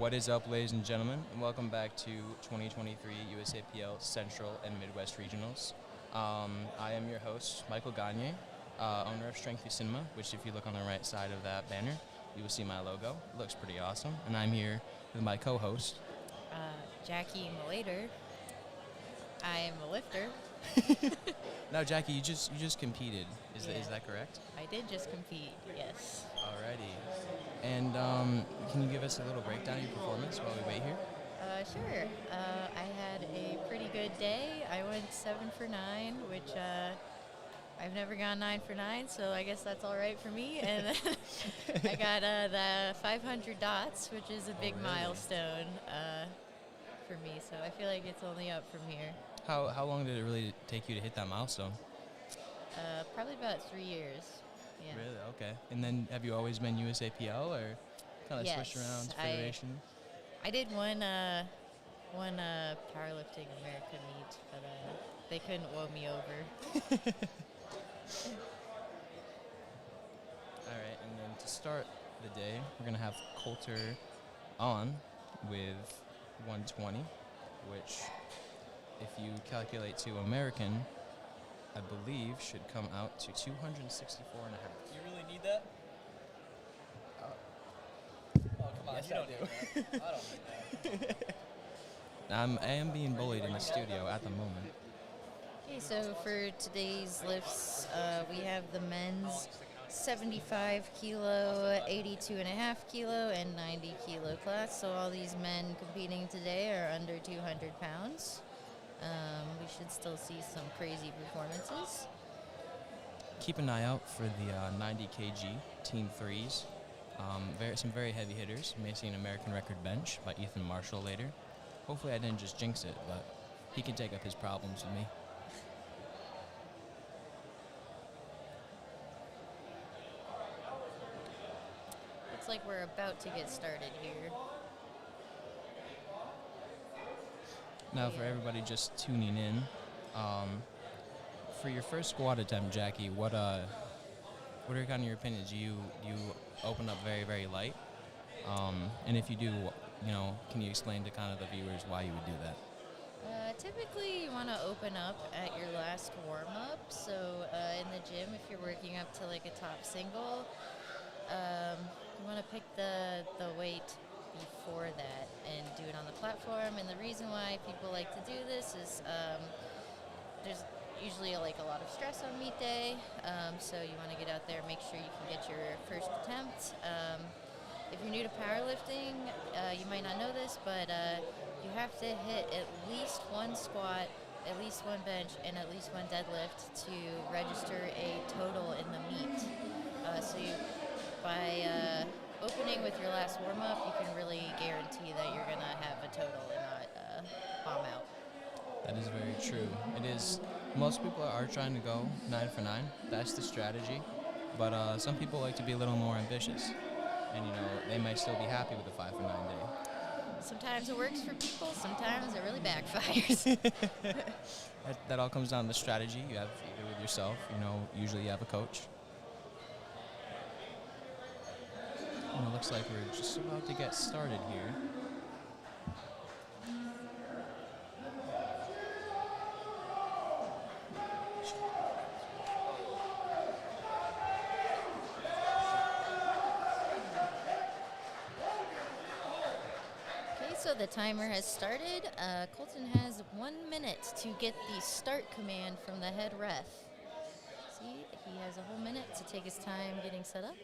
What is up, ladies and gentlemen, and welcome back to 2023 USAPL Central and Midwest Regionals. I am your host, Michael Gagne, owner of Strength Through Cinema, which if you look on the right side of that banner, you will see my logo. It looks pretty awesome. And I'm here with my co-host, Jackie Malater. I am a lifter. Now, Jackie, you just competed. Is that correct? I did just compete, yes. Alrighty. And can you give us a little breakdown of your performance while we wait here? Sure. I had a pretty good day. I went 7 for 9, which I've never gone 9 for 9, so I guess that's all right for me. And then I got the 500 dots, which is a big milestone for me. So I feel like it's only up from here. How long did it really take you to hit that milestone? Probably about 3 yees. Yeah. Really? Okay. And then have you always been USAPL or kind of switched around to Federation? I did one Powerlifting America meet, but they couldn't woe me over. All right, and then to start the day, we're going to have Coulter on with 120, which, if you calculate to American, I believe should come out to 264 and a half. You really need that? Oh, come on. Yes, you I don't do. need that. I don't need that. I am being bullied in the studio at the moment. Okay, so for today's lifts, we have the men's 75 kilo, 82.5 kilo, and 90 kilo class. So all these men competing today are under 200 pounds. We should still see some crazy performances. Keep an eye out for the 90 kg team threes. Some very heavy hitters. You may see an American record bench by Ethan Marshall later. Hopefully I didn't just jinx it, but he can take up his problems with me. Looks like we're about to get started here. Now, for everybody just tuning in, for your first squat attempt, Jackie, what are kind of your opinions? Do you open up very, very light? And if you do, can you explain to kind of the viewers why you would do that? Typically, you want to open up at your last warm-up. So in the gym, if you're working up to like a top single, you want to pick the weight before that and do it on the platform. And the reason why people like to do this is there's usually a lot of stress on meet day, so you want to get out there, make sure you can get your first attempt. If you're new to powerlifting, you might not know this, but you have to hit at least one squat, at least one bench, and at least one deadlift to register a total in the meet. By opening with your last warm-up, you can really guarantee that you're going to have a total and not bomb out. That is very true. It is. Most people are trying to go 9 for 9. That's the strategy. But some people like to be a little more ambitious. And, they might still be happy with a 5 for 9 day. Sometimes it works for people. Sometimes it really backfires. That all comes down to strategy. You have either with yourself, usually you have a coach. And it looks like we're just about to get started here. So the timer has started. Colton has 1 minute to get the start command from the head ref. See, he has a whole minute to take his time getting set up.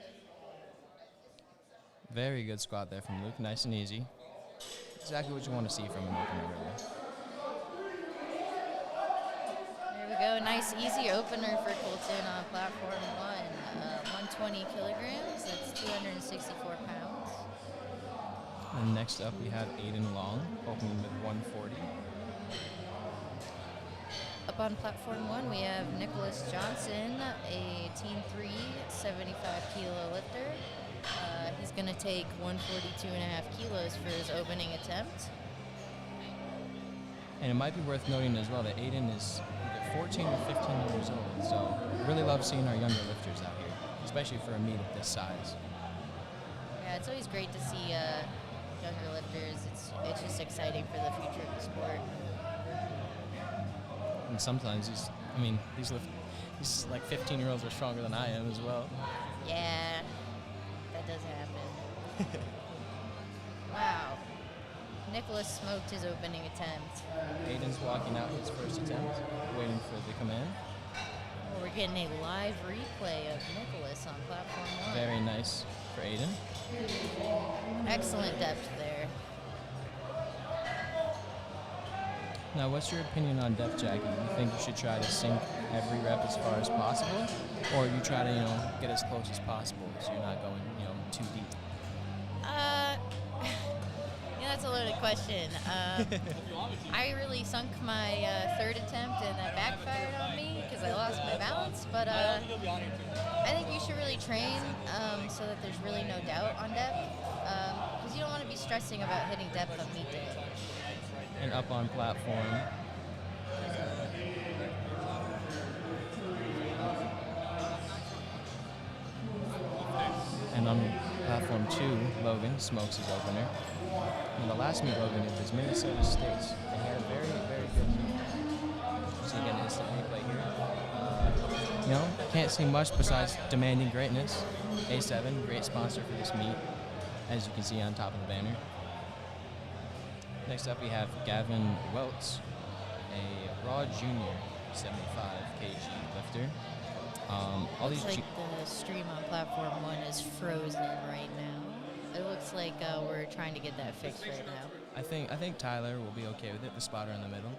Very good squat there from Luke. Nice and easy. Exactly what you want to see from an opener, really. There we go. Nice, easy opener for Colton on platform 120 kilograms. That's 264 pounds. And next up, we have Aiden Long, opening with 140. Up on platform 1, we have Nicholas Johnson, a Team 3 75 kilo lifter. He's going to take 142.5 kilos for his opening attempt. And it might be worth noting as well that Aiden is either 14 or 15 years old, so really love seeing our younger lifters out here, especially for a meet of this size. Yeah, it's always great to see younger lifters exciting for the future of the sport. And sometimes these like 15-year-olds are stronger than I am as well. Yeah, that does happen. Wow. Nicholas smoked his opening attempt. Aiden's walking out his first attempt, waiting for the command. Oh, we're getting a live replay of Nicholas on platform 1. Very nice for Aiden. Excellent depth there. Now, what's your opinion on depth, Jackie? Do you think you should try to sink every rep as far as possible, or you try to, get as close as possible so you're not going, too deep? That's a loaded question. I really sunk my third attempt and that backfired on me because I lost my balance. But I think you should really train so that there's really no doubt on depth because you don't want to be stressing about hitting depth on meet day. And up on platform. And on platform 2, Logan smokes his opener. And the last meet Logan did was Minnesota State. They had a very, very good meet. So again, instant replay here. Can't see much besides demanding greatness. A7, great sponsor for this meet, as you can see on top of the banner. Next up we have Gavin Welts, a raw junior 75 kg lifter. All these Looks like the stream on platform 1 is frozen right now. It looks like we're trying to get that fixed right now. I think Tyler will be okay with it, the spotter in the middle.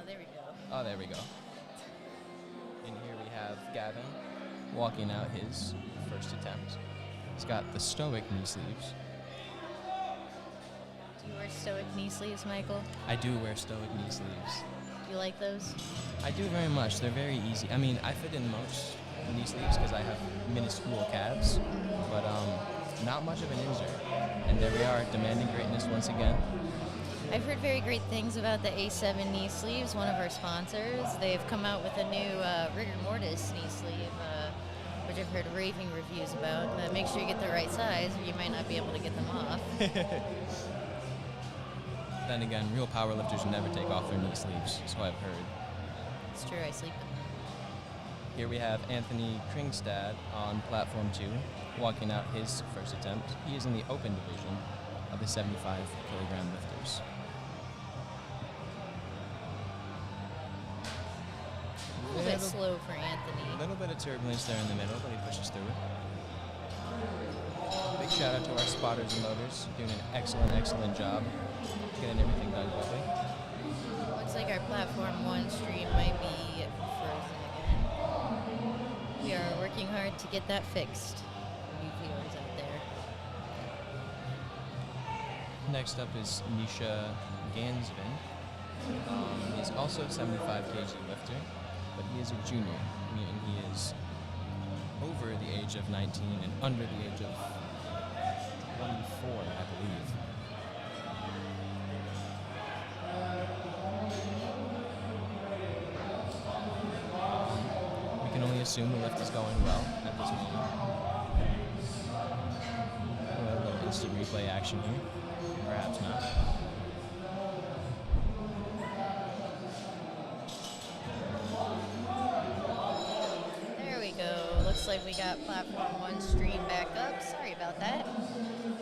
There we go. Oh, there we go. And here we have Gavin walking out his first attempt. He's got the stoic knee sleeves. Do you wear stoic knee sleeves, Michael? I do wear stoic knee sleeves. Do you like those? I do very much. They're very easy. I mean, I fit in most knee sleeves because I have minuscule calves, but not much of an insert. And there we are, demanding greatness once again. I've heard very great things about the A7 knee sleeves, one of our sponsors. They've come out with a new rigor mortis knee sleeve, which I've heard raving reviews about. Make sure you get the right size or you might not be able to get them off. Then again, real powerlifters never take off their knee sleeves, so I've heard. It's true, I sleep in them. Here we have Anthony Kringstad on platform 2, walking out his first attempt. He is in the open division of the 75 kilogram lifters. A little bit slow for Anthony. A little bit of turbulence there in the middle, but he pushes through it. Big shout out to our spotters and loaders, doing an excellent job getting everything done quickly. Looks like our platform 1 stream might be frozen again. We are working hard to get that fixed. New viewers out there. Next up is Nisha Gansvin. He's also a 75 kg lifter, but he is a junior, meaning he is over the age of 19 and under the age of 24, I believe. We can only assume the lift is going well at this moment. A little instant replay action here. Perhaps not. There we go. Looks like we got platform 1 stream back up. Sorry about that.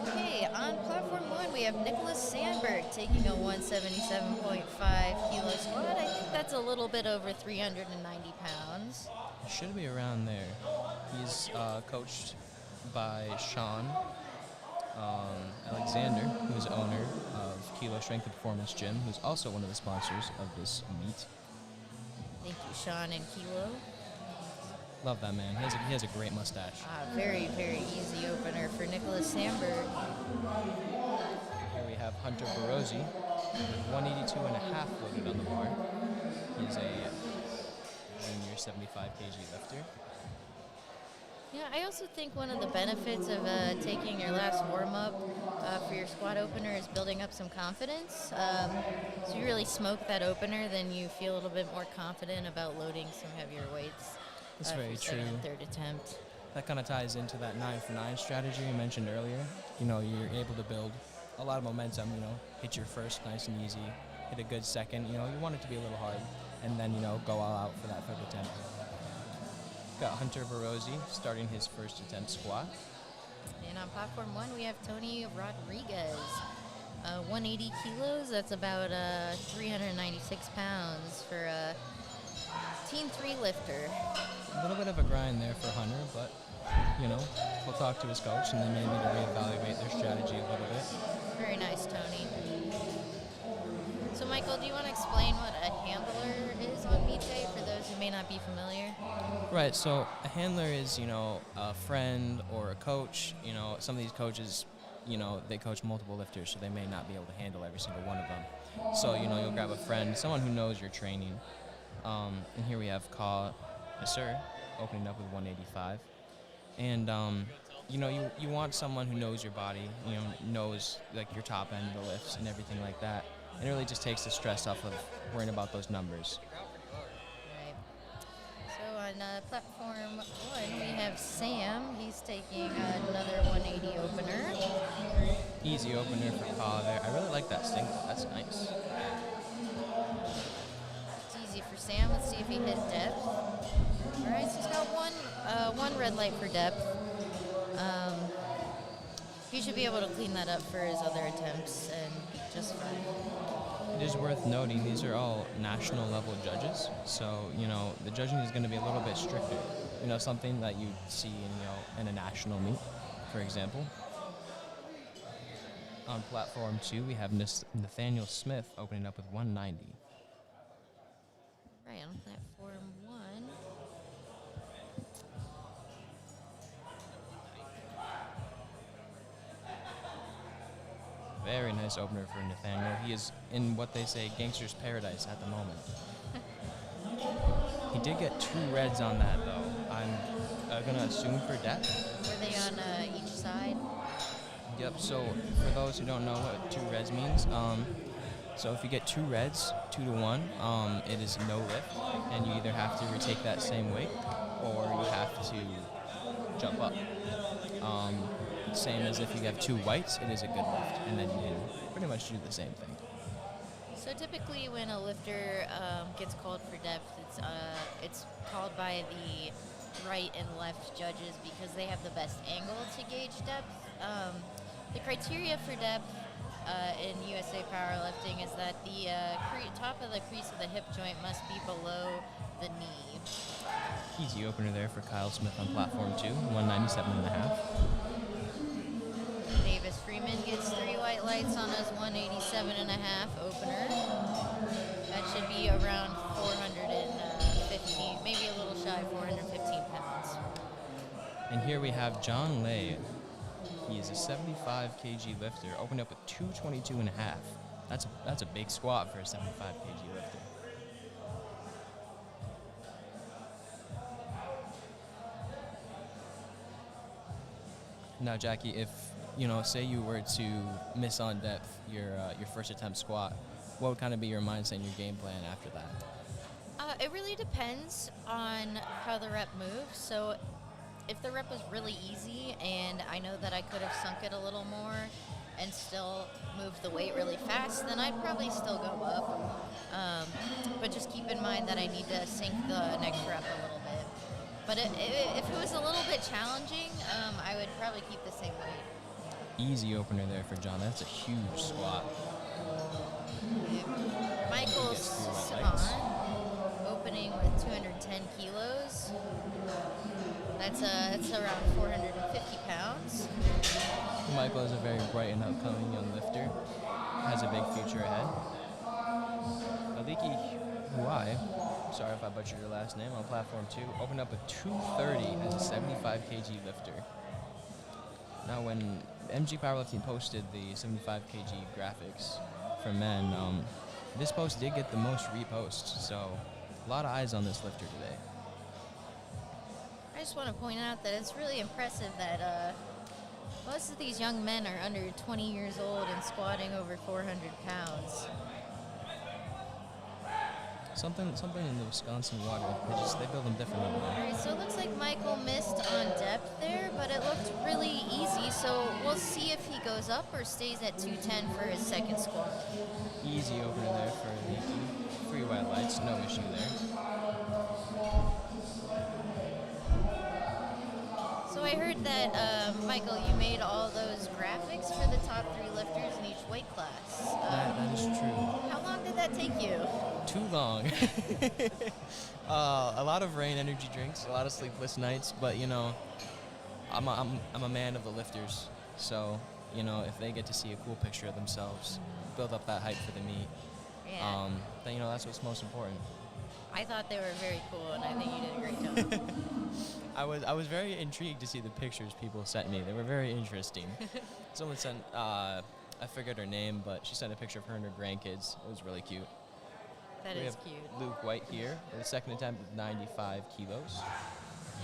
Okay, on platform 1 we have Nicholas Sandberg taking a 177.5 kilo squat. I think that's a little bit over 390 pounds. It should be around there. He's coached by Sean Alexander, who is owner of Kilo Strength and Performance Gym, who's also one of the sponsors of this meet. Thank you, Sean and Kilo. Love that man. He has a great mustache. Very, very easy opener for Nicholas Sandberg. Here we have Hunter Barozzi with 182.5 loaded on the bar. He's a junior 75 kg lifter. Yeah, I also think one of the benefits of taking your last warm-up for your squat opener is building up some confidence. So you really smoke that opener, then you feel a little bit more confident about loading some heavier weights. That's very true. Third attempt. That kind of ties into that 9 for 9 strategy you mentioned earlier. You know, you're able to build a lot of momentum, hit your first nice and easy, hit a good second, you want it to be a little hard, and then, go all out for that third attempt. Got Hunter Barozzi starting his first attempt squat. And on platform 1, we have Tony Rodriguez. 180 kilos, that's about 396 pounds for a Team 3 lifter. A little bit of a grind there for Hunter, but, we'll talk to his coach, and they may need to reevaluate their strategy a little bit. Very nice, Tony. So, Michael, do you want to explain what a handler is on meet day for those who may not be familiar? Right, so a handler is, a friend or a coach. Some of these coaches, they coach multiple lifters, so they may not be able to handle every single one of them. So, you'll grab a friend, someone who knows your training. And here we have Ka Nasser opening up with 185. And, you want someone who knows your body, knows, like, your top end of the lifts and everything like that. And it really just takes the stress off of worrying about those numbers. Right. So on platform 1, we have Sam. He's taking another 180 opener. Easy opener for Ka there. I really like that single. That's nice. It's easy for Sam. Let's see if he hit depth. All right, so he's got one red light for depth. He should be able to clean that up for his other attempts and be just fine. It is worth noting these are all national level judges, so the judging is going to be a little bit stricter. Something that you see in a national meet, for example. On platform 2, we have Nathaniel Smith opening up with 190. Right, on platform 1. Very nice opener for Nathaniel. He is in what they say gangster's paradise at the moment. He did get 2 reds on that, though. I'm going to assume for depth. Were they on each side? Yep, so for those who don't know what 2 reds means, so if you get 2 reds, 2 to 1, it is no lift, and you either have to retake that same weight, or you have to jump up. Same as if you have 2 whites, it is a good lift, and then you pretty much do the same thing. So typically when a lifter gets called for depth, it's called by the right and left judges because they have the best angle to gauge depth. The criteria for depth in USA Powerlifting is that the top of the crease of the hip joint must be below the knee. Easy opener there for Kyle Smith on platform 2, 197.5. Davis Freeman gets 3 white lights on his 187.5 opener. That should be around 415, maybe a little shy, 415 pounds. And here we have John Lay. He is a 75 kg lifter, opened up with 222.5. That's a big squat for a 75 kg lifter. Now, Jackie, if say you were to miss on depth your first attempt squat, what would kind of be your mindset and your game plan after that? It really depends on how the rep moves. So if the rep was really easy and I know that I could have sunk it a little more and still moved the weight really fast, then I'd probably still go up. But just keep in mind that I need to sink the next rep a little bit. But if it was a little bit challenging, I would probably keep the same weight. Easy opener there for John. That's a huge squat. Michael Simon opening with 210 kilos. That's around 450 pounds. Michael is a very bright and upcoming young lifter. Has a big future ahead. Aliki Huai, sorry if I butchered your last name, on platform 2, opened up with 230 as a 75 kg lifter. Now, when MG Powerlifting posted the 75 kg graphics for men, this post did get the most reposts, so a lot of eyes on this lifter today. I just want to point out that it's really impressive that most of these young men are under 20 years old and squatting over 400 pounds. Something in the Wisconsin water. They build them different over there. All right, so it looks like Michael missed on depth there, but it looked really easy. So we'll see if he he goes up or stays at 210 for his second squat? Easy opener there for Nikki. Free white lights, no issue there. So I heard that, Michael, you made all those graphics for the top 3 lifters in each weight class. That is true. How long did that take you? Too long. A lot of rain energy drinks, a lot of sleepless nights, but you know, I'm a man of the lifters, so you know, if they get to see a cool picture of themselves, build up that hype for the meet, Yeah. then you know that's what's most important. I thought they were very cool, and I think you did a great job. I was very intrigued to see the pictures people sent me. They were very interesting. Someone sent, I forget her name, but she sent a picture of her and her grandkids. It was really cute. That We is have cute. Luke White here, with a second attempt with 95 kilos.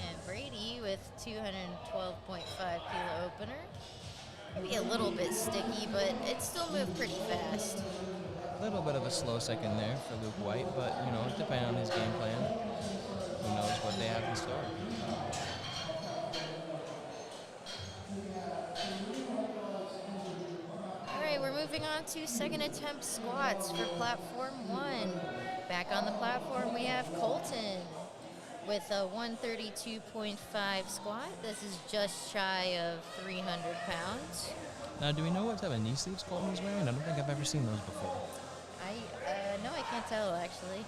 And Brady with 212.5 kilo opener. Maybe a little bit sticky, but it still moved pretty fast. A little bit of a slow second there for Luke White, but you know, depending on his game plan, who knows what they have in store. All right, we're moving on to second attempt squats for platform 1. Back on the platform, we have Colton with a 132.5 squat. This is just shy of 300 pounds. Now, do we know what type of knee sleeves Colton's wearing? I don't think I've ever seen those before. No, I can't tell actually.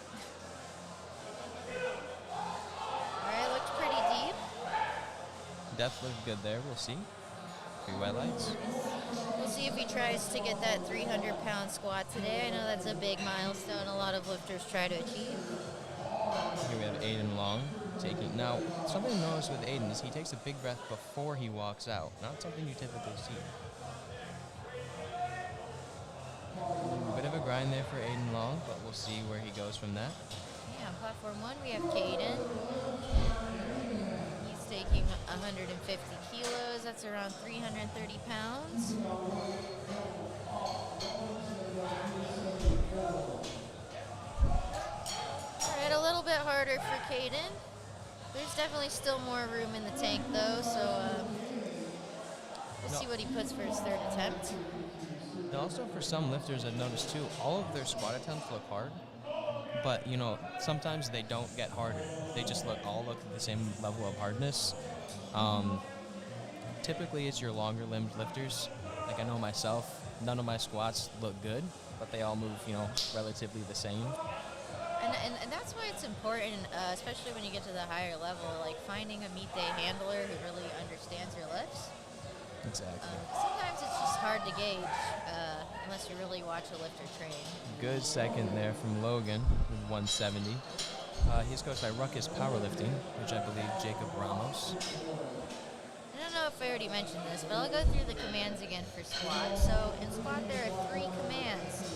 All right, looks pretty deep. Depth looked good there. We'll see. Free white lights. We'll see if he tries to get that 300-pound squat today. I know that's a big milestone a lot of lifters try to achieve. Here we have Aiden Long taking. Now, something to notice with Aiden is he takes a big breath before he walks out. Not something you typically see. Bit of a grind there for Aiden Long, but we'll see where he goes from that. Yeah, on platform 1 we have Caden. He's taking 150 kilos. That's around 330 pounds. All right, a little bit harder for Caden. There's definitely still more room in the tank though, so we'll see what he puts for his third attempt. And also for some lifters, I've noticed too, all of their squat attempts look hard, but you know, sometimes they don't get harder. They just all look at the same level of hardness. Typically it's your longer limbed lifters. Like I know myself, none of my squats look good, but they all move, you know, relatively the same. And that's why it's important, especially when you get to the higher level, like finding a meet day handler who really understands your lifts. Exactly. Sometimes it's just hard to gauge unless you really watch a lifter train. Good second there from Logan with 170. He's coached by Ruckus Powerlifting, which I believe Jacob Ramos. I don't know if I already mentioned this, but I'll go through the commands again for squat. So in squat there are 3 commands.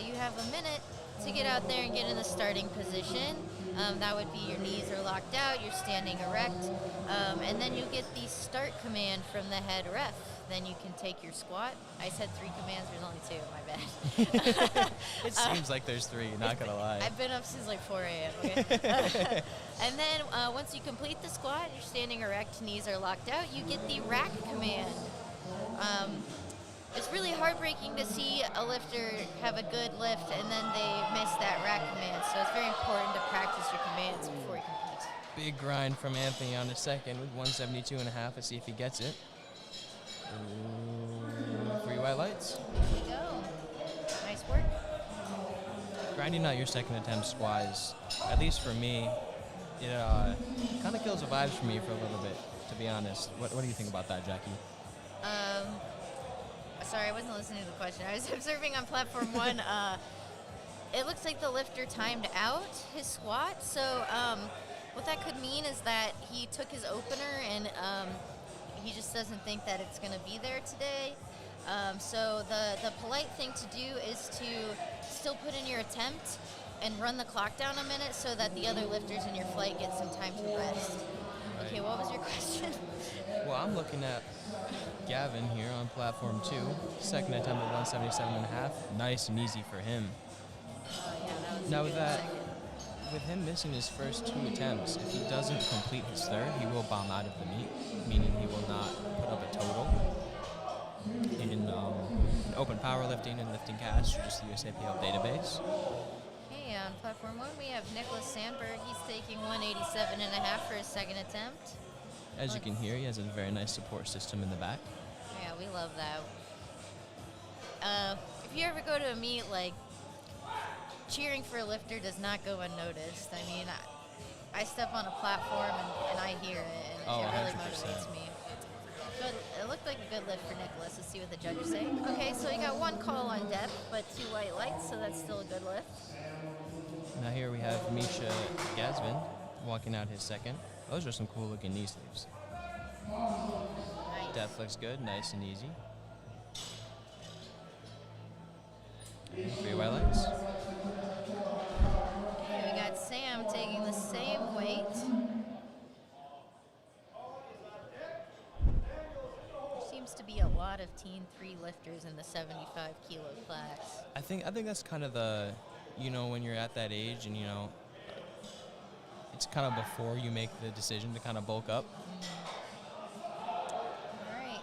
You have a minute to get out there and get in the starting position. That would be your knees are locked out, you're standing erect, and then you get the start command from the head ref. Then you can take your squat. I said 3 commands, there's only 2, my bad. It seems like there's 3, not gonna lie. I've been up since like 4 a.m., okay? And then once you complete the squat, you're standing erect, knees are locked out, you get the rack command. It's really heartbreaking to see a lifter have a good lift and then they miss that rack command. So it's very important to practice your commands before you compete. Big grind from Anthony on the second with 172.5. Let's see if he gets it. Ooh, 3 white lights. There we go. Nice work. Grinding out your second attempt squat is, at least for me, it kind of kills the vibes for me for a little bit, to be honest. What do you think about that, Jackie? Sorry, I wasn't listening to the question. I was observing on platform 1. It looks like the lifter timed out his squat. So what that could mean is that he took his opener and he just doesn't think that it's going to be there today. So the polite thing to do is to still put in your attempt and run the clock down a minute so that the other lifters in your flight get some time to rest. Right. Okay, what was your question? Well, I'm looking at Gavin here on platform 2. Second attempt at 177.5. Nice and easy for him. Yeah, that was Now a with good that, second. with him missing his first 2 attempts, if he doesn't complete his third, he will bomb out of the meet, meaning he will not put up a total in open powerlifting and lifting cast through just the USAPL database. Okay, on platform 1 we have Nicholas Sandberg. He's taking 187.5 for his second attempt. As you can hear, he has a very nice support system in the back. Yeah, we love that. If you ever go to a meet, like, cheering for a lifter does not go unnoticed. I mean, I step on a platform and I hear it, and Oh, it really 100%. motivates me. Good. It looked like a good lift for Nicholas. Let's see what the judges say. Okay, so you got 1 call on depth, but 2 white lights, so that's still a good lift. Now here we have Misha Gazvin walking out his second. Those are some cool looking knee sleeves. Nice. Depth looks good, nice and easy. 3 white lights. Okay, we got Sam taking the same weight. There seems to be a lot of Teen 3 lifters in the 75 kilo class. I think that's kind of the, when you're at that age and, it's kind of before you make the decision to kind of bulk up. All right.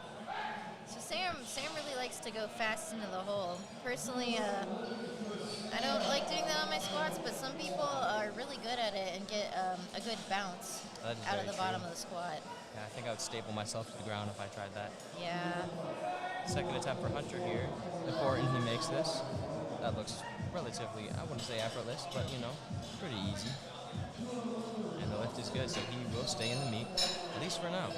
So Sam really likes to go fast into the hole. Personally, I don't like doing that on my squats, but some people are really good at it and get a good bounce That is out of very the bottom true. of the squat. Yeah, I think I would staple myself to the ground if I tried that. Yeah. Second attempt for Hunter here. Important he makes this. That looks relatively, I wouldn't say effortless, but pretty easy. And the lift is good, so he will stay in the meet, at least for now.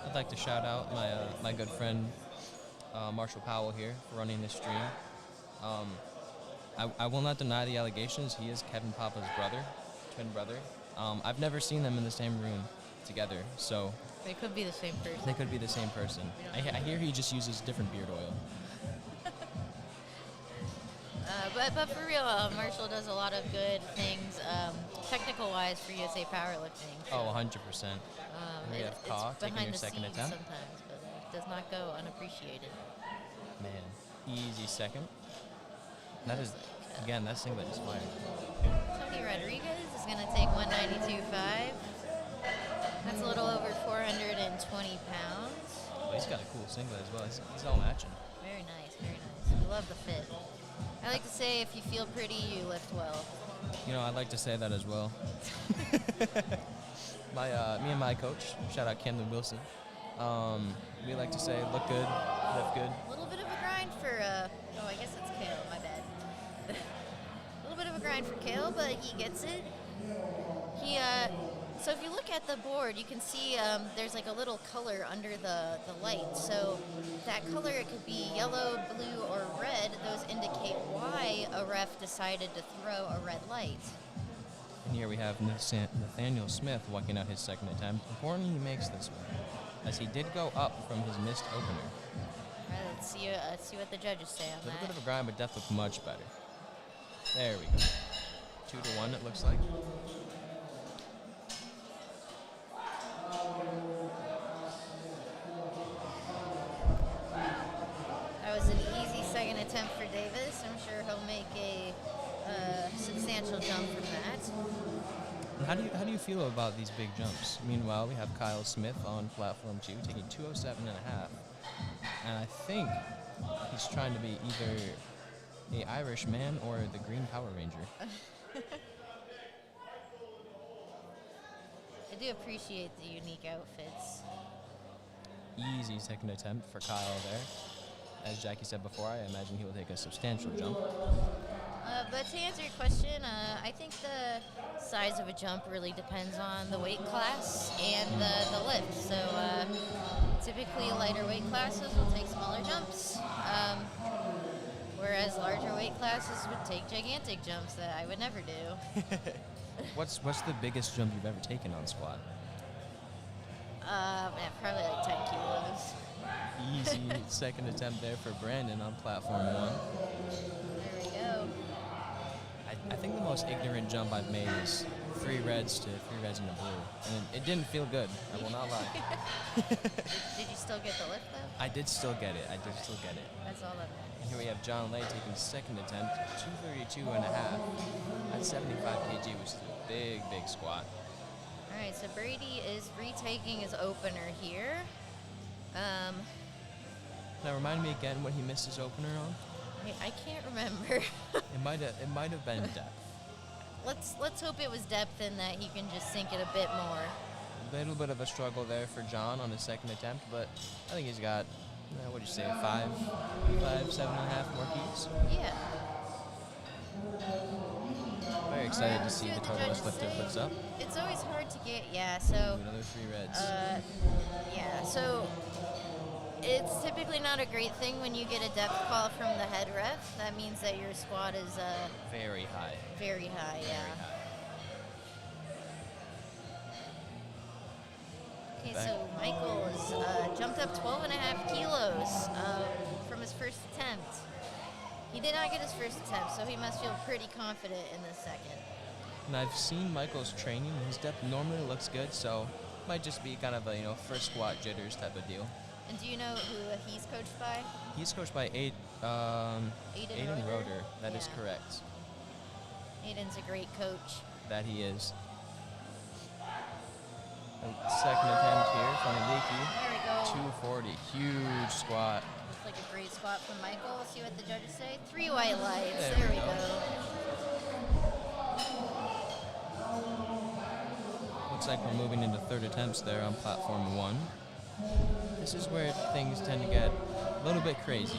I'd like to shout out my good friend Marshall Powell here for running this stream. I will not deny the allegations. He is Kevin Papa's brother, twin brother. I've never seen them in the same room together, so They could be the same person. they could be the same person. I hear he just uses different beard oil. But for real, Marshall does a lot of good things, technical-wise, for USA Powerlifting. Oh, 100%. We have It's Kaw taking behind your the second scenes attempt. sometimes, but it does not go unappreciated. Man, easy second. That is, again, that singlet is fire. Tony Rodriguez is going to take 192.5. That's a little over 420 pounds. Well, he's got a cool singlet as well. He's all matching. Very nice, very nice. We love the fit. I like to say if you feel pretty, you lift well. I'd like to say that as well. Me and my coach, shout out Camden Wilson, we like to say look good, lift good. A little bit of a grind for, I guess it's Kale, my bad. A little bit of a grind for Kale, but he gets it. So if you look at the board, you can see there's like a little color under the light. So that color, it could be yellow, blue, or red. Those indicate why a ref decided to throw a red light. And here we have Nathaniel Smith walking out his second attempt. Important he makes this one, as he did go up from his missed opener. All right, let's see what the judges say on A little that. bit of a grind, but depth looked much better. There we go. 2-1, it looks like. That was an easy second attempt for Davis. I'm sure he'll make a substantial jump from that. And how do you feel about these big jumps? Meanwhile, we have Kyle Smith on platform 2 taking 207.5. And I think he's trying to be either the Irish man or the Green Power Ranger. I do appreciate the unique outfits. Easy second attempt for Kyle there. As Jackie said before, I imagine he will take a substantial jump. But to answer your question, I think the size of a jump really depends on the weight class and the lift. So typically lighter weight classes will take smaller jumps, whereas larger weight classes would take gigantic jumps that I would never do. What's the biggest jump you've ever taken on squat? Probably like 10 kilos. Easy second attempt there for Brandon on platform 1. There we go. I think the most ignorant jump I've made is 3 reds to 3 reds and a blue. And it didn't feel good, I will not lie. Did you still get the lift though? I did still get it. That's all that matters. And here we have John Lay taking second attempt, 232.5. At 75 kg, which is a big, big squat. All right, so Brady is retaking his opener here. Now remind me again what he missed his opener on. I can't remember. It might have been depth. Let's hope it was depth and that he can just sink it a bit more. A little bit of a struggle there for John on his second attempt, but I think he's got, what'd you say, 7.5 more heats? Yeah. Very excited to see the total this lifter puts up. It's always hard to get, so. Ooh, another 3 reds. So it's typically not a great thing when you get a depth call from the head ref. That means that your squat is very high. Very high, yeah. Very high. Okay, so Michael has jumped up 12.5 kilos from his first attempt. He did not get his first attempt, so he must feel pretty confident in the second. And I've seen Michael's training. His depth normally looks good, so might just be kind of a first squat jitters type of deal. And do you know who he's coached by? He's coached by Aiden Roeder. That is correct. Aiden's a great coach. That he is. Second attempt here from Aliki. There we go. 240. Huge squat. Looks like a great squat from Michael. Let's see what the judges say. 3 white lights. There we we go. Looks like we're moving into third attempts there on platform 1. This is where things tend to get a little bit crazy.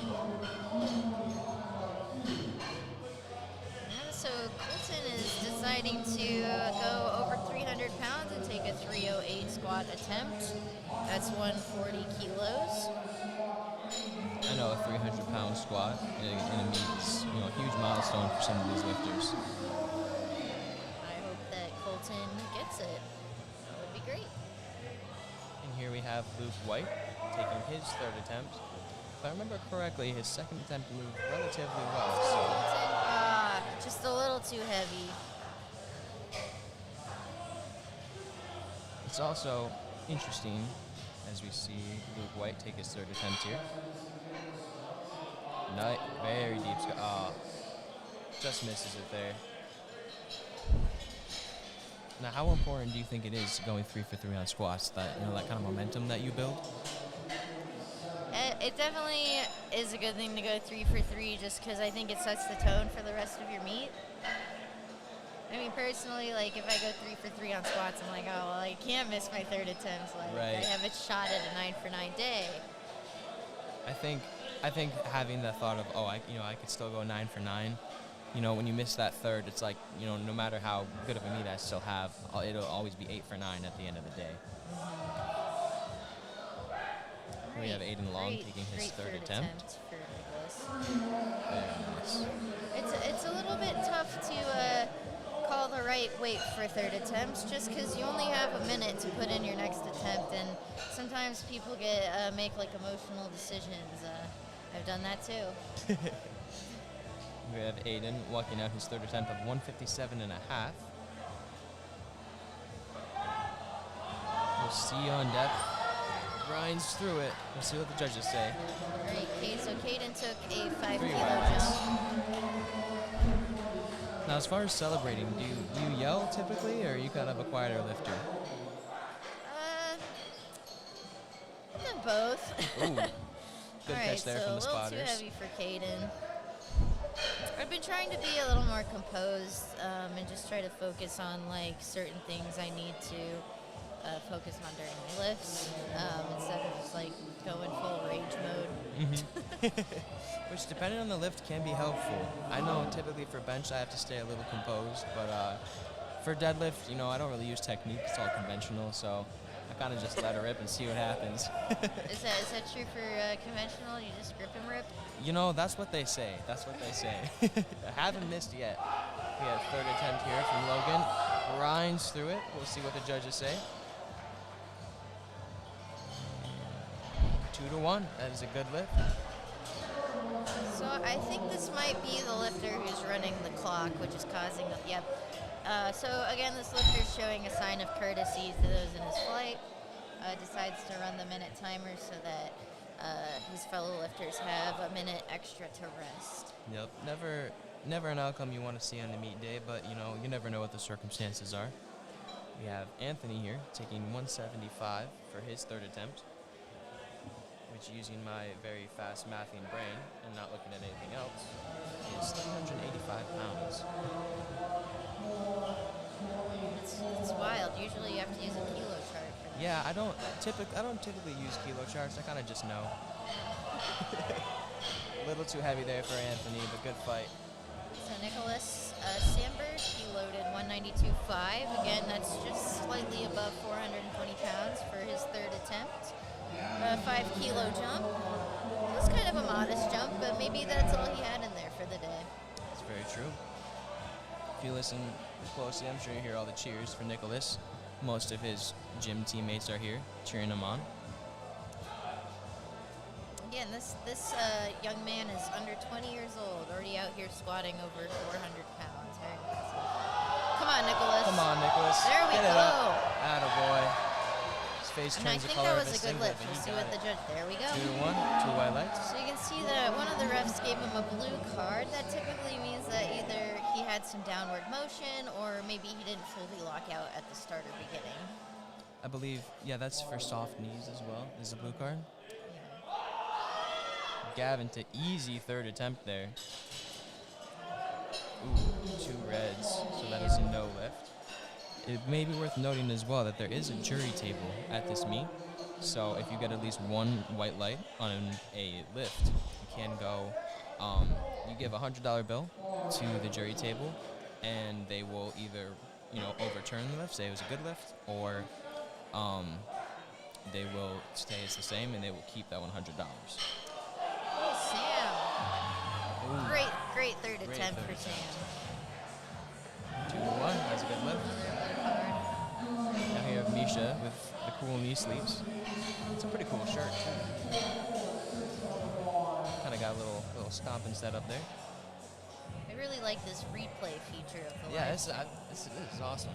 So Colton is deciding to go over 300 pounds and take a 308 squat attempt. That's 140 kilos. I know a 300-pound squat in a meet is a huge milestone for some of these lifters. I hope that Colton gets it. That would be great. And here we have Luke White taking his third attempt. If I remember correctly, his second attempt moved relatively well. So just a little too heavy. it's also interesting as we see Luke White take his third attempt here. Very deep squat. Just misses it there. Now, how important do you think it is going 3 for 3 on squats? That that kind of momentum that you build. It definitely is a good thing to go 3 for 3, just because I think it sets the tone for the rest of your meet. I mean, personally, if I go 3 for 3 on squats, I'm like, oh well, I can't miss my third attempt. Right. I have a shot at a 9 for 9 day. I think having the thought of I could still go 9 for 9. When you miss that third, it's like no matter how good of a meet I still have, it'll always be 8 for 9 at the end of the day. We have Aiden Long taking his third attempt. For Nicholas. Very nice. It's a little bit tough to call the right weight for third attempts, just because you only have a minute to put in your next attempt, and sometimes people make emotional decisions. I've done that too. We have Aiden walking out his third attempt of 157.5. We'll see on depth. Grinds through it. We'll see what the judges say. All right, so Caden took a 5 kilo rides. jump. Now, as far as celebrating, do you yell typically, or are you kind of a quieter lifter? Both. Ooh, good All catch there so from the a little spotters. too heavy for Caden. I've been trying to be a little more composed and just try to focus on certain things I need to focus on during my lifts instead of just going full rage mode. Which, depending on the lift, can be helpful. I know typically for bench I have to stay a little composed, but for deadlift, I don't really use technique. It's all conventional, so I kind of just let it rip and see what happens. Is that true for conventional? You just grip and rip? That's what they say. I haven't missed yet. We have third attempt here from Logan. Grinds through it. We'll see what the judges say. 2 to 1. That is a good lift. So I think this might be the lifter who's running the clock, which is causing the, yep. So again, this lifter is showing a sign of courtesy to those in his flight. Decides to run the minute timer so that his fellow lifters have a minute extra to rest. Yep. Never an outcome you want to see on the meet day, but you never know what the circumstances are. We have Anthony here taking 175 for his third attempt, which, using my very fast mathing brain and not looking at anything else, is 385 pounds. It's wild. Usually you have to use a kilo chart for that. Yeah, I don't typically use kilo charts. I kind of just know. A little too heavy there for Anthony, but good fight. So Nicholas Sandberg, he loaded 192.5. Again, that's just slightly above 420 pounds for his third attempt. A 5 kilo jump. It was kind of a modest jump, but maybe that's all he had in there for the day. That's very true. If you listen closely, I'm sure you hear all the cheers for Nicholas. Most of his gym teammates are here cheering him on. Again, this young man is under 20 years old, already out here squatting over 400 pounds. Very impressive. Come on, Nicholas. Come on, Nicholas. There we Get it go. up. Attaboy. His face And I turns the think color that of was his a good singlet, lift. but We'll he see got what it. the judge. There we go. 2-1, 2 white lights. So you can see that one of the refs gave him a blue card. That typically means that either he had some downward motion or maybe he didn't fully lock out at the start or beginning. I believe, yeah, that's for soft knees as well. Is a blue card. Gavin to easy third attempt there. Ooh, 2 reds, so that is a no lift. It may be worth noting as well that there is a jury table at this meet. So if you get at least 1 white light on a lift, you can go, you give a $100 bill to the jury table, and they will either, overturn the lift, say it was a good lift, or they will stay as the same, and they will keep that $100. Oh, Sam. Ooh. Great third Great attempt third for Sam. 2-1, that's a good lift. Now here we have Misha with the cool knee sleeves. It's a pretty cool shirt too. Kind of got a little stomping set up there. I really like this replay feature of the Yeah, live this is awesome.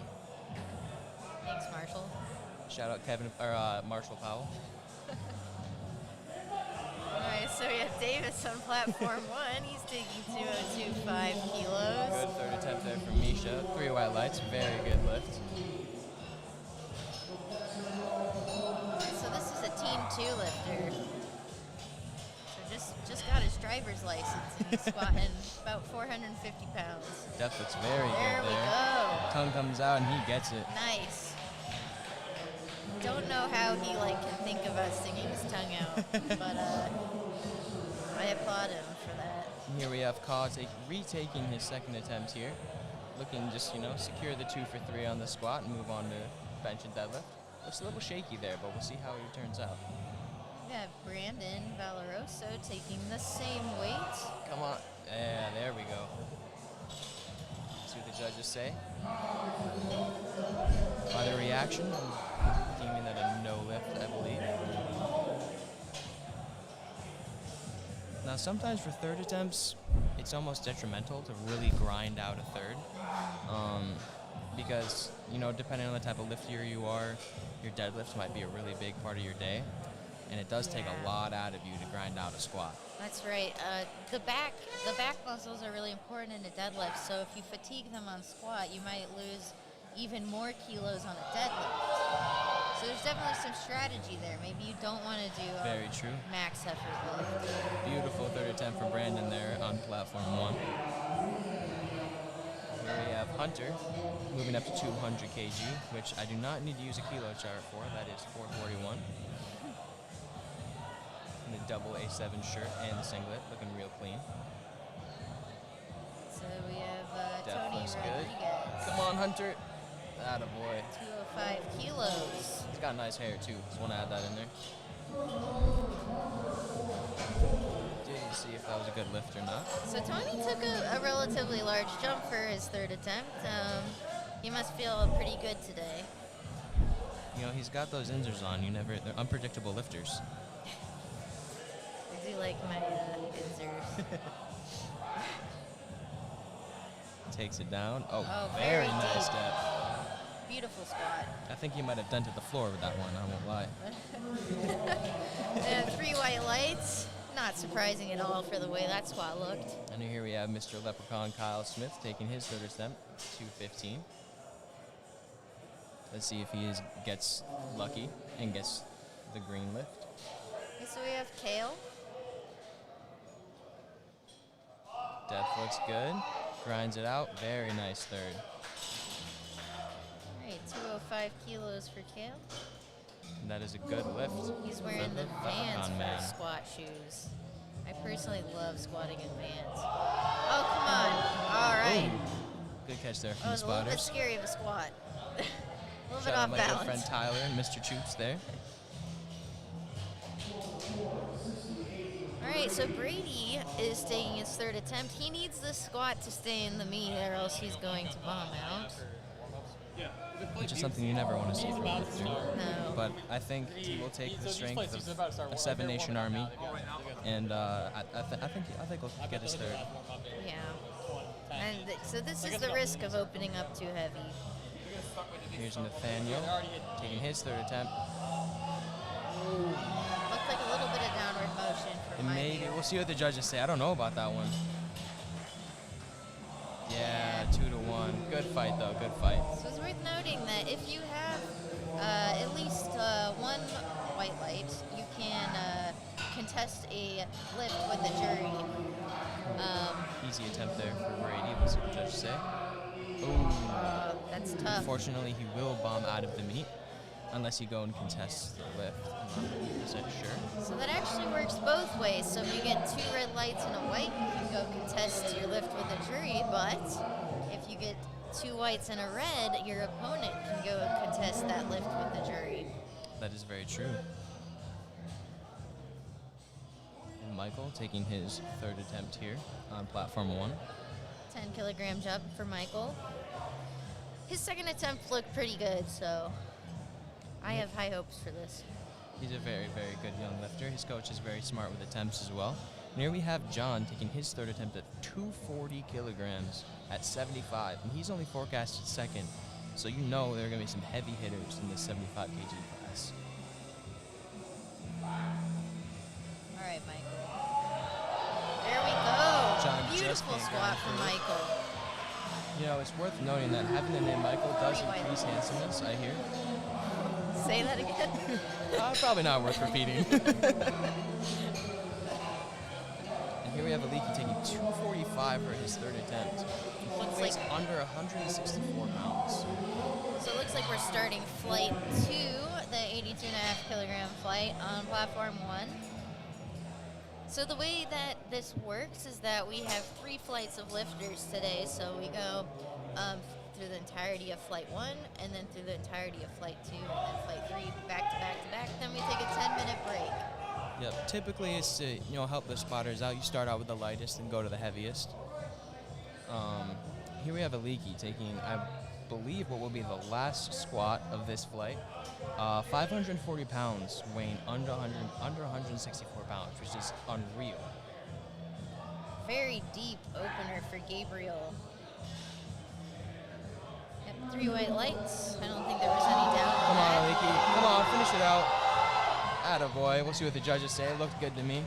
Thanks, Marshall. Shout out Marshall Powell. Alright, so we have Davis on platform 1. He's taking 202.5 kilos. Good third attempt there from Misha. 3 white lights, very good lift. So this is a Team 2 lifter. So just got his driver's license and he's squatting about 450 pounds. Depth looks very There good we there. go. Tongue comes out and he gets it. Nice. Don't know how he can think about singing his tongue out, but I applaud him for that. Here we have Ka retaking his second attempt here. Looking just, secure the 2 for 3 on the squat and move on to bench and deadlift. Looks a little shaky there, but we'll see how he turns out. We have Brandon Valoroso taking the same weight. Come on. Yeah, there we go. See what the judges say. By the reaction, I'm deeming that a no lift, I believe. Now, sometimes for third attempts, it's almost detrimental to really grind out a third. Because, depending on the type of lifter you are, your deadlift might be a really big part of your day. And it does take a lot out of you to grind out a squat. That's right. The back muscles are really important in a deadlift. So if you fatigue them on squat, you might lose even more kilos on a deadlift. So there's definitely some strategy there. Maybe you don't want to do Very true. max effort lift. Beautiful third attempt for Brandon there on platform 1. Here we have Hunter moving up to 200 kg, which I do not need to use a kilo chart for. That is 441. In a double A7 shirt and the singlet, looking real clean. So we have Depth Tony looks Rodriguez. good. Come on, Hunter. Attaboy. 205 kilos. He's got nice hair too. Just want to add that in there. Didn't see if that was a good lift or not. So Tony took a relatively large jump for his third attempt. He must feel pretty good today. He's got those inzers on. They're unpredictable lifters. I do like my inserts. Takes it down. Oh, Oh, very very nice deep. step. Beautiful squat. I think he might have dented the floor with that one, I won't lie. And 3 white lights. Not surprising at all for the way that squat looked. And here we have Mr. Leprechaun Kyle Smith taking his third attempt, 215. Let's see if gets lucky and gets the green lift. Okay, so we have Kale. Depth looks good. Grinds it out. Very nice third. All right, 205 kilos for Kale. And that is a good lift. He's wearing for the Vans Leprechaun for Man. squat shoes. I personally love squatting in Vans. Oh, come on. All right. Ooh. Good catch there That from the was a little bit spotters. scary of a squat. A little bit Shout out off my good friend balance. Tyler and Mr. Choops there. All right, so Brady is taking his third attempt. He needs the squat to stay in the meet, or else he's going to bomb out. Which is something you never want to see from a lifter. No. But I think he will take the strength of a seven-nation army, and I think he'll get his third. Yeah. And so this is the risk of opening up too heavy. Here's Nathaniel taking his third attempt. Looked like a little bit of downward motion for And my maybe view. we'll see what the judges say. I don't know about that one. Yeah, 2-1. Good fight though. Good fight. So it's worth noting that if you have at least one white light, you can contest a lift with the jury. Easy attempt there for Brady. Let's see what the judges say. Ooh. That's tough. Unfortunately, he will bomb out of the meet unless you go and contest the lift. I'm not 100% sure. So that actually works both ways. So if you get 2 red lights and a white, you can go contest your lift with a jury. But if you get 2 whites and a red, your opponent can go contest that lift with the jury. That is very true. And Michael taking his third attempt here on platform 1. 10 kilogram jump for Michael. His second attempt looked pretty good, so I have high hopes for this. He's a very, very good young lifter. His coach is very smart with attempts as well. And here we have John taking his third attempt at 240 kilograms at 75, and he's only forecasted second. So you know there are going to be some heavy hitters in this 75 kg class. All right, Michael. There we go. John just Beautiful can't squat go from through. Michael. You know, it's worth noting that having the name Michael does Pretty increase white. handsomeness, I hear. Say that again. Probably not worth repeating. And here we have Aliki taking 245 for his third attempt. He Looks weighs like- under 164 pounds. So it looks like we're starting flight 2, the 82.5 kilogram flight on platform 1. So the way that this works is that we have 3 flights of lifters today. So we go through the entirety of flight 1, and then through the entirety of flight 2, and then flight 3, back to back to back. Then we take a 10-minute break. Yep. Typically, it's to help the spotters out. You start out with the lightest and go to the heaviest. Here we have Aliki taking, I believe, what will be the last squat of this flight. 540 pounds, weighing under 164 pounds, which is unreal. Very deep opener for Gabriel. Yep, 3 white lights. I don't think there was any doubt Come on on, that. Aliki. Come on, finish it out. Attaboy. We'll see what the judges say. It looked good to me.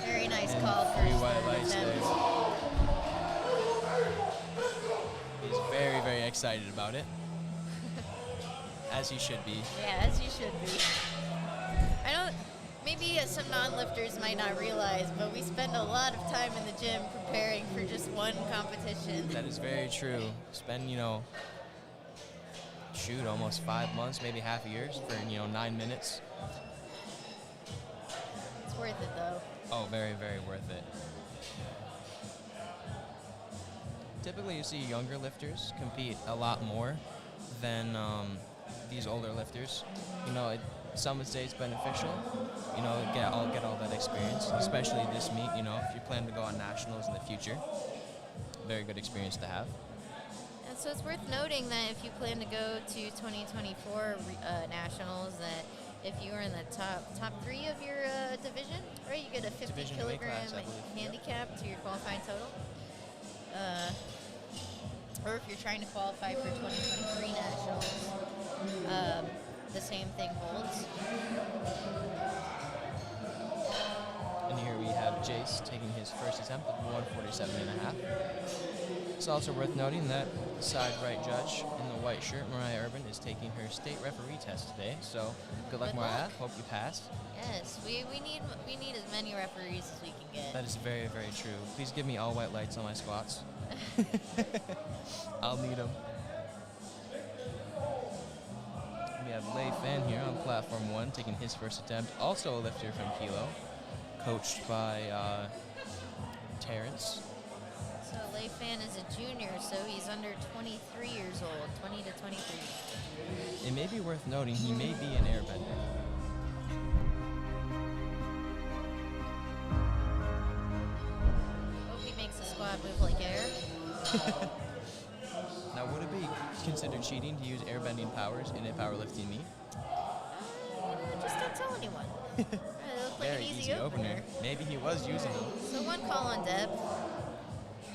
Very nice And call for 3 his white third lights attempt. there. He's very, very excited about it. As he should be. Yeah, as you should be. Maybe some non-lifters might not realize, but we spend a lot of time in the gym preparing for just one competition. That is very true. Spend, almost 5 months, maybe half a year for, 9 minutes. It's worth it, though. Oh, very, very worth it. Typically, you see younger lifters compete a lot more than these older lifters. Some would say it's beneficial, get all that experience, especially this meet, if you plan to go on nationals in the future. Very good experience to have. And so it's worth noting that if you plan to go to 2024 nationals, that if you are in the top 3 of your division, right, you get a 50 Division weight kilogram class, I believe. handicap to your qualifying total. Or if you're trying to qualify for 2023 nationals, the same thing holds. And here we have Jace taking his first attempt at 147.5. It's also worth noting that side right judge in the white shirt, Mariah Urban, is taking her state referee test today. So good luck, Good Mariah. luck. Hope you pass. Yes, we need as many referees as we can get. That is very, very true. Please give me all white lights on my squats. I'll need them. We have Lei Fan here on platform 1 taking his first attempt. Also a lifter from Kilo, coached by Terrence. So Lei Fan is a junior, so he's under 23 years old, 20 to 23. It may be worth noting he may be an airbender. Hope he makes the squad move like air. Now, would it be considered cheating to use airbending powers in a powerlifting meet? Just don't tell anyone. It looked like an Very easy opener. Maybe he was using them. So one call on Deb.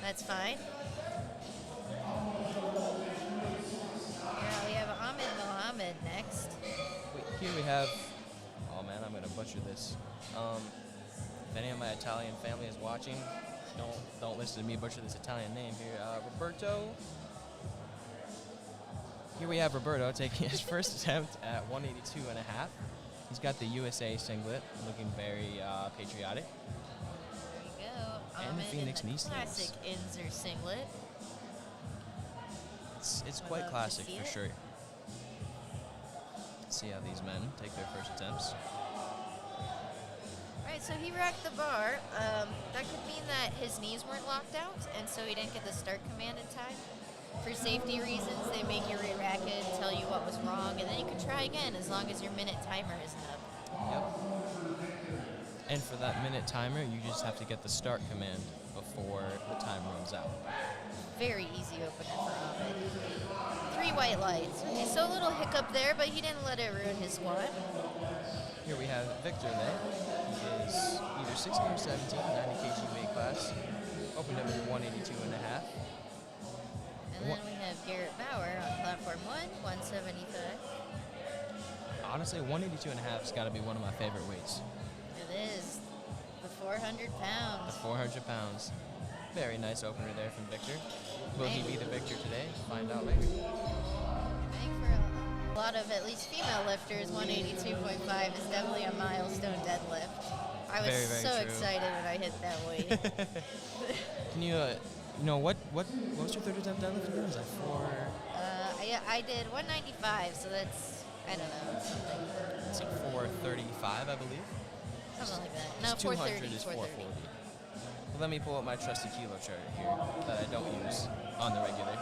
That's fine. Here we have Ahmed Mohammed next. Wait, here we have. Oh man, I'm gonna butcher this. If any of my Italian family is watching, don't listen to me butcher this Italian name here. Roberto. Here we have Roberto taking his first attempt at 182.5. He's got the USA singlet, looking very patriotic. There you go. And the Ahmed Phoenix in knee the sleeves. classic Inzer singlet. It's I quite love to classic see for it. sure. Let's see how these men take their first attempts. Right, so he racked the bar. That could mean that his knees weren't locked out, and so he didn't get the start command in time. For safety reasons, they make you re-rack it, tell you what was wrong, and then you can try again as long as your minute timer isn't up. Yep. And for that minute timer, you just have to get the start command before the time runs out. Very easy opener for Ahmed. 3 white lights. Okay, so a little hiccup there, but he didn't let it ruin his squat. Here we have Victor there. He is either 16 or 17, 90 kg weight class. Opened up at 182.5. And then we have Garrett Bauer on platform 1, 175. Honestly, 182.5 has got to be one of my favorite weights. It is the 400 The pounds. 400 pounds. Very nice opener there from Victor. Will he be the victor today? Find out later. I think for a lot of at least female lifters, 182.5 is definitely a milestone deadlift. I was Very, very so true. excited when I hit that weight. Can you, what was your third attempt deadlift again? Was that 4? I did 195, so that's, I don't know, something. It's like 435, I believe. Something like that. No, 200 430. is 440. Well, let me pull up my trusty kilo chart here that I don't use on the regular.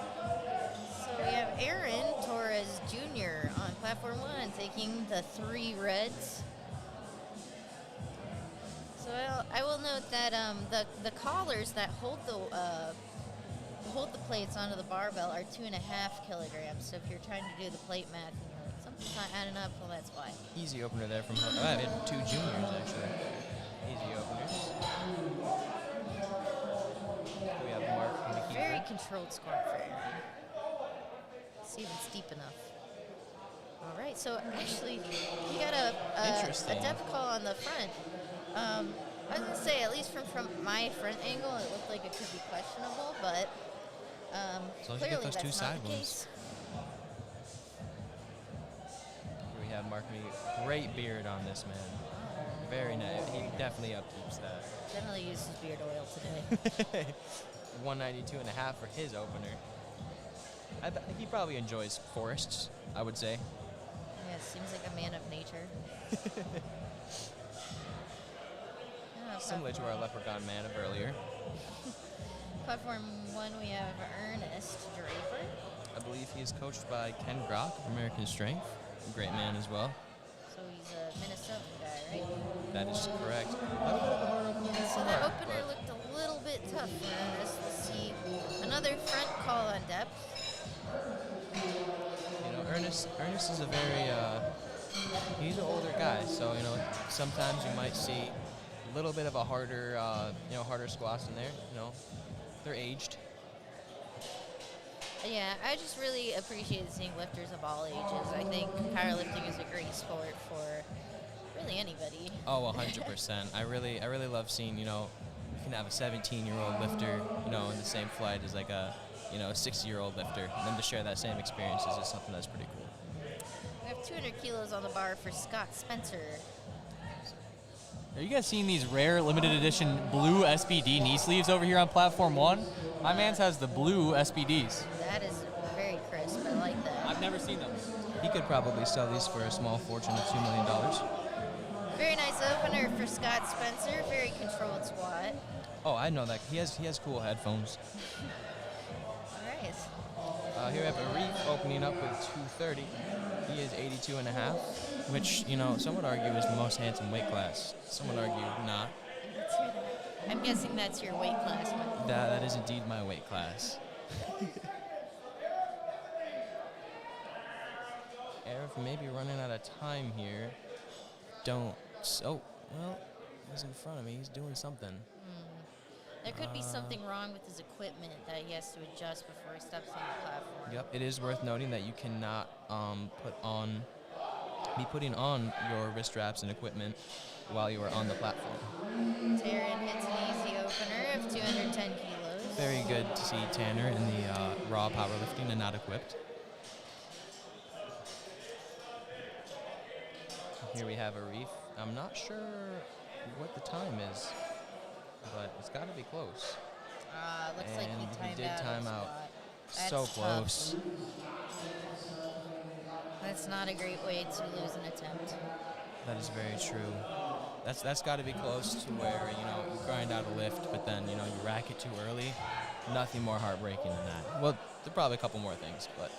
So we have Aaron Torres Jr. on platform 1 taking the 3 reds. So I will note that the collars that hold the plates onto the barbell are 2.5 kilograms. So if you're trying to do the plate math and you're like, something's not adding up, well, that's why. Easy opener there from her. I had 2 juniors, actually. Easy openers. We have Mark McKeever. Very controlled squat for Aaron. It's even steep enough. All right, so actually, he got a Interesting. depth call on the front. I was going to say, at least from my front angle, it looked like it could be questionable, but So as you get clearly those 2 that's side not the ones. case. Here we have Mark McKeever. Great beard on this man. Very nice. He definitely upkeeps that. Definitely used his beard oil today. 192.5 for his opener. I think he probably enjoys forests, I would say. Yeah, seems like a man of nature. Yeah, Similar to our leprechaun man of earlier. Platform 1, we have Ernest Draper. I believe he is coached by Ken Grock of American Strength. A great man as well. So he's a Minnesotan guy, right? That is correct. A little bit of a hard opener than So Mark, that opener but looked a little bit tough for Ernest. Let's see. Another front call on depth. you know, Ernest is a very he's an older guy, so sometimes you might see a little bit of a harder harder squats in there. They're aged. Yeah, I just really appreciate seeing lifters of all ages. I think powerlifting is a great sport for Really anybody. Oh, 100%. I really love seeing, you can have a 17-year-old lifter, in the same flight as like a, 60-year-old lifter. And then to share that same experience is just something that's pretty cool. We have 200 kilos on the bar for Scott Spencer. Are you guys seeing these rare limited edition blue SBD knee sleeves over here on platform 1? My man's has the blue SBDs. That is very crisp. I like that. I've never seen those. He could probably sell these for a small fortune of $2 million. Very nice opener for Scott Spencer. Very controlled squat. Oh, I know that. He has cool headphones. All right. Here we have Arif opening up with 230. He is 82 and a half, which, some would argue is the most handsome weight class. Some would argue not. I'm guessing that's your weight class. That is indeed my weight class. Arif may be running out of time here. He's in front of me. He's doing something. There could be something wrong with his equipment that he has to adjust before he steps on the platform. Yep, it is worth noting that you cannot be putting on your wrist straps and equipment while you are on the platform. Taryn hits an easy opener of 210 kilos. Very good to see Tanner in the raw powerlifting and not equipped. Here we have Arif. I'm not sure what the time is, but it's got to be close. Looks like he did time out. That's So tough. close. That's not a great way to lose an attempt. That is very true. That's got to be close to where, you grind out a lift, but then, you rack it too early. Nothing more heartbreaking than that. Well, there are probably a couple more things, but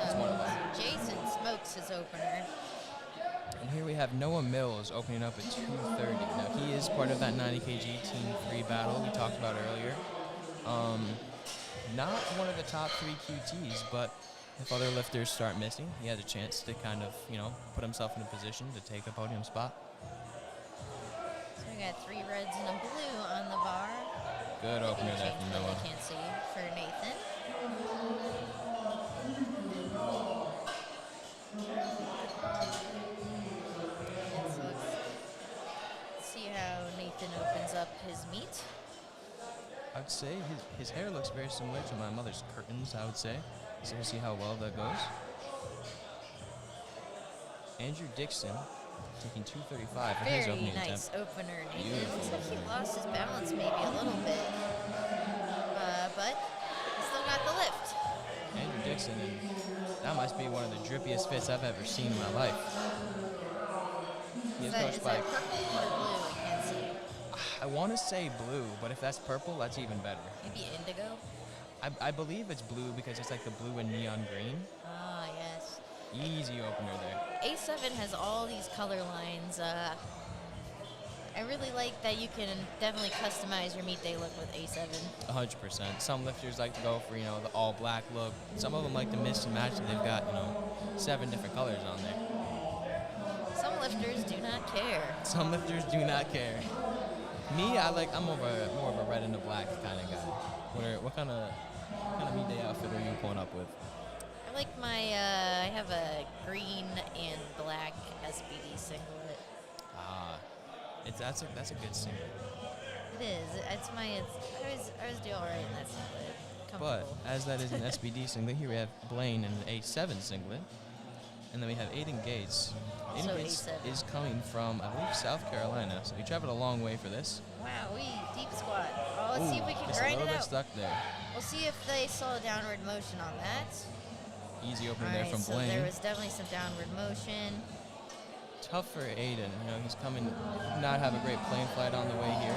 it's one of them. Jason smokes his opener. And here we have Noah Mills opening up at 230. Now, he is part of that 90 kg Team 3 battle we talked about earlier. Not one of the top 3 QTs, but if other lifters start missing, he has a chance to kind of, put himself in a position to take a podium spot. So we got 3 reds and a blue on the bar. Good opener there from Noah. I can't see for Nathan. Let's see how Nathan opens up his meat. I'd say his hair looks very similar to my mother's curtains, I would say. So we'll see how well that goes. Andrew Dixon taking 235 for his Very opening nice attempt. opener, Nathan. Beautiful Looks like he opener. lost his balance maybe a little bit. But he still got the lift. Andrew Dixon, and that must be one of the drippiest fits I've ever seen in my life. He is Is coached by, that purple or blue? I can't see. I want to say blue, but if that's purple, that's even better. Maybe indigo? I believe it's blue because it's like the blue and neon green. Ah, yes. Easy opener there. A7 has all these color lines. I really like that you can definitely customize your meet day look with A7. 100%. Some lifters like to go for, the all black look. Some of them like to mix and match, and they've got, 7 different colors on there. Some lifters do not care. Some lifters do not care. Me, I'm more of a red and a black kind of guy. What kind of meet day outfit are you pulling up with? I like I have a green and black SBD singlet. That's a good singlet. It is. I always do all right in that singlet. But Comfortable. as that is an SBD singlet, here we have Blaine in an A7 singlet. And then we have Aiden Gates. Also Aiden Gates A7. is coming from, I believe, South Carolina. So he traveled a long way for this. Wow, deep squat. Oh, let's see if we can just grind a little it bit out. stuck there. We'll see if they saw a downward motion on that. Easy opener All there right, from so Blaine. there was definitely some downward motion. Tough for Aiden. He's coming, not have a great plane flight on the way here.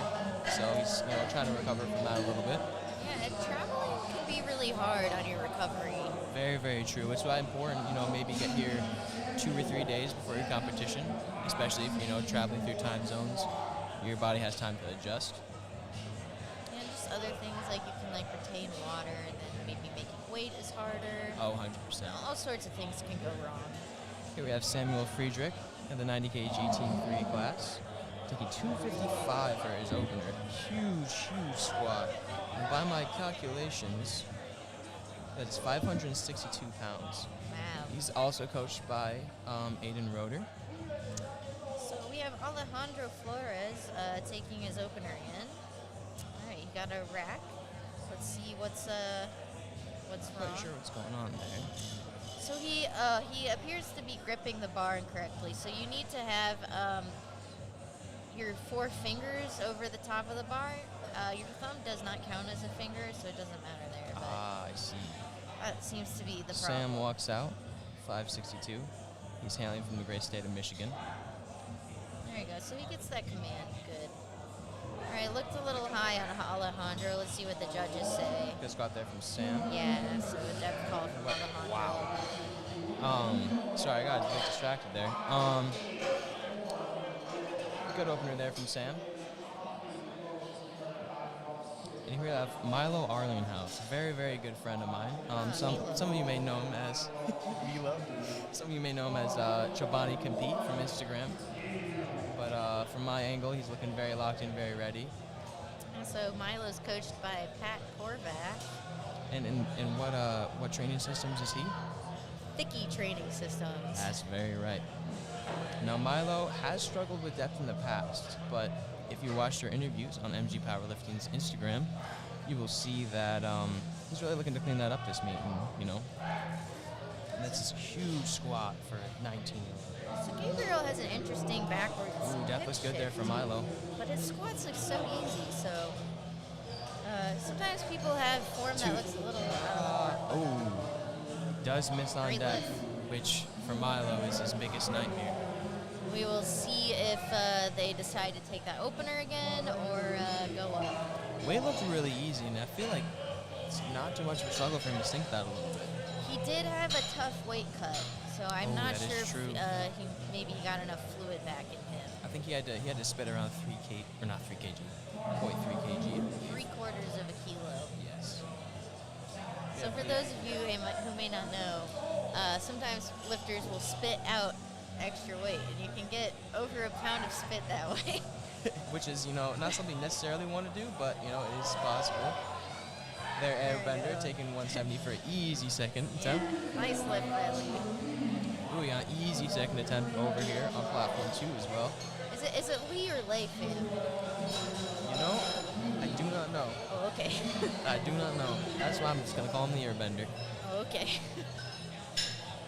So he's, trying to recover from that a little bit. Yeah, traveling can be really hard on your recovery. Very, very true. It's why important, maybe get here 2 or 3 days before your competition, especially if, traveling through time zones. Your body has time to adjust. And just other things like you can retain water and then maybe making weight is harder. Oh, 100%. All sorts of things can go wrong. Here we have Samuel Friedrich in the 90 kg Team 3 class, taking 255 for his opener. Huge squat. And by my calculations, that's 562 pounds. Wow. He's also coached by Aiden Roeder. So we have Alejandro Flores taking his opener in. All right, you got a rack. Let's see what's wrong. Not sure what's going on there. So he appears to be gripping the bar incorrectly. So you need to have your 4 fingers over the top of the bar. Your thumb does not count as a finger, so it doesn't matter there. But I see. that seems to be the problem. Sam walks out, 562. He's hailing from the great state of Michigan. There you go. So he gets that command. Good. All right, looked a little high on Alejandro. Let's see what the judges say. Good squat there from Sam. Yeah, so a depth call from Alejandro. Wow. Sorry, I got a bit distracted there. Good opener there from Sam. And here we have Milo Arlinghouse, a very, very good friend of mine. Some of you may know him as Some of you may know him as Chobani Compete from Instagram. But from my angle, he's looking very locked in, very ready. And so Milo's coached by Pat Horvath. And what training systems is he? Thicky training systems. That's very right. Now, Milo has struggled with depth in the past, but if you watch their interviews on MG Powerlifting's Instagram, you will see that he's really looking to clean that up this meet, and that's this huge squat for 19. So Gabriel has an interesting backwards Depth looks good there for Milo. But his squats look so easy, so sometimes people have form that looks a little... Does miss on Great depth, lift. which for Milo is his biggest nightmare. We will see if they decide to take that opener again or go up. Weight looked really easy, and I feel like it's not too much of a struggle for him to sink that a little bit. He did have a tough weight cut, so I'm not that is sure if true. he maybe got enough fluid back in him. I think he had to spit around 3 kg, or not 3 kg, 0.3 kg. 3/4 of a kilo. Yes. So for those of you who may not know, sometimes lifters will spit out extra weight, and you can get over a pound of spit that way. Which is, not something you necessarily want to do, but, it is possible. Their airbender taking 170 for an easy second attempt. Nice lift, Bradley. Ooh, we got an easy second attempt over here on platform 2 as well. Is it Lee or Lay fam? I do not know. Oh, okay. I do not know. That's why I'm just going to call him the airbender. Oh, okay.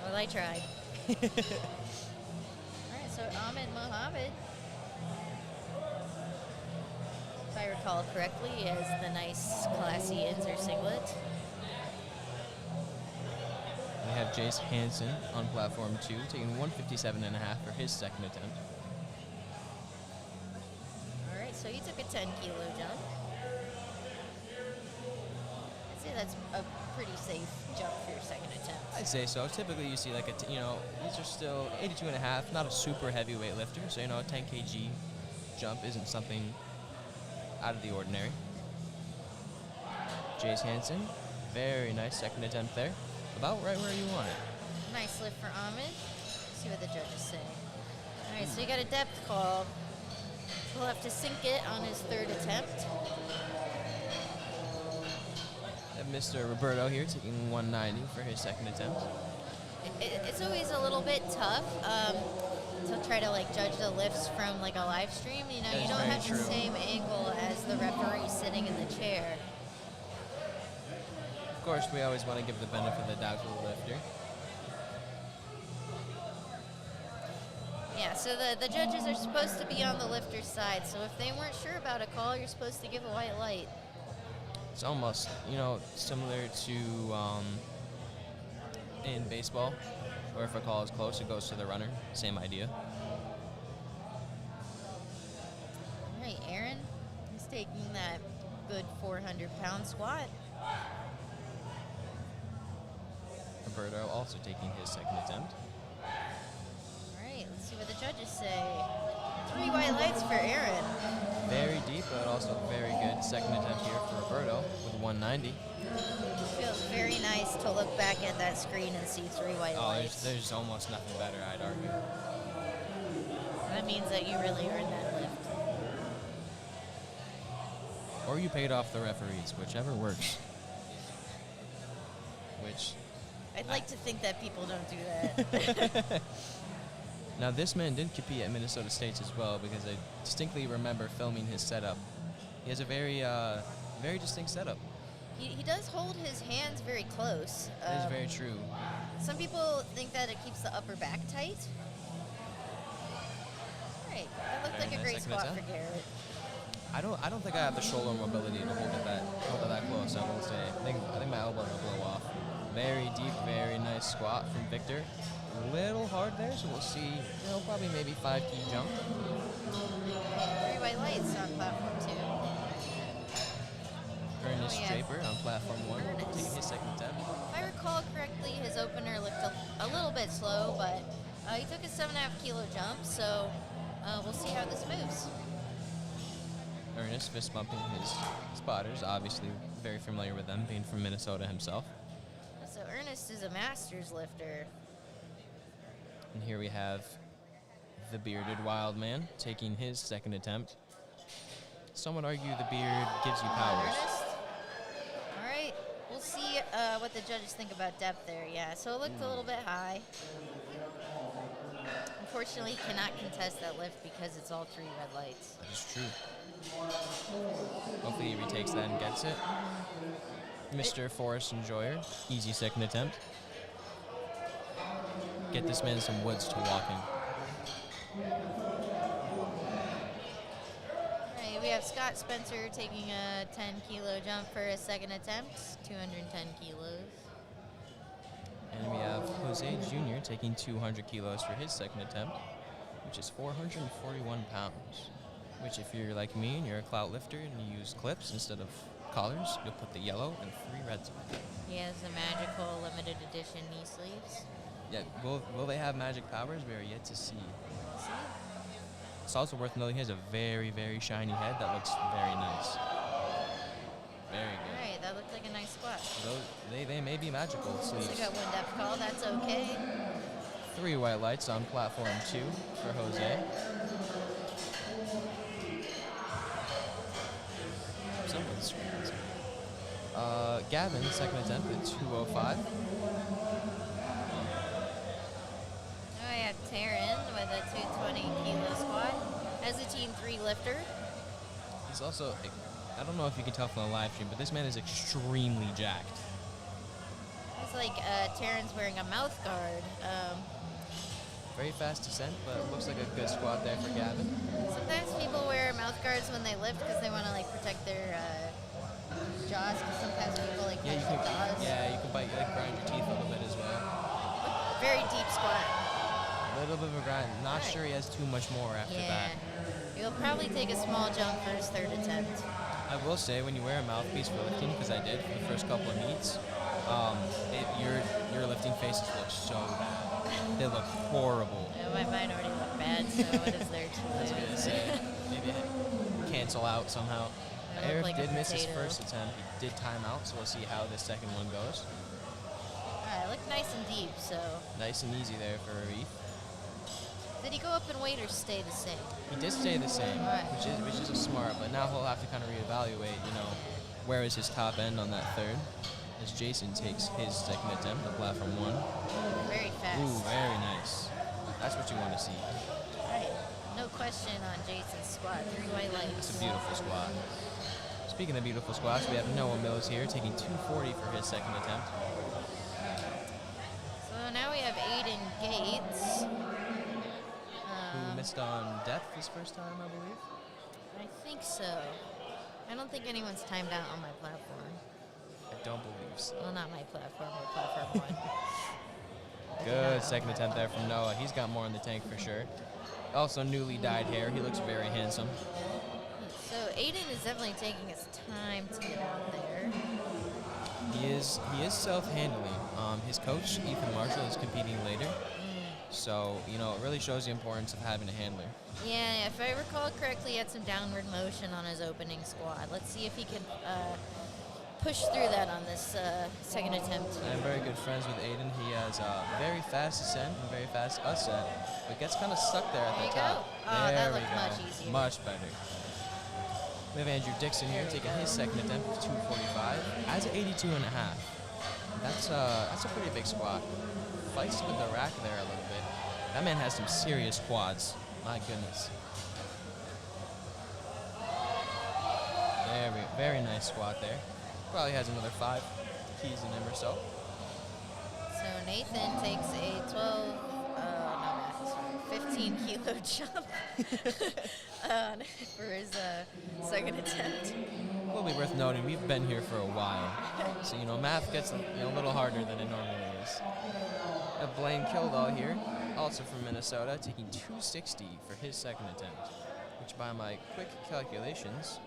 Well, I tried. Alright, so Ahmed Mohammed, if I recall correctly, he has the nice, classy inter singlet. We have Jace Hansen on platform 2, taking 157.5 for his second attempt. Alright, so he took a 10-kilo jump. I'd say that's a pretty safe jump for your second attempt. I'd say so. Typically, you see like these are still 82.5, not a super heavyweight lifter, so a 10 kg jump isn't something out of the ordinary. Jace Hansen, very nice second attempt there. About right where you want it. Nice lift for Ahmed. Let's see what the judges say. Alright, so you got a depth call. He'll have to sink it on his third attempt. And Mr. Roberto here taking 190 for his second attempt. It's always a little bit tough to try to judge the lifts from a live stream. You That's don't very have true. the same angle as the referee sitting in the chair. Of course, we always want to give the benefit of the doubt to the lifter. Yeah, so the judges are supposed to be on the lifter's side. So if they weren't sure about a call, you're supposed to give a white light. It's almost, similar to in baseball, where if a call is close, it goes to the runner. Same idea. All right, Aaron is taking that good 400-pound squat. Roberto also taking his second attempt. All right, let's see what the judges say. 3 white lights for Aaron. Very deep, but also very good second attempt here for Roberto with 190. Feels very nice to look back at that screen and see 3 white lights. There's almost nothing better, I'd argue. That means that you really earned that lift. Or you paid off the referees, whichever works. Which I'd like to think that people don't do that. Now, this man did compete at Minnesota States as well, because I distinctly remember filming his setup. He has a very distinct setup. He does hold his hands very close. That is very true. Some people think that it keeps the upper back tight. Right, that looked Very like a nice great second squat attempt. for Garrett. I don't think I have the shoulder mobility to hold it that close. I will say. I think my elbow will blow off. Very deep, very nice squat from Victor. A little hard there, so we'll see. Probably maybe 5-key jump. 3 white lights on platform 2. Ernest yeah. Draper on platform 1, Ernest. taking his second attempt. If I recall correctly, his opener looked a little bit slow, but he took a 7.5 kilo jump, so we'll see how this moves. Ernest fist bumping his spotters, obviously very familiar with them, being from Minnesota himself. So Ernest is a master's lifter. And here we have the bearded wild man taking his second attempt. Some would argue the beard gives you powers. Ernest. All right, we'll see what the judges think about depth there. Yeah, so it looked a little bit high. Unfortunately, he cannot contest that lift because it's all 3 red lights. That is true. Hopefully he retakes that and gets it. Mr. Forrest Enjoyer, easy second attempt. Get this man some woods to walk in. Right, we have Scott Spencer taking a 10 kilo jump for his second attempt, 210 kilos. And we have Jose Jr. taking 200 kilos for his second attempt, which is 441 pounds. Which, if you're like me and you're a clout lifter and you use clips instead of collars, you'll put the yellow and 3 reds on it. He has the magical limited edition knee sleeves. Yeah, will they have magic powers? We are yet to see. It's also worth noting he has a very, very shiny head that looks very nice. Very good. All right, that looked like a nice squat. They may be magical So sleeves. we got 1 depth call, that's okay. 3 white lights on platform 2 for Jose. Someone's screaming. Gavin, second attempt at 205. Now I have Taryn with a 220 kilo squat as a team 3 lifter. He's also, I don't know if you can tell from the live stream, but this man is extremely jacked. It's like Taryn's wearing a mouth guard. Very fast descent, but it looks like a good squat there for Gavin. Sometimes people wear mouth guards when they lift because they want to like protect their jaws. Because sometimes people like Yeah, punch their jaws. you can bite, grind your teeth a little bit as well. Very deep squat. A little bit of a grind. Not Right. sure he has too much more after that. He'll probably take a small jump for his 3rd attempt. I will say, when you wear a mouthpiece for lifting, because I did for the first couple of meets, your lifting faces look so bad. They look horrible. My mine already look bad, so what is there to I was lose? gonna say, maybe cancel out somehow. I look Eric like a did miss his potato. first attempt. He did time out, so we'll see how the second one goes. Alright, look nice and deep, so. Nice and easy there for Arif. Did he go up in weight or stay the same? He did stay the same, Alright. which is a smart, but now he'll have to kind of reevaluate, where is his top end on that 3rd, as Jason takes his second attempt at platform 1. Very fast. Ooh, very nice. That's what you want to see. Alright, no question on Jason's squat. 3 white lights. It's a beautiful squat. Speaking of beautiful squats, we have Noah Mills here taking 240 for his second attempt. So now we have Aiden Gates. Who missed on depth his first time, I believe. I think so. I don't think anyone's timed out on my platform. I don't believe so. Well, not my platform, but platform 1. Good second attempt there from Noah. He's got more in the tank for sure. Also newly dyed hair. He looks very handsome. So Aiden is definitely taking his time to get out there. He is self-handling. His coach, Ethan Marshall, is competing later. So, it really shows the importance of having a handler. Yeah, if I recall correctly, he had some downward motion on his opening squat. Let's see if he can push through that on this second attempt. I'm very good friends with Aiden. He has a very fast ascent and very fast ascent, but gets kind of stuck there at There the you top. go. Oh, there that we looked go. much easier. Much better. We have Andrew Dixon here taking his second attempt at 245 as an 82 and a half. That's a pretty big squat. Fights with the rack there a little bit. That man has some serious quads. My goodness. Very nice squat there. Probably has another 5 keys in him or so. So Nathan takes a 15 kilo jump for his second attempt. Will be worth noting, we've been here for a while. So, math gets a little harder than it normally is. Blaine Kildall here, also from Minnesota, taking 260 for his second attempt, which by my quick calculations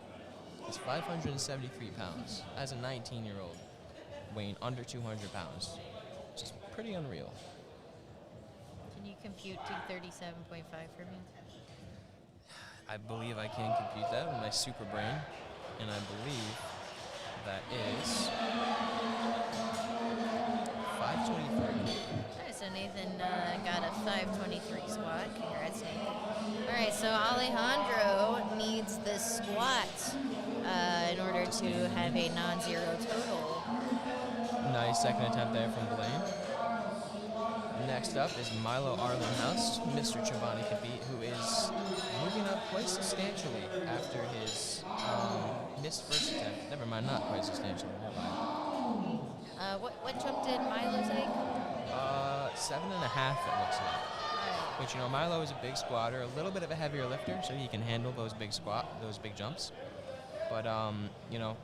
is 573 pounds as a 19-year-old weighing under 200 pounds, which is pretty unreal. Can you compute 237.5 for me? I believe I can compute that with my super brain, and I believe that is 523. Alright, so Nathan got a 523 squat. Congrats, Nathan. Alright, so Alejandro needs the squat in order to have a non-zero total. Nice second attempt there from Blaine. Next up is Milo Arlenhouse, Mr. Chobani Khabib, who is moving up quite substantially after his missed first attempt. Never mind, not quite substantially. Never mind. What jump did Milo take? 7.5 it looks like. Which, Milo is a big squatter, a little bit of a heavier lifter, so he can handle those big jumps. But,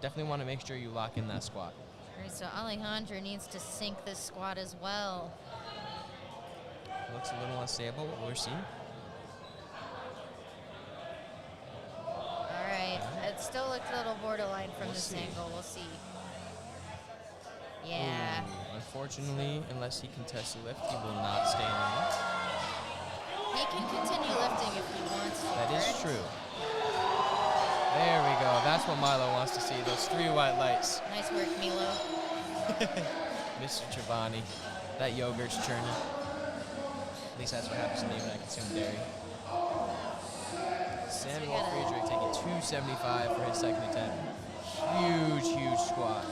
definitely want to make sure you lock in that squat. All right, so Alejandro needs to sink this squat as well. Looks a little unstable, but we'll see. All right, it still looks a little borderline from this angle. We'll see. Yeah. Ooh, unfortunately, unless he contests the lift, he will not stay in the lift. He can continue lifting if he wants to. That is true. There we go. That's what Milo wants to see, those 3 white lights. Nice work, Milo. Mr. Chobani. That yogurt's churning. At least that's what happens to me when I consume dairy. Samuel Friedrich taking 275 for his second attempt. Huge squat.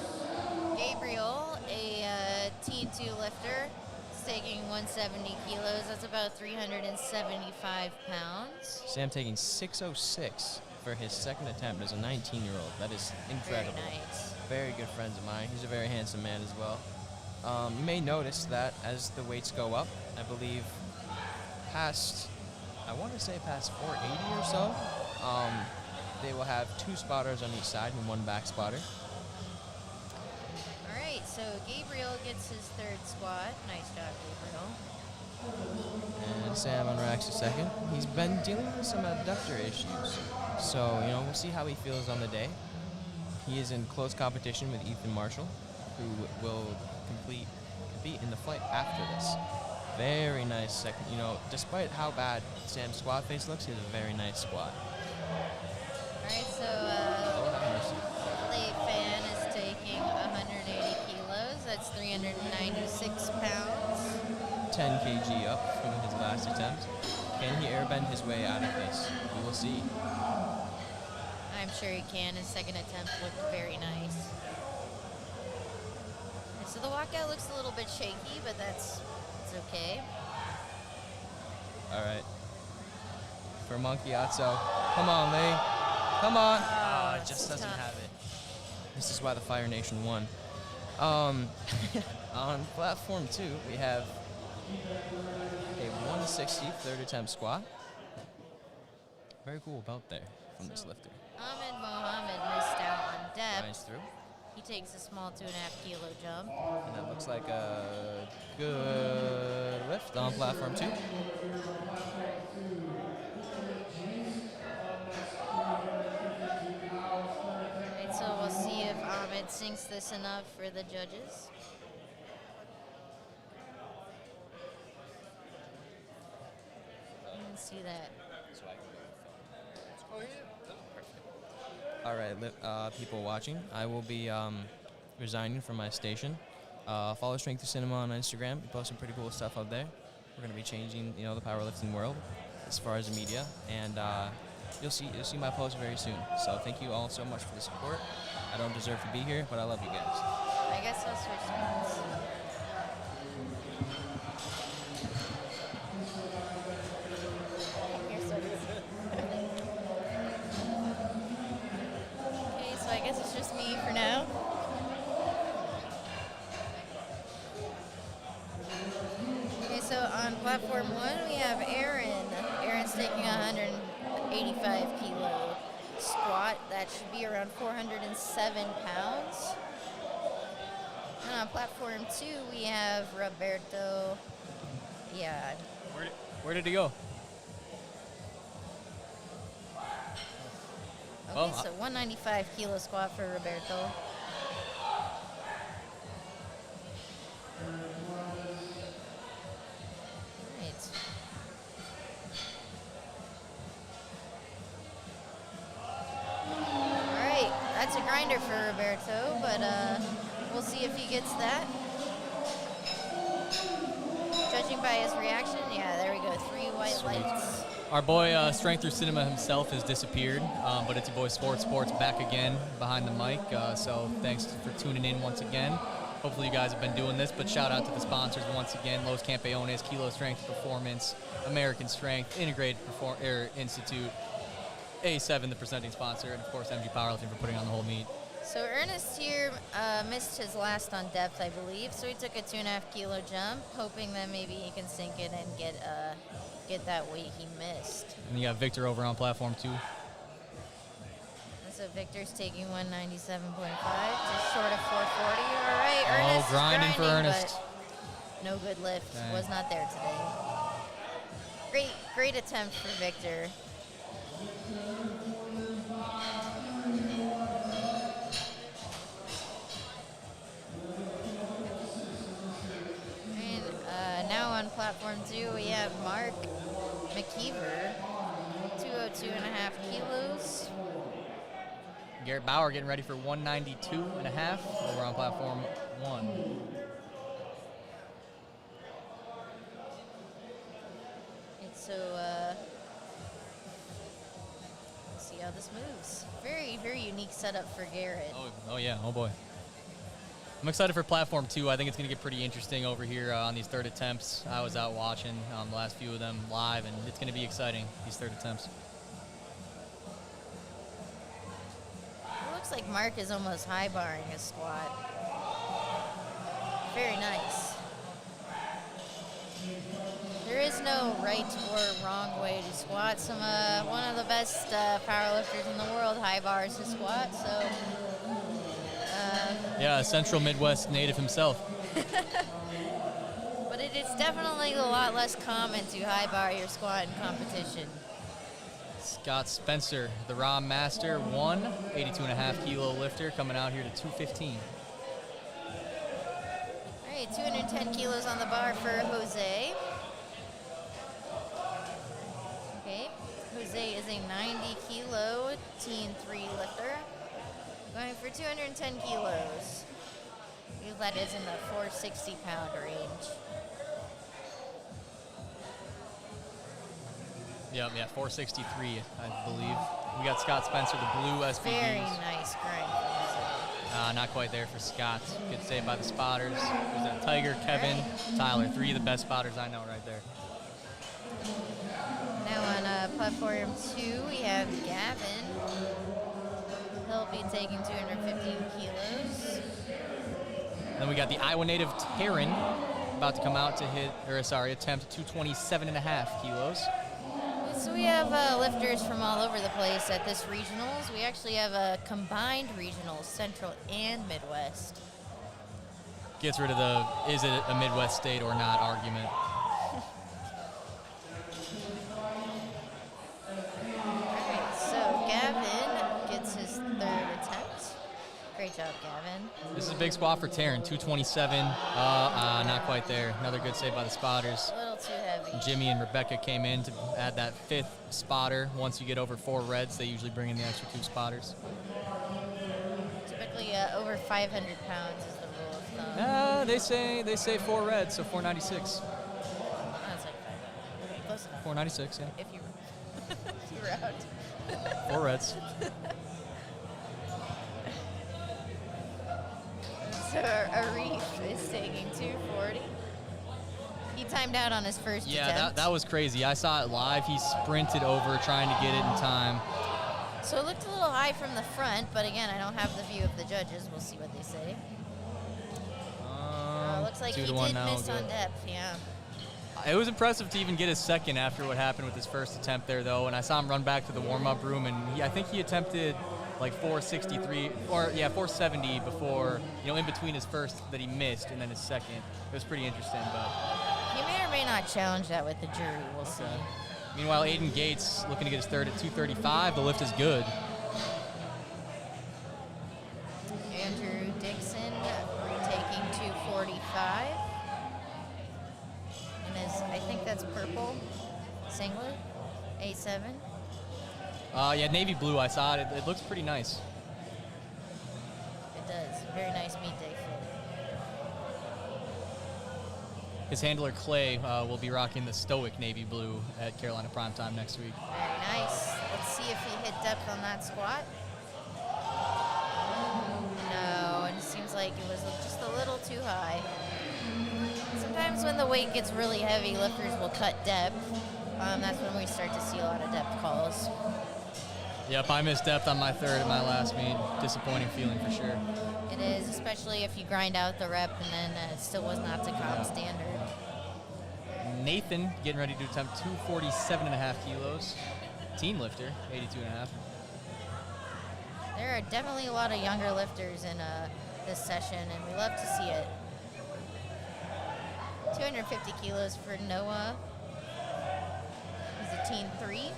Gabriel, a Teen 2 lifter, is taking 170 kilos. That's about 375 pounds. Sam taking 606 for his second attempt as a 19-year-old. That is incredible. Very nice. Very good friends of mine. He's a very handsome man as well. You may notice that as the weights go up, I believe past 480 or so, they will have 2 spotters on each side and 1 back spotter. All right, so Gabriel gets his 3rd squat. Nice job, Gabriel. And Sam unracks a second. He's been dealing with some abductor issues. So, we'll see how he feels on the day. He is in close competition with Ethan Marshall, who will compete in the fight after this. Very nice second. Despite how bad Sam's squat face looks, he has a very nice squat. All right, so Lay Fan is taking 180 kilos. That's 396 pounds. 10 kg up from his last attempt. Can he airbend his way out of this? We will see. I'm sure he can. His second attempt looked very nice. And so the walkout looks a little bit shaky, but it's okay. All right. For Monchiazzo. Come on, Lee. Come on. It just doesn't tough. have it. This is why the Fire Nation won. On platform 2, we have a 160 third attempt squat. Very cool belt there from this lifter. Ahmed Mohammed missed out on depth. Nice through. He takes a small 2.5 kilo jump. And that looks like a good lift on platform 2. Alright, so we'll see if Ahmed sinks this enough for the judges. Let's see that. All right, people watching, I will be resigning from my station. Follow Strength to Cinema on Instagram. We post some pretty cool stuff up there. We're going to be changing, the powerlifting world as far as the media, and you'll see my post very soon. So thank you all so much for the support. I don't deserve to be here, but I love you guys. I guess I'll switch spots. platform 1, we have Aaron. Aaron's taking a 185 kilo squat. That should be around 407 pounds. And on platform 2, we have Roberto. Yeah. Where did he go? Okay, Well, so 195 kilo squat for Roberto. Right. All right, that's a grinder for Roberto, but we'll see if he gets that. Judging by his reaction, yeah, there we go, 3 white lights. Our boy Strength Through Cinema himself has disappeared, but it's your boy Sports back again behind the mic. So thanks for tuning in once again. Hopefully you guys have been doing this, but shout out to the sponsors once again: Los Campeones, Kilo Strength Performance, American Strength, Integrated Institute, A7, the presenting sponsor, and of course MG Powerlifting for putting on the whole meet. So Ernest here missed his last on depth, I believe. So he took a 2.5 kilo jump, hoping that maybe he can sink it and get that weight he missed. And you got Victor over on platform 2. And so Victor's taking 197.5, just short of 440. All right, Ernest. Grinding for Ernest. But no good lift. Dang. Was not there today. Great attempt for Victor. Now on platform 2, we have Mark McKeever, 202.5 kilos. Garrett Bauer getting ready for 192.5 over on platform 1. And so, let's see how this moves. Very, very unique setup for Garrett. Oh yeah, oh boy. I'm excited for platform 2. I think it's going to get pretty interesting over here on these third attempts. I was out watching the last few of them live, and it's going to be exciting, these third attempts. It looks like Mark is almost high barring his squat. Very nice. There is no right or wrong way to squat. One of the best powerlifters in the world high bars his squat, so... yeah, Central+Midwest native himself. But it is definitely a lot less common to high bar your squat in competition. Scott Spencer, the raw master, 82.5 kilo lifter, coming out here to 215. All right, 210 kilos on the bar for Jose. Okay, Jose is a 90 kilo teen 3 lifter. Going for 210 kilos. I believe that is in the 460 pound range. Yeah, 463, I believe. We got Scott Spencer, the blue SBDs. Very nice grind for Jose. Not quite there for Scott. Good save by the spotters. There's that Tiger, Kevin, Tyler. 3 of the best spotters I know right there. Now on platform 2, we have Gavin. He'll be taking 215 kilos. Then we got the Iowa native Taryn, about to come out to attempt 227.5 kilos. So we have lifters from all over the place at this regionals. We actually have a combined regionals, Central and Midwest. Gets rid of the is it a Midwest state or not argument. Alright, so Gavin gets his third attempt. Great job, Gavin. This is a big squat for Taryn, 227. Not quite there. Another good save by the spotters. A little too heavy. Jimmy and Rebecca came in to add that 5th spotter. Once you get over 4 reds, they usually bring in the extra 2 spotters. Typically over 500 pounds is the rule of thumb. They say 4 reds, so 496. That's like 500. Okay, close enough. 496, yeah. If you're out. 4 reds. So Arif is taking 240. He timed out on his first attempt. Yeah, that was crazy. I saw it live. He sprinted over trying to get it in time. So it looked a little high from the front, but again, I don't have the view of the judges. We'll see what they say. Looks like he did miss on depth, yeah. It was impressive to even get his second after what happened with his first attempt there, though. And I saw him run back to the warm-up room, and I think he attempted like 463 or 470 before, in between his first that he missed and then his second. It was pretty interesting, but He may or may not challenge that with the jury. We'll see. Meanwhile, Aiden Gates looking to get his third at 235. The lift is good. Andrew Dixon retaking 245. And I think that's purple singlet, A7. Yeah, navy blue. I saw it. It looks pretty nice. It does. Very nice meet day fit. His handler Clay will be rocking the stoic navy blue at Carolina Primetime next week. Very nice. Let's see if he hit depth on that squat. No, and it seems like it was just a little too high. Sometimes when the weight gets really heavy, lifters will cut depth. That's when we start to see a lot of depth calls. Yep, I missed depth on my third at my last meet. Disappointing feeling for sure. It is, especially if you grind out the rep and then it still was not to comp standard. Nathan getting ready to attempt 247.5 kilos. Team lifter, 82.5. There are definitely a lot of younger lifters in this session, and we love to see it. 250 kilos for Noah. He's a team 3.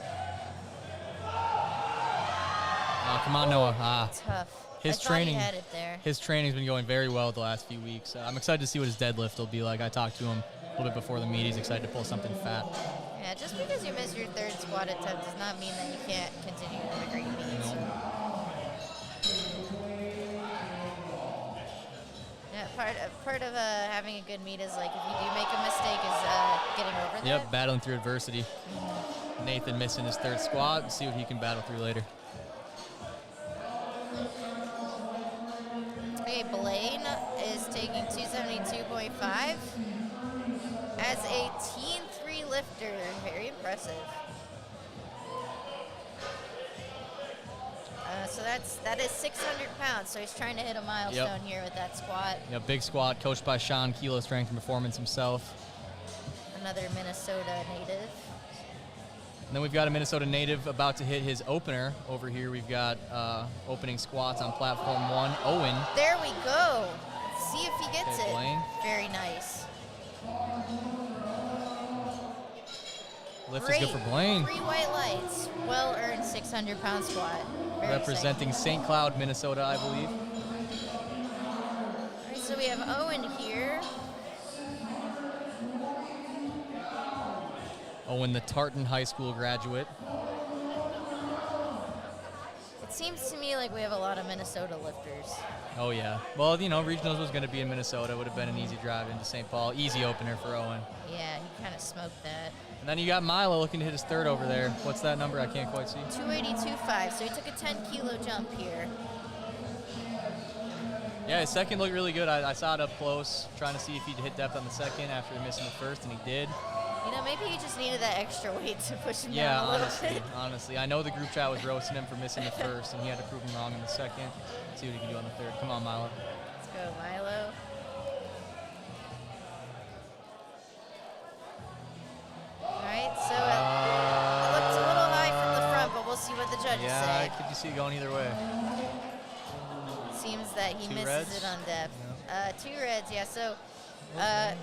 Oh, come on, Noah. Tough. His I thought training, he had it there. His training's been going very well the last few weeks. I'm excited to see what his deadlift will be like. I talked to him a little bit before the meet. He's excited to pull something fat. Yeah, just because you miss your third squat attempt does not mean that you can't continue to have a great meet. No. Yeah, part of having a good meet is like if you do make a mistake is getting over that. Yep, battling through adversity. Nathan missing his third squat. We'll see what he can battle through later. Okay, Blaine is taking 272.5 as a Team 3 lifter. Very impressive. So that is 600 pounds. So he's trying to hit a milestone here with that squat. Yeah, big squat, coached by Sean, Kilo Strength and Performance himself. Another Minnesota native. And then we've got a Minnesota native about to hit his opener. Over here we've got opening squats on platform 1. Owen. There we go. Let's see if he gets Okay, it. Blaine. Very nice. Lift Great. is good for Blaine. 3 white lights. Well-earned 600-pound squat. Very Representing St. Cloud, Minnesota, I believe. All right, so we have Owen here. Owen, the Tartan High School graduate. It seems to me like we have a lot of Minnesota lifters. Oh, yeah. Well, regionals was going to be in Minnesota. Would have been an easy drive into St. Paul. Easy opener for Owen. Yeah, he kind of smoked that. And then you got Milo looking to hit his third over there. What's that number? I can't quite see. 282.5, so he took a 10-kilo jump here. Yeah, his second looked really good. I saw it up close, trying to see if he'd hit depth on the second after missing the first, and he did. Maybe he just needed that extra weight to push him Yeah, down a little bit. honestly. I know the group chat was roasting him for missing the first, and he had to prove him wrong in the second. Let's see what he can do on the third. Come on, Milo. Let's go, Milo. All right, so it looks a little high from the front, but we'll see what the judges say. Yeah, could you see it going either way? Seems that he Two misses reds? it on depth. 2 reds, yeah. So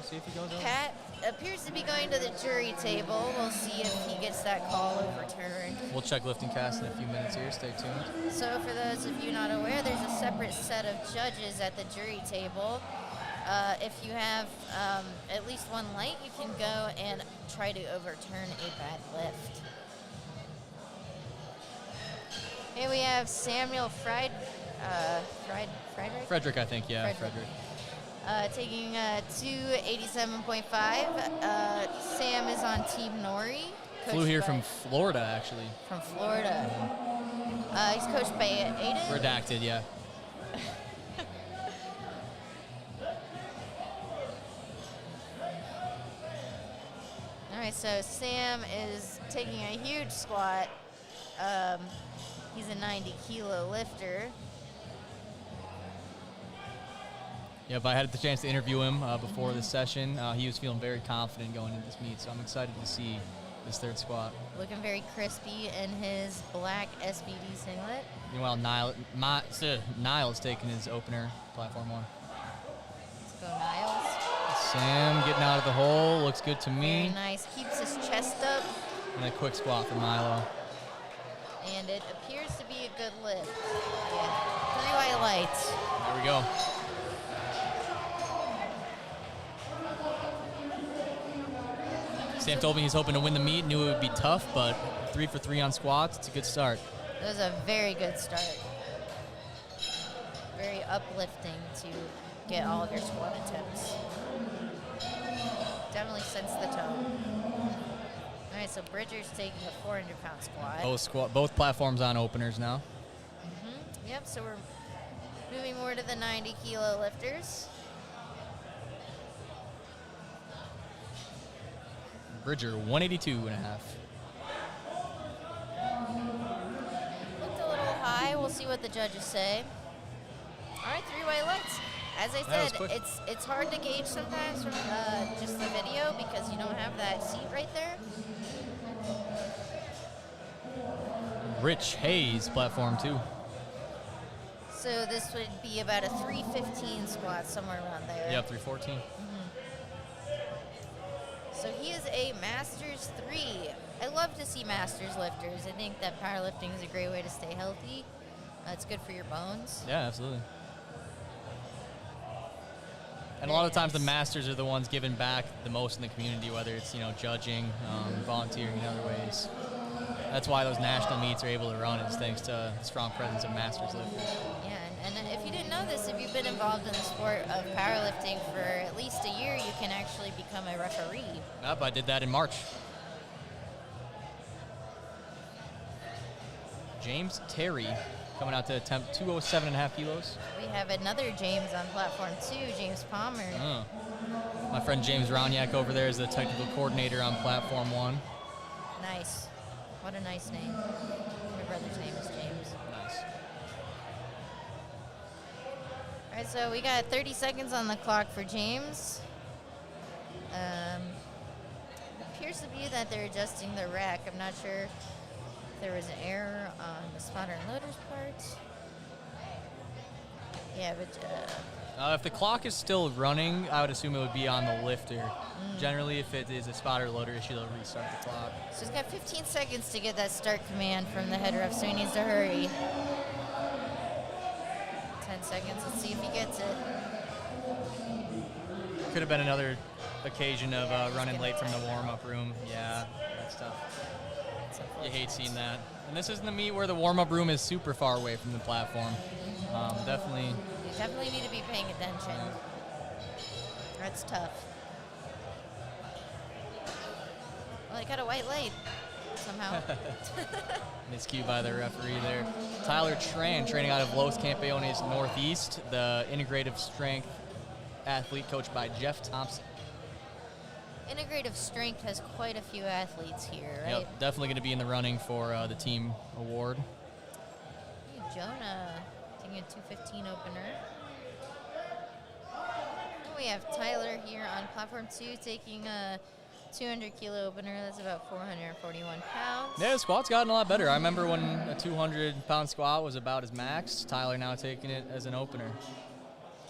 See if he goes over. Pat appears to be going to the jury table. We'll see if he gets that call overturned. We'll check lifting cast in a few minutes here. Stay tuned. So for those of you not aware, there's a separate set of judges at the jury table. If you have at least one light, you can go and try to overturn a bad lift. Here we have Samuel Friedrich? Frederick, I think. Yeah, Frederick. Frederick. Taking 287.5. Sam is on Team Nori. Flew here by- from Florida, actually. From Florida. He's coached by Aiden. Redacted, yeah. All right, so Sam is taking a huge squat. He's a 90-kilo lifter. Yep, I had the chance to interview him before this session. He was feeling very confident going into this meet, so I'm excited to see this third squat. Looking very crispy in his black SBD singlet. Meanwhile, Niles taking his opener, platform 1. Let's go, Niles. Sam getting out of the hole, looks good to me. Very nice, keeps his chest up. And a quick squat for Milo. And it appears to be a good lift. Yeah. 3 white lights. There we go. Sam told me he's hoping to win the meet, knew it would be tough, but 3 for 3 on squats, it's a good start. It was a very good start. Very uplifting to get all of your squat attempts. Definitely sense the tone. All right, so Bridger's taking a 400-pound squat. Both platforms on openers now. Yep, so we're moving more to the 90-kilo lifters. Bridger, 182 and a half. Looked a little high. We'll see what the judges say. All right, 3 white lights. As I said, it's hard to gauge sometimes from just the video because you don't have that seat right there. Rich Hayes, platform 2. So this would be about a 315 squat, somewhere around there. Yep, 314. So he is a Masters 3. I love to see Masters lifters. I think that powerlifting is a great way to stay healthy. It's good for your bones. Yeah, absolutely. And a lot of times the Masters are the ones giving back the most in the community, whether it's, judging, volunteering in other ways. That's why those national meets are able to run, is thanks to the strong presence of Masters lifters. Yeah, and if you didn't know this, if you've been involved in the sport of powerlifting for at least a year, you can actually become a referee. Yep, I did that in March. James Terry coming out to attempt 207.5 kilos. We have another James on platform 2, James Palmer. My friend James Roniak over there is the technical coordinator on platform 1. Nice. What a nice name. My brother's name is James. Nice. All right, so we got 30 seconds on the clock for James. It appears to be that they're adjusting the rack. I'm not sure if there was an error on the spotter and loader's part. Yeah, but... if the clock is still running, I would assume it would be on the lifter. Generally, if it is a spotter loader issue, they'll restart the clock. So he's got 15 seconds to get that start command from the head ref, so he needs to hurry. 10 seconds, let's see if he gets it. Could have been another occasion of running late from the warm-up room. Yeah, that's tough. You hate seeing that. And this isn't the meet where the warm-up room is super far away from the platform. Definitely. You definitely need to be paying attention. That's tough. Well, I got a white light somehow. Miscue by the referee there. Tyler Tran, training out of Los Campeones Northeast, the integrative strength athlete coached by Jeff Thompson. Integrative strength has quite a few athletes here, right? Yep, definitely going to be in the running for the team award. Hey, Jonah taking a 215 opener. And we have Tyler here on platform 2 taking a 200 kilo opener. That's about 441 pounds. Yeah, the squat's gotten a lot better. I remember when a 200-pound squat was about his max. Tyler now taking it as an opener.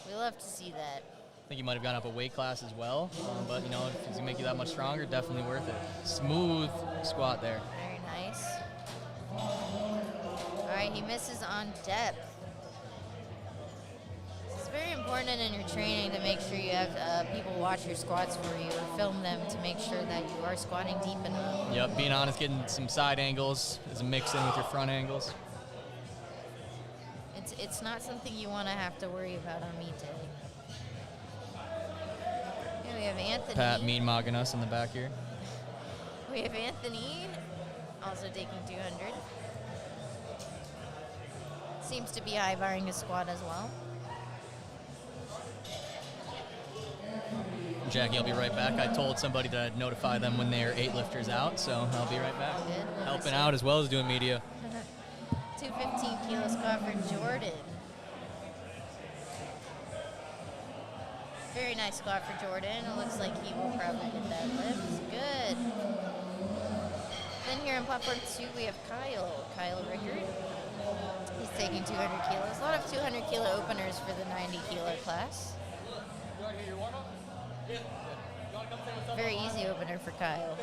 We love to see that. I think he might have gone up a weight class as well, but if it's going to make you that much stronger, definitely worth it. Smooth squat there. Very nice. All right, he misses on depth. It's very important in your training to make sure you have people watch your squats for you or film them to make sure that you are squatting deep enough. Yep, being honest, getting some side angles as a mix in with your front angles. It's not something you want to have to worry about on meet day. Here we have Anthony. Pat mean-mogging us in the back here. We have Anthony also taking 200. Seems to be high barring his squat as well. Jackie, I'll be right back. I told somebody to notify them when they're 8 lifters out, so I'll be right back. Good. Helping out as well as doing media. 215 kilo squat for Jordan. Very nice squat for Jordan. It looks like he will probably get that lift. Good. Then here on platform 2, we have Kyle Rickard. He's taking 200 kilos. A lot of 200 kilo openers for the 90 kilo class. Very easy opener for Kyle.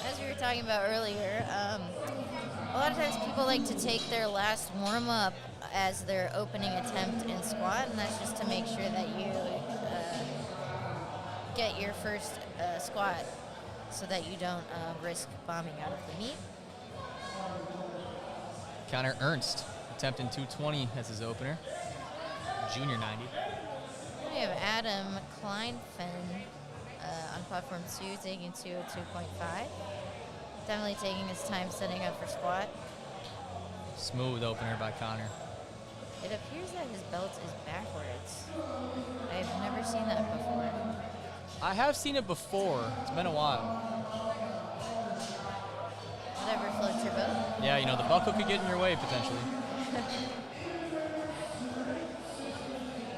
As we were talking about earlier, a lot of times people like to take their last warm-up as their opening attempt in squat, and that's just to make sure that you get your first squat so that you don't risk bombing out of the meet. Connor Ernst attempting 220 as his opener. Junior 90. We have Adam Kleinfen on platform 2 taking 202.5. Definitely taking his time setting up for squat. Smooth opener by Connor. It appears that his belt is backwards. I've never seen that before. I have seen it before. It's been a while. Whatever floats your boat. Yeah, you know, the buckle could get in your way potentially.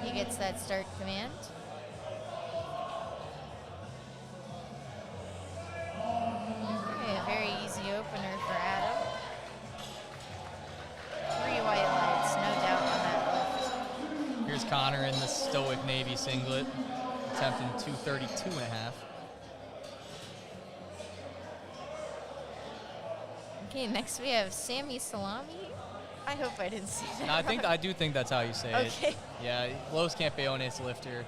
He gets that start command. Okay, a very easy opener for Adam. 3 white lights, no doubt on that lift. Here's Connor in the stoic navy singlet, attempting 232.5. Okay, next we have Sammy Salami. I hope I didn't see that. No, I do think that's how you say it. Okay. Yeah, Los Campeones lifter.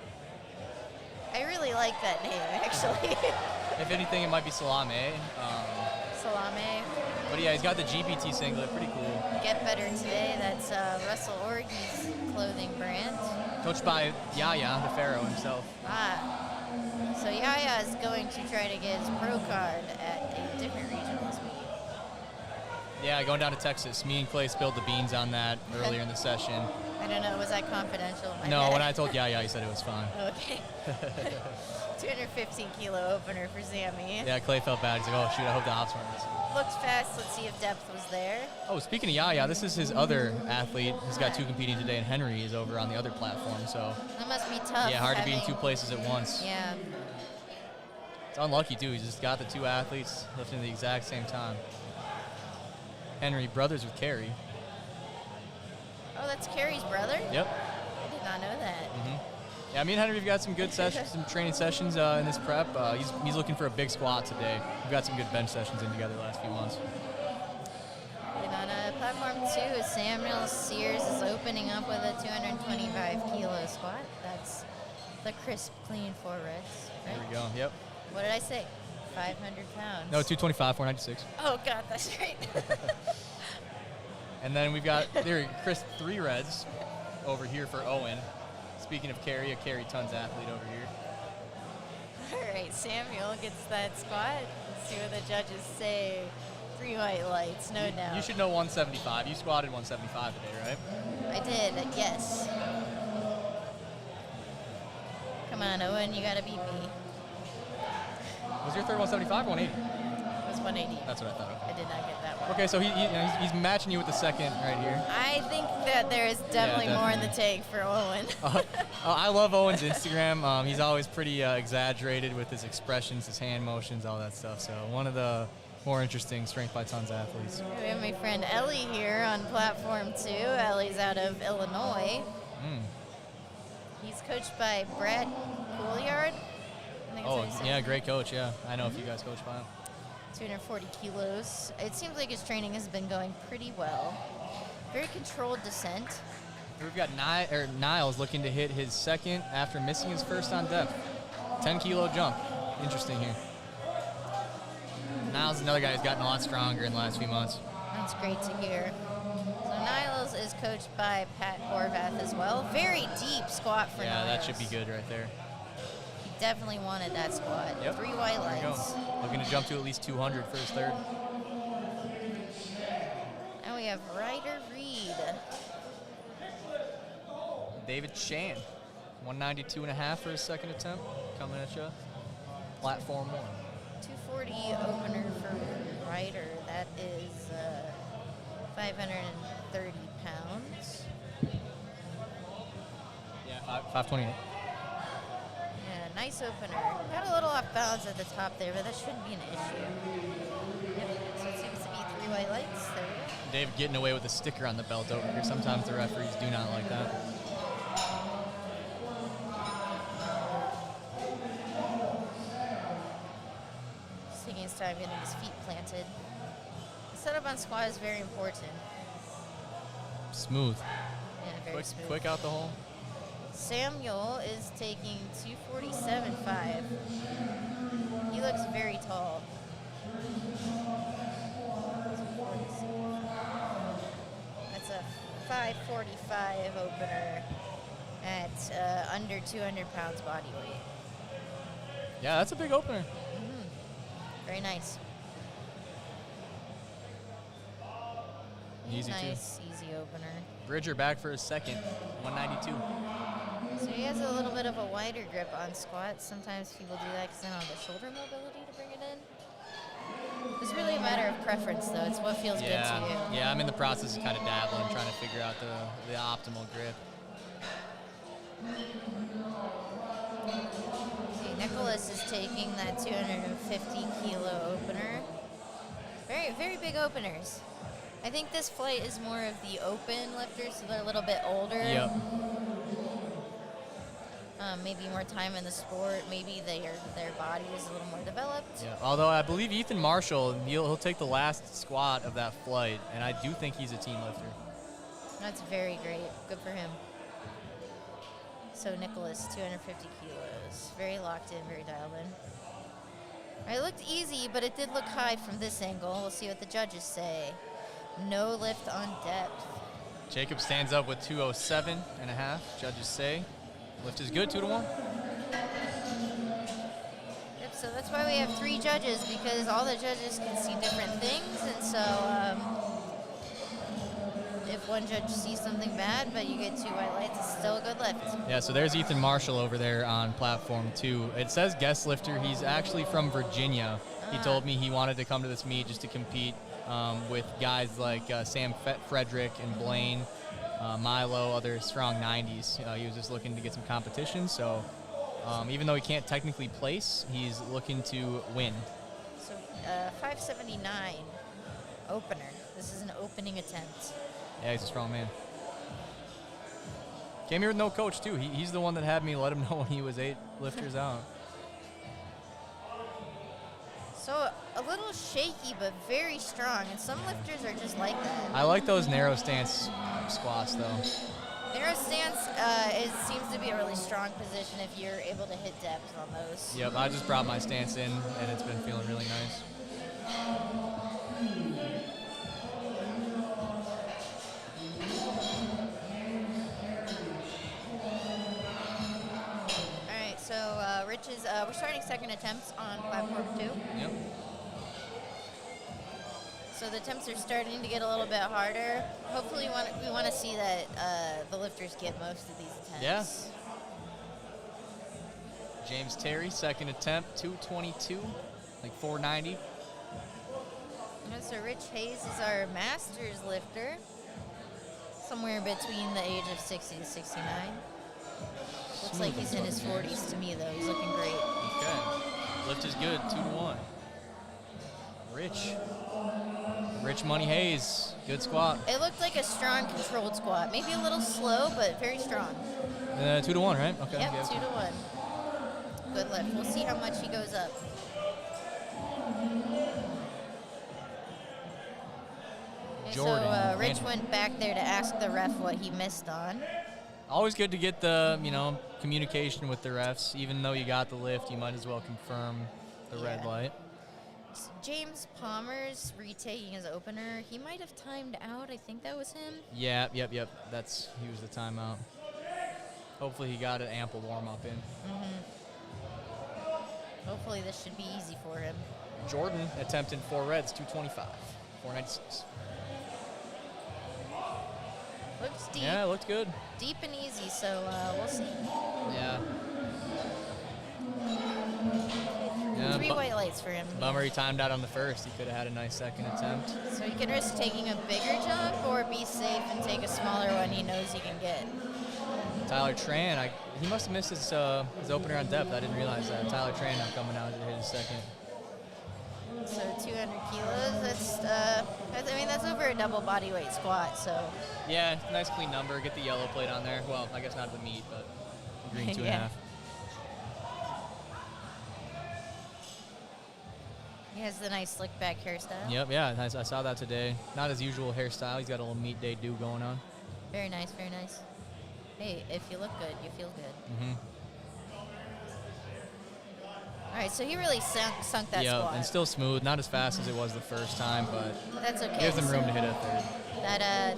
I really like that name, actually. If anything, it might be Salame. Salame. But yeah, he's got the GPT singlet, pretty cool. Get Better Today, that's Russell Orgy's clothing brand. Coached by Yaya, the Pharaoh himself. So Yaya is going to try to get his pro card at a different regionals meet. Yeah, going down to Texas. Me and Clay spilled the beans on that earlier in the session. I don't know, was that confidential? No, when I told Yaya, he said it was fine. Okay. 215 kilo opener for Sammy. Yeah, Clay felt bad. He's like, oh shoot, I hope the ops weren't missing. Looked fast, let's see if depth was there. Oh, speaking of Yaya, this is his other athlete. He's got 2 competing today, and Henry is over on the other platform, so. That must be tough. Yeah, hard to be in 2 places at once. Yeah. It's unlucky, too. He's just got the 2 athletes lifting at the exact same time. Henry, brothers with Carrie. Oh, that's Carrie's brother? Yep. I did not know that. Mm-hmm. Yeah, me and Henry, we've got some good sessions, some training sessions in this prep. He's looking for a big squat today. We've got some good bench sessions in together the last few months. And on platform 2, Samuel Sears is opening up with a 225 kilo squat. That's the crisp, clean 4 reps. Right? There we go. Yep. What did I say? 500 pounds. No, 225, 496. Oh, God, that's right. And then we've got Chris 3 Reds over here for Owen. Speaking of Carrie, a Carrie Tons athlete over here. All right, Samuel gets that squat. Let's see what the judges say. 3 white lights, no doubt. You should know 175. You squatted 175 today, right? I did, yes. Come on, Owen, you gotta beat me. Was your third 175 or 180? It was 180. That's what I thought. I did not get that one. Okay, so he's matching you with the second right here. I think that there is definitely more in the definitely. tank for Owen. I love Owen's Instagram. He's always pretty exaggerated with his expressions, his hand motions, all that stuff. So one of the more interesting Strength by Tons athletes. We have my friend Ellie here on platform 2. Ellie's out of Illinois. He's coached by Brad Couillard. Oh, yeah, great coach, yeah. I know if you guys coach by him. 240 kilos. It seems like his training has been going pretty well. Very controlled descent. We've got Niles looking to hit his second after missing his first on depth. 10-kilo jump. Interesting here. Niles is another guy who's gotten a lot stronger in the last few months. That's great to hear. So Niles is coached by Pat Horvath as well. Very deep squat for Niles. Yeah, that should be good right there. He definitely wanted that squat. Yep. 3 white lights. Looking to jump to at least 200 for his third. Now we have Ryder Reed. David Shan, 192.5 for his second attempt. Coming at you. Platform 1. 240 opener for Ryder. That is 530 pounds. Yeah, 528. Yeah, Nice opener. Got a little off balance at the top there, but that shouldn't be an issue. Yep, so it seems to be 3 white lights. There we go. Dave getting away with a sticker on the belt over here. Sometimes the referees do not like that. Just taking his time getting his feet planted. The setup on squat is very important. Smooth. Yeah, very smooth. Quick out the hole. Samuel is taking 247.5. He looks very tall. That's a 545 opener at under 200 pounds body weight. Yeah, that's a big opener. Very nice. Easy Nice, easy opener. too. Bridger back for his second, 192. So he has a little bit of a wider grip on squats. Sometimes people do that because they don't have the shoulder mobility to bring it in. It's really a matter of preference, though. It's what feels good to you. Yeah, I'm in the process of kind of dabbling, trying to figure out the optimal grip. Okay, Nicholas is taking that 250 kilo opener. Very, very big openers. I think this flight is more of the open lifters, so they're a little bit older. Yep. Maybe more time in the sport. Maybe their body is a little more developed. Yeah. Although I believe Ethan Marshall, he'll take the last squat of that flight, and I do think he's a team lifter. That's very great. Good for him. So Nicholas, 250 kilos. Very locked in, very dialed in. All right, it looked easy, but it did look high from this angle. We'll see what the judges say. No lift on depth. Jacob stands up with 207.5. Judges say lift is good, 2 to 1. Yep, so that's why we have 3 judges, because all the judges can see different things, and so if one judge sees something bad, but you get 2 white lights, it's still a good lift. Yeah, so there's Ethan Marshall over there on platform 2. It says guest lifter. He's actually from Virginia. He told me he wanted to come to this meet just to compete with guys like Sam Frederick and Blaine, Milo, other strong 90s. He was just looking to get some competition. So even though he can't technically place, he's looking to win. So 579 opener. This is an opening attempt. Yeah, he's a strong man. Came here with no coach, too. He's the one that had me let him know when he was 8 lifters out. So a little shaky, but very strong. And some lifters are just like that. I like those narrow stance squats, though. Narrow stance seems to be a really strong position if you're able to hit depth on those. Yep, I just brought my stance in, and it's been feeling really nice. Rich is, we're starting second attempts on platform 2. Yep. So the attempts are starting to get a little bit harder. Hopefully we want to see that the lifters get most of these attempts. Yeah. James Terry, second attempt, 222, like 490. So Rich Hayes is our master's lifter, somewhere between the age of 60 to 69. Looks like he's in his 40s to me, though. He's looking great. Okay. Lift is good, 2 to 1. Rich Money Hayes, good squat. It looked like a strong, controlled squat. Maybe a little slow, but very strong. 2 to 1, right? Okay. Yep, 2 to 1. Good lift. We'll see how much he goes up. Jordan. So Rich went back there to ask the ref what he missed on. Always good to get the, communication with the refs. Even though you got the lift, you might as well confirm the red light. James Palmer's retaking his opener. He might have timed out. I think that was him. Yeah, yep. He was the timeout. Hopefully he got an ample warm-up in. Hopefully this should be easy for him. Jordan attempting 4 reds, 225, 496. Looks deep. Yeah, it looked good. Deep and easy, so we'll see. Yeah. 3 white lights for him. Bummer he timed out on the first. He could have had a nice second attempt. So he could risk taking a bigger jump or be safe and take a smaller one he knows he can get. Tyler Tran, he must have missed his opener on depth. I didn't realize that. Tyler Tran not coming out to hit his second. So 200 kilos, that's over a double body weight squat, so. Yeah, nice clean number. Get the yellow plate on there. Well, I guess not the meat, but green 2.5. Yeah. He has the nice slick back hairstyle. Yep, yeah, I saw that today. Not his usual hairstyle. He's got a little meat day do going on. Very nice, very nice. Hey, if you look good, you feel good. Mm-hmm. All right, so he really sunk that squat. And still smooth. Not as fast as it was the first time, but that's okay. gives him room to hit a third.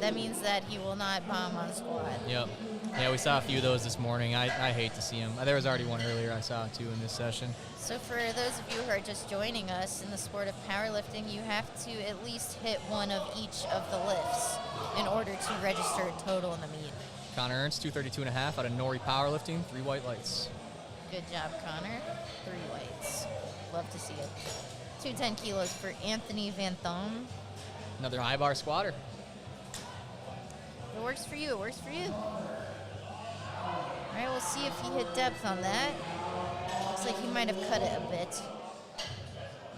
That means that he will not bomb on squat. Yep. Yeah, we saw a few of those this morning. I hate to see them. There was already one earlier I saw, too, in this session. So for those of you who are just joining us in the sport of powerlifting, you have to at least hit one of each of the lifts in order to register a total in the meet. Connor Ernst, 232.5 out of Nori Powerlifting, 3 white lights. Good job, Connor. 3 whites. Love to see it. 210 kilos for Anthony Van Thom. Another high bar squatter. It works for you. It works for you. All right, we'll see if he hit depth on that. Looks like he might have cut it a bit.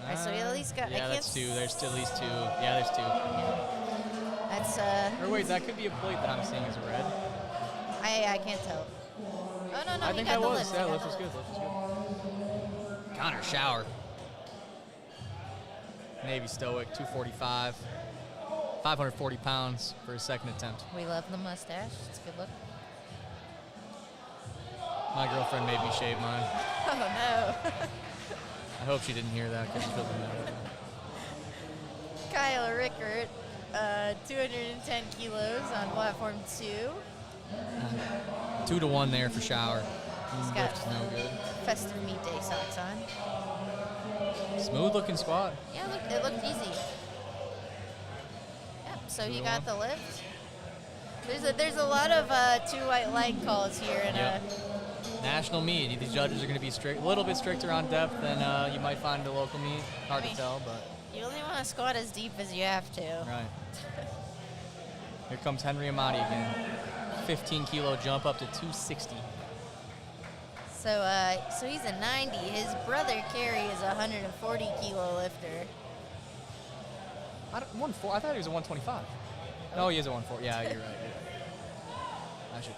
All right, so he at least got. Yeah, that's 2. There's still at least 2. Yeah, there's 2. Yeah. That's Or wait, that could be a plate that I'm seeing is red. I can't tell. Oh no, I he think got that the was. lift. Yeah, lift was good. Lift was good. Connor Shower. Navy Stoic, 245. 540 pounds for his second attempt. We love the mustache. It's a good look. My girlfriend made me shave mine. Oh no. I hope she didn't hear that because she'll be mad. Kyle Rickert, 210 kilos on platform 2. 2 to 1 there for Shower. He's got Lift is no good. festive meat day socks on. Smooth looking squat. Yeah, it looked easy. Yep, so he got the lift. There's a lot of 2 white light calls here. And National meet. These judges are going to be a little bit stricter on depth than you might find at a local meet. Hard to tell, but. You only want to squat as deep as you have to. Right. Here comes Henry Amati again. 15 kilo jump up to 260. So he's a 90. His brother Kerry is a 140 kilo lifter. I thought he was a 125. No, he is a 140. Yeah, you're right. I should.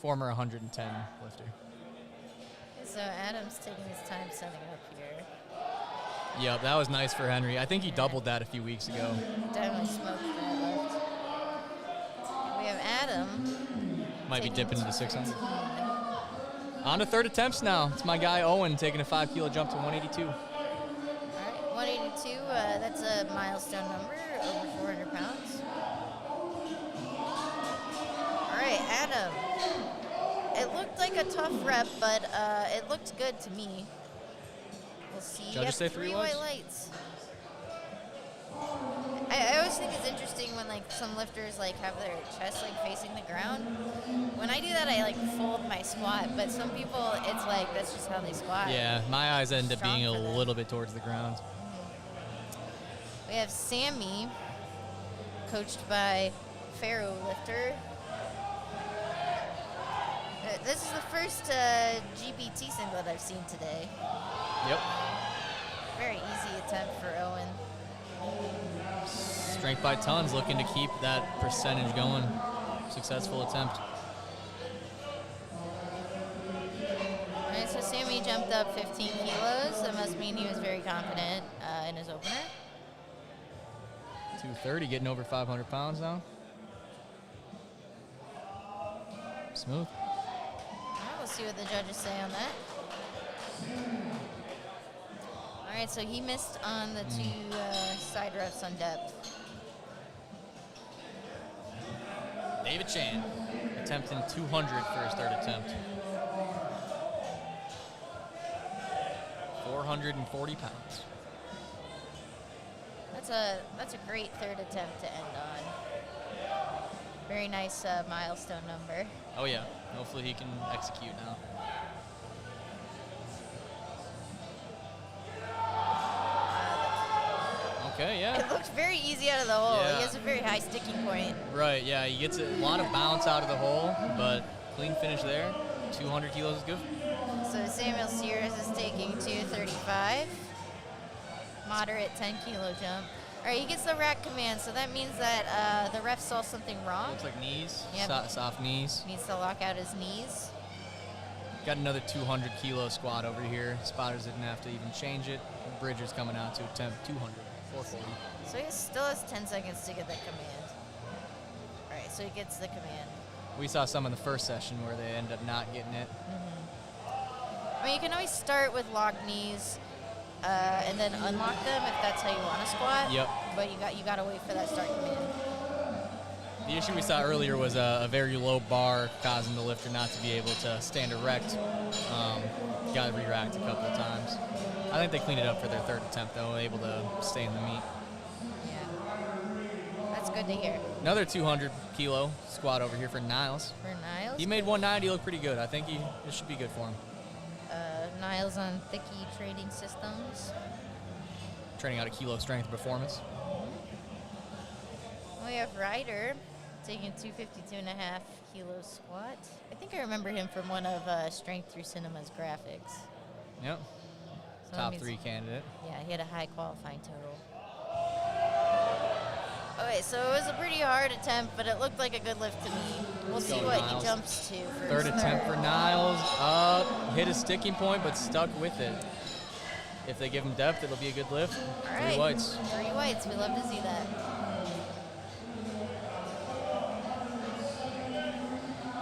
Former 110 lifter. So Adam's taking his time setting up here. Yep, that was nice for Henry. I think he doubled that a few weeks ago. Definitely smoked that lift. We have Adam. Might be dipping into 600. On to third attempts now. It's my guy Owen taking a 5 kilo jump to 182. All right, 182. That's a milestone number, over 400 pounds. All right, Adam. It looked like a tough rep, but it looked good to me. We'll see. Judges say 3 white lights. I always think it's interesting when some lifters have their chest facing the ground. When I do that, I fold my squat, but some people it's that's just how they squat. Yeah, my eyes end up being a them. little bit towards the ground. We have Sammy, coached by Pharaoh lifter. This is the first GBT singlet I've seen today. Yep. Very easy attempt for Owen. Strength by tons, looking to keep that percentage going. Successful attempt. All right, so Sammy jumped up 15 kilos. That must mean he was very confident in his opener. 230, getting over 500 pounds now. Smooth. We'll see what the judges say on that. All right, so he missed on the 2 side reps on depth. David Chan, attempting 200 for his third attempt. 440 pounds. That's a great third attempt to end on. Very nice milestone number. Oh yeah, hopefully he can execute now. Okay, yeah. It looked very easy out of the hole. Yeah. He has a very high sticking point. Right, yeah, he gets a lot of bounce out of the hole, but clean finish there. 200 kilos is good. So Samuel Sears is taking 235. Moderate 10-kilo jump. All right, he gets the rack command, so that means that the ref saw something wrong. Looks like knees, Yep. soft knees. Needs to lock out his knees. Got another 200 kilo squat over here. Spotters didn't have to even change it. Bridger's coming out to attempt 200, 440. So he still has 10 seconds to get that command. All right, so he gets the command. We saw some in the first session where they ended up not getting it. I mean, you can always start with locked knees and then unlock them if that's how you want to squat. Yep. But you got to wait for that start command. The issue we saw earlier was a very low bar causing the lifter not to be able to stand erect. Got re-racked a couple of times. I think they cleaned it up for their third attempt, though, able to stay in the meet. Yeah. That's good to hear. Another 200 kilo squat over here for Niles. For Niles. He made 190 look pretty good. I think it should be good for him. Niles on Thicky Training Systems. Training out of kilo strength performance. We have Ryder taking 252.5 kilo squat. I think I remember him from one of Strength Through Cinema's graphics. Yep. So that Top means- 3 candidate. Yeah, he had a high qualifying total. Okay, so it was a pretty hard attempt, but it looked like a good lift to me. We'll see go, what Niles. he jumps to for Third his attempt for Niles. Up. Hit a sticking point, but stuck with it. If they give him depth, it'll be a good lift. All 3 right. whites. 3 whites. We love to see that.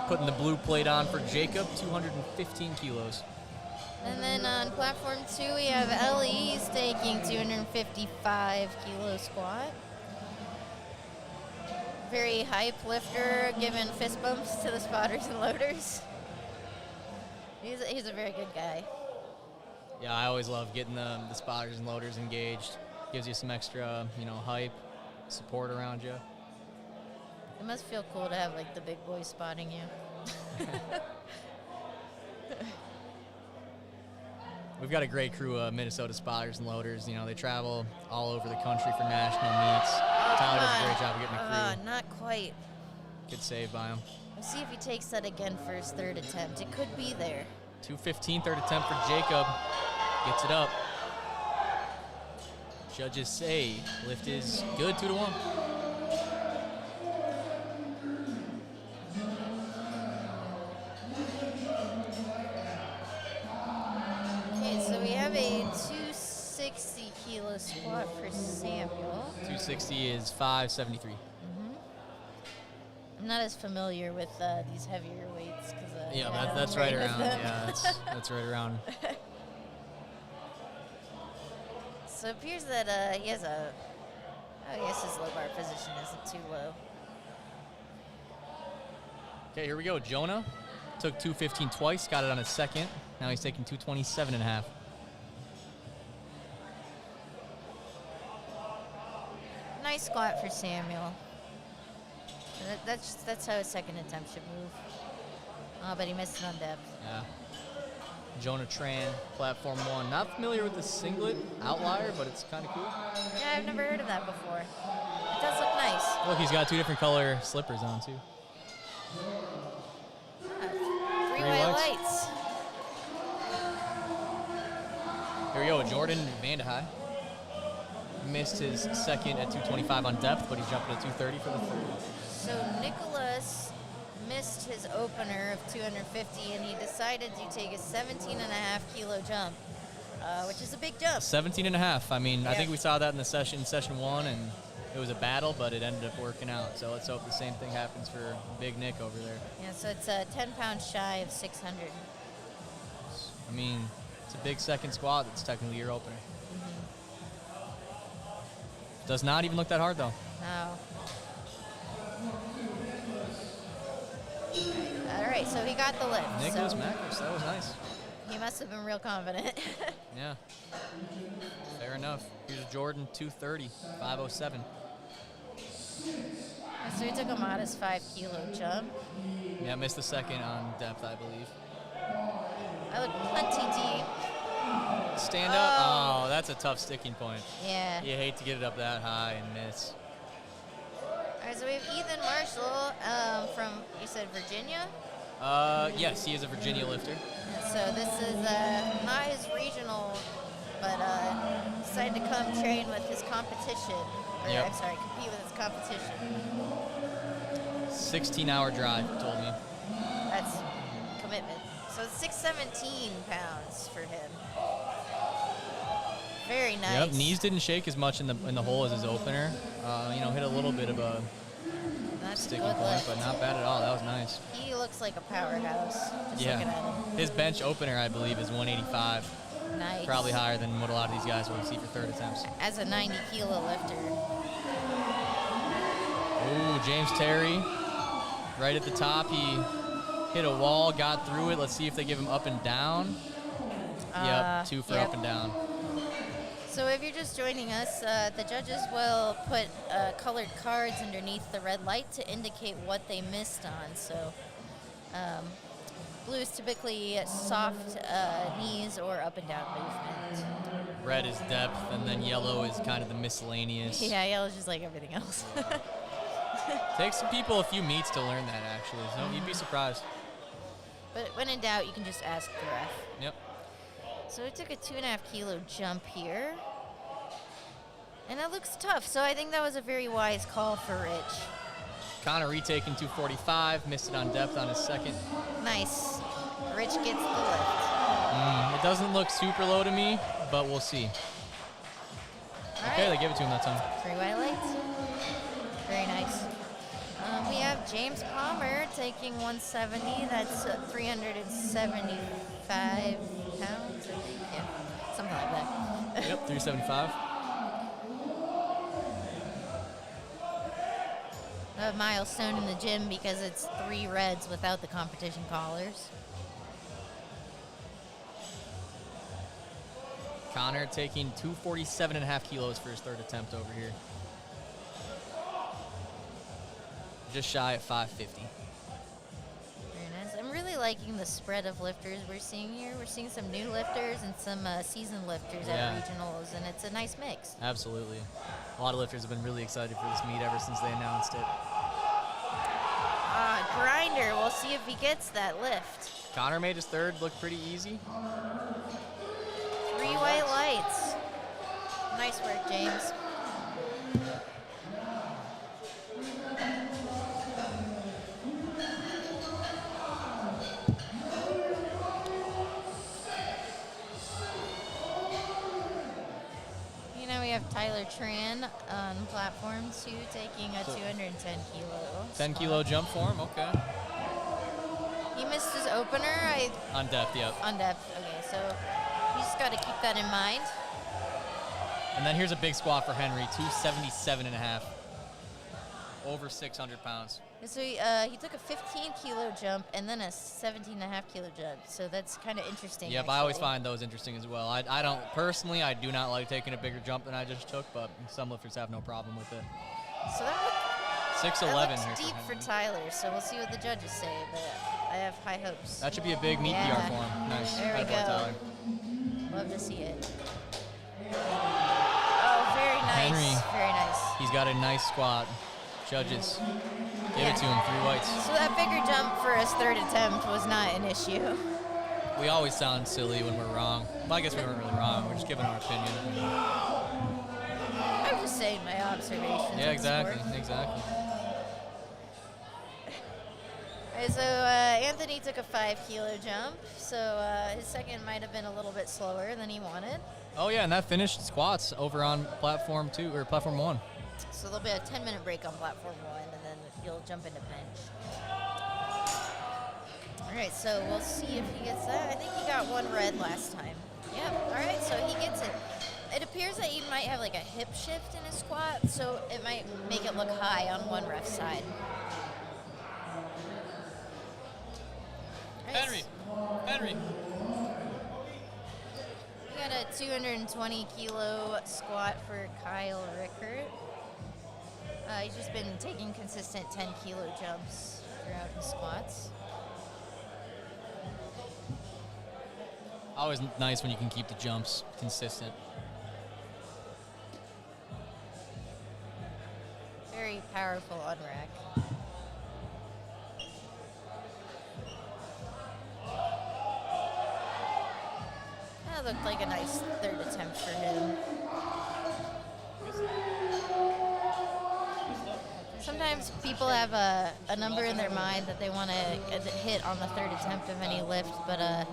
Putting the blue plate on for Jacob, 215 kilos. And then on platform 2, we have Ellie. He's taking 255 kilo squat. Very hype lifter, giving fist bumps to the spotters and loaders. He's a very good guy. Yeah, I always love getting the spotters and loaders engaged. Gives you some extra, hype, support around you. It must feel cool to have like the big boys spotting you. We've got a great crew of Minnesota spotters and loaders. They travel all over the country for national meets. Tyler does a great job of getting the crew. Not quite. Good save by him. We'll see if he takes that again for his third attempt. It could be there. 215, third attempt for Jacob. Gets it up. Judges say lift is good, 2-1. Okay, so we have a 260 kilo squat for Samuel. 260 is 573. I'm not as familiar with these heavier weights because Yeah, that's right around. Yeah, that's right around. So it appears that he has I guess his low bar position isn't too low. Okay, here we go. Jonah took 215 twice, got it on his second. Now he's taking 227.5. Nice squat for Samuel. That's how his second attempt should move. Oh, but he missed it on depth. Yeah. Jonah Tran, platform 1. Not familiar with the singlet outlier, but it's kind of cool. Yeah, I've never heard of that before. It does look nice. Look, he's got 2 different color slippers on, too. 3 Three white whites. lights. Here we go, Jordan Vandehei. Missed his second at 225 on depth, but he's jumping at 230 for the third. So Nicholas missed his opener of 250, and he decided to take a 17.5 kilo jump, which is a big jump. 17.5. I mean, I Yeah. think we saw that in the session 1, and it was a battle, but it ended up working out. So let's hope the same thing happens for Big Nick over there. Yeah, so it's 10 pounds shy of 600. I mean, it's a big second squat. That's technically your opener. Does not even look that hard, though. No. All right, so he got the lift. Nicholas so Mackers, that was nice. he must have been real confident. Yeah. Fair enough. Here's Jordan, 230, 507. So he took a modest 5 kilo jump. Yeah, missed the second on depth, I believe. I look plenty deep. Stand up. Oh, that's a tough sticking point. Yeah. You hate to get it up that high and miss. All right, so we have Ethan Marshall from, you said Virginia? Yes, he is a Virginia lifter. So this is not his regional, but decided to come train with his competition. Or, Yep. I'm sorry, compete with his competition. 16-hour drive, he told me. That's commitment. So it's 617 pounds for him. Very nice. Yep, knees didn't shake as much in the hole as his opener. Hit a little bit of a That's a sticking good point, lift. but not bad at all. That was nice. He looks like a powerhouse. Just Yeah. looking at him. His bench opener, I believe, is 185. Nice. Probably higher than what a lot of these guys will see for third attempts. As a 90-kilo lifter. Ooh, James Terry, right at the top. He hit a wall, got through it. Let's see if they give him up and down. Yep, 2 for yep. up and down. So if you're just joining us, the judges will put colored cards underneath the red light to indicate what they missed on. So blue is typically soft knees or up and down movement. Red is depth, and then yellow is kind of the miscellaneous. Yeah, yellow's just like everything else. Takes some people a few meets to learn that, actually. So you'd be surprised. But when in doubt, you can just ask the ref. Yep. So we took a 2.5 kilo jump here. And that looks tough, so I think that was a very wise call for Rich. Connor retaking 245, missed it on depth on his second. Nice. Rich gets the lift. It doesn't look super low to me, but we'll see. All Okay, right. they give it to him that time. 3 white lights. Very nice. We have James Palmer taking 170. That's 375 pounds, I think. Yeah, something like that. Yep, 375. A milestone in the gym because it's 3 reds without the competition collars. Connor taking 247.5 kilos for his third attempt over here. Just shy at 550. Very nice. I'm really liking the spread of lifters we're seeing here. We're seeing some new lifters and some seasoned lifters Yeah. at regionals, and it's a nice mix. Absolutely. A lot of lifters have been really excited for this meet ever since they announced it. Grinder, we'll see if he gets that lift. Connor made his third look pretty easy. 3 white lights. Nice work, James. We have Tyler Tran on platform 2 taking a 210 kilo. 10 kilo jump for him, okay. He missed his opener On depth, yep. on depth. Okay, so you just got to keep that in mind. And then here's a big squat for Henry, 277.5. Over 600 pounds. So he took a 15 kilo jump and then a 17.5 kilo jump. So that's kind of interesting. Yep, actually. I always find those interesting as well. I don't, personally, I do not like taking a bigger jump than I just took, but some lifters have no problem with it. So that looked 6'11" that here looked deep for for Henry. Tyler. So we'll see what the judges say, but I have high hopes. That should be a big meet Yeah. PR for him. Nice. There we Attaboy, go. Tyler. Love to see it. Oh, very nice. Henry. Very nice. He's got a nice squat. Judges, give it to him, 3 whites. So that bigger jump for his third attempt was not an issue. We always sound silly when we're wrong. Well, I guess we weren't really wrong. We're just giving our opinion. I'm just saying my observations. Yeah, of the exactly, sport. exactly. Okay, so Anthony took a 5 kilo jump. So his second might have been a little bit slower than he wanted. Oh yeah, and that finished squats over on platform 2 or platform 1. So there'll be a 10-minute break on platform 1, and then you'll jump into bench. All right, so we'll see if he gets that. I think he got 1 red last time. Yep, all right, so he gets it. It appears that he might have like a hip shift in his squat, so it might make it look high on one ref's side. All right, Henry. We got a 220 kilo squat for Kyle Rickert. He's just been taking consistent 10 kilo jumps throughout his squats. Always nice when you can keep the jumps consistent. Very powerful on rack. That looked like a nice third attempt for him. Sometimes people have a number in their mind that they want to hit on the third attempt of any lift, but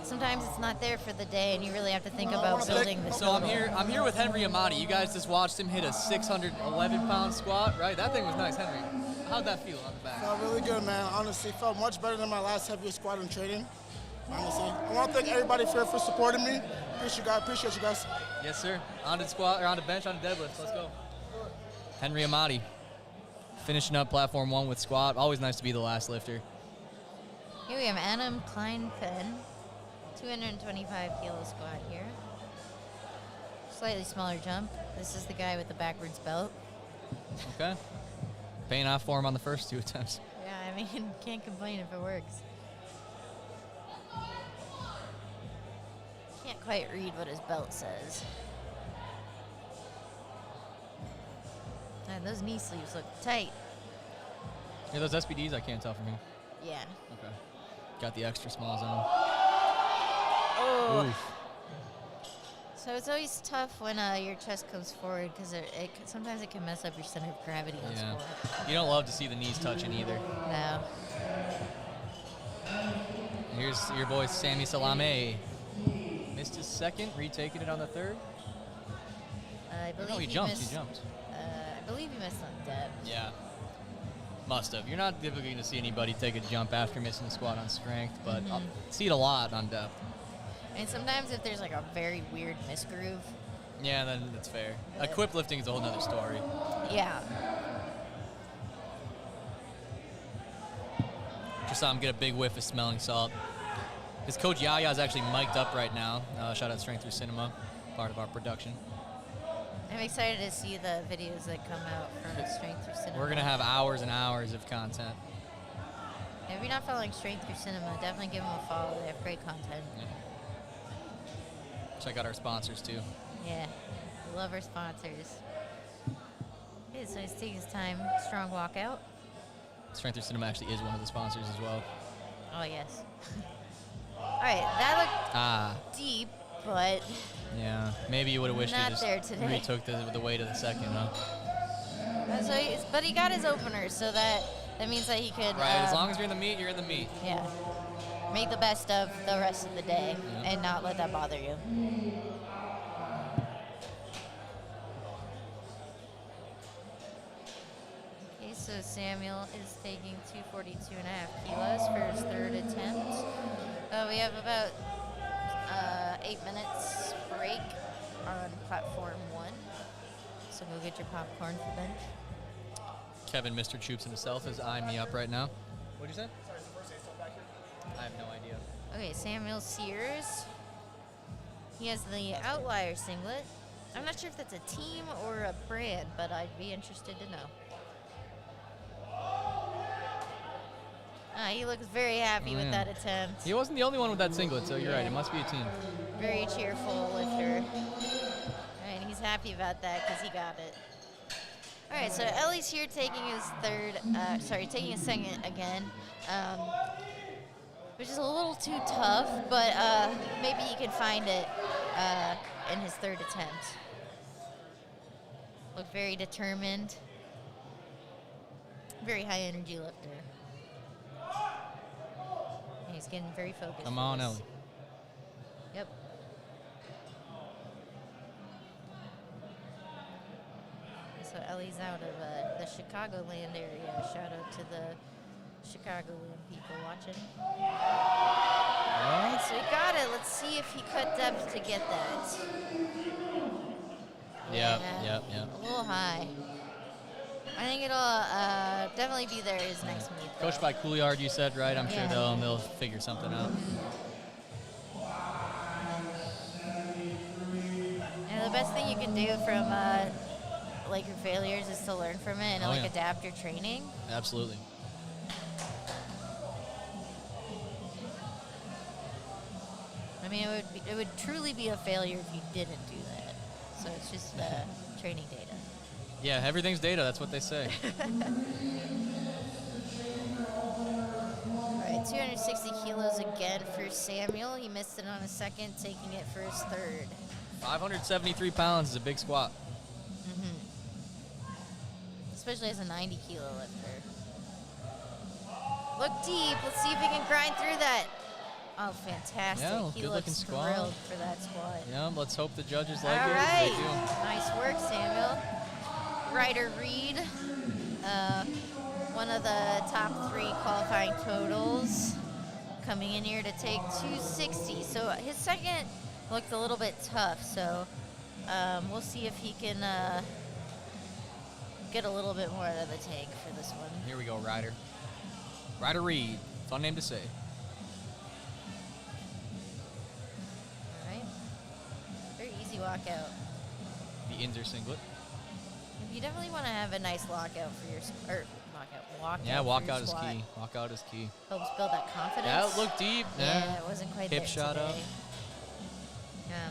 sometimes it's not there for the day, and you really have to think about building this. So I'm here with Henry Amati. You guys just watched him hit a 611-pound squat, right? That thing was nice, Henry. How'd that feel on the back? Felt really good, man. Honestly, felt much better than my last heaviest squat in training. Honestly, I want to thank everybody for supporting me. Appreciate you guys. Yes, sir. On to squat or on to bench, on to deadlift. Let's go. Henry Amati, finishing up platform 1 with squat. Always nice to be the last lifter. Here we have Adam Kleinpen, 225 kilo squat here. Slightly smaller jump. This is the guy with the backwards belt. Okay. Paying off for him on the first 2 attempts. Yeah, I mean, can't complain if it works. Can't quite read what his belt says. And those knee sleeves look tight. Yeah, those SPDs I can't tell from here. Yeah. Okay. Got the extra small zone. Oh. Oof. So it's always tough when your chest comes forward because sometimes it can mess up your center of gravity on Yeah. squat. You don't love to see the knees touching either. No. Here's your boy Sammy Salame. Missed his second, retaking it on the third. I believe No, he he jumped. missed. He jumped. I believe he missed on depth. Yeah. Must have. You're not typically going to see anybody take a jump after missing a squat on strength, but I'll see it a lot on depth. And sometimes if there's like a very weird misgroove. Yeah, then that's fair. Equip lifting is a whole nother story. Yeah. Just saw him get a big whiff of smelling salt. His coach Yaya is actually mic'd up right now. Shout out Strength Through Cinema, part of our production. I'm excited to see the videos that come out from Strength Through Cinema. We're going to have hours and hours of content. Yeah, if you're not following Strength Through Cinema, definitely give them a follow. They have great content. Yeah. Check out our sponsors too. Yeah, we love our sponsors. Okay, so he's taking his time. Strong walkout. Strength Through Cinema actually is one of the sponsors as well. Oh, yes. All right, that looked deep, but Yeah, maybe you would have wished Not you just there today. retook the weight of the second, huh? but he got his opener, so that means that he could. Right, as long as you're in the meat, you're in the meat. Yeah. Make the best of the rest of the day and not let that bother you. Okay, so Samuel is taking 242.5 kilos for his third attempt. We have about 8 minutes break on platform 1. So go get your popcorn for bench. Kevin, Mr. Troops himself, is eyeing me up right now. What'd you say? I have no idea. Okay, Samuel Sears. He has the Outlier singlet. I'm not sure if that's a team or a brand, but I'd be interested to know. He looks very happy with that attempt. He wasn't the only one with that singlet, so you're right. It must be a team. Very cheerful lifter. And he's happy about that because he got it. All right, so Ellie's here taking his taking his second again. Which is a little too tough, but maybe he can find it in his third attempt. Looked very determined. Very high energy lifter. And he's getting very focused. Come on, Ellie. Yep. So Ellie's out of the Chicagoland area. Shout out to the Chicagoland people watching. All right, so he got it. Let's see if he cut depth to get that. Yep. A little high. I think it'll definitely be there his next meet. though. Coached by Couliard, you said, right? I'm sure Yeah. they'll figure something out. And the best thing you can do from like your failures is to learn from it and Oh, yeah. adapt your training. Absolutely. mean, it would truly be a failure if you didn't do that. So it's just training data. Yeah, everything's data. That's what they say. All right, 260 kilos again for Samuel. He missed it on a second, taking it for his third. 573 pounds is a big squat. Especially as a 90 kilo lifter. Look deep. Let's see if he can grind through that. Oh, fantastic. Yeah, He good looks looking squat. thrilled for that squat. Yeah, let's hope the judges like All it. right. They do. Nice work, Samuel. Ryder Reed, one of the top 3 qualifying totals, coming in here to take 260. So his second looked a little bit tough. So we'll see if he can get a little bit more out of the tank for this one. Here we go, Ryder. Ryder Reed. Fun name to say. All right. Very easy walkout. The Inzer singlet. You definitely want to have a nice lockout for your walkout. Yeah, for walkout your is squat. key. Walkout is key. Helps build that confidence. Yeah, it looked deep. Yeah, it wasn't quite Hip there shot today. up. Yeah.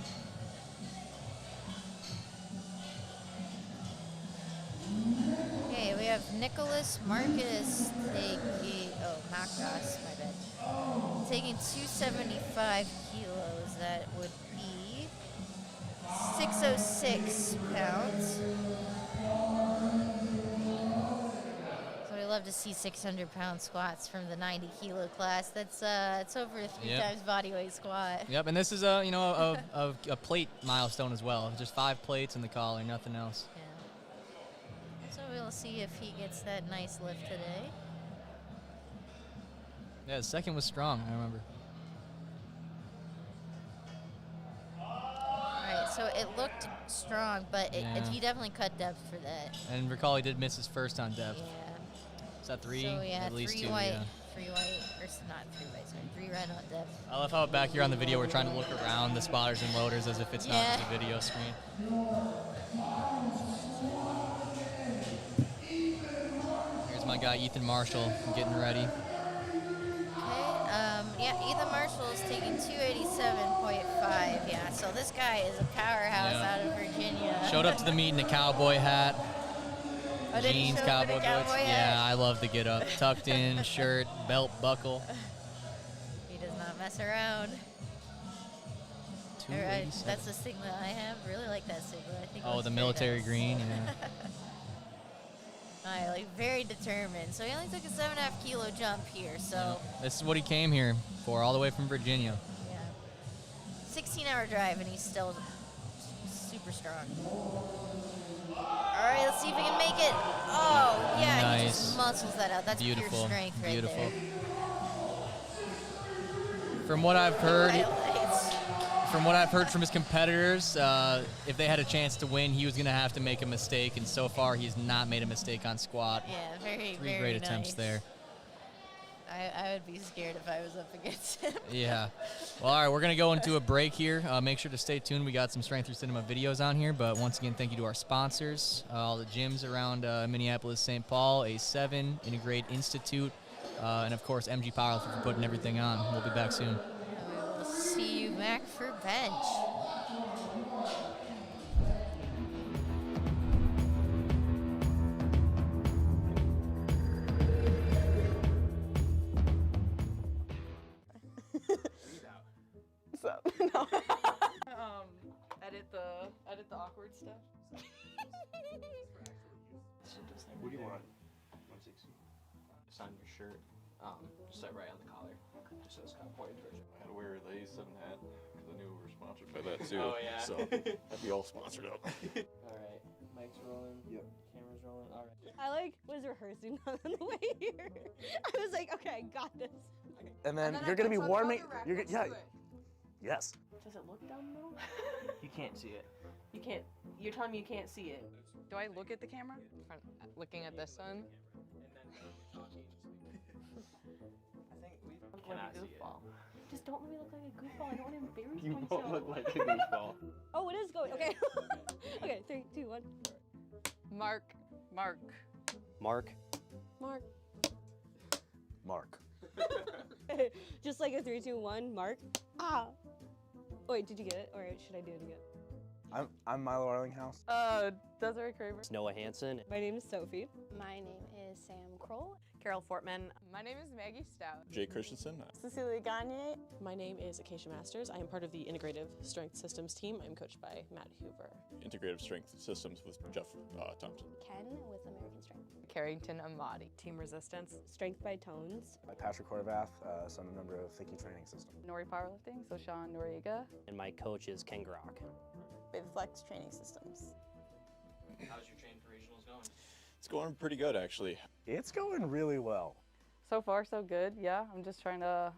Okay, we have Nicholas Marcus Macros, my bad. Taking 275 kilos. That would be 606 pounds. So we love to see 600-pound squats from the 90-kilo class. That's it's over a 3 times body weight squat. Yep, and this is a plate milestone as well. Just 5 plates in the collar, nothing else. Yeah. So we'll see if he gets that nice lift today. Yeah, the second was strong, I remember. All right, so it looked strong, but he definitely cut depth for that. And recall he did miss his first on depth. Yeah. Is that 3? So yeah, At least 3 2, white, yeah. 3 white, or not 3 white, sorry, 3 red on depth. I love how back here on the video we're trying to look around the spotters and loaders as if it's not just a video screen. Here's my guy Ethan Marshall getting ready. Ethan Marshall is taking 287.5. Yeah, so this guy is a powerhouse out of Virginia. Showed up to the meet in a cowboy hat. Oh, did he Jeans, show up in cowboy a cowboy boots. hat? Yeah, I love to get up. Tucked in, shirt, belt, buckle. He does not mess around. That's the singlet I have. Really like that singlet. I think. Oh, the military green. Yeah. I like very determined. So he only took a 7.5 kilo jump here. So This is what he came here for, all the way from Virginia. yeah, 16-hour drive, and he's still super strong. All right, let's see if we can make it. Oh yeah, Nice. he just muscles that out. That's Beautiful. pure strength right Beautiful. there. From what I've heard, Highlights. from his competitors, if they had a chance to win, he was going to have to make a mistake, and so far he's not made a mistake on squat. Yeah, very, 3 very great attempts nice. there. I would be scared if I was up against him. Yeah. Well, all right, we're going to go into a break here. Make sure to stay tuned. We got some Strength Through Cinema videos on here, but once again, thank you to our sponsors, all the gyms around Minneapolis, St. Paul, A7, Integrate Institute, and of course, MG Powerlifting for putting everything on. We'll be back soon. We will see you back for bench. So, no. Edit the awkward stuff. What do you want? 160. Sign your shirt. Just right on the collar. Just so it's kind of pointed towards you. I had to wear the A7 hat because I knew we were sponsored by that too. Oh, yeah. So I'd be all sponsored up. Alright. Mic's rolling. Yep. Camera's rolling. Alright. I was rehearsing on the way here. I was like, okay, I got this. Okay. And then you're gonna be warming. Yes. Does it look down the middle? You can't see it. You can't. You're telling me you can't see it. Do I look at the camera? Looking at this one? Look like a goofball. Just don't let me look like a goofball. I don't want to embarrass You myself. won't look like a goofball. Oh, it is going. Okay. Okay. 3, 2, 1. Mark. Mark. Mark. Mark. Just like a 3, 2, 1. Mark. Ah. Wait, did you get it, or should I do it again? I'm Milo Arlinghouse. Desiree Kramer. Noah Hansen. My name is Sophie. My name is Sam Kroll. Carol Fortman. My name is Maggie Stout. Jay Christensen. Cecilia Gagne. My name is Acacia Masters. I am part of the Integrative Strength Systems team. I'm coached by Matt Hoover. Integrative Strength Systems with Jeff Thompson. Ken with American Strength. Carrington Amati. Team Resistance. Strength by Tones. I'm Patrick Horvath, so I'm a member of Thinking Training System. Nori Powerlifting, so Sean Noriega. And my coach is Ken Grock. With Flex Training Systems. How's your training for regionals going? It's going pretty good, actually. It's going really well. So far, so good. Yeah, I'm just trying to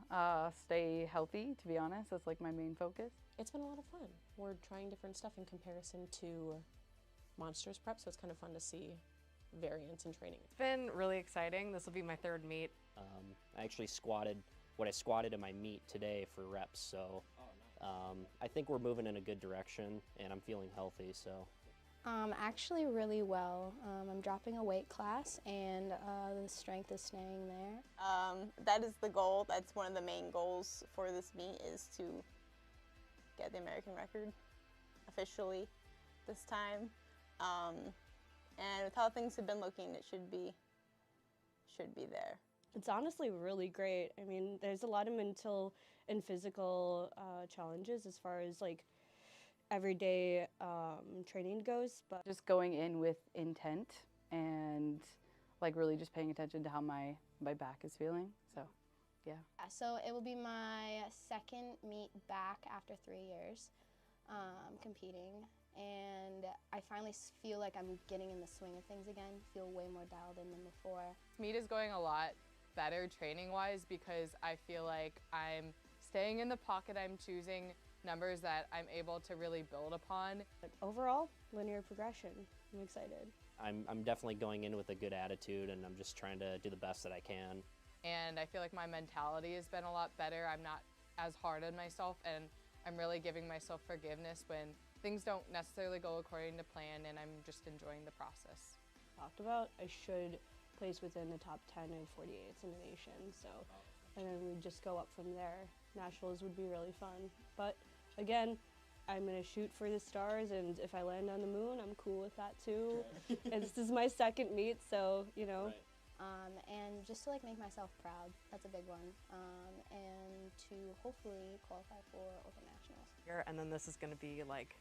stay healthy, to be honest. That's like my main focus. It's been a lot of fun. We're trying different stuff in comparison to Monsters prep, so it's kind of fun to see variance in training. It's been really exciting. This will be my third meet. I actually squatted what I squatted in my meet today for reps, so I think we're moving in a good direction, and I'm feeling healthy, so. Actually really well. I'm dropping a weight class and the strength is staying there. That is the goal. That's one of the main goals for this meet, is to get the American record officially this time. And with how things have been looking, it should be there. It's honestly really great. I mean, there's a lot of mental and physical challenges as far as like everyday training goes, but Just going in with intent and like really just paying attention to how my back is feeling. So, yeah. So it will be my second meet back after 3 years competing, and I finally feel like I'm getting in the swing of things again, feel way more dialed in than before. Meet is going a lot better training-wise because I feel like I'm staying in the pocket. I'm choosing numbers that I'm able to really build upon. But overall, linear progression. I'm excited. I'm definitely going in with a good attitude, and I'm just trying to do the best that I can. And I feel like my mentality has been a lot better. I'm not as hard on myself, and I'm really giving myself forgiveness when things don't necessarily go according to plan, and I'm just enjoying the process. Talked about, I should place within the top 10 of 48s in the nation, so, and then we just go up from there. Nationals would be really fun, but again, I'm gonna shoot for the stars, and if I land on the moon, I'm cool with that too. And this is my second meet, so, you know. Right. And just to like make myself proud, that's a big one, and to hopefully qualify for Open Nationals. And then this is going to be like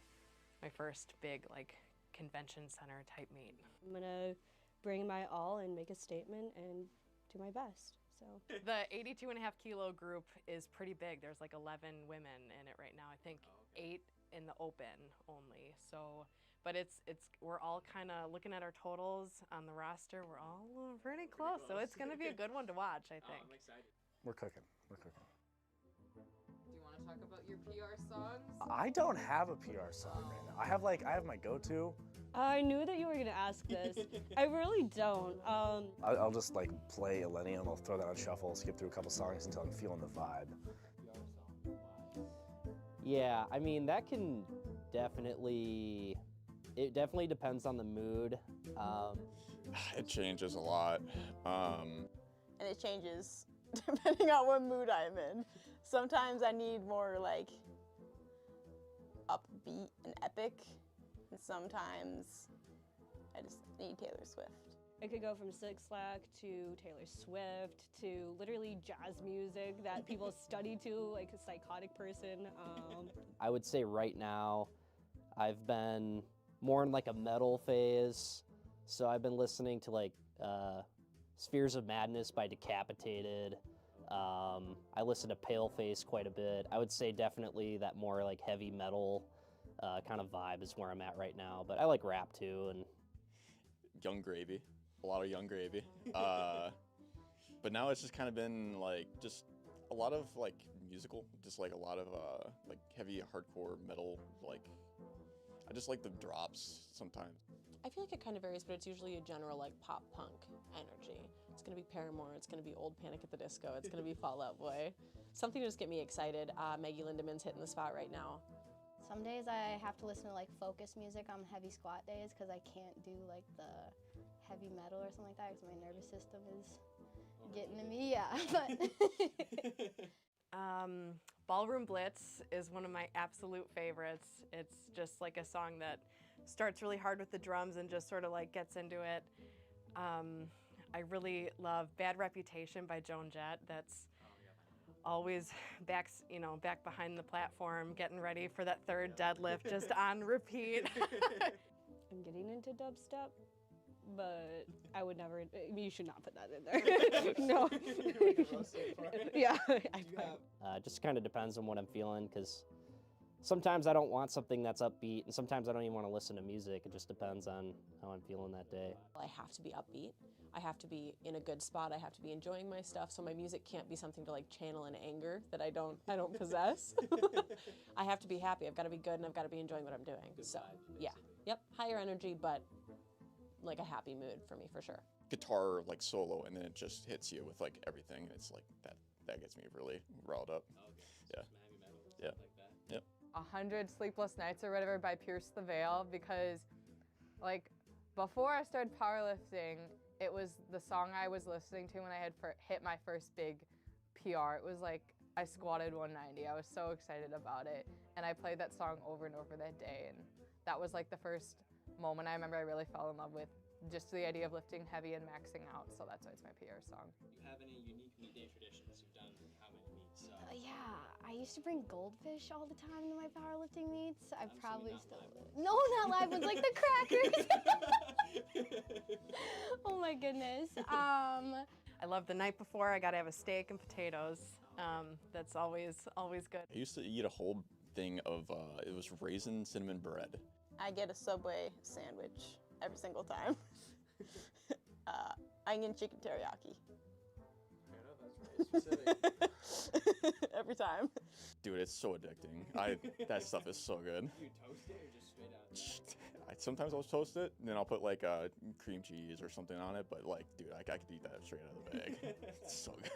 my first big like convention center type meet. I'm gonna bring my all and make a statement and do my best. So the 82.5 kilo group is pretty big. There's like 11 women in it right now. I think 8 in the open only. So, but we're all kind of looking at our totals on the roster. We're all pretty close. So it's going to be a good one to watch, I think. I'm excited. We're cooking. We're cooking. Do you want to talk about your PR songs? I don't have a PR song right now. I have my go-to. I knew that you were gonna ask this. I really don't. I'll just like play Elenium. I'll throw that on shuffle, skip through a couple songs until I'm feeling the vibe. Yeah, I mean, that can definitely, it definitely depends on the mood. It changes a lot. And it changes depending on what mood I'm in. Sometimes I need more like upbeat and epic, and sometimes I just need Taylor Swift. I could go from Six Flag to Taylor Swift to literally jazz music that people study to, like a psychotic person. I would say right now, I've been more in like a metal phase. So I've been listening to like Spheres of Madness by Decapitated. I listen to Paleface quite a bit. I would say definitely that more like heavy metal kind of vibe is where I'm at right now. But I like rap too. And Young Gravy. A lot of Young Gravy. But now it's just kind of been like just a lot of like musical, just like a lot of like heavy hardcore metal. Like I just like the drops sometimes. I feel like it kind of varies, but it's usually a general like pop punk energy. It's gonna be Paramore, it's gonna be Old Panic at the Disco, it's gonna be Fall Out Boy. Something to just get me excited. Maggie Lindemann's hitting the spot right now. Some days I have to listen to like focus music on heavy squat days because I can't do like the heavy metal or something like that because my nervous system is getting to me, yeah. But Ballroom Blitz is one of my absolute favorites. It's just like a song that starts really hard with the drums and just sort of like gets into it. I really love Bad Reputation by Joan Jett. That's always back behind the platform, getting ready for that third deadlift, just on repeat. I'm getting into dubstep, but I would never. You should not put that in there. No. Yeah. Just kind of depends on what I'm feeling, because sometimes I don't want something that's upbeat, and sometimes I don't even want to listen to music. It just depends on how I'm feeling that day. I have to be upbeat. I have to be in a good spot. I have to be enjoying my stuff. So my music can't be something to like channel an anger that I don't possess. I have to be happy. I've got to be good, and I've got to be enjoying what I'm doing. So yeah, yep, higher energy, but like a happy mood for me for sure. Guitar like solo, and then it just hits you with like everything. It's like that gets me really riled up. Yeah. Yeah. Yep. 100 Sleepless Nights or whatever by Pierce the Veil, because like before I started powerlifting, it was the song I was listening to when I had hit my first big PR. It was like I squatted 190. I was so excited about it, and I played that song over and over that day, and that was like the first moment I remember I really fell in love with just the idea of lifting heavy and maxing out. So that's why it's my PR song. Do you have any unique meet day traditions? You've done how many meets? Yeah, I used to bring goldfish all the time to my powerlifting meets. I probably still. No, not live ones, like the crackers. Oh my goodness. I love the night before. I gotta have a steak and potatoes. That's always good. I used to eat a whole thing of it was raisin cinnamon bread. I get a Subway sandwich every single time. Onion chicken teriyaki. That's very specific. Every time. Dude, it's so addicting. That stuff is so good. Do you toast it or just straight out? Sometimes I'll toast it, and then I'll put like cream cheese or something on it. But like, dude, I could eat that straight out of the bag. It's so good.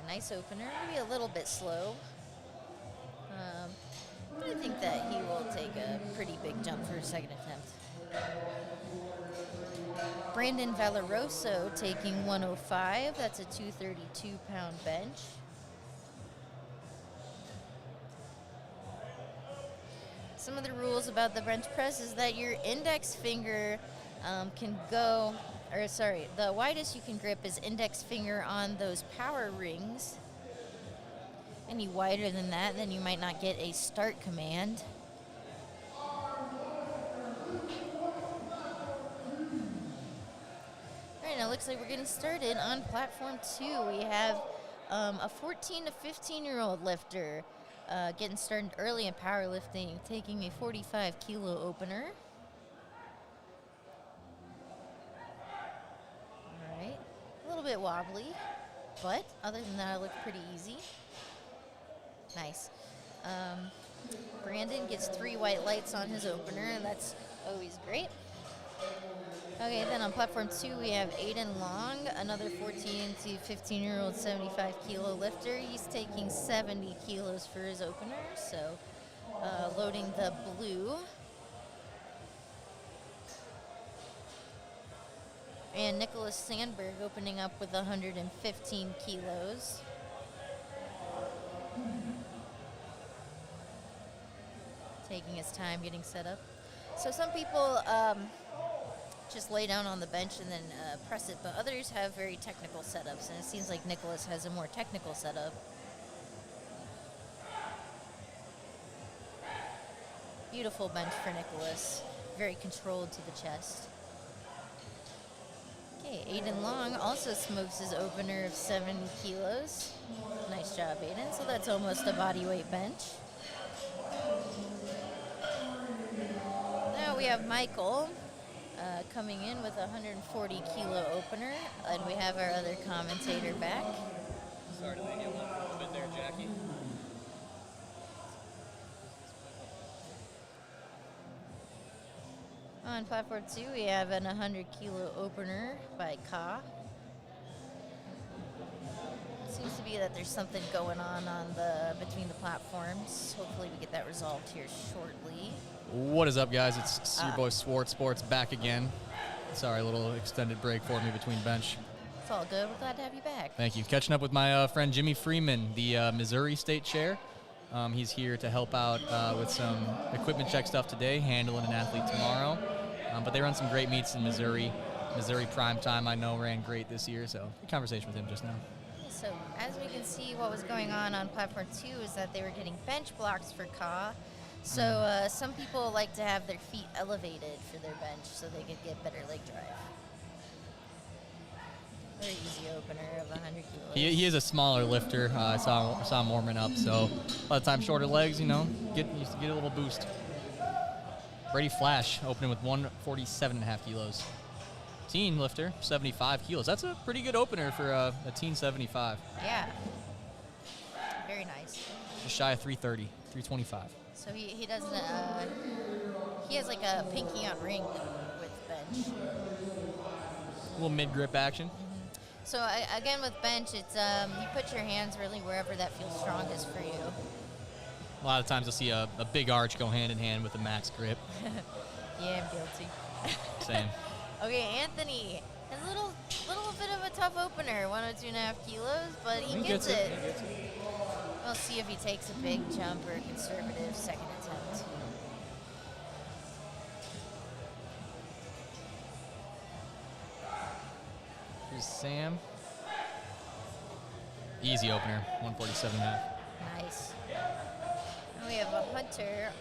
Nice opener, maybe a little bit slow. But I think that he will take a pretty big jump for his second attempt. Brandon Valeroso taking 105. That's a 232-pound bench. Some of the rules about the bench press is that your index finger can go, or sorry, the widest you can grip is index finger on those power rings. Any wider than that, then you might not get a start command. All right, now it looks like we're getting started on platform 2. We have a 14 to 15-year-old lifter getting started early in powerlifting, taking a 45-kilo opener. All right, a little bit wobbly, but other than that, it looks pretty easy. Nice. Brandon gets 3 white lights on his opener, and that's always great. Okay, then on platform 2, we have Aiden Long, another 14 to 15-year-old 75-kilo lifter. He's taking 70 kilos for his opener, so loading the blue. And Nicholas Sandberg opening up with 115 kilos. Taking his time getting set up. So some people just lay down on the bench and then press it, but others have very technical setups, and it seems like Nicholas has a more technical setup. Beautiful bench for Nicholas, very controlled to the chest. Okay, Aiden Long also smokes his opener of 7 kilos. Nice job, Aiden. So that's almost a body weight bench. Now we have Michael coming in with a 140 kilo opener, and we have our other commentator back. Sorry to leave you alone a little bit there, Jackie. On platform 2, we have an 100 kilo opener by Ka. Seems to be that there's something going on between the platforms. Hopefully we get that resolved here shortly. What is up, guys? It's your boy Swartz Sports back again. Sorry, a little extended break for me between bench. It's all good. We're glad to have you back. Thank you. Catching up with my friend Jimmy Freeman, the Missouri State Chair. He's here to help out with some equipment check stuff today, handling an athlete tomorrow. But they run some great meets in Missouri. Missouri Prime Time, I know, ran great this year, so good conversation with him just now. So as we can see, what was going on platform 2 is that they were getting bench blocks for Ka. So some people like to have their feet elevated for their bench so they could get better leg drive. Very easy opener of 100 kilos. He is a smaller lifter. I saw him warming up, so a lot of times shorter legs, get a little boost. Brady Flash opening with 147.5 kilos. Teen lifter, 75 kilos. That's a pretty good opener for a teen 75. Yeah. Very nice. Just shy of 330, 325. So he doesn't, he has like a pinky on ring with bench. A little mid-grip action. So again with bench, it's you put your hands really wherever that feels strongest for you. A lot of times you'll see a big arch go hand in hand with a max grip. Yeah, I'm guilty. Same. Okay, Anthony has a little bit of a tough opener, 102.5 kilos, but he gets it. We'll see if he takes a big jump or a conservative second attempt. Here's Sam. Easy opener, 147.5. Nice. And we have a Hunter,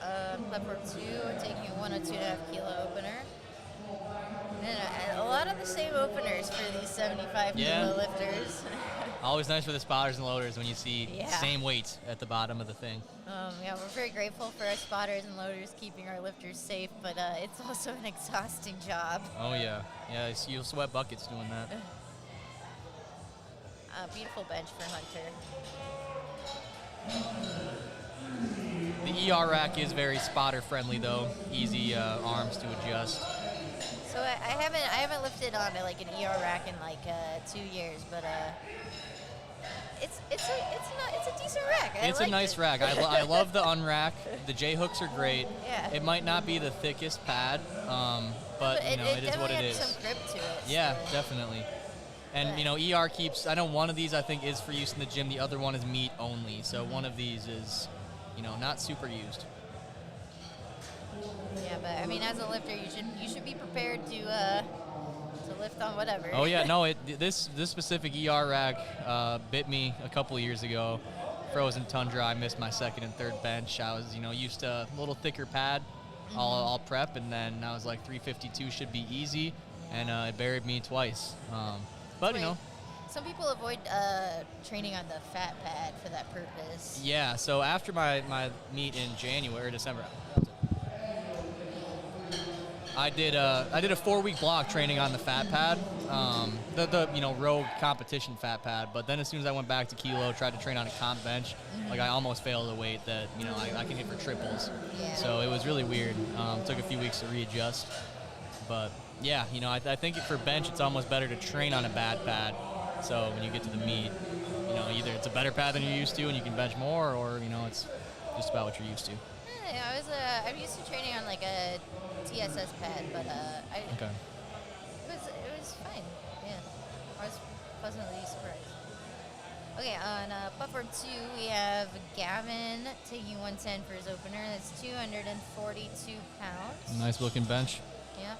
platform 2, taking a 102.5 kilo opener. And a lot of the same openers for these 75 kilo lifters. Always nice for the spotters and loaders when you see same weights at the bottom of the thing. Yeah, we're very grateful for our spotters and loaders keeping our lifters safe, but it's also an exhausting job. Oh yeah, you'll sweat buckets doing that. Beautiful bench for Hunter. The ER rack is very spotter friendly though. Easy arms to adjust. So I haven't lifted on like an ER rack in like 2 years, but it's a decent rack. It's a nice rack. I love the unrack. The J hooks are great. Yeah. It might not be the thickest pad, but it is what it is. Some grip to it. Yeah, definitely. And ER keeps. I know one of these I think is for use in the gym. The other one is meet only. So one of these is, not super used. Yeah, but I mean, as a lifter, you should be prepared to lift on whatever. Oh yeah, no. This specific ER rack bit me a couple of years ago. Frozen tundra. I missed my second and third bench. I was used to a little thicker pad, all prep, and then I was like 352 should be easy, and it buried me twice. But some people avoid training on the fat pad for that purpose. Yeah. So after my meet in December. I did a 4-week block training on the fat pad, the rogue competition fat pad. But then as soon as I went back to kilo, tried to train on a comp bench, like I almost failed a weight that I can hit for triples. Yeah. So it was really weird. Took a few weeks to readjust, but yeah, I think for bench it's almost better to train on a bad pad. So when you get to the meet, either it's a better pad than you're used to and you can bench more, or it's just about what you're used to. Yeah, I'm used to training on like a TSS pad, but it was fine. Yeah, I was pleasantly surprised. Okay, on platform 2 we have Gavin taking 110 for his opener. That's 242 pounds. Nice looking bench. Yeah.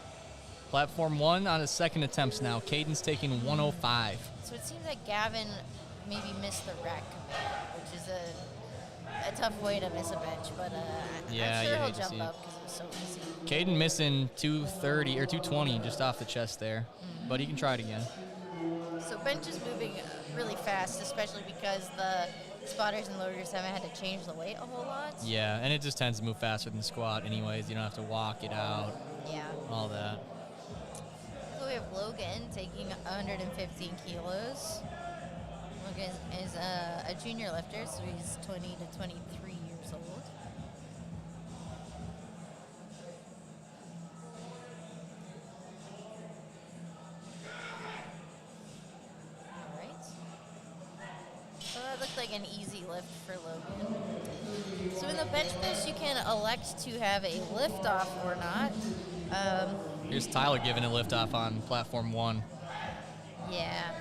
Platform 1 on his second attempts now. Caden's taking 105. So it seems like Gavin maybe missed the rack command, which is a tough way to miss a bench, but I'm sure he'll jump up because it was so easy. Caden missing 230 or 220 just off the chest there, but he can try it again. So bench is moving really fast, especially because the spotters and loaders haven't had to change the weight a whole lot. Yeah, and it just tends to move faster than squat anyways. You don't have to walk it out. Yeah. All that. So we have Logan taking 115 kilos. Logan is a junior lifter, so he's 20 to 23 years old. All right. So that looked like an easy lift for Logan. So in the bench press, you can elect to have a lift off or not. Here's Tyler giving a lift off on platform 1. Yeah.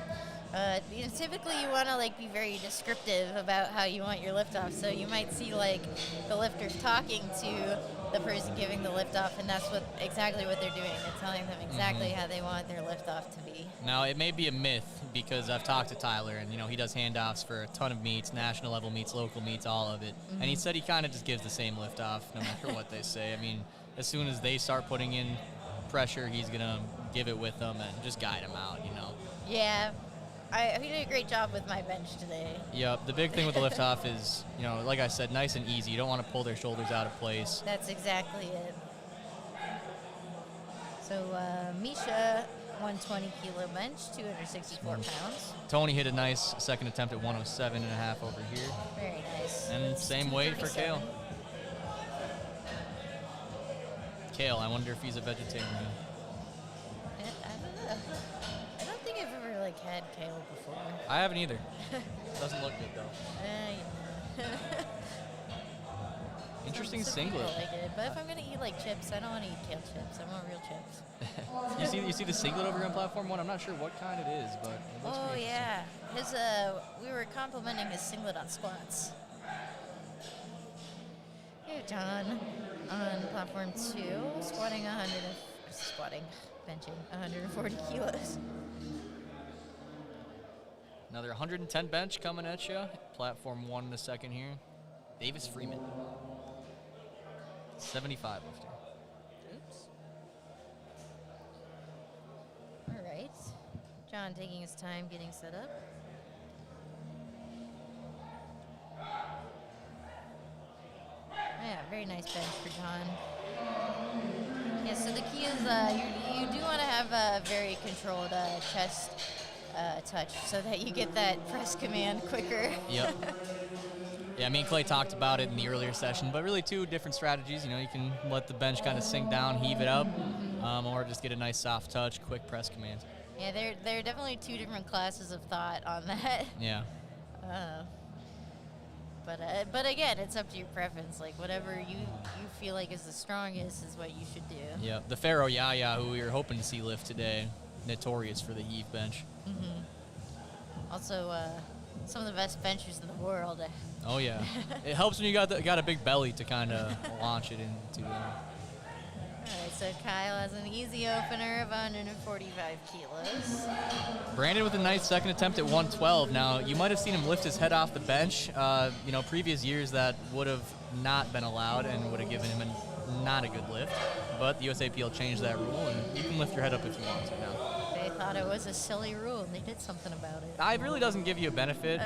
Typically you want to like be very descriptive about how you want your lift off. So you might see like the lifters talking to the person giving the lift off, and that's exactly what they're doing. They're telling them exactly how they want their lift off to be. Now, it may be a myth because I've talked to Tyler, and he does handoffs for a ton of meets, national level meets, local meets, all of it. And he said he kind of just gives the same lift off no matter what they say. I mean, as soon as they start putting in pressure, he's going to give it with them and just guide them out, Yeah. I did a great job with my bench today. Yep. The big thing with the lift off is, like I said, nice and easy. You don't want to pull their shoulders out of place. That's exactly it. So Misha, 120 kilo bench, 264 pounds. Tony hit a nice second attempt at 107.5 over here. Very nice. And same weight for Kale. Kale, I wonder if he's a vegetarian. I don't know. I don't think I've ever had kale before. I haven't either. Doesn't look good though. Interesting Some singlet. people like it, but if I'm gonna eat like chips, I don't want to eat kale chips. I want real chips. You see the singlet over here on platform 1? I'm not sure what kind it is, but it looks pretty yeah, his we were complimenting his singlet on squats. Here, John, on platform 2, benching 140 kilos. Another 110 bench coming at you. Platform 1 in a second here. Davis Freeman. 75 lifter. Oops. All right. John taking his time getting set up. Yeah, very nice bench for John. Yeah, so the key is you do want to have a very controlled chest touch so that you get that press command quicker. Yep. Yeah, me and Clay talked about it in the earlier session, but really 2 different strategies. You can let the bench kind of sink down, heave it up, or just get a nice soft touch, quick press command. Yeah, there are definitely 2 different classes of thought on that. Yeah. But again, it's up to your preference. Like whatever you feel like is the strongest is what you should do. Yeah, the Pharaoh Yaya, who we were hoping to see lift today, notorious for the heave bench. Also, some of the best benchers in the world. Oh yeah, it helps when you got a big belly to kind of launch it into. All right, so Kyle has an easy opener of 145 kilos. Brandon with a nice second attempt at 112. Now, you might have seen him lift his head off the bench. Previous years that would have not been allowed and would have given him not a good lift. But the USAPL changed that rule, and you can lift your head up if you want to now. They thought it was a silly rule, and they did something about it. It really doesn't give you a benefit.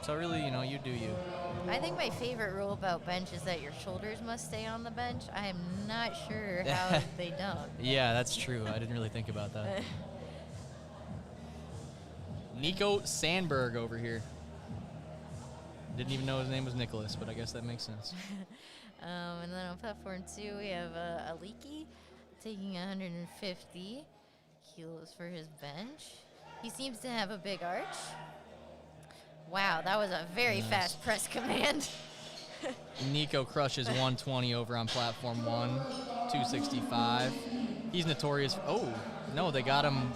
So really, you do you. I think my favorite rule about bench is that your shoulders must stay on the bench. I am not sure how they don't. Yeah, that's true. I didn't really think about that. Nico Sandberg over here. Didn't even know his name was Nicholas, but I guess that makes sense. And then on platform 2, we have Aliki taking 150 kilos for his bench. He seems to have a big arch. Wow, that was a very fast press command. Nico crushes 120 over on platform 1, 265. He's notorious. Oh, no, they got him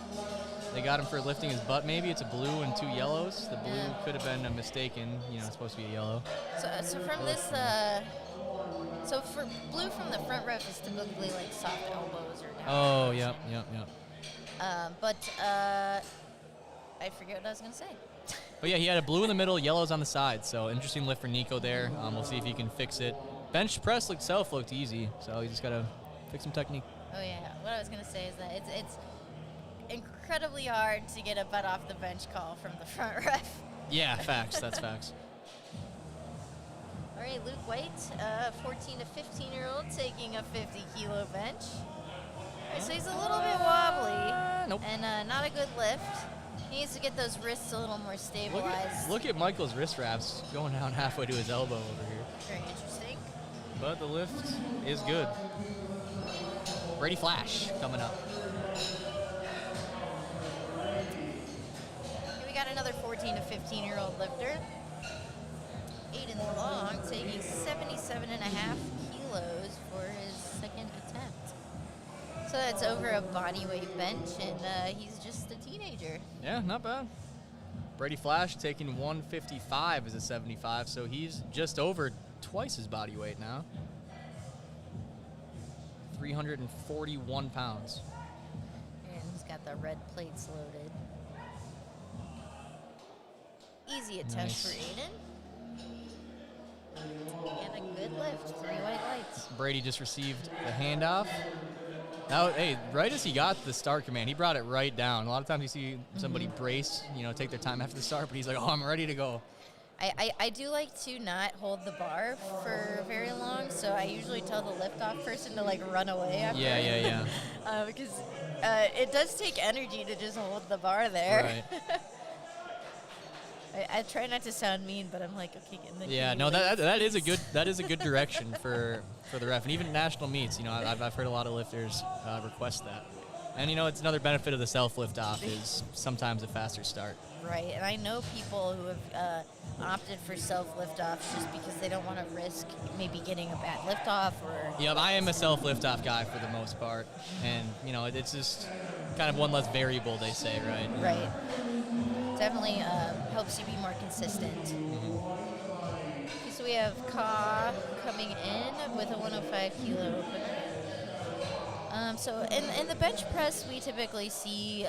for lifting his butt maybe. It's a blue and 2 yellows. The blue could have been a mistaken, it's supposed to be a yellow. So from this, so for blue from the front ref is typically like soft elbows or down. Oh, yep. But I forget what I was going to say. But yeah, he had a blue in the middle, yellows on the side. So interesting lift for Nico there. We'll see if he can fix it Bench press itself looked easy, so you just got to fix some technique. Oh yeah, what I was gonna say is that it's incredibly hard to get a butt off the bench call from the front ref. Yeah, facts. That's facts. All right, Luke White, 14 to 15-year-old taking a 50-kilo bench. All right, so he's a little bit wobbly Nope. and not a good lift. He needs to get those wrists a little more stabilized. Look at Michael's wrist wraps going down halfway to his elbow over here. Very interesting. But the lift is good. Brady Flash coming up. Here we got another 14 to 15-year-old lifter. Aiden Long taking 77.5 kilos for his second attempt. So that's over a body weight bench, and he's just a teenager. Yeah, not bad. Brady Flash taking 155 as a 75, so he's just over twice his body weight now. 341 pounds. And he's got the red plates loaded. Easy attempt Nice. for Aiden. And a good lift, 3 white lights. Brady just received the handoff. Now, hey, right as he got the start command, he brought it right down. A lot of times you see somebody brace, take their time after the start, but he's like, oh, I'm ready to go. I do like to not hold the bar for very long, so I usually tell the lift-off person to, run away after. Yeah. Because it does take energy to just hold the bar there. Right. I try not to sound mean, but I'm like, okay, get in the Yeah, no, that is a good direction for the ref, and even national meets. I've heard a lot of lifters request that, and it's another benefit of the self lift off is sometimes a faster start. Right, and I know people who have opted for self lift offs just because they don't want to risk maybe getting a bad lift off or. Yeah, I am a self lift off guy for the most part, and it's just kind of one less variable, they say, right? Right. Definitely helps you be more consistent. Okay, so we have Ka coming in with a 105 kilo opener. So in the bench press, we typically see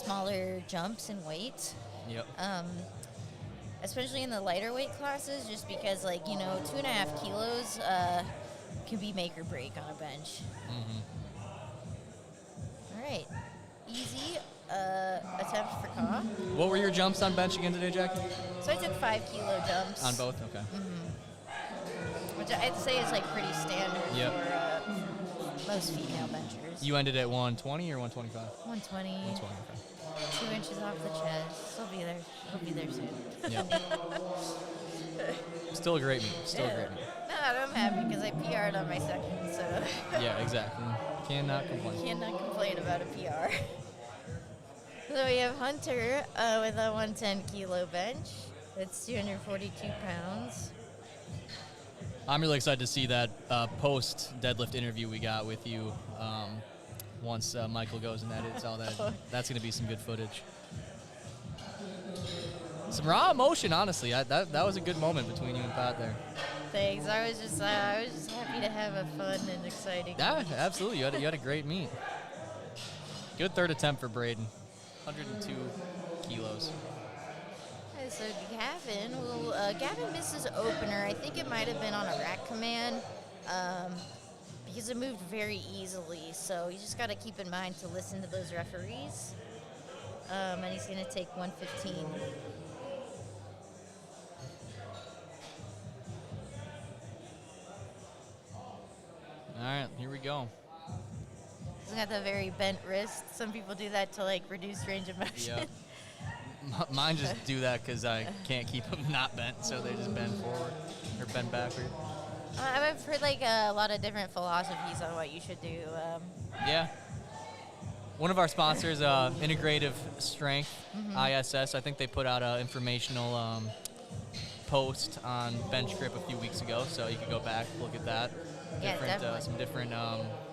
smaller jumps in weight. Yep. Especially in the lighter weight classes, just because 2.5 kilos can be make or break on a bench. All right, easy. Attempt for Ka. What were your jumps on bench again today, Jackie? So I took 5 kilo jumps. On both? Okay. Which I'd say is pretty standard Yep. for most female benchers. You ended at 120 or 125? 120. 120, okay. 2 inches off the chest. I'll be there. I'll be there soon. Yep. Still a great meet. Still a great meet. No, I'm happy because I PR'd on my second, so. Yeah, exactly. Cannot complain. Cannot complain about a PR. So we have Hunter with a 110 kilo bench. That's 242 pounds. I'm really excited to see that post deadlift interview we got with you once Michael goes and edits all that. That's going to be some good footage. Some raw emotion, honestly. That was a good moment between you and Pat there. Thanks. I was just happy to have a fun and exciting. Yeah, absolutely. You had a great meet. Good third attempt for Braden. 102 kilos. Okay, so Gavin missed his opener. I think it might have been on a rack command because it moved very easily. So you just got to keep in mind to listen to those referees. And he's going to take 115. All right, here we go. He's got the very bent wrist. Some people do that to reduce range of motion. Yeah. Mine just do that because I can't keep them not bent, so they just bend forward or bend backward. I've heard a lot of different philosophies on what you should do. Yeah. One of our sponsors, Integrative Strength, ISS, I think they put out an informational post on bench grip a few weeks ago, so you can go back, look at that. Yeah, definitely. Some different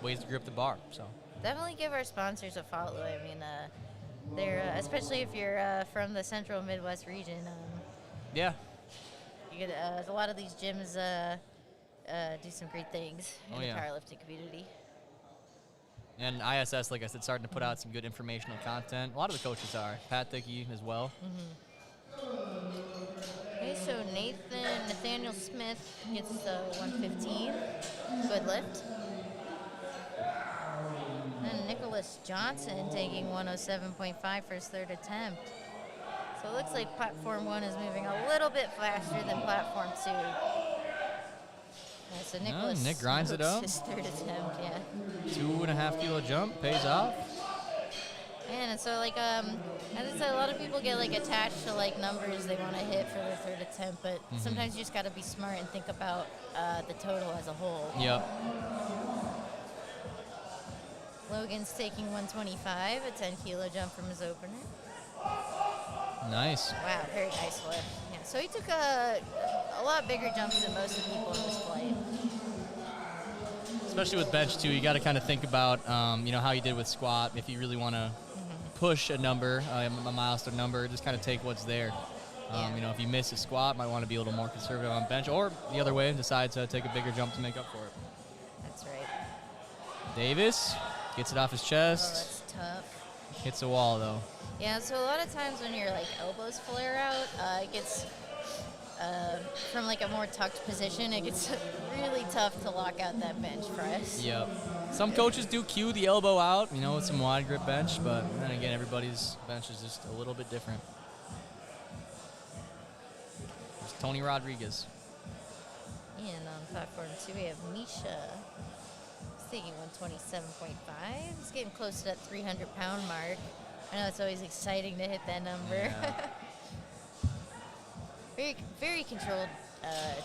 ways to grip the bar. So definitely give our sponsors a follow. I mean, they're especially if you're from the Central Midwest region. Yeah. You get a lot of these gyms do some great things in the powerlifting community. And ISS, like I said, starting to put out some good informational content. A lot of the coaches are. Pat Dickey as well. Okay, so Nathaniel Smith gets the 115. Good lift. And Nicholas Johnson taking 107.5 for his third attempt. So it looks like platform 1 is moving a little bit faster than platform 2. Yeah, so Nicholas Nick grinds it up. his third attempt, yeah. 2.5 kilo jump, pays off. And so like as I said, a lot of people get like attached to like numbers they want to hit for their third attempt, but sometimes you just got to be smart and think about the total as a whole. Yep. Logan's taking 125, a 10 kilo jump from his opener. Nice. Wow, very nice lift. Yeah, so he took a lot bigger jumps than most of the people in this flight. Especially with bench too, you got to kind of think about how you did with squat. If you really want to push a number, a milestone number, just kind of take what's there. If you miss a squat, might want to be a little more conservative on bench, or the other way, decide to take a bigger jump to make up for it. That's right. Davis gets it off his chest. Oh, that's tough. Hits a wall though. Yeah, so a lot of times when your like elbows flare out, it gets from like a more tucked position, it gets really tough to lock out that bench press. Yep. Some coaches do cue the elbow out, with some wide grip bench, but then again, everybody's bench is just a little bit different. There's Tony Rodriguez. And on platform 2, we have Misha. He's taking 127.5. He's getting close to that 300-pound mark. I know it's always exciting to hit that number. Yeah. Very, very controlled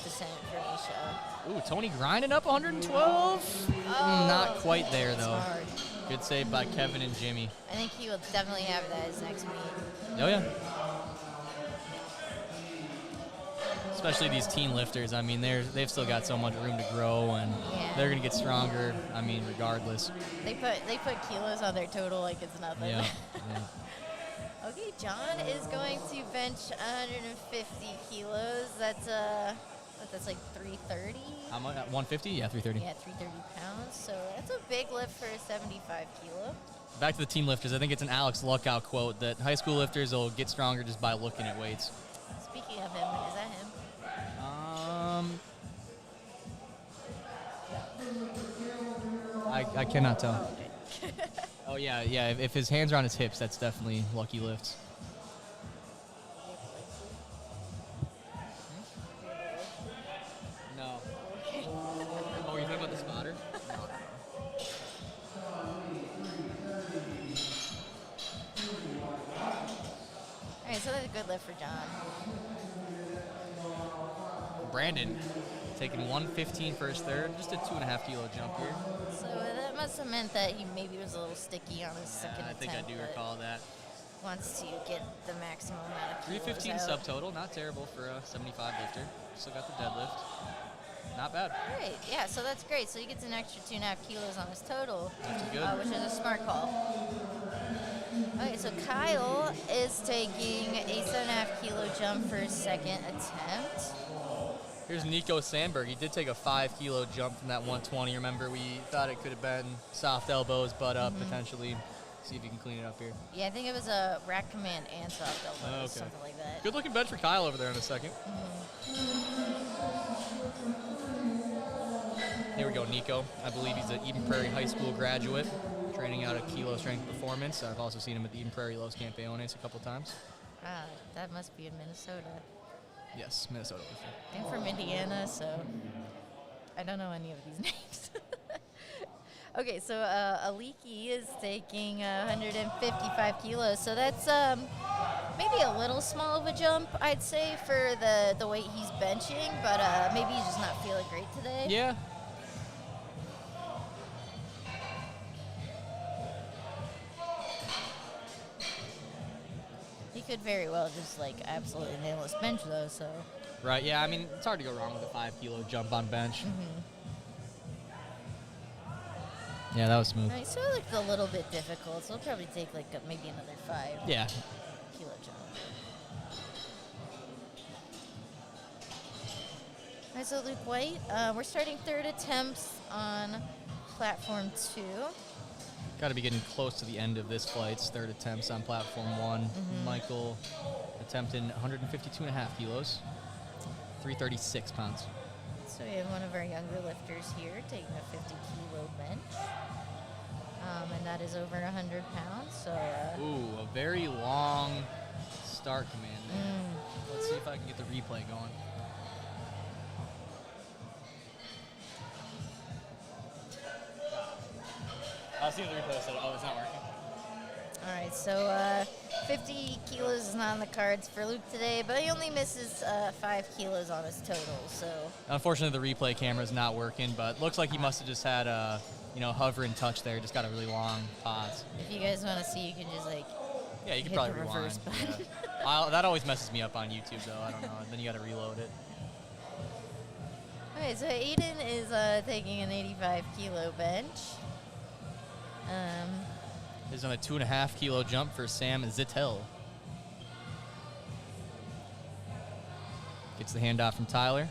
descent for Misha. Ooh, Tony grinding up 112. Not quite there, though. Hard. Good save by Kevin and Jimmy. I think he will definitely have that his next meet. Oh, yeah. Especially these teen lifters. I mean, they've still got so much room to grow, and they're going to get stronger, regardless. They put kilos on their total like it's nothing. Yeah. Okay, John is going to bench 150 kilos. That's like 330. How much? 150? Yeah, 330. Yeah, 330 pounds. So that's a big lift for a 75 kilo. Back to the teen lifters. I think it's an Alex Luckout quote that high school lifters will get stronger just by looking at weights. Speaking of him, is that him? I cannot tell. Oh, okay. Oh, yeah. If his hands are on his hips, that's definitely Lucky Lifts. No. Oh, you're talking about the spotter? No. All right, so that's a good lift for John. Brandon taking 115 for his third, just a 2.5 kilo jump here. So that must have meant that he maybe was a little sticky on his second I think attempt. I do recall that. Wants to get the maximum amount of kilos 315 out. subtotal, not terrible for a 75 lifter. Still got the deadlift. Not bad. Great, yeah, so that's great. So he gets an extra 2.5 kilos on his total, good. Which is a smart call. Okay, so Kyle is taking a 7.5 kilo jump for his second attempt. Here's Nico Sandberg. He did take a 5 kilo jump from that 120. Remember, we thought it could have been soft elbows, butt up potentially. See if you can clean it up here. Yeah, I think it was a rack command and soft elbows, something like that. Good looking bench for Kyle over there in a second. Here we go, Nico. I believe he's an Eden Prairie High School graduate, training out at Kilo Strength Performance. I've also seen him at the Eden Prairie Los Campeones a couple times. Ah, that must be in Minnesota. Yes, Minnesota. I'm from Indiana, so I don't know any of these names. Okay, so Aliki is taking 155 kilos. So that's maybe a little small of a jump, I'd say, for the weight he's benching. But maybe he's just not feeling great today. Yeah. He could very well just like absolutely nail his bench though. So. Right. Yeah. I mean, it's hard to go wrong with a 5 kilo jump on bench. Yeah, that was smooth. Right, so it looked a little bit difficult, so it'll probably take like maybe another 5 kilo jump. All right, so Luke White, we're starting third attempts on platform 2. Got to be getting close to the end of this flight's third attempts on platform 1. Michael attempting 152.5 kilos. 336 pounds. So we have one of our younger lifters here taking a 50-kilo bench. And that is over 100 pounds. So. Ooh, a very long start command there. Let's see if I can get the replay going. I'll see if the replay said, oh, it's not working. All right, so 50 kilos is not on the cards for Luke today, but he only misses 5 kilos on his total. So unfortunately, the replay camera is not working, but looks like he must have just had a, hover and touch there. Just got a really long pause. If you guys want to see, you can just yeah, you can hit probably the rewind. reverse button. Yeah. That always messes me up on YouTube, though. I don't know. Then you got to reload it. Okay, so Aiden is taking an 85-kilo bench. There's another 2.5 kilo jump for Sam Zittel. Gets the handoff from Tyler.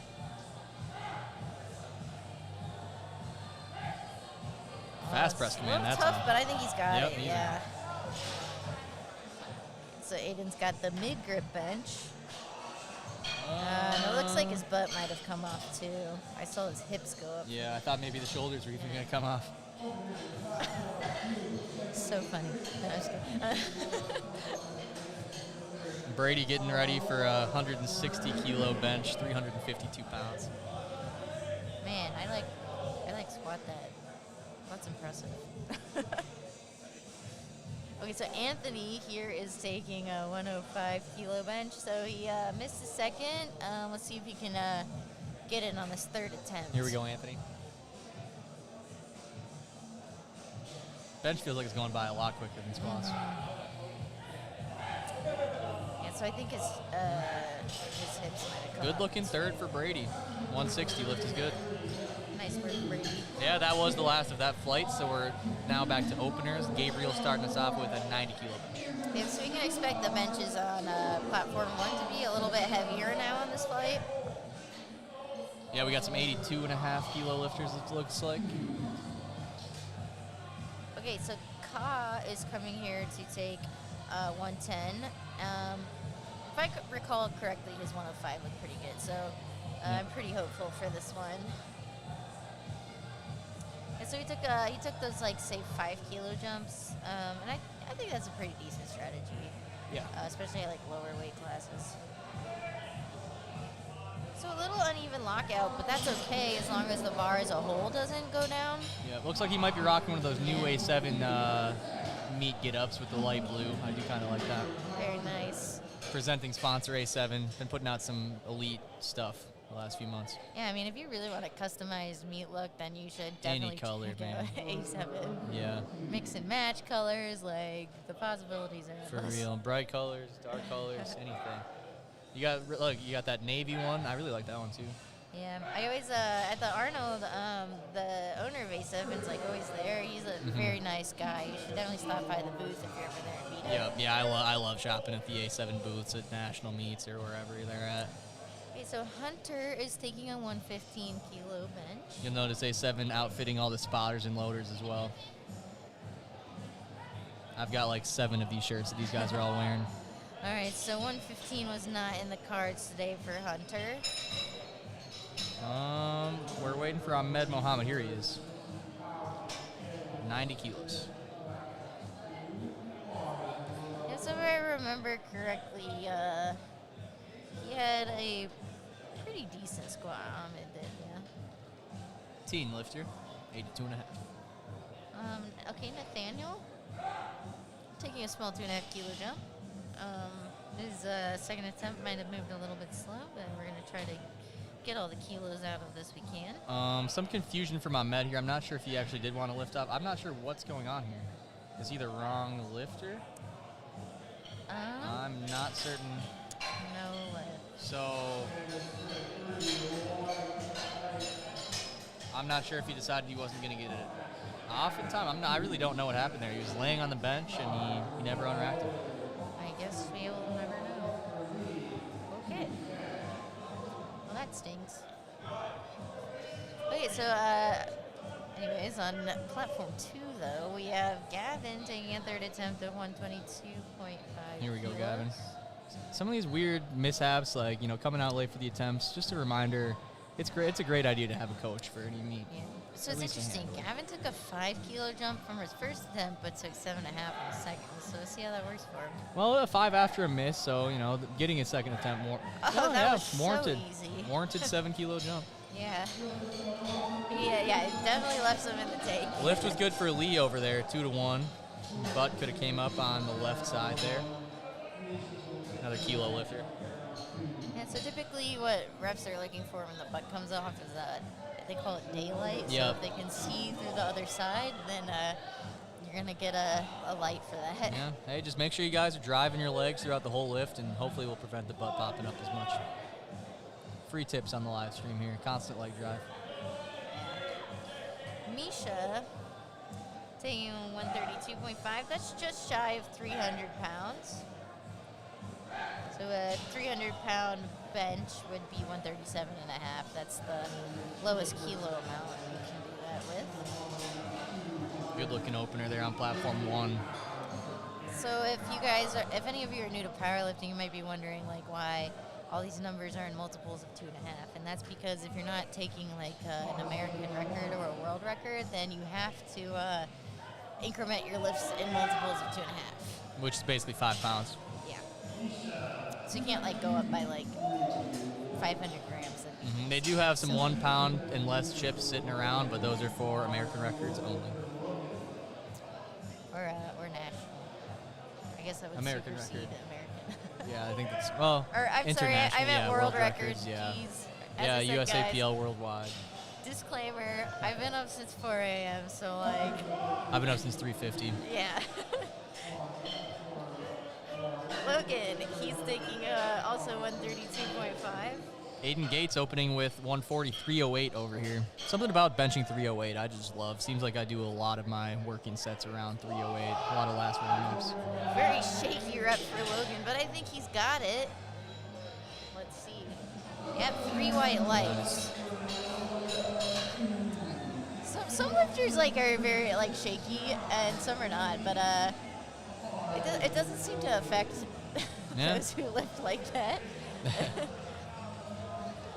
Fast press command. That's tough, but I think he's got it. easy. Yeah. So Aiden's got the mid-grip bench. And it looks like his butt might have come off too. I saw his hips go up. Yeah, I thought maybe the shoulders were even going to come off. So funny. No, I was kidding. Brady getting ready for a 160-kilo bench, 352 pounds. Man, I like squat that. That's impressive. Okay, so Anthony here is taking a 105-kilo bench. So he missed his second. Let's see if he can get it on this third attempt. Here we go, Anthony. Bench feels like it's going by a lot quicker than squats. Yeah, so I think his hips might have come Good up. looking third for Brady. 160 lift is good. Nice work, Brady. Yeah, that was the last of that flight, so we're now back to openers. Gabriel starting us off with a 90-kilo bench. Yeah, so we can expect the benches on platform 1 to be a little bit heavier now on this flight. Yeah, we got some 82.5-kilo lifters, it looks like. Okay, so Ka is coming here to take 110. If I recall correctly, his 105 looked pretty good, so I'm pretty hopeful for this one. And so he took those say 5-kilo jumps, and I think that's a pretty decent strategy. Yeah. Especially at lower weight classes. So a little uneven lockout, but that's okay as long as the bar as a whole doesn't go down. Yeah, it looks like he might be rocking one of those new A7 meat get-ups with the light blue. I do kind of like that. Very nice. Presenting sponsor A7. Been putting out some elite stuff the last few months. Yeah, I mean, if you really want a customized meat look, then you should definitely Any color, check man. out A7. Yeah. Mix and match colors, the possibilities are For endless. real. Bright colors, dark colors, anything. You got that navy one. I really like that one too. Yeah, I always at the Arnold, the owner of A7's always there. He's a very nice guy. You should definitely stop by the booth if you're ever there and meet him. Yeah, I love shopping at the A7 booths at national meets or wherever they're at. Okay, so Hunter is taking a 115-kilo bench. You'll notice A7 outfitting all the spotters and loaders as well. I've got 7 of these shirts that these guys are all wearing. All right, so 115 was not in the cards today for Hunter. We're waiting for Ahmed Mohammed. Here he is. 90 kilos. Yeah, so if I remember correctly, he had a pretty decent squat. Ahmed did, yeah. Teen lifter, 82.5. Okay, Nathaniel, taking a small 2.5-kilo jump. His second attempt might have moved a little bit slow, but we're going to try to get all the kilos out of this we can. Some confusion from Ahmed here. I'm not sure if he actually did want to lift up. I'm not sure what's going on here. Is he the wrong lifter? I'm not certain. No way. So I'm not sure if he decided he wasn't going to get it off in time. I really don't know what happened there. He was laying on the bench and he never unracked it. I guess we will never know. Okay. Well, that stinks. Okay, so anyways, on platform 2 though, we have Gavin taking a third attempt at 122.5. Here we go, kilos. Gavin. some of these weird mishaps, like, you know, coming out late for the attempts, just a reminder, it's great. It's a great idea to have a coach for any meet. Yeah. So it's interesting. Gavin took a 5-kilo jump from his first attempt, but took 7.5 in the second. So see how that works for him. Well, a 5 after a miss, so, you know, getting a second attempt that was warranted. so easy. Warranted 7-kilo jump. Yeah. Yeah, it definitely left some in the tank. Lift was good for Lee over there, 2-1. Butt could have came up on the left side there. Another kilo lifter. Yeah, so typically what refs are looking for when the butt comes off is they call it daylight. Yep. So if they can see through the other side, then you're going to get a light for that. Yeah. Hey, just make sure you guys are driving your legs throughout the whole lift, and hopefully we'll prevent the butt popping up as much. Free tips on the live stream here. Constant leg drive. Misha taking 132.5. That's just shy of 300 pounds. So a 300-pound bench would be 137.5. That's the lowest kilo amount we can do that with. Good looking opener there on platform 1. So if any of you are new to powerlifting, you might be wondering like why all these numbers are in multiples of 2.5, and that's because if you're not taking like an American record or a world record, then you have to increment your lifts in multiples of 2.5. Which is basically 5 pounds. Yeah. So you can't like go up by like 500 grams. They do have some 1 pound and less chips sitting around, but those are for American records only. Or national. I guess I would American supersede record. American. Yeah, I think that's, well, or I'm sorry, I meant yeah, world records. Yeah, Jeez. yeah, As I said, USAPL guys, worldwide. disclaimer, I've been up since 4 a.m., so like... I've been up since 3:50. Yeah. Logan, he's taking also 132.5. Aiden Gates opening with 140.308 over here. Something about benching 308 I just love. Seems like I do a lot of my working sets around 308. A lot of last warm-ups. Very shaky rep for Logan, but I think he's got it. Let's see. Yep, 3 white lights. Some lifters like are very like shaky, and some are not. But it doesn't seem to affect those who lift like that.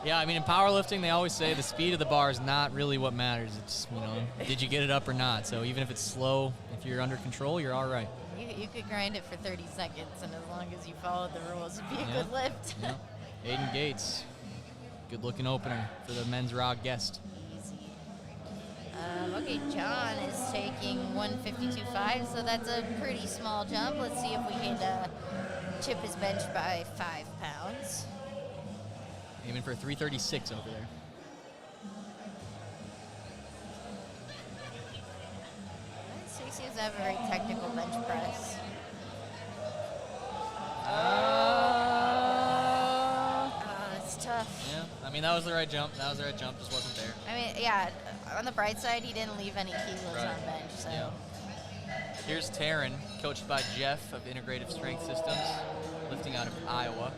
Yeah, I mean, in powerlifting, they always say the speed of the bar is not really what matters. It's, you know, did you get it up or not? So even if it's slow, if you're under control, you're all right. You could grind it for 30 seconds, and as long as you followed the rules, it'd be a good lift. Yeah. Aiden Gates, good-looking opener for the men's raw guest. Easy. Okay, John is taking 152.5, so that's a pretty small jump. Let's see if we can chip his bench by 5 pounds. Aiming for 336 over there. So he seems to have a very technical bench press. It's tough. Yeah, I mean, that was the right jump. Just wasn't there. I mean, yeah, on the bright side, he didn't leave any kilos on bench, so. Yeah. Here's Taryn, coached by Jeff of Integrative Strength Systems, lifting out of Iowa.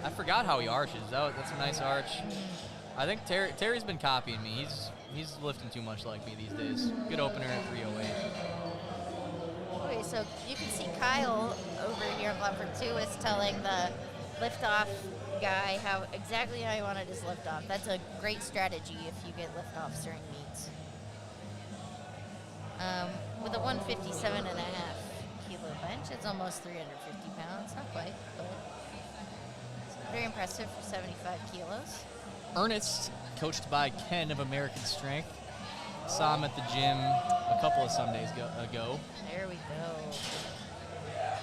I forgot how he arches. That's a nice arch. I think Terry's been copying me. He's lifting too much like me these days. Good opener at 308. Okay, so you can see Kyle over here on platform 2 is telling the lift-off guy exactly how he wanted his lift-off. That's a great strategy if you get lift-offs during meets. With a 157.5 kilo bench, it's almost 350 pounds. Not quite, but it's very impressive for 75 kilos. Ernest, coached by Ken of American Strength. Saw him at the gym a couple of Sundays ago. There we go.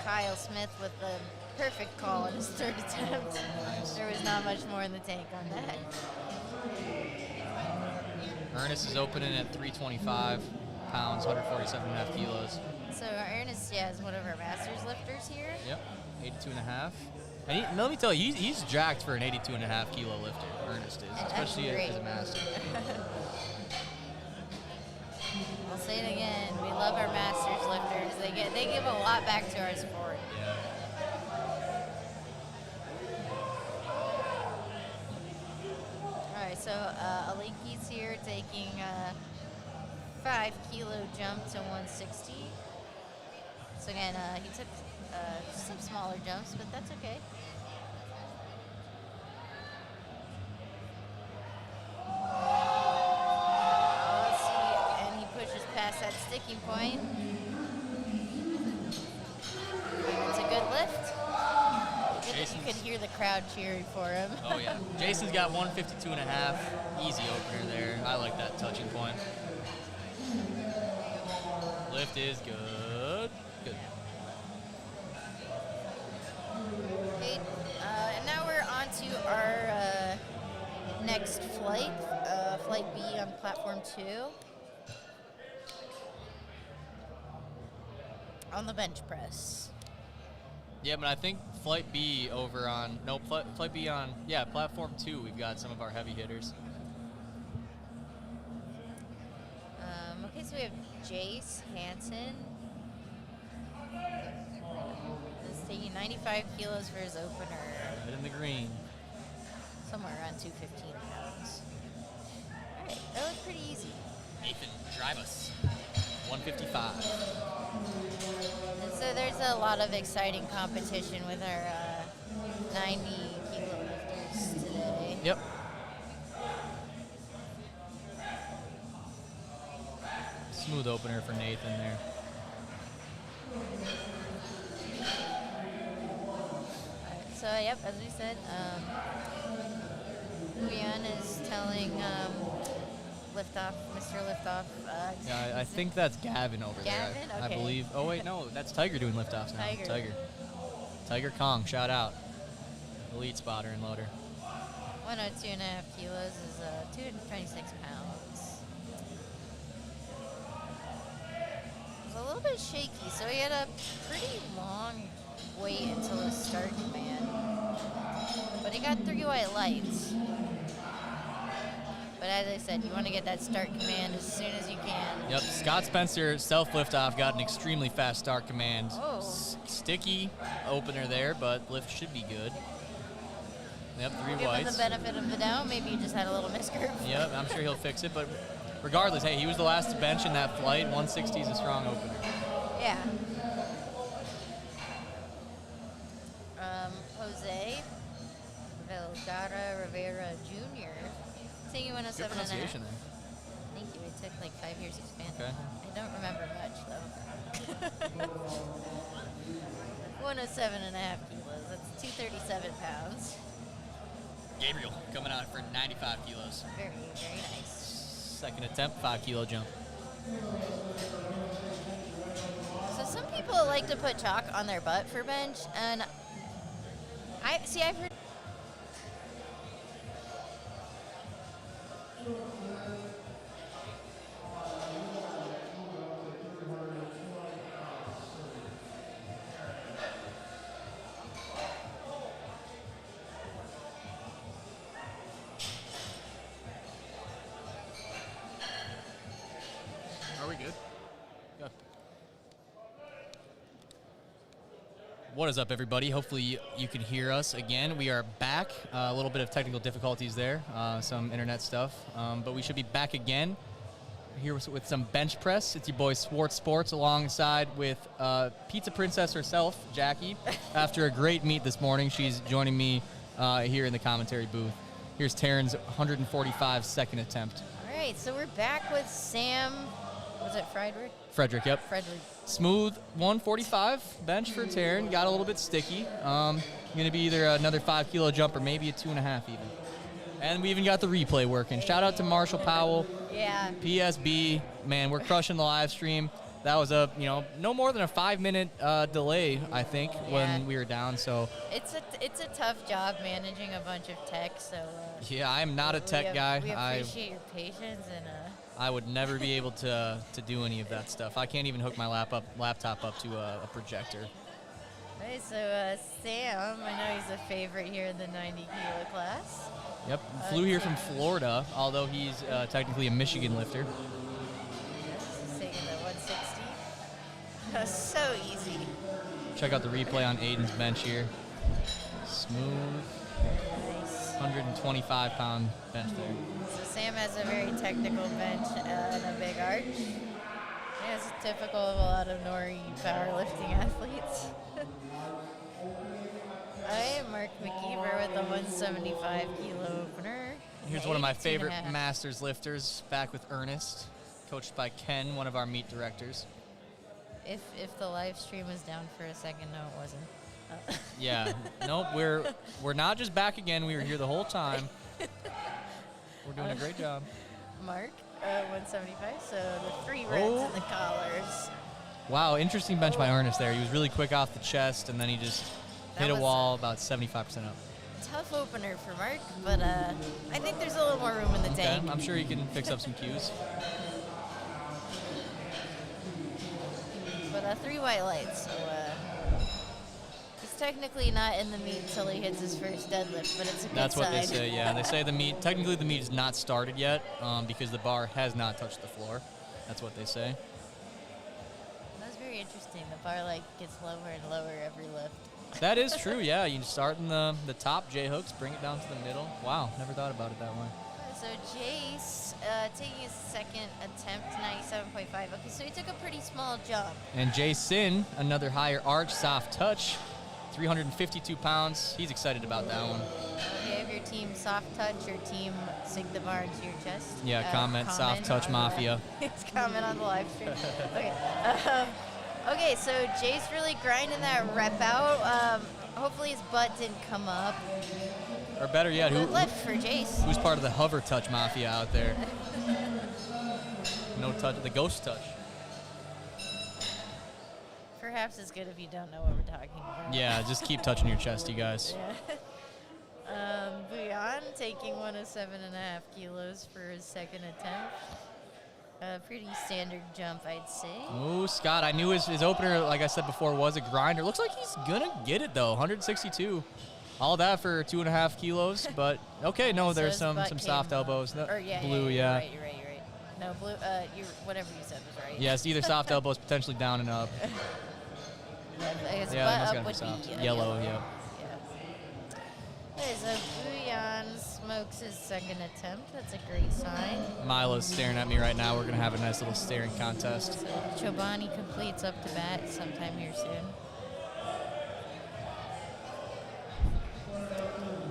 Kyle Smith with the perfect call on his third attempt. Nice. There was not much more in the tank on that. Ernest is opening at 325 pounds, 147.5 kilos. So Ernest, is one of our masters lifters here. Yep, 82.5. And let me tell you, he's jacked for an 82.5 kilo lifter. Ernest is, especially as a master. I'll say it again. We love our masters lifters. They give a lot back to our sport. Yeah. All right, so Aliki's here taking a 5 kilo jump to 160. So again, he took some smaller jumps, but that's okay. Let's see, and he pushes past that sticking point. It's a good lift. Good that you could hear the crowd cheering for him. Oh, yeah. Jason's got 152.5. Easy opener there. I like that touching point. Lift is good. Good. Okay, and now we're on to our next flight, Flight B on platform 2. On the bench press. Yeah, but I think Flight B over on, no, Flight B on, yeah, platform 2, we've got some of our heavy hitters. Okay, so we have Jace Hansen. He's taking 95 kilos for his opener. Right in the green. Somewhere around 215 pounds. All right, that was pretty easy. Nathan, drive us. 155. And so there's a lot of exciting competition with our 90 kilo lifters today. Yep. Smooth opener for Nathan there. So, yep, as we said, Huyan is telling Liftoff, Mr. Liftoff. Yeah, I think that's Gavin over Gavin? there. I Okay. believe. Oh, wait, no, that's Tiger doing liftoffs now. Tiger Kong, shout out. Elite spotter and loader. 102.5 kilos is 226 pounds. It was a little bit shaky, so he had a pretty long wait until his start command. But he got 3 white lights. But as I said, you want to get that start command as soon as you can. Yep, Scott Spencer, self-liftoff, got an extremely fast start command. Oh. Sticky opener there, but lift should be good. Yep, 3 Give him whites. the benefit of the doubt. Maybe he just had a little miscurve. Yep, I'm sure he'll fix it, but regardless, hey, he was the last to bench in that flight. 160 is a strong opener. Yeah. Jose Velgara Rivera Jr. Taking 107.5. Good pronunciation there. Thank you. It took like 5 years to expand. Okay. I don't remember much though. 107.5 kilos. That's 237 pounds. Gabriel coming out for 95 kilos. Very, very nice. Second attempt, 5 kilo jump. So some people like to put chalk on their butt for bench, and I've heard. Are we good? Good. What is up, everybody? Hopefully you can hear us again. We are back. A little bit of technical difficulties there, some internet stuff, but we should be back again here with some bench press. It's your boy Swartz Sports alongside with Pizza Princess herself, Jackie. After a great meet this morning, she's joining me here in the commentary booth. Here's Taryn's 145 second attempt. All right, so we're back with Sam. Was it Frederick? Frederick, yep. Frederick. Smooth 145 bench for Taryn. Got a little bit sticky. Going to be either another 5 kilo jump or maybe a 2.5 even. And we even got the replay working. Shout out to Marshall Powell. Yeah. PSB. Man, we're crushing the live stream. That was a, no more than a 5-minute delay, I think, when we were down. So It's a tough job managing a bunch of tech. So yeah, I'm not a tech guy. We appreciate your patience and. I would never be able to do any of that stuff. I can't even hook my laptop up to a projector. Okay, so Sam, I know he's a favorite here in the 90 kilo class. Yep, flew here from Florida, although he's technically a Michigan lifter. He's taking the 160. That's so easy. Check out the replay on Aiden's bench here. Smooth. Nice. 125-pound bench there. So Sam has a very technical bench and a big arch. Yeah, it's typical of a lot of Nori powerlifting athletes. 175 kilo opener. Here's Okay, one of my 82.5. favorite Masters lifters, back with Ernest, coached by Ken, one of our meet directors. If the live stream was down for a second, no, it wasn't. Yeah, nope, we're not just back again. We were here the whole time. We're doing a great job. Mark, 175. So the 3 reds and the collars. Wow, interesting bench by Ernest there. He was really quick off the chest, and then he just hit a wall about 75% up. Tough opener for Mark, but I think there's a little more room in the tank. I'm sure he can fix up some cues. But 3 white lights, so he's technically not in the meet until he hits his first deadlift, but it's a good That's what they sign. say, yeah. They say technically the meet is not started yet because the bar has not touched the floor. That's what they say. That's very interesting. The bar gets lower and lower every lift. That is true, yeah. You start in the top J-hooks, bring it down to the middle. Wow, never thought about it that way. So Jace taking his second attempt, 97.5. Okay, so he took a pretty small jump. And Jason, another higher arch, soft touch, 352 pounds. He's excited about that one. Do you have your team soft touch or team sink the bar into your chest? Yeah, comment soft touch mafia. It's comment on the live stream. Okay. Okay, so Jace really grinding that rep out. Hopefully his butt didn't come up. Or better yet, Good lift for Jace. who's part of the hover touch mafia out there? No touch, the ghost touch. Perhaps it's good if you don't know what we're talking about. Yeah, just keep touching your chest, you guys. Yeah. Buyan taking 107.5 kilos for his second attempt. A pretty standard jump, I'd say. Ooh, Scott, I knew his opener, like I said before, was a grinder. Looks like he's gonna get it though, 162. All that for 2.5 kilos, but okay, no, So there's his some butt soft came up. elbows. No, Or yeah, blue, yeah. You're right. No, blue, whatever you said was right. Yes, either soft elbows, potentially down and up. His Yeah, butt must up gotta be would soft. be Yellow, yeah. Okay, so Buyan smokes his second attempt. That's a great sign. Milo's staring at me right now. We're gonna have a nice little staring contest. So Chobani completes up to bat sometime here soon.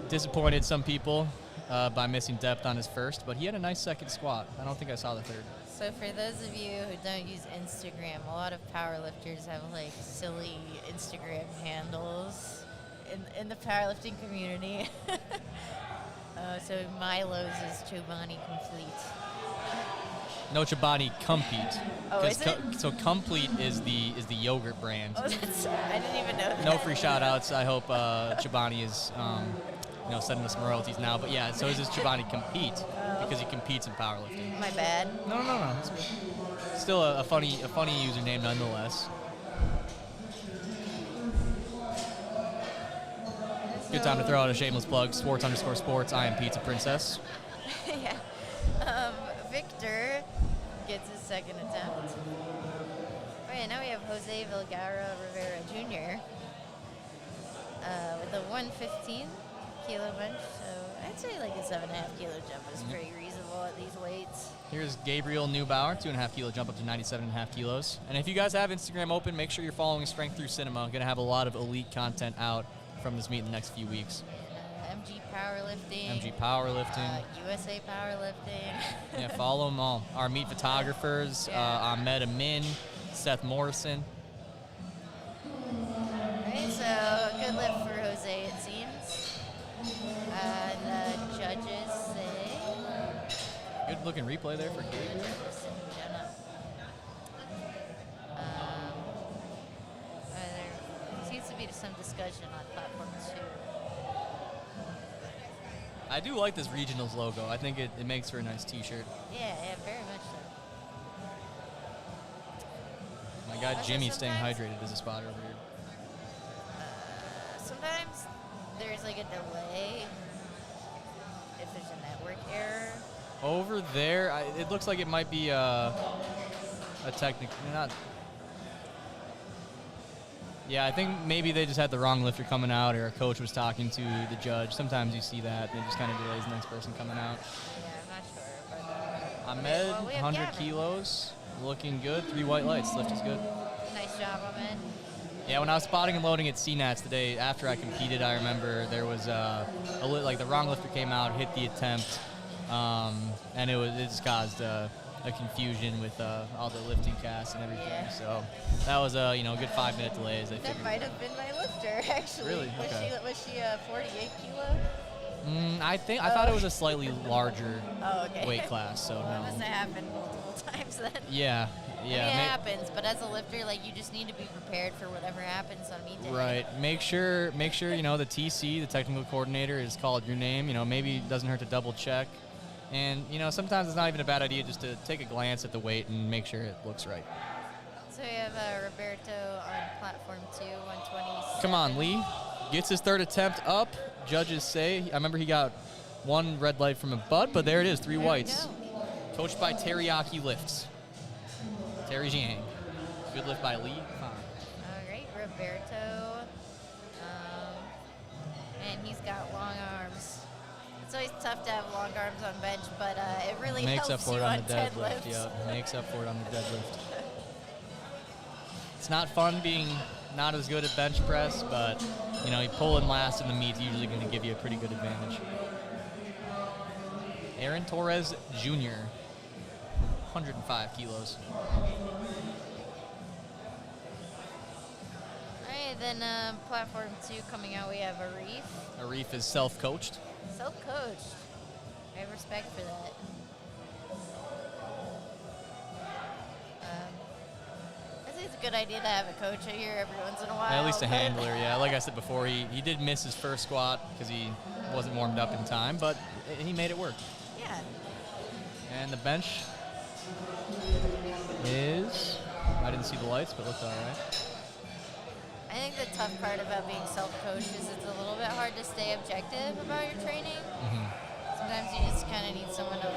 Disappointed some people by missing depth on his first, but he had a nice second squat. I don't think I saw the third. So for those of you who don't use Instagram, a lot of powerlifters have silly Instagram handles in the powerlifting community. So Milo's is Chobani Complete. No Chobani Compete. Oh, is it? So Complete is the yogurt brand. Oh, I didn't even know that. No free shout outs. I hope Chobani is sending us some royalties now. But yeah, so is this Chobani Compete because he competes in powerlifting. My bad. No. It's good. Still a funny username nonetheless. Good time to throw out a shameless plug. Sports_sports. I am Pizza Princess. Yeah. Victor gets his second attempt. Okay, now we have Jose Vilgara Rivera Jr. With a 115 kilo bench. So I'd say a 7.5 kilo jump is pretty reasonable at these weights. Here's Gabriel Neubauer, 2.5 kilo jump up to 97.5 kilos. And if you guys have Instagram open, make sure you're following Strength Through Cinema. I'm going to have a lot of elite content out from this meet in the next few weeks. MG Powerlifting. USA Powerlifting. Yeah, follow them all. Our meet photographers, Ahmed Amin, Seth Morrison. Alright, so good lift for Jose, it seems. The judges say... Good looking replay there for Gabe. There seems to be some discussion on platform 2. I do like this Regionals logo. I think it makes for a nice t-shirt. Yeah, very much so. My guy Jimmy staying hydrated is a spotter over here. Sometimes there's a delay if there's a network error. Over there, it looks like it might be a technical, not. Yeah, I think maybe they just had the wrong lifter coming out, or a coach was talking to the judge. Sometimes you see that, and it just kind of delays the next person coming out. Yeah, I'm not sure. But, Ahmed, we have 100 Gavin. kilos, looking good. 3 white lights, lift is good. Nice job, Ahmed. Yeah, when I was spotting and loading at CNATS the day after I competed, I remember there was like the wrong lifter came out, hit the attempt, and it just caused a confusion with all the lifting casts and everything. Yeah. So that was a good 5-minute delay as they That figured. might have been my lifter, actually. Really? Okay. Was she 48 kilo? I thought it was a slightly larger Okay. weight class, so That no. must have happened multiple times then. Yeah, I mean, yeah. it happens, but as a lifter, like, you just need to be prepared for whatever happens on meet day. Right. Make sure the TC, the technical coordinator, is called your name. Maybe it doesn't hurt to double check. And sometimes it's not even a bad idea just to take a glance at the weight and make sure it looks right. So we have Roberto on platform 2, 120. Come on, Lee. Gets his third attempt up. Judges say, I remember he got one red light from a butt, but there it is, 3 There we whites. go. Coached by Teriyaki Lifts. Terry Jiang. Good lift by Lee. All right, Roberto. And he's got long arms. It's always tough to have long arms on bench, but it really Makes up helps for you it on on the deadlift. deadlifts. Yeah, makes up for it on the deadlift. It's not fun being not as good at bench press, but you pulling last in the meet's usually going to give you a pretty good advantage. Aaron Torres Jr., 105 kilos. All right, then platform 2 coming out, we have Arif. Arif is self-coached. Self-coached. I have respect for that. I think it's a good idea to have a coach here every once in a while. At least a but- handler, yeah. Like I said before, he did miss his first squat because he wasn't warmed up in time, but he made it work. Yeah. And the bench is, I didn't see the lights, but looked all right. I think the tough part about being self-coached is it's a little bit hard to stay objective about your training. Mm-hmm. Sometimes you just kind of need someone to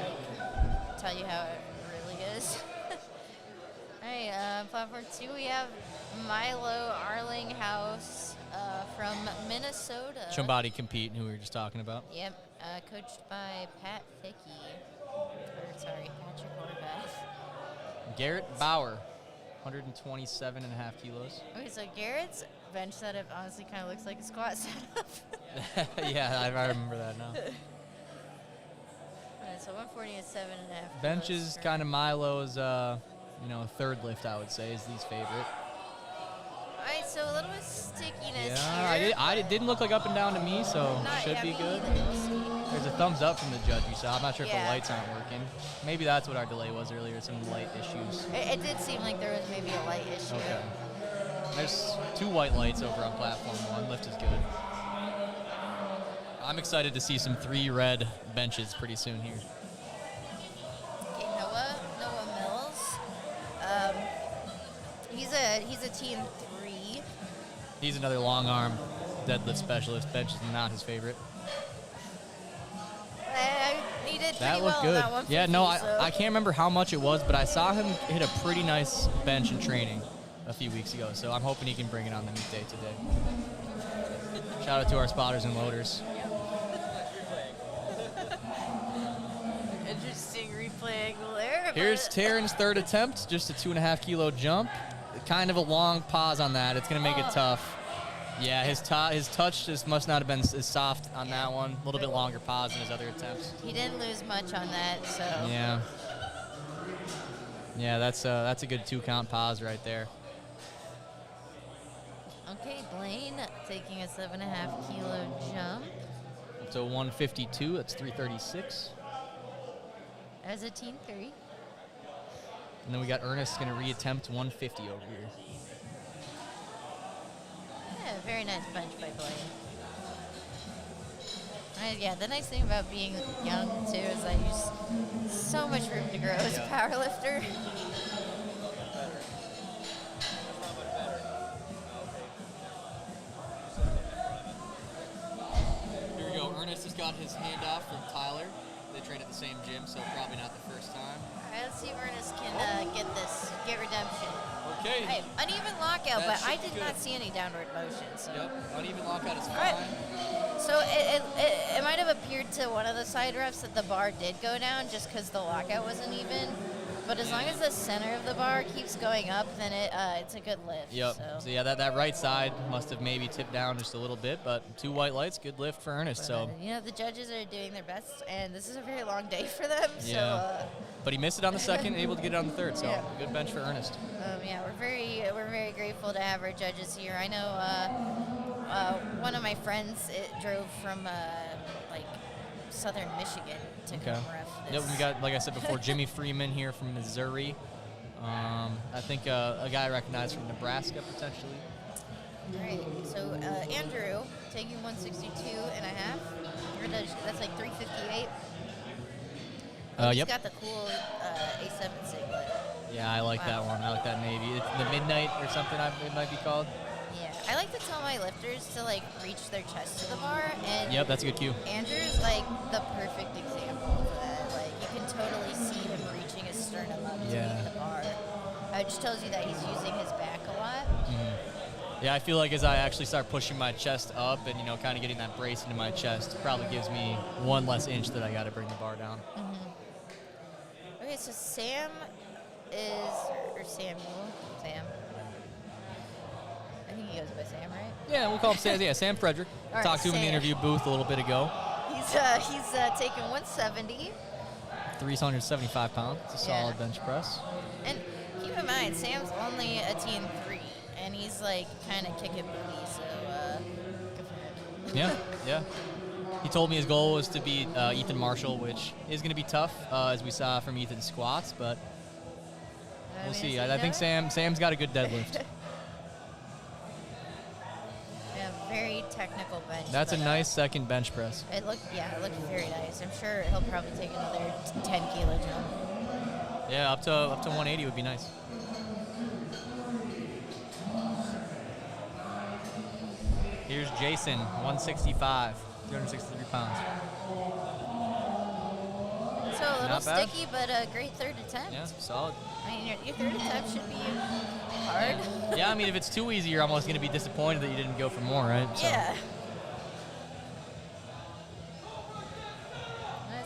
tell you how it really is. All right, platform 2, we have Milo Arlinghouse from Minnesota. Chumbody Compete, who we were just talking about. Yep, coached by Pat Thickey. Patrick Horvath. Garrett Bauer, 127.5 kilos. Okay, so Garrett's bench setup honestly kind of looks like a squat setup. Yeah, I remember that now. Alright, so 140 is 7.5. Bench is kind of Milo's, third lift, I would say, is Lee's favorite. Alright, so a little bit stickiness Yeah, here. it didn't look like up and down to me, so should be good. There's a thumbs up from the judge you saw. I'm not sure if the Yeah. lights aren't working. Maybe that's what our delay was earlier, some light issues. It did seem like there was maybe a light issue. Okay. There's 2 white lights over on platform 1. Lift is good. I'm excited to see some 3 red benches pretty soon here. Okay, Noah Mills. He's a team 3. He's another long arm deadlift specialist. Bench is not his favorite. He did That pretty looked well good. on that 150, Yeah, no, so. I can't remember how much it was, but I saw him hit a pretty nice bench in training a few weeks ago, so I'm hoping he can bring it on the meet day today. Shout out to our spotters and loaders. Interesting replay angle there. Here's but- Taryn's third attempt, just a 2.5 kilo jump. Kind of a long pause on that. It's going to make it tough. Yeah, his touch just must not have been as soft on that one. A little bit longer pause than his other attempts. He didn't lose much on that, so. Yeah. Yeah, that's a good 2-count pause right there. Okay, Blaine taking a 7.5 kilo jump So 152, that's 336. as a team 3. And then we got Ernest going to reattempt 150 over here. Yeah, very nice bench by Blaine. Yeah, the nice thing about being young, too, is that you so much room to grow as a powerlifter. Here we go. Ernest has got his handoff from Tyler. They train at the same gym, so probably not the first time. All right, let's see if Ernest can get redemption. Okay. Hey, uneven lockout, That but I should be did good. not see any downward motion. So. Yep, uneven lockout is All fine. right. So it might have appeared to one of the side refs that the bar did go down just because the lockout wasn't even. but as long as the center of the bar keeps going up, then it's a good lift. Yep. So yeah, that right side must have maybe tipped down just a little bit, but 2 white lights, good lift for Ernest. So the judges are doing their best, and this is a very long day for them. yeah. So, but he missed it on the second, able to get it on the third. So yeah. Good bench for Ernest. Yeah, we're very grateful to have our judges here. I know one of my friends drove from like southern Michigan to come ref this. Yep, we got, like I said before, Jimmy Freeman here from Missouri. I think a guy I recognize from Nebraska potentially. All right, so Andrew taking 162 and a half. That's like 358. He's Yep. got the cool A7 singlet. Yeah, I like that one. I like that navy. It's the Midnight or something it might be called. Yeah, I like to tell my lifters to like reach their chest to the bar, and Yep, that's a good cue. Andrew's like the perfect example of that. Like you can totally see him reaching his sternum up to meet the bar. It just tells you that he's using his back a lot. Mm-hmm. Yeah, I feel like as I actually start pushing my chest up and kind of getting that brace into my chest, it probably gives me 1 less inch that I got to bring the bar down. Okay, so Sam. I think he goes by Sam, right? Yeah, we'll call him Sam. Yeah, Sam Frederick. All Talked to him in the Sam. interview booth a little bit ago. He's taking 170. 375 pounds. It's a solid bench press. And keep in mind, Sam's only a T 3, and he's like kind of kicking booty, so good for him. Yeah. He told me his goal was to beat Ethan Marshall, which is going to be tough, as we saw from Ethan's squats, but we'll see. I think Sam's got a good deadlift. Yeah, very technical bench. That's a nice second bench press. It looked very nice. I'm sure he'll probably take another 10 kilo jump. Yeah, up to 180 would be nice. Here's Jason, 165, 363 pounds. So a little Not bad. sticky, but a great third attempt. Yeah, solid. I mean, your third attempt should be hard. Yeah, I mean, if it's too easy, you're almost going to be disappointed that you didn't go for more, right? So. Yeah.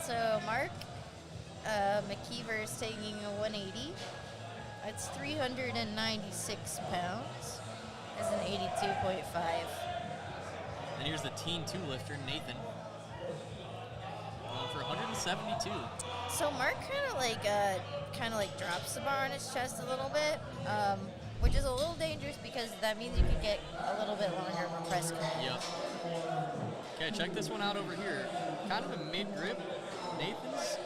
So Mark McKeever is taking a 180. That's 396 pounds. That's an 82.5. And here's the Teen 2 lifter, Nathan. Going for 172. So Mark kind of like drops the bar on his chest a little bit, which is a little dangerous because that means you could get a little bit longer of a press call. Yep. Okay, check this one out over here. Kind of a mid-grip. Nathan's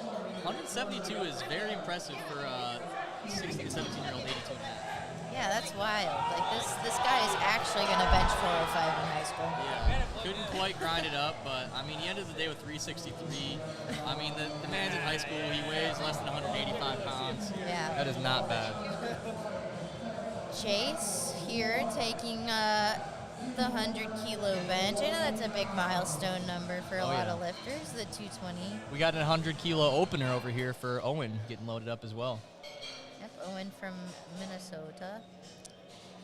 172 is very impressive for a 16 to 17-year-old 82 and a half. Yeah, that's wild. Like this guy is actually going to bench 405 in high school. Yeah, couldn't quite grind it up, but I mean, he ended the day with 363. I mean, the man's in high school. He weighs less than 185 pounds. Yeah. That is not bad. Chase here taking the 100-kilo bench. I know that's a big milestone number for a lot of lifters, the 220. We got a 100-kilo opener over here for Owen getting loaded up as well. Yep, Owen from Minnesota.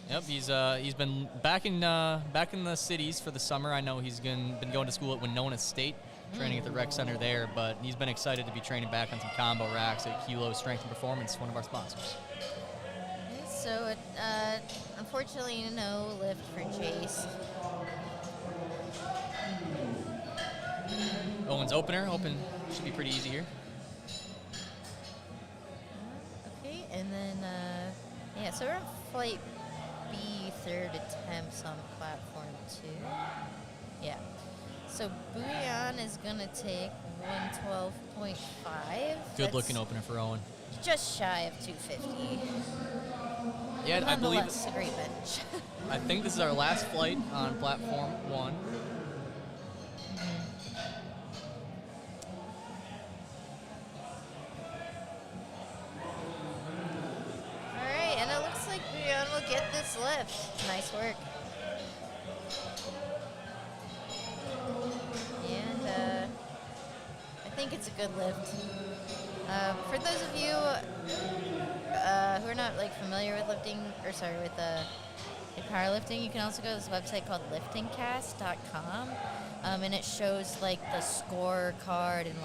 Yep, he's been back in the cities for the summer. I know he's been going to school at Winona State, training at the rec center there, but he's been excited to be training back on some combo racks at Kilo Strength and Performance, one of our sponsors. So, unfortunately, no lift for Chase. Owen's opener, should be pretty easy here. Okay, and then, so we're on flight B, third attempts on platform 2. Yeah. So Bouillon is going to take 112.5. Good looking opener for Owen. Just shy of 250. Yeah, I believe it's a great bench. I think this is our last flight on platform 1. All right, and it looks like Bouillon will get this lift. Nice work. And I think it's a good lift. For those of you who are not familiar with lifting, with powerlifting, you can also go to this website called liftingcast.com, and it shows the scorecard and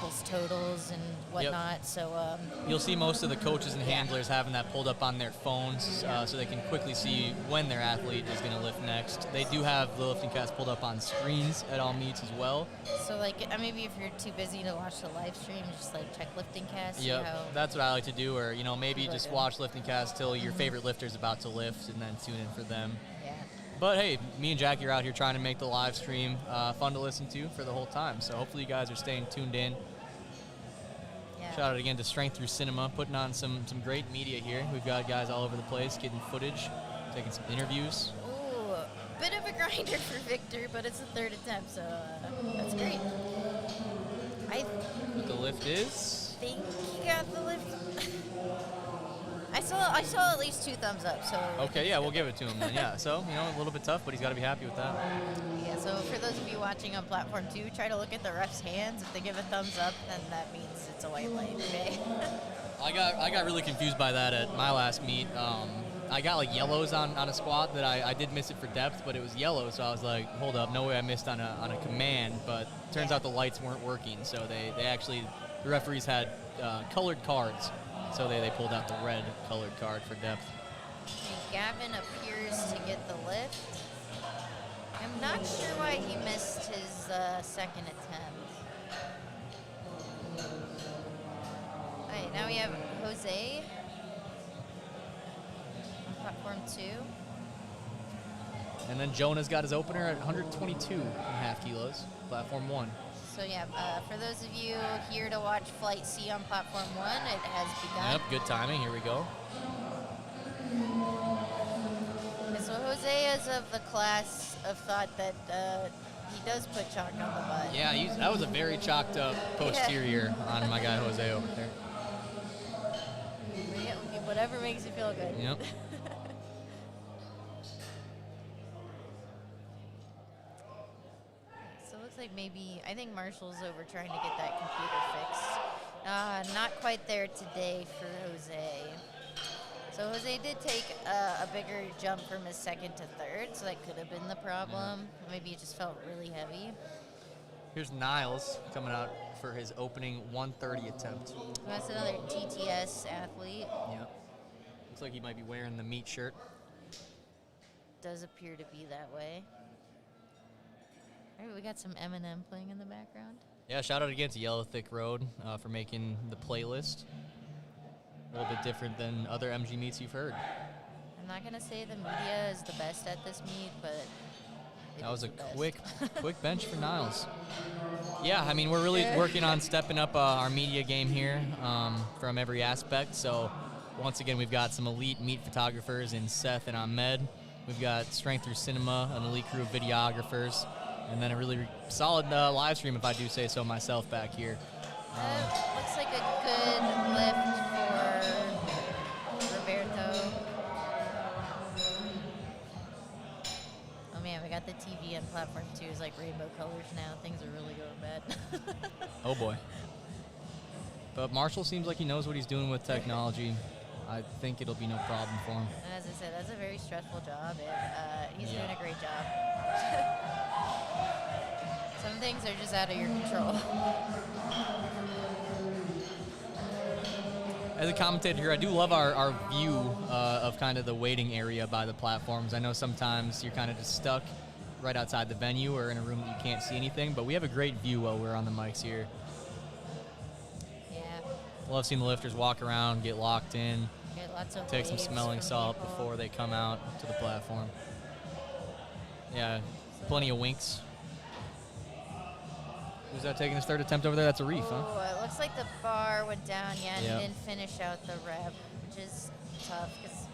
people's totals and whatnot. So you'll see most of the coaches and handlers having that pulled up on their phones so they can quickly see when their athlete is going to lift next. They do have the lifting cast pulled up on screens at all meets as well. So like maybe if you're too busy to watch the live stream, just like check lifting cast. Yep, that's what I like to do. Or maybe just do. watch lifting cast till your favorite lifter's about to lift, and then tune in for them. Yeah. But hey, me and Jackie are out here trying to make the live stream fun to listen to for the whole time. So hopefully you guys are staying tuned in. Yeah. Shout out again to Strength Through Cinema, putting on some great media here. We've got guys all over the place getting footage, taking some interviews. Ooh, bit of a grinder for Victor, but it's the third attempt, so that's great. The lift is? I think he got the lift. I saw at least 2 thumbs up. So okay, yeah, we'll give it to him then. Yeah, so a little bit tough, but he's got to be happy with that. Yeah. So for those of you watching on platform 2, try to look at the ref's hands. If they give a thumbs up, then that means it's a white light. Okay. I got really confused by that at my last meet. I got like yellows on a squat that I did miss it for depth, but it was yellow, so I was like, hold up, no way I missed on a command. But turns out the lights weren't working, so they actually, the referees had colored cards. So they pulled out the red colored card for depth. Gavin appears to get the lift. I'm not sure why he missed his second attempt. All right, now we have Jose on platform 2. And then Jonah's got his opener at 122.5 kilos, platform 1. So yeah, for those of you here to watch Flight C on platform 1, it has begun. Yep, good timing. Here we go. Okay, so Jose is of the class of thought that he does put chalk on the butt. Yeah, that was a very chalked up posterior on my guy Jose over there. Yeah, whatever makes you feel good. Yep. Like maybe, I think Marshall's over trying to get that computer fixed. Not quite there today for Jose. So Jose did take a bigger jump from his second to third, so that could have been the problem. Yeah. Maybe it just felt really heavy. Here's Niles coming out for his opening 130 attempt. That's another TTS athlete. Yep. Looks like he might be wearing the meat shirt. Does appear to be that way. All right, we got some Eminem playing in the background. Yeah, shout out again to Yellow Thick Road for making the playlist. A little bit different than other MG meets you've heard. I'm not going to say the media is the best at this meet, but that was a quick bench for Niles. Yeah, I mean, we're really working on stepping up our media game here from every aspect. So once again, we've got some elite meet photographers in Seth and Ahmed. We've got Strength Through Cinema, an elite crew of videographers. And then a really solid live stream, if I do say so myself, back here. Looks like a good lift for Roberto. Oh man, we got the TV on platform 2 is like rainbow colors now. Things are really going bad. Oh boy. But Marshall seems like he knows what he's doing with technology. I think it'll be no problem for him. As I said, that's a very stressful job, and he's doing a great job. Some things are just out of your control. As a commentator here, I do love our view of kind of the waiting area by the platforms. I know sometimes you're kind of just stuck right outside the venue or in a room that you can't see anything, but we have a great view while we're on the mics here. Yeah. Love seeing the lifters walk around, get locked in, get lots of take some smelling salt before they come out to the platform. Yeah, plenty of winks. Who's that taking his third attempt over there? That's a reef, huh? Oh, it looks like the bar went down, and he didn't finish out the rep, which is tough because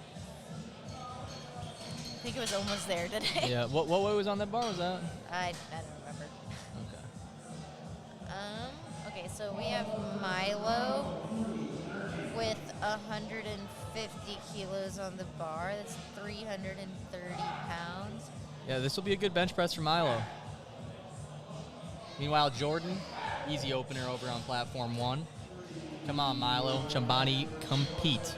I think it was almost there today. Yeah. What weight was on that bar? Was that? I don't remember. Okay. Okay, so we have Milo with 150 kilos on the bar. That's 330 pounds. Yeah, this will be a good bench press for Milo. Meanwhile, Jordan, easy opener over on platform 1. Come on, Milo. Chambani, compete.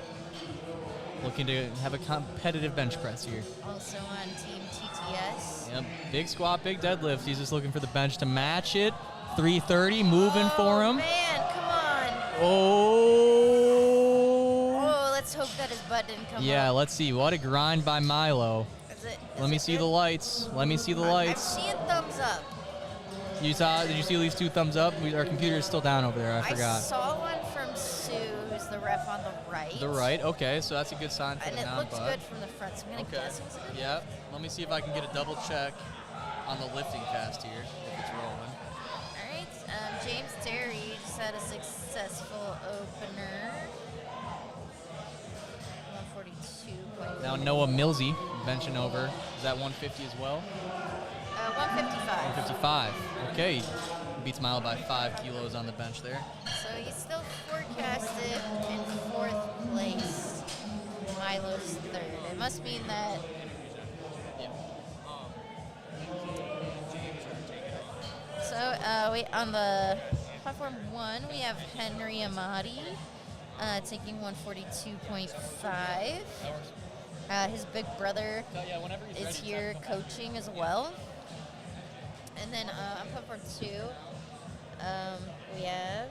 Looking to have a competitive bench press here. Also on Team TTS. Yep, big squat, big deadlift. He's just looking for the bench to match it. 330, moving for him. Man. Oh, let's hope that his butt didn't come Yeah, up. let's see. What a grind by Milo. Let me see the lights. Let me see the I'm lights. seeing thumbs up. Did you see at least 2 thumbs up? Our computer is still down over there. I forgot. I saw one from Sue, who's the ref on the right. The right. Okay, so that's a good sign for And the it looks non-butt. good from the front, so I'm going to guess it's a good Yep. Let me see if I can get a double check on the lifting cast here, if it's rolling. All right, James Terry just had a successful opener. 142. Now Noah Millsy benching over. Is that 150 as well? 155. 155. Okay. Beats Milo by 5 kilos on the bench there. So he's still forecasted in 4th place. Milo's 3rd. It must mean that. So on the platform 1, we have Henry Amati taking 142.5. His big brother is here coaching as well. And then on platform 2, we have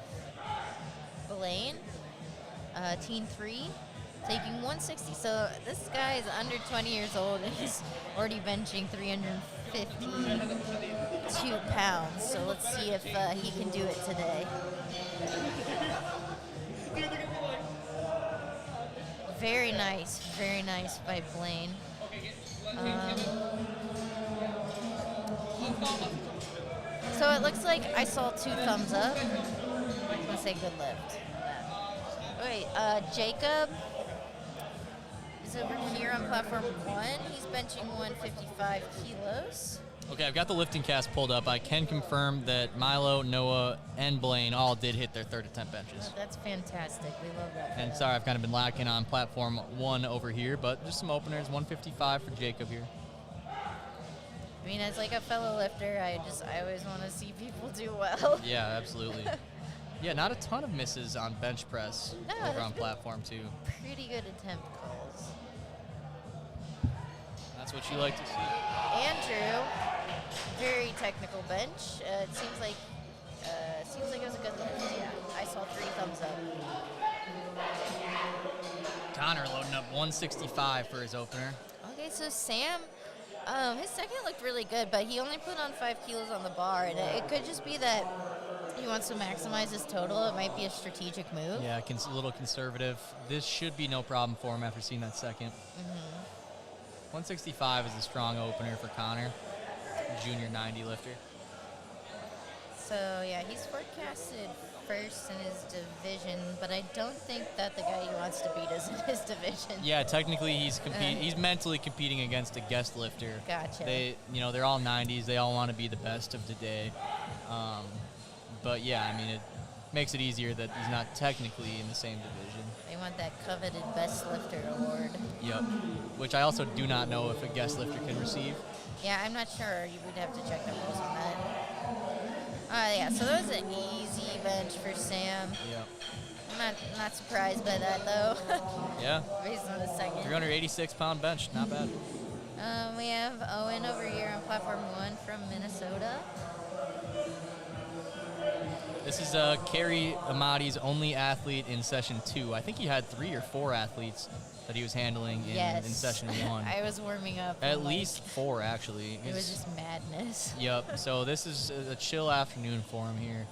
Blaine, teen 3, taking 160. So this guy is under 20 years old and he's already benching 352 pounds. So let's see if he can do it today. Very nice by Blaine. So it looks like I saw 2 thumbs up. I'm gonna say good lift. Wait, Jacob is over here on platform 1. He's benching 155 kilos. Okay, I've got the lifting cast pulled up. I can confirm that Milo, Noah, and Blaine all did hit their 3rd attempt benches. Oh, that's fantastic. We love that. And sorry, I've kind of been lacking on platform 1 over here, but just some openers. 155 for Jacob here. I mean, as like a fellow lifter, I always want to see people do well. Yeah, absolutely. Yeah, not a ton of misses on bench press over on platform 2. Pretty good attempt calls. That's what you like to see. Andrew, very technical bench. It seems like it was a good lift. Yeah, I saw 3 thumbs up. Connor loading up 165 for his opener. Okay, so Sam, his second looked really good, but he only put on 5 kilos on the bar, and it could just be that he wants to maximize his total. It might be a strategic move. Yeah, a little conservative. This should be no problem for him after seeing that second. 165 is a strong opener for Connor, junior 90 lifter. So, yeah, he's forecasted first in his division, but I don't think that the guy he wants to beat is in his division. Yeah, technically he's mentally competing against a guest lifter. Gotcha. They're all 90s. They all want to be the best of the day. But yeah, I mean, it makes it easier that he's not technically in the same division. They want that coveted best lifter award. Yep. Which I also do not know if a guest lifter can receive. Yeah, I'm not sure. You would have to check the rules on that. Yeah, so that was an easy bench for Sam. Yep. I'm not surprised by that, though. Yeah. Based on the second. 386-pound bench, not bad. We have Owen over here on platform 1 from Minnesota. This is Kerry Amati's only athlete in session 2. I think he had 3 or 4 athletes that he was handling in session 1. I was warming up. At least 4, actually. It was just madness. Yep. So this is a chill afternoon for him here.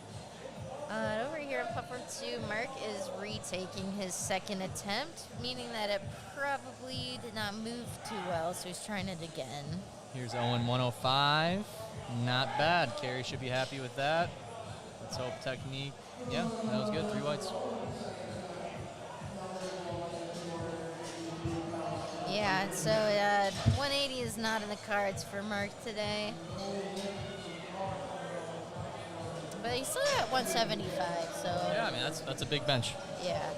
Over here on platform 2, Mark is retaking his second attempt, meaning that it probably did not move too well, so he's trying it again. Here's Owen, 105. Not bad. Kerry should be happy with that. Let's hope technique. Yeah, that was good. 3 whites. Yeah, so 180 is not in the cards for Mark today. But he's still at 175, so. Yeah, I mean, that's a big bench. Yeah.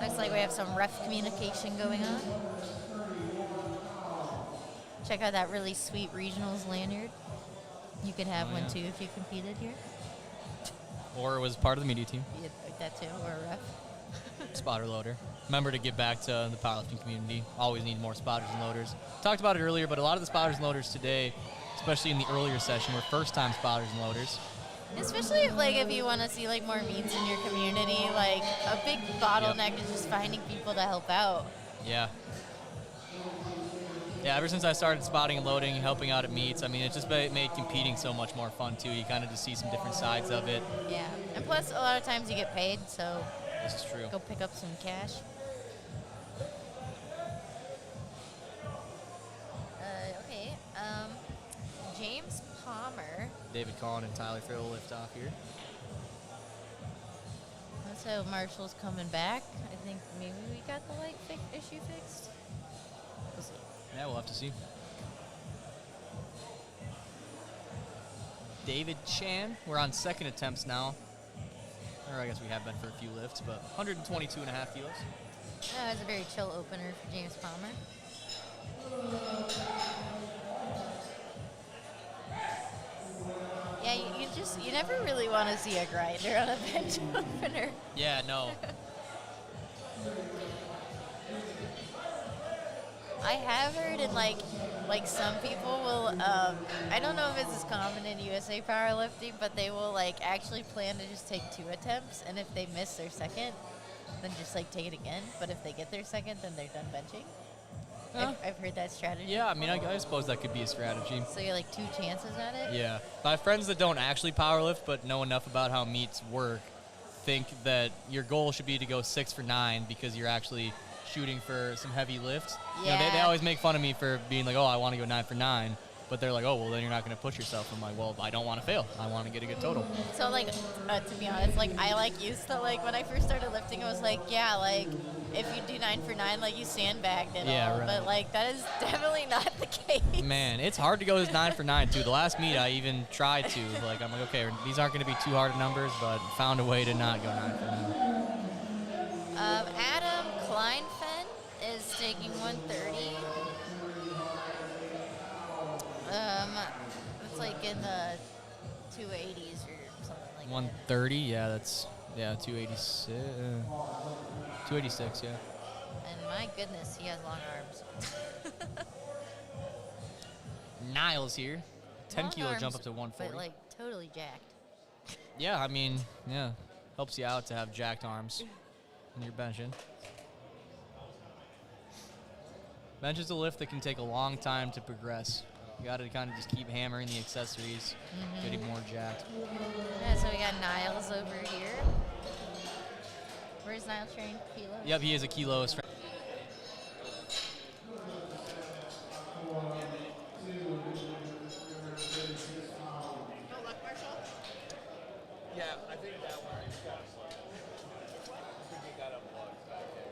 Looks like we have some ref communication going on. Check out that really sweet regionals lanyard. You could have one too if you competed here. Or was part of the media team. You'd like that too, or a ref. Spotter loader. Remember to give back to the powerlifting community. Always need more spotters and loaders. Talked about it earlier, but a lot of the spotters and loaders today, especially in the earlier session, were first-time spotters and loaders. Especially if you want to see like more meets in your community, like a big bottleneck is just finding people to help out. Yeah. Yeah, ever since I started spotting and loading, helping out at meets, I mean, it just made competing so much more fun, too. You kind of just see some different sides of it. Yeah, and plus, a lot of times you get paid, so this is true. Go pick up some cash. Okay, James Palmer. David Collin and Tyler Phil lift off here. So Marshall's coming back. I think maybe we got the leg issue fixed. We'll see. Yeah, we'll have to see. David Chan, we're on second attempts now. Or I guess we have been for a few lifts, but 122.5 kilos. That was a very chill opener for James Palmer. Yeah, you never really want to see a grinder on a bench opener. Yeah, no. I have heard, and like some people will, I don't know if it's as common in USA powerlifting, but they will like actually plan to just take 2 attempts, and if they miss their second, then just like take it again. But if they get their second, then they're done benching. I've heard that strategy. Yeah, I mean, I suppose that could be a strategy. So you're like 2 chances at it? Yeah. My friends that don't actually powerlift but know enough about how meets work think that your goal should be to go 6 for 9 because you're actually shooting for some heavy lifts. Yeah. You know, they always make fun of me for being like, oh, I want to go 9 for 9. But they're like, oh, well, then you're not going to push yourself. I'm like, well, I don't want to fail. I want to get a good total. So, like, to be honest, like, I, like, used to, like, when I first started lifting, I was like, yeah, like, if you do 9 for 9, like, you sandbagged it all. Right. But, like, that is definitely not the case. Man, it's hard to go 9 for 9, too. The last meet, I even tried to. Like, I'm like, okay, these aren't going to be too hard numbers, but found a way to not go 9 for 9. Adam Kleinfen is taking 130. It's like in the 280s or something like that. 130, yeah, that's 286. 286, yeah. And my goodness, he has long arms. Niles here, 10 Long kilo arms, jump up to 140. But like totally jacked. Yeah, I mean, yeah, helps you out to have jacked arms when you're benching. Bench is a lift that can take a long time to progress. You got to kind of just keep hammering the accessories, getting more jacked. Yeah, so we got Niles over here. Where's Niles training? Kilo? Yep, he is a kilo. Yeah, I think that one is got to get that unplugged back there.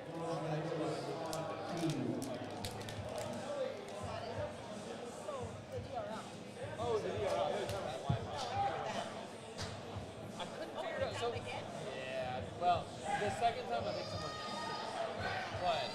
Oh, the DRL. I couldn't figure it out. So, yeah. Well, the second time I think someone. But,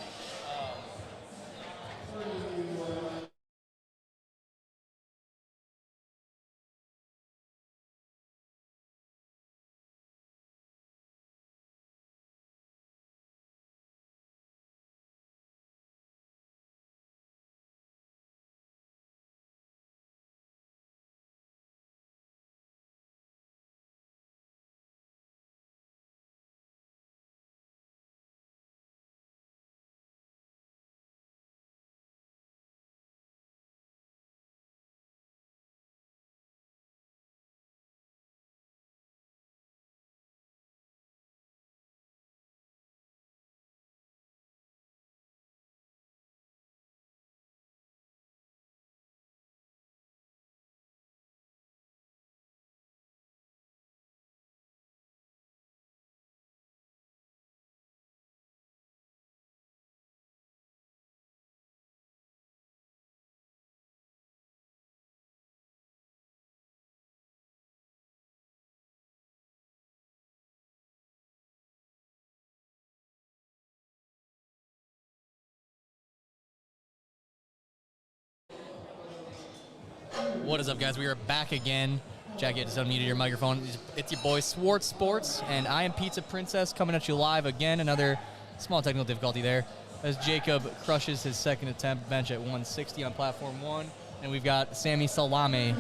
What is up, guys? We are back again. Jackie, just unmuted your microphone. It's your boy Swartz Sports, and I am Pizza Princess coming at you live again. Another small technical difficulty there as Jacob crushes his second attempt bench at 160 on platform 1, and we've got Sammy Salame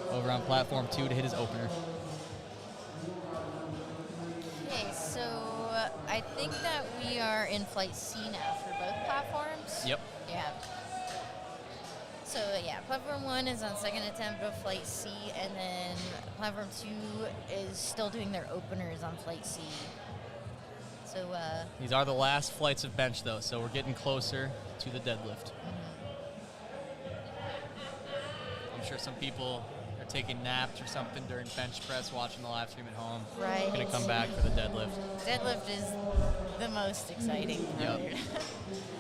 over on platform 2 to hit his opener. think that we are in flight C now for both platforms. Yep. Yeah. So yeah, platform 1 is on second attempt of flight C, and then platform 2 is still doing their openers on flight C. So These are the last flights of bench, though, so we're getting closer to the deadlift. I'm sure some people are taking naps or something during bench press, watching the live stream at home. Right. Going to come back for the deadlift. Deadlift is the most exciting part. Yep.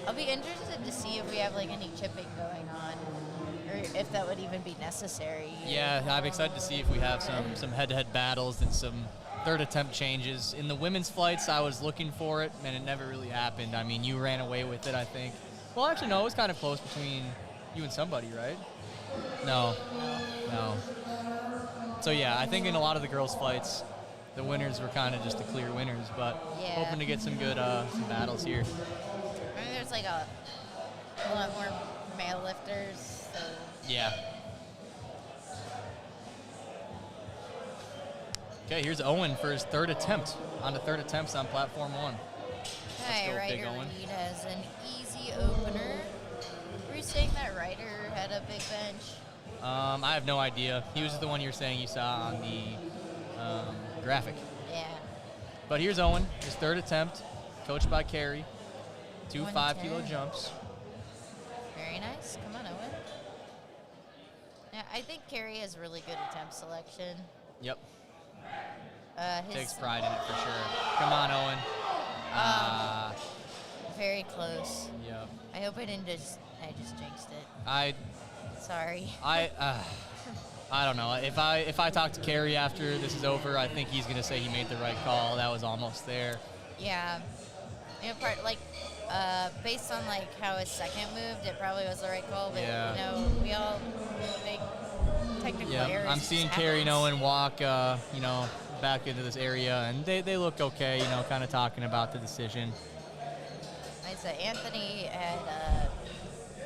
I'll be interested to see if we have like any chipping going on, or if that would even be necessary. Yeah, I'm excited to see if we have some head-to-head battles and some third attempt changes. In the women's flights, I was looking for it, and it never really happened. I mean, you ran away with it, I think. Well, actually, no, it was kind of close between you and somebody, right? No. So, yeah, I think in a lot of the girls' flights, the winners were kind of just the clear winners, but hoping to get some good some battles here. I mean, there's like a lot more male lifters, so. Yeah. Okay, here's Owen for his third attempt. On the third attempts on platform 1. Hi, Ryder Reed has an easy opener. Were you saying that Ryder had a big bench? I have no idea. He was the one you were saying you saw on the graphic. Yeah. But here's Owen, his third attempt, coached by Carrie. 2 5-kilo jumps. Very nice. Come on, Owen. Yeah, I think Carrie has really good attempt selection. Yep. Takes pride in it for sure. Come on, Owen. Very close. Yep. I hope I just jinxed it. Sorry. I don't know. If I talk to Carrie after this is over, I think he's gonna say he made the right call. That was almost there. Yeah. Based on like how his second moved, it probably was the right call. But we all make technical errors. I'm seeing Carrie and Owen walk, back into this area, and they look okay. Kind of talking about the decision. I'd say Anthony had a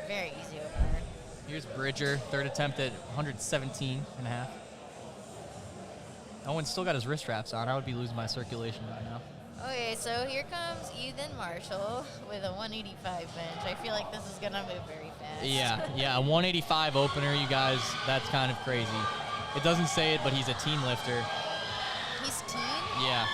very easy opener. Here's Bridger, third attempt at 117 and a half. Owen's still got his wrist straps on. I would be losing my circulation right now. Okay, so here comes Ethan Marshall with a 185 bench. I feel like this is going to move very fast. Yeah, a 185 opener, you guys, that's kind of crazy. It doesn't say it, but he's a teen lifter. He's teen? Yeah.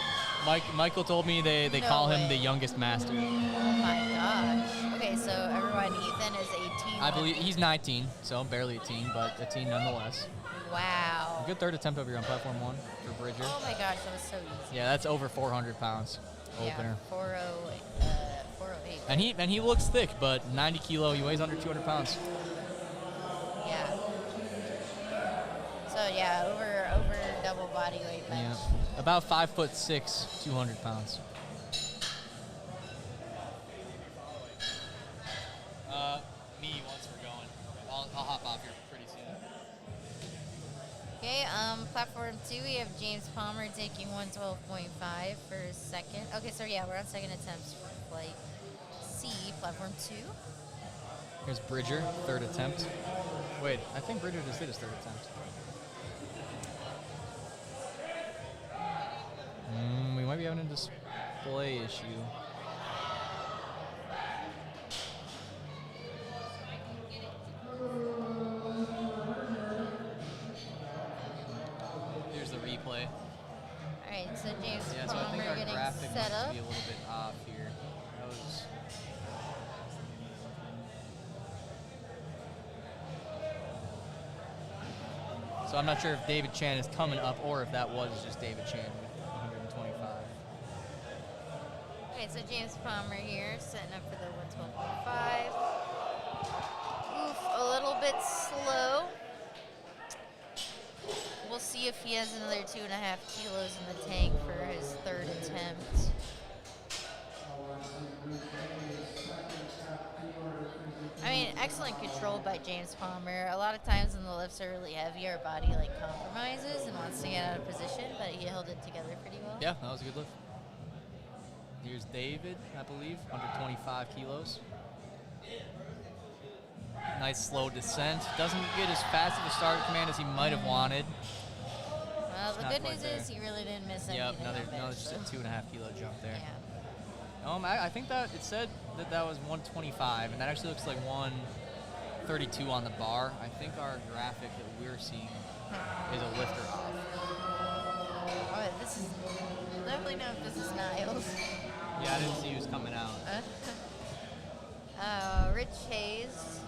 Michael told me they call him the youngest master. Oh my gosh. Okay, so everyone, Ethan is 18. I believe he's 19, so barely a teen, but a teen nonetheless. Wow. Good third attempt over here on platform 1 for Bridger. Oh my gosh, that was so easy. Yeah, that's over 400 pounds opener. 408. And he looks thick, but 90 kilo, he weighs under 200 pounds. Yeah. So yeah, over double body weight bench. Yeah. About 5'6", 200 pounds. Me once we're going. I'll hop off here pretty soon. Okay, platform 2, we have James Palmer taking 112.5 for his second. Okay, so yeah, we're on second attempts for flight C, platform 2. Here's Bridger, third attempt. Wait, I think Bridger just did his third attempt. We might be having a display issue. Here's the replay. All right, so James So I think Palmer our getting graphic set might up. be a little bit off here. That was. So I'm not sure if David Chan is coming up or if that was just David Chan with 125. Okay, so James Palmer here, setting up for the 112.5. Oof, a little bit slow. We'll see if he has another 2.5 kilos in the tank for his third attempt. I mean, excellent control by James Palmer. A lot of times when the lifts are really heavy, our body compromises and wants to get out of position, but he held it together pretty well. Yeah, that was a good lift. Here's David, I believe, 125 kilos. Nice slow descent. Doesn't get as fast of a start command as he might have wanted. Well, the good news is he really didn't miss anything. Yep, another just a 2.5 kilo jump there. Yeah. I think that it said that that was 125, and that actually looks like 132 on the bar. I think our graphic that we're seeing is a lifter off. Oh, this is definitely know if this is Niles. Yeah, I didn't see who's coming out. Rich Hayes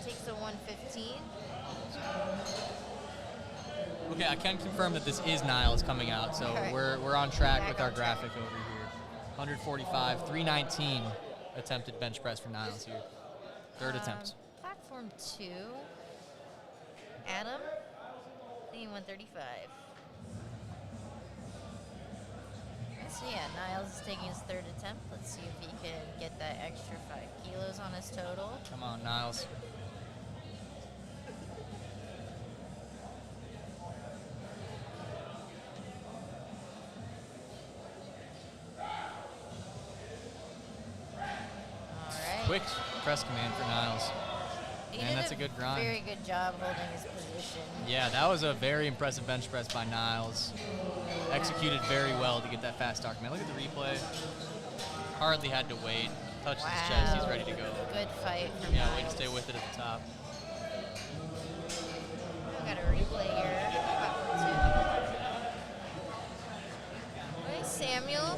takes a 115. Okay, I can confirm that this is Niles coming out, so Okay. we're on track Back with on our track. graphic over here. 145, 319 attempted bench press for Niles here. Third attempt. Platform 2. Adam, thinking 135. So yeah, Niles is taking his third attempt. Let's see if he can get that extra 5 kilos on his total. Come on, Niles. Alright. Quick press command for Niles. He And did that's a good grind. Very good job holding his position. Yeah, that was a very impressive bench press by Niles. Executed very well to get that fast start. Man, look at the replay. Hardly had to wait. Touches his chest, he's ready to go. Good fight from Yeah, Niles. way to stay with it at the top. We've got a replay here. Okay, Samuel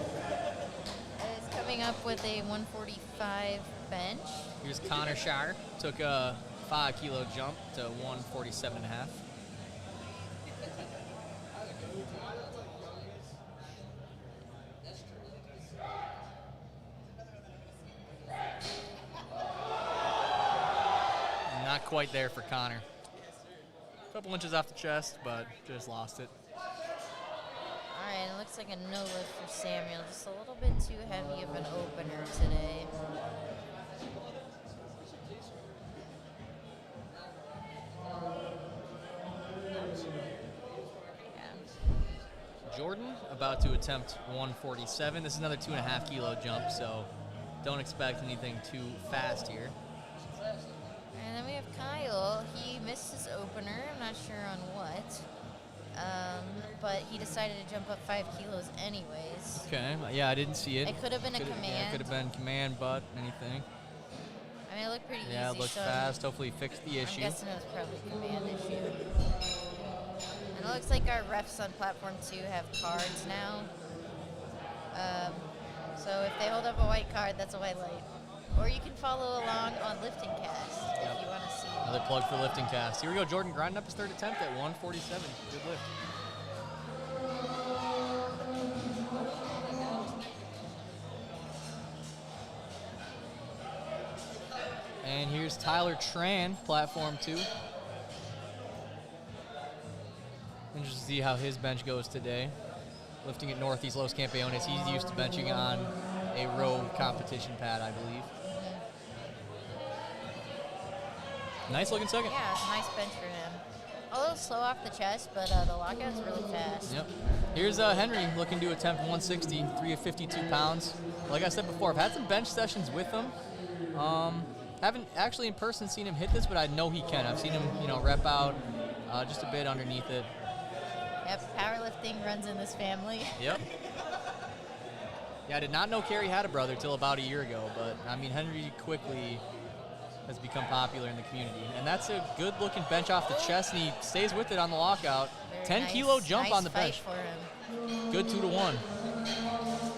is coming up with a 145 bench. Here's Connor Shire. Took a 5 kilo jump to 147.5. Not quite there for Connor. A couple inches off the chest, but just lost it. Alright, it looks like a no lift for Samuel. Just a little bit too heavy of an opener today. Jordan about to attempt 147. This is another 2.5 kilo jump, so don't expect anything too fast here. And then we have Kyle. He missed his opener. I'm not sure on what. But he decided to jump up 5 kilos anyways. Okay, yeah, I didn't see it. It could have been a Yeah, command. could have been command, but anything. I mean, it looked pretty easy. Yeah, it looked so fast. Hopefully he fixed the issue. I'm guessing it was probably a command issue. And it looks like our refs on platform 2 have cards now. So if they hold up a white card, that's a white light. Or you can follow along on Lifting Cast if you want to see. Another plug for Lifting Cast. Here we go, Jordan grinding up his third attempt at 147. Good lift. And here's Tyler Tran, platform 2. Interested to see how his bench goes today. Lifting at Northeast Los Campeones. He's used to benching on a row competition pad, I believe. Nice looking second. Yeah, it's a nice bench for him. A little slow off the chest, but the lockout's really fast. Yep. Here's Henry looking to attempt 160, 3 of 52 pounds. Like I said before, I've had some bench sessions with him. Haven't actually in person seen him hit this, but I know he can. I've seen him, rep out just a bit underneath it. Yep, powerlifting runs in this family. Yep. Yeah, I did not know Kerry had a brother till about a year ago, but I mean, Henry quickly has become popular in the community. And that's a good-looking bench off the chest, and he stays with it on the lockout. Very 10 nice, kilo jump nice on the bench. fight for him. Good 2 to 1.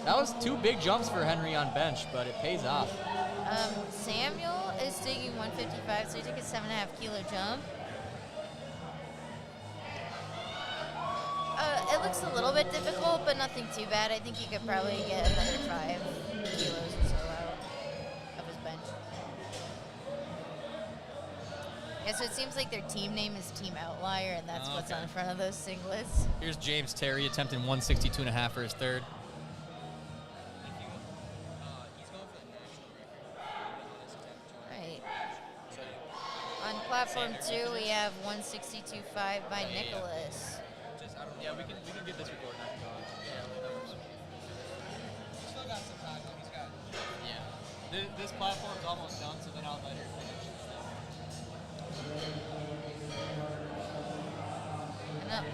That was 2 big jumps for Henry on bench, but it pays off. Samuel is taking 155, so he took a 7.5 kilo jump. It looks a little bit difficult, but nothing too bad. I think he could probably get another 5 kilos or so out of his bench. Yeah, so it seems like their team name is Team Outlier, and that's what's on the front of those singlets. Here's James Terry attempting 162.5 for his third. Right. On platform 2, we have 162.5 by Nicholas. Yeah, we can get this recorded. Yeah. This platform's almost done, so then I'll let her finish.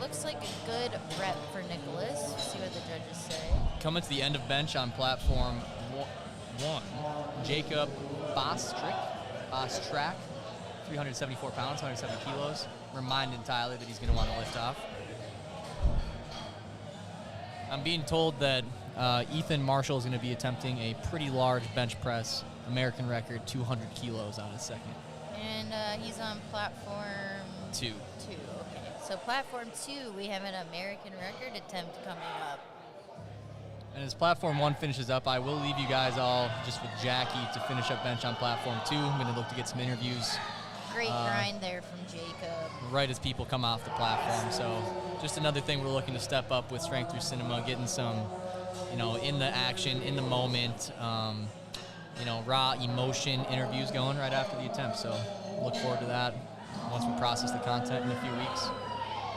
Looks like a good rep for Nicholas. See what the judges say. Coming to the end of bench on platform one, Jacob Bostrak, 374 pounds, 170 kilos. Reminding Tyler that he's going to want to lift off. I'm being told that Ethan Marshall is going to be attempting a pretty large bench press, American record, 200 kilos on his second. And he's on platform 2. Okay. So platform 2, we have an American record attempt coming up. And as platform 1 finishes up, I will leave you guys all just with Jackie to finish up bench on platform 2. I'm going to look to get some interviews. Great grind there from Jacob. Right as people come off the platform. So just another thing we're looking to step up with Strength Through Cinema, getting some, in the action, in the moment, raw emotion interviews going right after the attempt. So look forward to that once we process the content in a few weeks.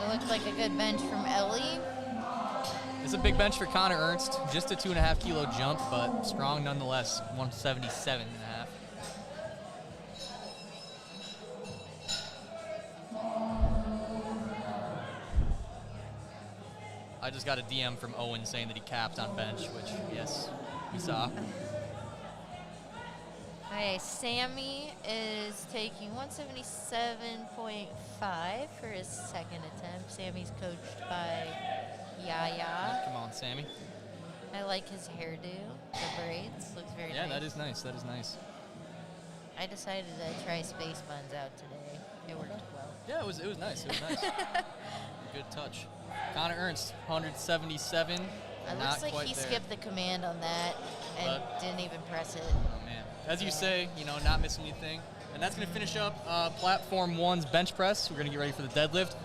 It looked like a good bench from Ellie. It's a big bench for Connor Ernst. Just a 2.5 kilo jump, but strong nonetheless, 177.5. I just got a DM from Owen saying that he capped on bench, which, yes, we saw. Okay, Sammy is taking 177.5 for his second attempt. Sammy's coached by Yaya. Come on, Sammy. I like his hairdo. The braids looks very nice. Yeah, that is nice. That is nice. I decided to try Space Buns out today. It worked well. Yeah, it was nice. It was nice. Good touch. Connor Ernst, 177. It looks like he skipped the command on that and didn't even press it. Oh, man. As you say, not missing anything. And that's going to finish up Platform 1's bench press. We're going to get ready for the deadlift.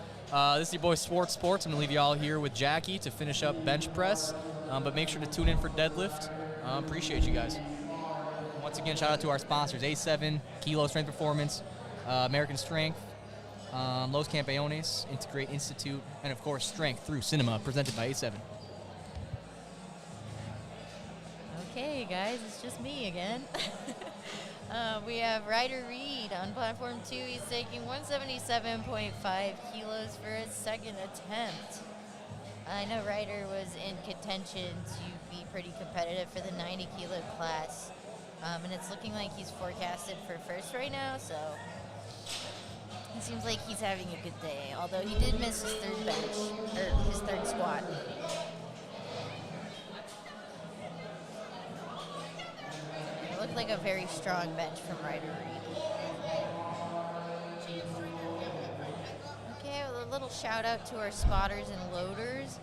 This is your boy Sports. I'm going to leave you all here with Jackie to finish up bench press. But make sure to tune in for deadlift. Appreciate you guys. Once again, shout out to our sponsors, A7, Kilo Strength Performance, American Strength, Los Campeones, Integrate Institute, and of course, Strength Through Cinema, presented by A7. Okay, guys, it's just me again. We have Ryder Reed on platform 2. He's taking 177.5 kilos for his second attempt. I know Ryder was in contention to be pretty competitive for the 90 kilo class. And it's looking like he's forecasted for first right now, so it seems like he's having a good day, although he did miss his third bench, or his third squat. It looked like a very strong bench from Ryder Reed. Okay, a little shout out to our spotters and loaders.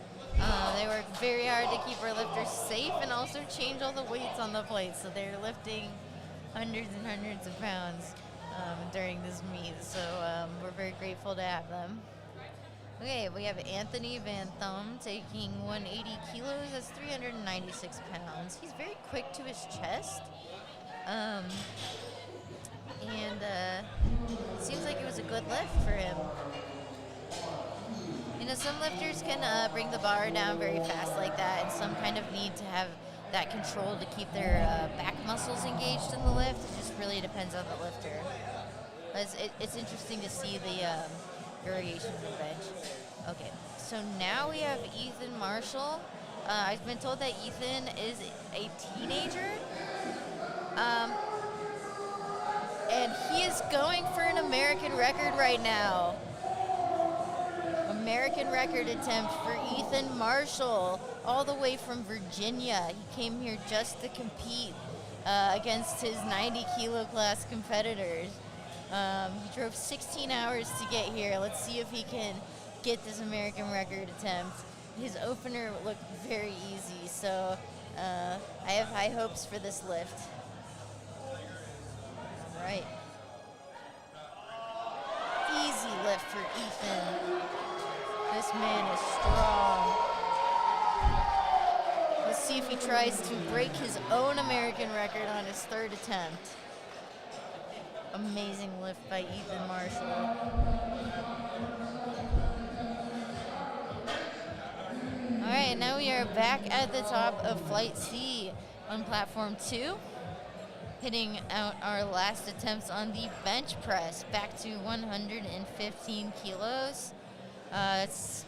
They work very hard to keep our lifters safe and also change all the weights on the plate. So they're lifting hundreds and hundreds of pounds during this meet. So we're very grateful to have them. Okay, we have Anthony Van Thum taking 180 kilos. That's 396 pounds. He's very quick to his chest. And it seems like it was a good lift for him. Some lifters can bring the bar down very fast like that, and some kind of need to have that control to keep their back muscles engaged in the lift. It just really depends on the lifter. It's interesting to see the variation of the bench. Okay, so now we have Ethan Marshall. I've been told that Ethan is a teenager. And he is going for an American record right now. American record attempt for Ethan Marshall, all the way from Virginia. He came here just to compete against his 90 kilo class competitors. He drove 16 hours to get here. Let's see if he can get this American record attempt. His opener looked very easy, so I have high hopes for this lift. All right. Easy lift for Ethan. This man is strong. Let's see if he tries to break his own American record on his third attempt. Amazing lift by Ethan Marshall. All right, now we are back at the top of Flight C on platform 2, hitting out our last attempts on the bench press, back to 115 kilos. It's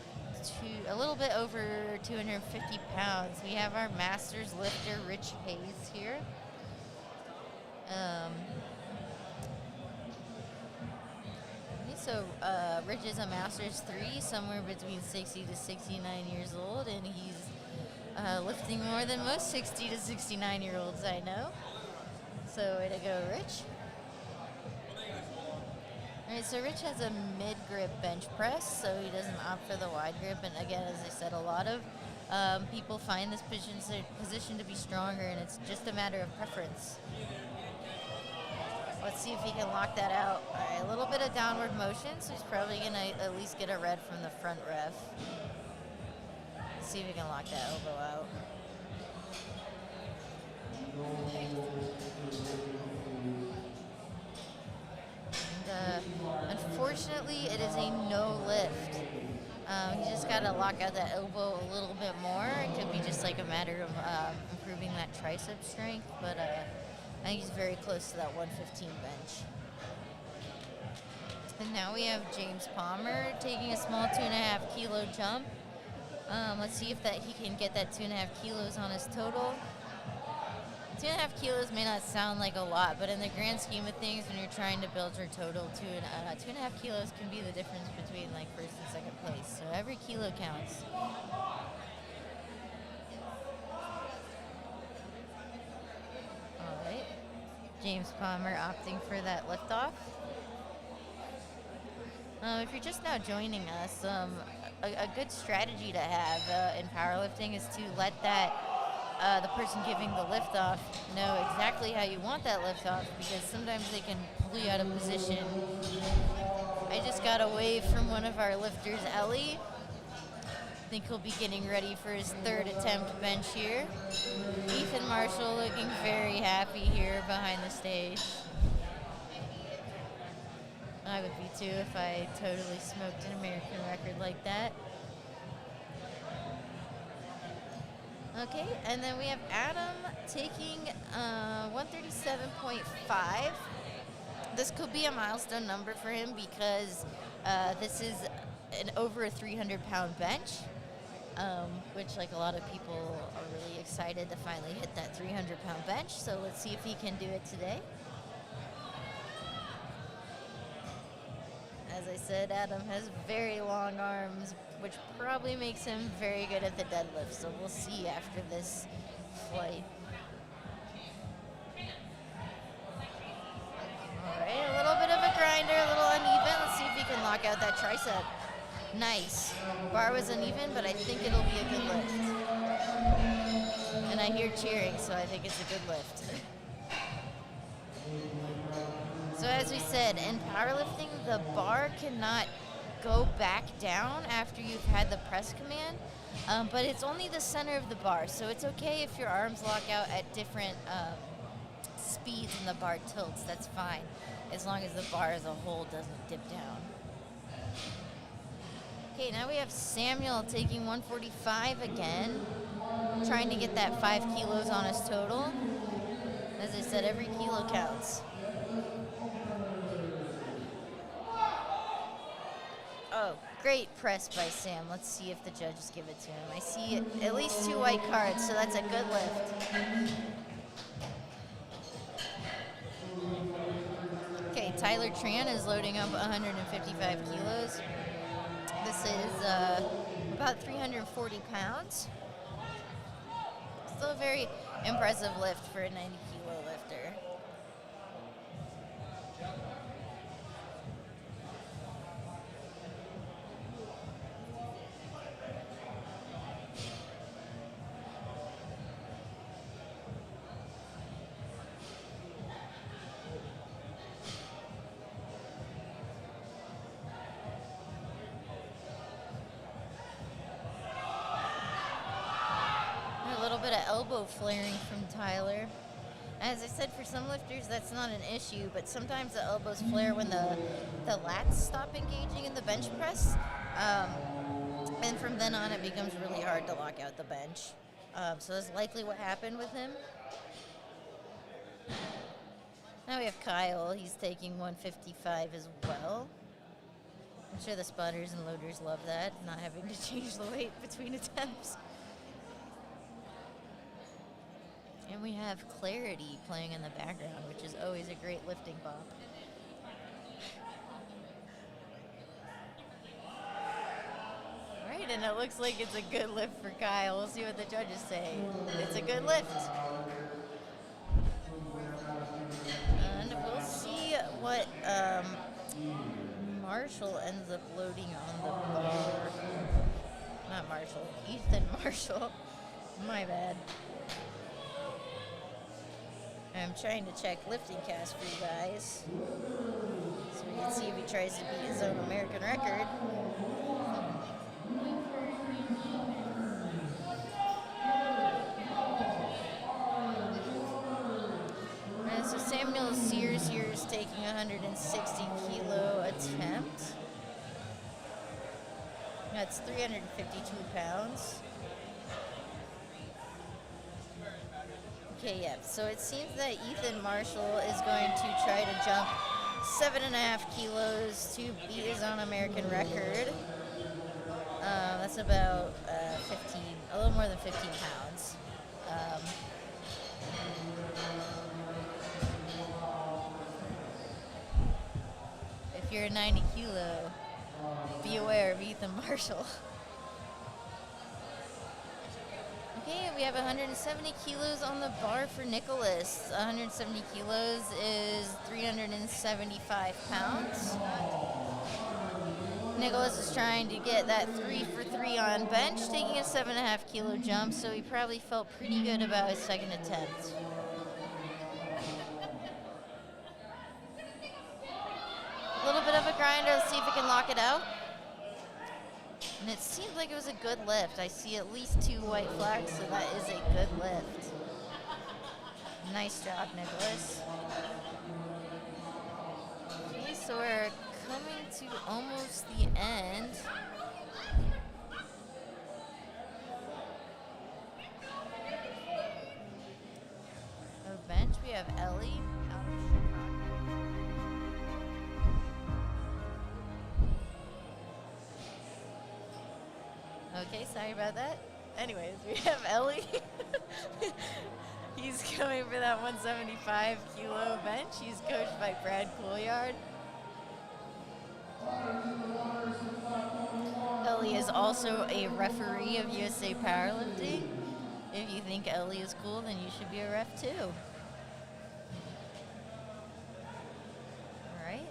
a little bit over 250 pounds. We have our Masters lifter, Rich Hayes, here. So Rich is a Masters 3, somewhere between 60 to 69 years old, and he's lifting more than most 60 to 69-year-olds I know. So way to go, Rich. All right, so Rich has a mid-grip bench press, so he doesn't opt for the wide grip. And again, as I said, a lot of people find this position to be stronger, and it's just a matter of preference. Let's see if he can lock that out. All right, a little bit of downward motion, so he's probably going to at least get a red from the front ref. Let's see if he can lock that elbow out. And unfortunately, it is a no lift. He just got to lock out that elbow a little bit more. It could be just like a matter of improving that tricep strength, but I think he's very close to that 115 bench. And now we have James Palmer taking a small 2.5 kilo jump. Let's see if he can get that 2.5 kilos on his total. 2.5 kilos may not sound like a lot, but in the grand scheme of things, when you're trying to build your total, 2.5 kilos can be the difference between like first and second place. So every kilo counts. All right, James Palmer opting for that liftoff. If you're just now joining us, a good strategy to have in powerlifting is to let the person giving the liftoff know exactly how you want that liftoff, because sometimes they can pull you out of position. I just got away from one of our lifters, Ellie. I think he'll be getting ready for his third attempt bench here. Ethan Marshall looking very happy here behind the stage. I would be too if I totally smoked an American record like that. Okay, and then we have Adam taking 137.5. This could be a milestone number for him because this is over a 300-pound bench, which like a lot of people are really excited to finally hit that 300-pound bench. So let's see if he can do it today. As I said, Adam has very long arms, which probably makes him very good at the deadlift. So we'll see after this flight. All right, a little bit of a grinder, a little uneven. Let's see if he can lock out that tricep. Nice. Bar was uneven, but I think it'll be a good lift. And I hear cheering, so I think it's a good lift. So as we said, in powerlifting, the bar cannot go back down after you've had the press command, but it's only the center of the bar, so it's okay if your arms lock out at different speeds and the bar tilts. That's fine, as long as the bar as a whole doesn't dip down. Okay, now we have Samuel taking 145 again, trying to get that 5 kilos on his total. As I said, every kilo counts. Oh, great press by Sam. Let's see if the judges give it to him. I see at least 2 white cards, so that's a good lift. Okay, Tyler Tran is loading up 155 kilos. This is about 340 pounds. Still a very impressive lift for a 90-kilo lifter. Elbow flaring from Tyler. As I said, for some lifters that's not an issue, but sometimes the elbows flare when the lats stop engaging in the bench press, and from then on it becomes really hard to lock out the bench. So that's likely what happened with him. Now we have Kyle. He's taking 155 as well. I'm sure the spotters and loaders love that, not having to change the weight between attempts. And we have Clarity playing in the background, which is always a great lifting bop. All right, and it looks like it's a good lift for Kyle. We'll see what the judges say. It's a good lift. And we'll see what Marshall ends up loading on the bar. Not Marshall, Ethan Marshall. My bad. I'm trying to check lifting cast for you guys, so we can see if he tries to beat his own American record. And so Samuel Sears here is taking a 160 kilo attempt. That's 352 pounds. Okay, yeah, so it seems that Ethan Marshall is going to try to jump 7.5 kilos to beat his own American record. That's about 15, a little more than 15 pounds. If you're a 90 kilo, be aware of Ethan Marshall. Okay, we have 170 kilos on the bar for Nicholas. 170 kilos is 375 pounds. Nicholas is trying to get that 3 for 3 on bench, taking a 7.5 kilo jump, so he probably felt pretty good about his second attempt. A little bit of a grinder, let's see if he can lock it out. And it seems like it was a good lift. I see at least 2 white flags, so that is a good lift. Nice job, Nicholas. Okay, so we're coming to almost the end. Of bench, we have Ellie out of Chicago. Okay, sorry about that. Anyways, we have Ellie. He's coming for that 175 kilo bench. He's coached by Brad Couillard. Ellie is also a referee of USA Powerlifting. If you think Ellie is cool, then you should be a ref too. Alright.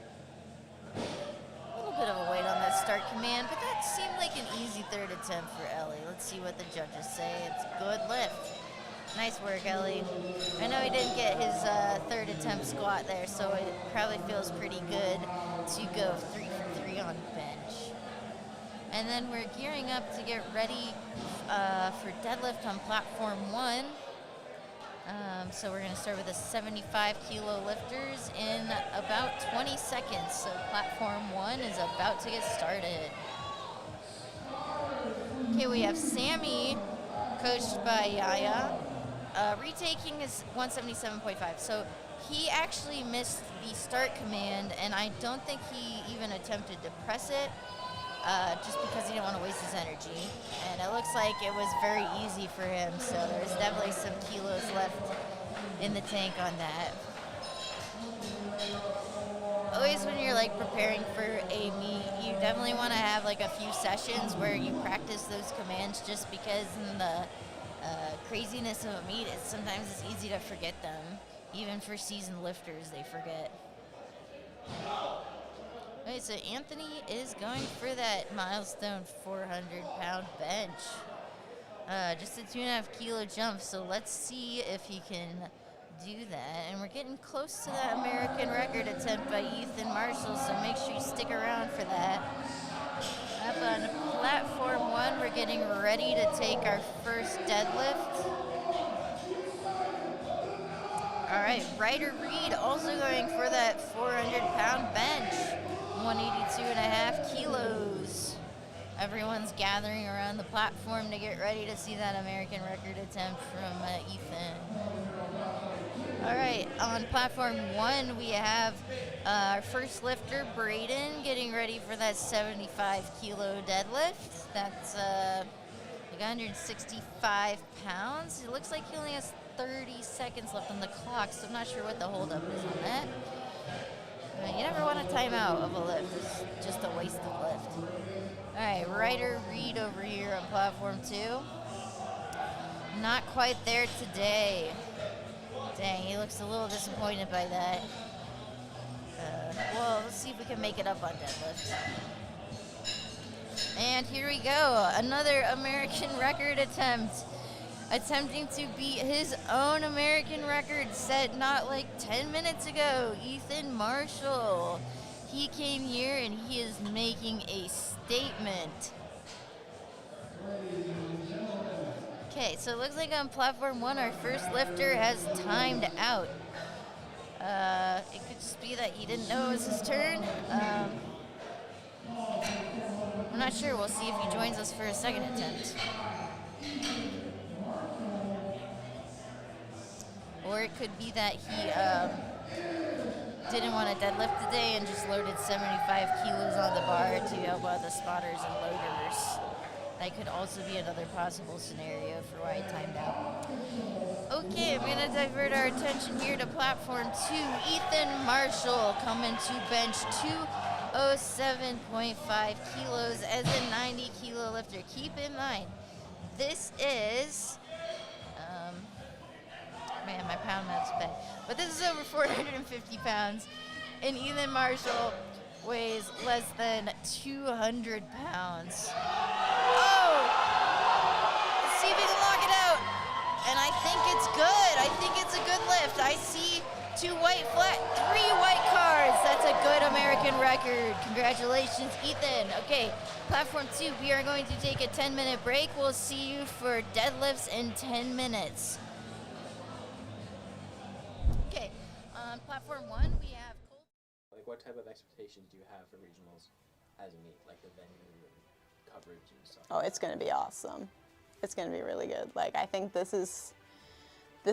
A little bit of a weight on that start command, but that seemed like an easy third attempt for Ellie. Let's see what the judges say. It's a good lift. Nice work, Ellie. I know he didn't get his third attempt squat there, so it probably feels pretty good to go 3 for 3 on bench. And then we're gearing up to get ready for deadlift on platform 1. So we're going to start with the 75 kilo lifters in about 20 seconds. So platform 1 is about to get started. Okay, we have Sammy, coached by Yaya, retaking his 177.5. So he actually missed the start command, and I don't think he even attempted to press it, just because he didn't want to waste his energy. And it looks like it was very easy for him, so there's definitely some kilos left in the tank on that. Always when you're like preparing for a meet, you definitely want to have like a few sessions where you practice those commands, just because in the craziness of a meet, sometimes it's easy to forget them. Even for seasoned lifters, they forget. Okay, so Anthony is going for that milestone 400-pound bench. Just a 2.5 kilo jump, so let's see if he can do that. And we're getting close to that American record attempt by Ethan Marshall, so make sure you stick around for that. Up on platform 1, we're getting ready to take our first deadlift. All right, Ryder Reed also going for that 400-pound bench, 182.5 kilos. Everyone's gathering around the platform to get ready to see that American record attempt from Ethan. All right, on platform 1, we have our first lifter, Braden, getting ready for that 75 kilo deadlift. That's like 165 pounds. It looks like he only has 30 seconds left on the clock, so I'm not sure what the holdup is on that. You never want a timeout of a lift. It's just a wasted lift. All right, Ryder Reed over here on platform 2. Not quite there today. Dang, he looks a little disappointed by that. Well, let's see if we can make it up on deadlift. And here we go, another American record attempt. Attempting to beat his own American record set not like 10 minutes ago, Ethan Marshall. He came here and he is making a statement. Okay, so it looks like on platform 1, our first lifter has timed out. It could just be that he didn't know it was his turn. I'm not sure. We'll see if he joins us for a second attempt. Or it could be that he didn't want to deadlift today and just loaded 75 kilos on the bar to help out the spotters and loaders. That could also be another possible scenario for why he timed out. Okay, I'm going to divert our attention here to platform 2. Ethan Marshall coming to bench 207.5 kilos as a 90 kilo lifter. Keep in mind, this is, man, my pound math's bad. But this is over 450 pounds. And Ethan Marshall weighs less than 200 pounds. Oh! Let's see if he can lock it out. And I think it's good. I think it's a good lift. I see 3 white cards. That's a good American record. Congratulations, Ethan. Okay, platform 2, we are going to take a 10-minute break. We'll see you for deadlifts in 10 minutes. Okay, on platform 1, we have Cole. Like, what type of expectations do you have for regionals as a meet, like the venue and coverage and stuff? Oh, it's going to be awesome. It's going to be really good. Like, I think this is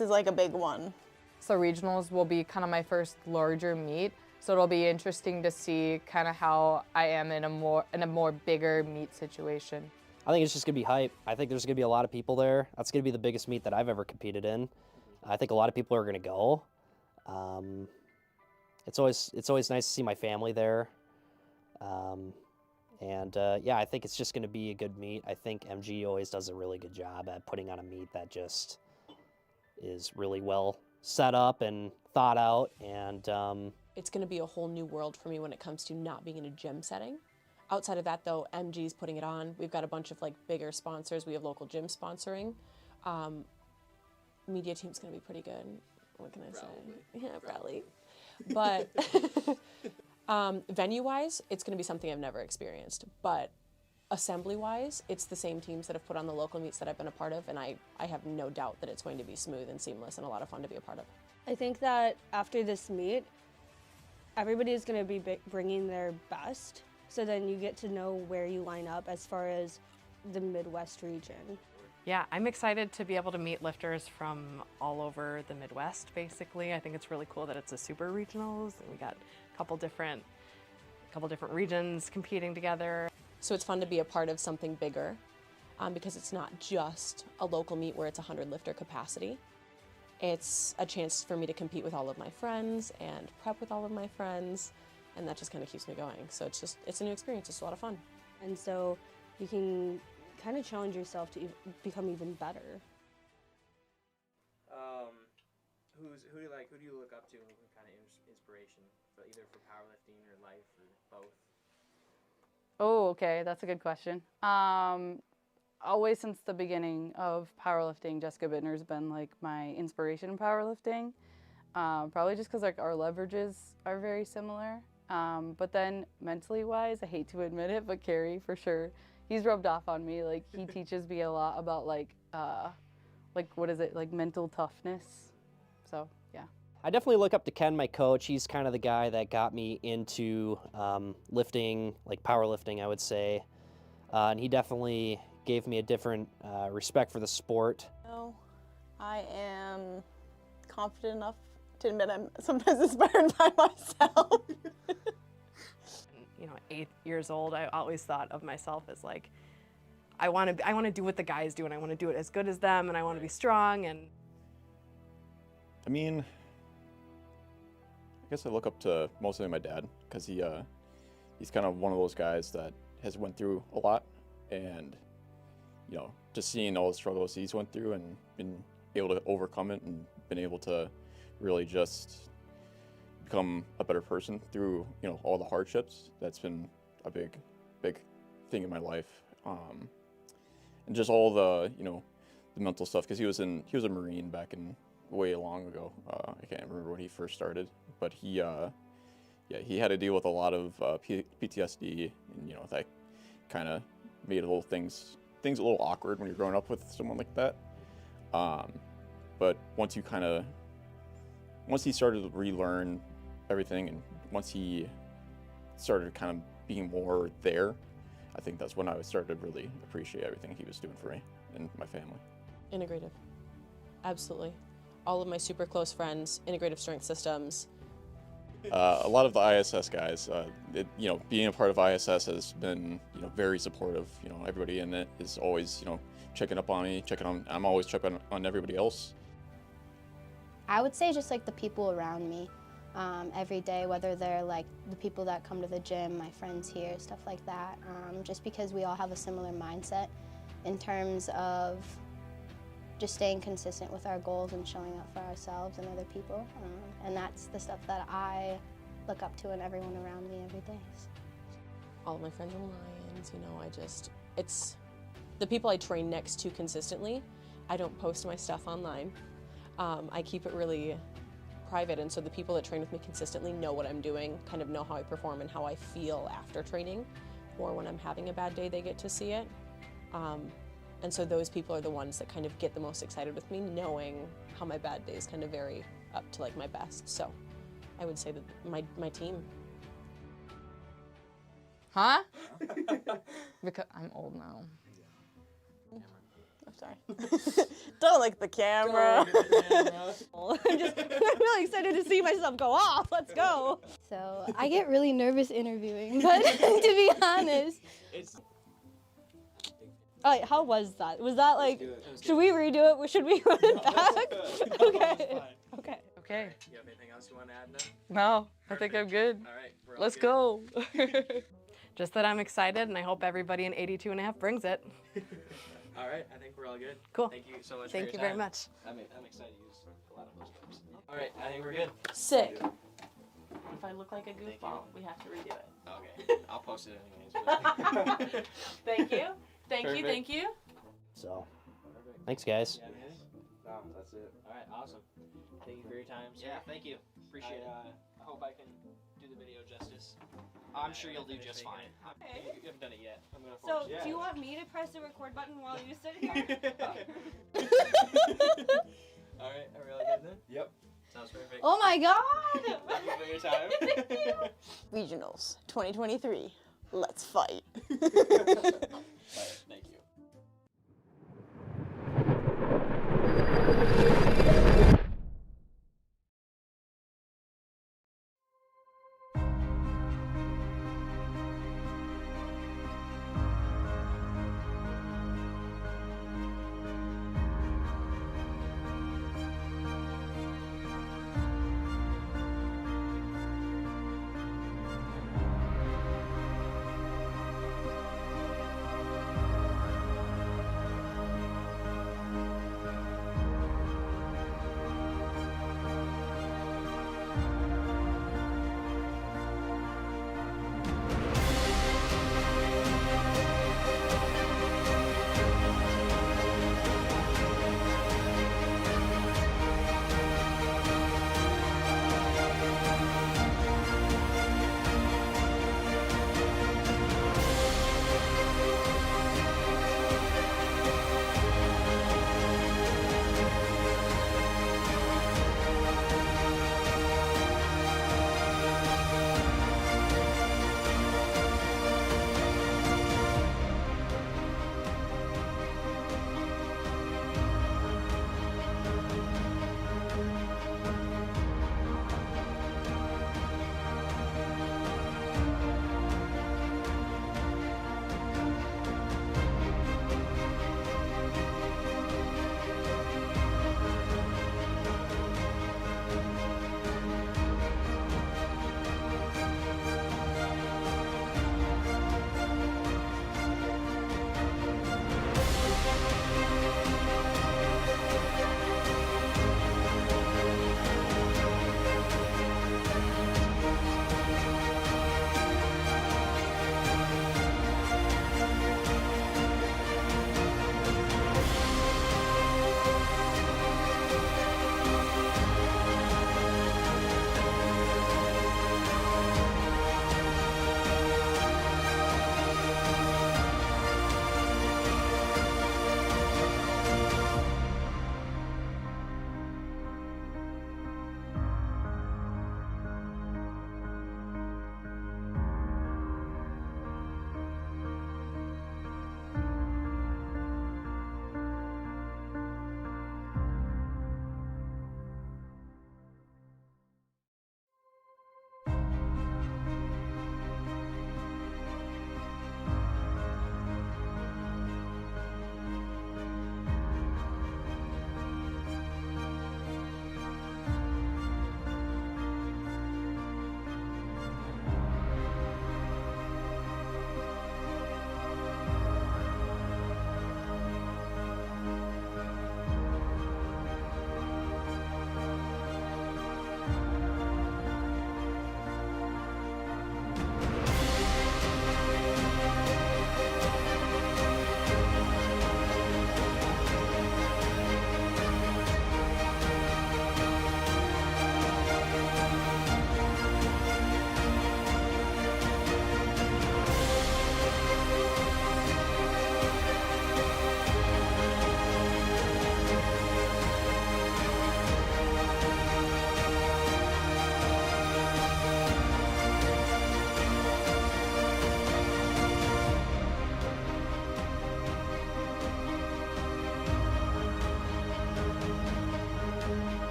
like a big one. So regionals will be kind of my first larger meet. So it'll be interesting to see kind of how I am in a more bigger meet situation. I think it's just gonna be hype. I think there's gonna be a lot of people there. That's gonna be the biggest meet that I've ever competed in. I think a lot of people are gonna go. It's always nice to see my family there. Yeah, I think it's just gonna be a good meet. I think MG always does a really good job at putting on a meet that just is really well set up and thought out, and it's going to be a whole new world for me when it comes to not being in a gym setting. Outside of that, though, MG's putting it on. We've got a bunch of like bigger sponsors. We have local gym sponsoring. Media team's going to be pretty good. What can I say? Yeah, probably. But venue-wise, it's going to be something I've never experienced. But assembly-wise, it's the same teams that have put on the local meets that I've been a part of, and I have no doubt that it's going to be smooth and seamless and a lot of fun to be a part of. I think that after this meet, everybody is going to be bringing their best, so then you get to know where you line up as far as the Midwest region. Yeah, I'm excited to be able to meet lifters from all over the Midwest, basically. I think it's really cool that it's a super regionals, and we got a couple different regions competing together. So it's fun to be a part of something bigger because it's not just a local meet where it's 100 lifter capacity. It's a chance for me to compete with all of my friends and prep with all of my friends, and that just kind of keeps me going. So it's a new experience. It's a lot of fun. And so you can kind of challenge yourself to become even better. Who do you look up to and kind of inspiration, so either for powerlifting or life or both? Oh, okay, that's a good question. Always since the beginning of powerlifting, Jessica Bittner's been like my inspiration in powerlifting. Probably just because like our leverages are very similar. But then mentally wise, I hate to admit it, but Carrie for sure, he's rubbed off on me. Like he teaches me a lot about like what is it, like mental toughness. So yeah. I definitely look up to Ken, my coach. He's kind of the guy that got me into lifting, like powerlifting, I would say. And he definitely gave me a different respect for the sport. I am confident enough to admit I'm sometimes inspired by myself. You know, 8 years old, I always thought of myself as like, I want to do what the guys do, and I want to do it as good as them, and I want to be strong. And I mean, I guess I look up to mostly my dad because he's kind of one of those guys that has went through a lot, and you know, just seeing all the struggles he's went through and been able to overcome it and been able to really just become a better person through, you know, all the hardships. That's been a big thing in my life. And just all the, you know, the mental stuff, because he was a Marine back in way long ago. I can't remember when he first started, but he had to deal with a lot of PTSD, and you know, that kind of made things a little awkward when you're growing up with someone like that. But once he started to relearn everything, and once he started kind of being more there, I think that's when I started to really appreciate everything he was doing for me and my family. Integrative, absolutely. All of my super close friends, integrative strength systems. A lot of the ISS guys, you know, being a part of ISS has been, you know, very supportive. You know, everybody in it is always, you know, checking up on me, I'm always checking on everybody else. I would say just like the people around me every day, whether they're like the people that come to the gym, my friends here, stuff like that, just because we all have a similar mindset in terms of just staying consistent with our goals and showing up for ourselves and other people. And that's the stuff that I look up to in everyone around me every day. All of my friends are Lions, you know, it's the people I train next to consistently. I don't post my stuff online. I keep it really private, and so the people that train with me consistently know what I'm doing, kind of know how I perform and how I feel after training, or when I'm having a bad day, they get to see it. And so those people are the ones that kind of get the most excited with me, knowing how my bad days kind of vary up to like my best. So I would say that my team. Huh? Because I'm old now. I'm sorry. Don't look at the camera. I'm really excited to see myself go off. Let's go. So I get really nervous interviewing, but to be honest. All right, how was that? Was that like, should we redo it? Should we run it back? Okay. Okay. Okay. You have anything else you want to add then? No, I think I'm good. All right. We're all Let's good. go. just that I'm excited, and I hope everybody in 82.5 brings it. All right. I think we're all good. Cool. Thank you so much. Thank for you your very time. much. I'm excited to use a lot of those terms. All right. I think we're good. Sick. If I look like a goofball, we have to redo it. Okay. I'll post it anyways. But Thank you. Thank you. Perfect. Thank you. So, thanks guys. Yeah, no, that's it. All right. Awesome. Thank you for your time. Sir. Yeah, thank you. Appreciate it. I hope I can do the video justice. I'm sure you'll do just fine. Okay. You haven't done it yet. I'm gonna So, force you. do you want me to press the record button while you sit here? All right. Are we all good then? Yep. Sounds perfect. Oh my God! Thank you for your time. Thank you. Regionals 2023. Let's fight. All right. Thank you.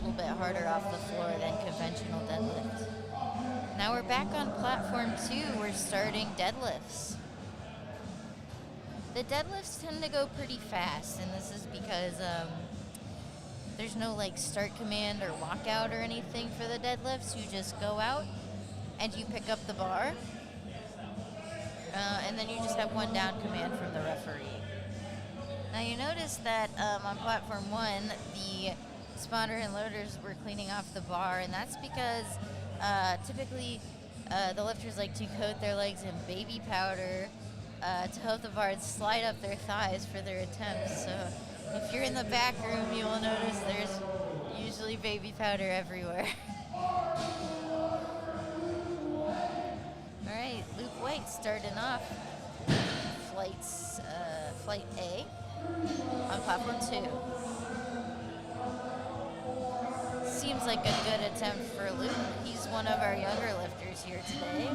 little bit harder off the floor than conventional deadlift. Now we're back on platform 2. We're starting deadlifts. The deadlifts tend to go pretty fast, and this is because there's no like start command or walkout or anything for the deadlifts. You just go out and you pick up the bar, and then you just have one down command from the referee. Now you notice that on platform 1, the spotter and loaders were cleaning off the bar, and that's because typically the lifters like to coat their legs in baby powder to help the bars slide up their thighs for their attempts. So if you're in the back room, you will notice there's usually baby powder everywhere. All right, Luke White starting off flight A on platform 2. Seems like a good attempt for Luke. He's one of our younger lifters here today.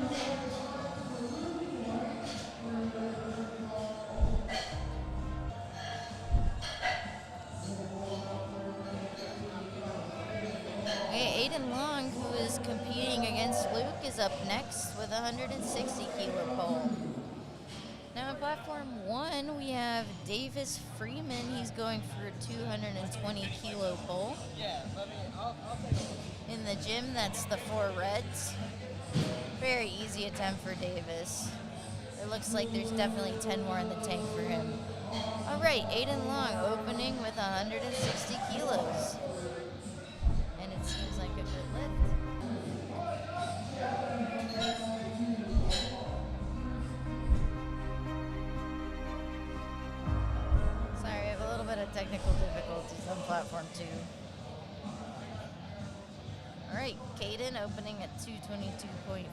Okay, Aiden Long, who is competing against Luke, is up next with a 160 kilo pole. Now on platform 1, we have Davis Freeman. He's going for a 220 kilo pole. In the gym, that's the 4 reds. Very easy attempt for Davis. It looks like there's definitely 10 more in the tank for him. All right, Aiden Long opening with 160 kilos. And it seems like a good lift. Sorry, I have a little bit of technical difficulties on platform 2. All right, Caden opening at 222.5.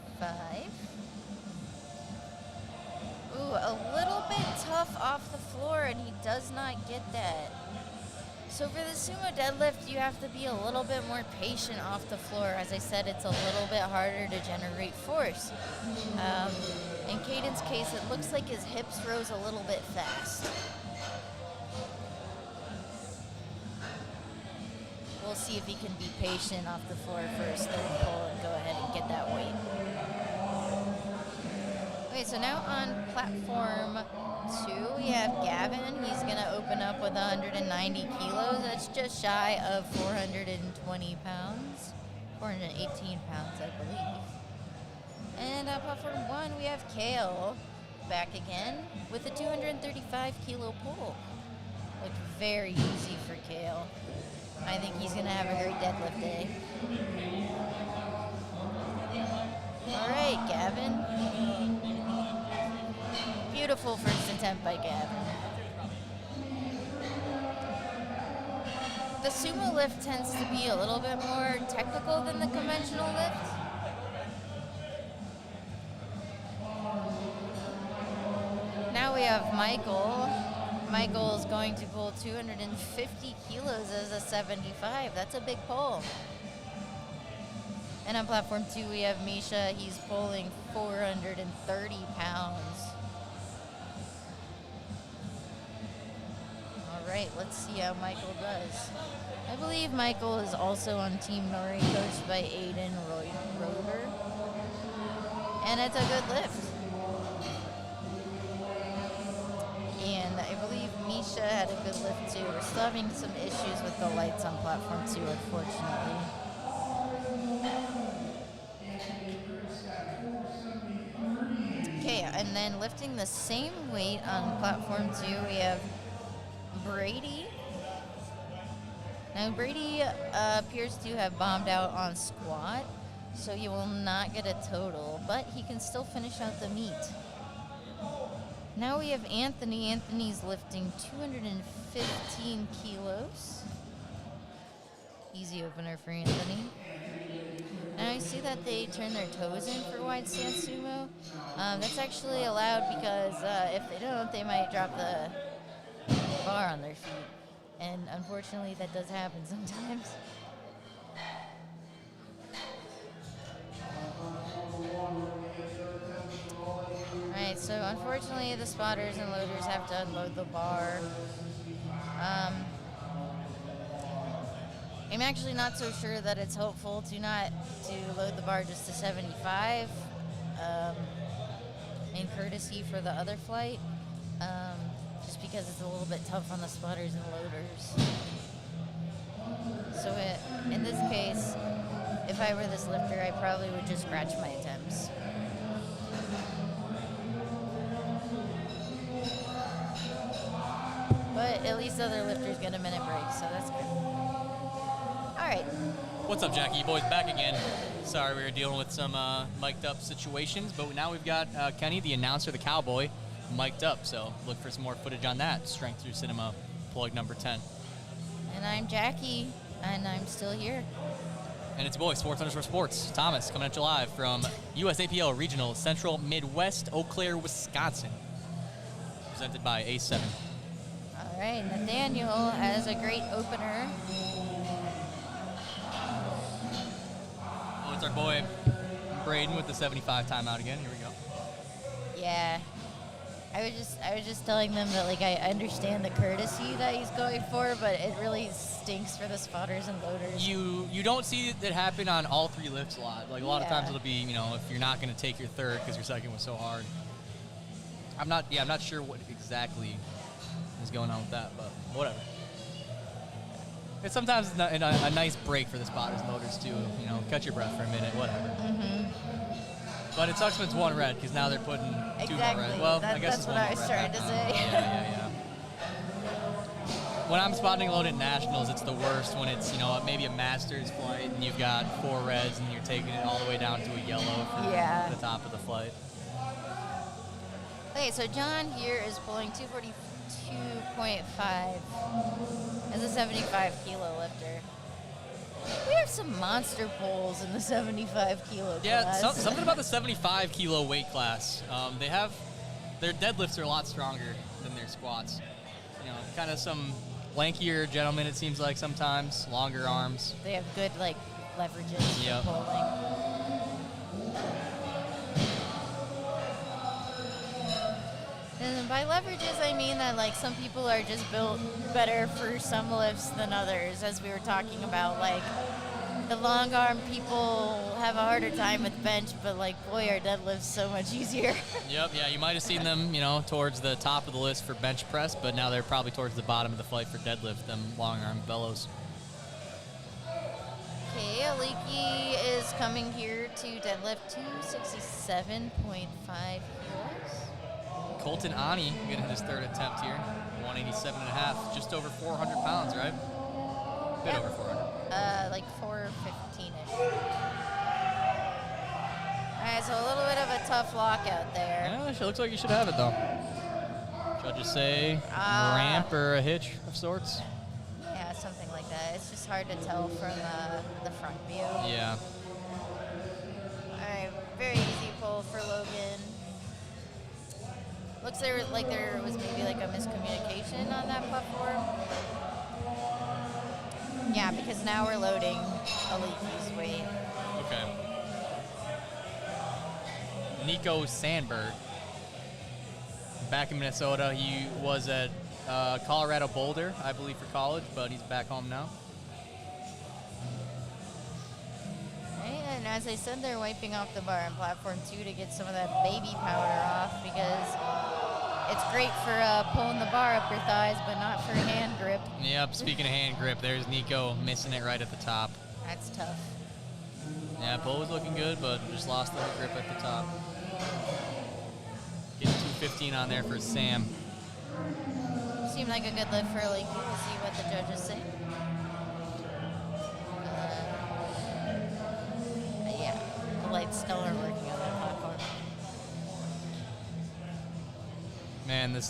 Ooh, a little bit tough off the floor, and he does not get that. So for the sumo deadlift, you have to be a little bit more patient off the floor. As I said, it's a little bit harder to generate force. In Caden's case, it looks like his hips rose a little bit fast. We'll see if he can be patient off the floor for his third pull and go ahead and get that weight. Okay, so now on platform 2, we have Gavin. He's going to open up with 190 kilos. That's just shy of 420 pounds. 418 pounds, I believe. And on platform 1, we have Kale back again with a 235 kilo pull. Looked very easy for Kale. I think he's going to have a great deadlift day. All right, Gavin. Beautiful first attempt by Gavin. The sumo lift tends to be a little bit more technical than the conventional lift. Now we have Michael. Michael is going to pull 250 kilos as a 75. That's a big pull. And on platform 2, we have Misha. He's pulling 430 pounds. All right, let's see how Michael does. I believe Michael is also on Team Nori, coached by Aiden Roeder. And it's a good lift. And I believe Misha had a good lift too. We're still having some issues with the lights on platform 2, unfortunately. Okay, and then lifting the same weight on platform 2, we have Brady. Now Brady appears to have bombed out on squat, so he will not get a total, but he can still finish out the meet. Now we have Anthony. Anthony's lifting 215 kilos. Easy opener for Anthony. Now you see that they turn their toes in for wide stance sumo. That's actually allowed because if they don't, they might drop the bar on their feet. And unfortunately, that does happen sometimes. Alright, so unfortunately the spotters and loaders have to unload the bar. I'm I'm actually not so sure that it's helpful to load the bar just to 75. In courtesy for the other flight, just because it's a little bit tough on the spotters and loaders. So in this case, if I were this lifter, I probably would just scratch my attempts. But at least other lifters get a minute break, so that's good. All right. What's up, Jackie? You boys back again. Sorry, we were dealing with some mic'd up situations, but now we've got Kenny, the announcer, the cowboy, mic'd up. So look for some more footage on that. Strength Through Cinema, plug number 10. And I'm Jackie, and I'm still here. And it's your boy, Sports_Sports. Thomas, coming at you live from USAPL Regional Central Midwest, Eau Claire, Wisconsin. Presented by A7. All right, Nathaniel has a great opener. Oh, it's our boy, Braden, with the 75 timeout again. Here we go. Yeah. I was just telling them that, like, I understand the courtesy that he's going for, but it really stinks for the spotters and loaders. You don't see it happen on all three lifts a lot. Like, a lot of times it'll be, you know, if you're not going to take your third because your second was so hard. I'm not sure what exactly is going on with that, but whatever. It's sometimes a nice break for the spotters and loaders too. You know, catch your breath for a minute, whatever. Mm-hmm. But it sucks when it's one red because now they're putting two more red. Well, I guess that's what I was trying to say. Yeah. When I'm spotting load at nationals, it's the worst when it's, you know, maybe a Masters flight and you've got 4 reds and you're taking it all the way down to a yellow for the top of the flight. Okay, so John here is pulling 242.5 as a 75 kilo lifter. We have some monster pulls in the 75 kilo class. Yeah, something about the 75 kilo weight class. Their deadlifts are a lot stronger than their squats. You know, kind of some lankier gentlemen, it seems like sometimes, longer arms. They have good, like, leverages for pulling. And by leverages, I mean that, like, some people are just built better for some lifts than others, as we were talking about. Like, the long arm people have a harder time with bench, but, like, boy, are deadlifts so much easier. Yep, yeah, you might have seen them, you know, towards the top of the list for bench press, but now they're probably towards the bottom of the flight for deadlift, them long arm bellows. Okay, Aliki is coming here to deadlift 267.5 kilos. Colton Ani getting his third attempt here, 187.5, just over 400 pounds, right? A bit over 400. Like 415-ish. All right, so a little bit of a tough lockout there. Yeah, it looks like you should have it, though. Judges say ramp or a hitch of sorts. Yeah, something like that. It's just hard to tell from the front view. Yeah. All right, very easy pull for Logan. Looks like there was maybe like a miscommunication on that platform. Yeah, because now we're loading Aliki's weight. Okay. Nico Sandberg. Back in Minnesota. He was at Colorado Boulder, I believe, for college, but he's back home now. And as I said, they're wiping off the bar on platform 2 to get some of that baby powder off, because it's great for pulling the bar up your thighs, but not for hand grip. Yep, speaking of hand grip, there's Nico missing it right at the top. That's tough. Yeah, pull was looking good, but just lost the grip at the top. Getting 215 on there for Sam. Seemed like a good lift for Aliki. We'll see what the judges say. Yeah, the lights still are working on that platform. Man, the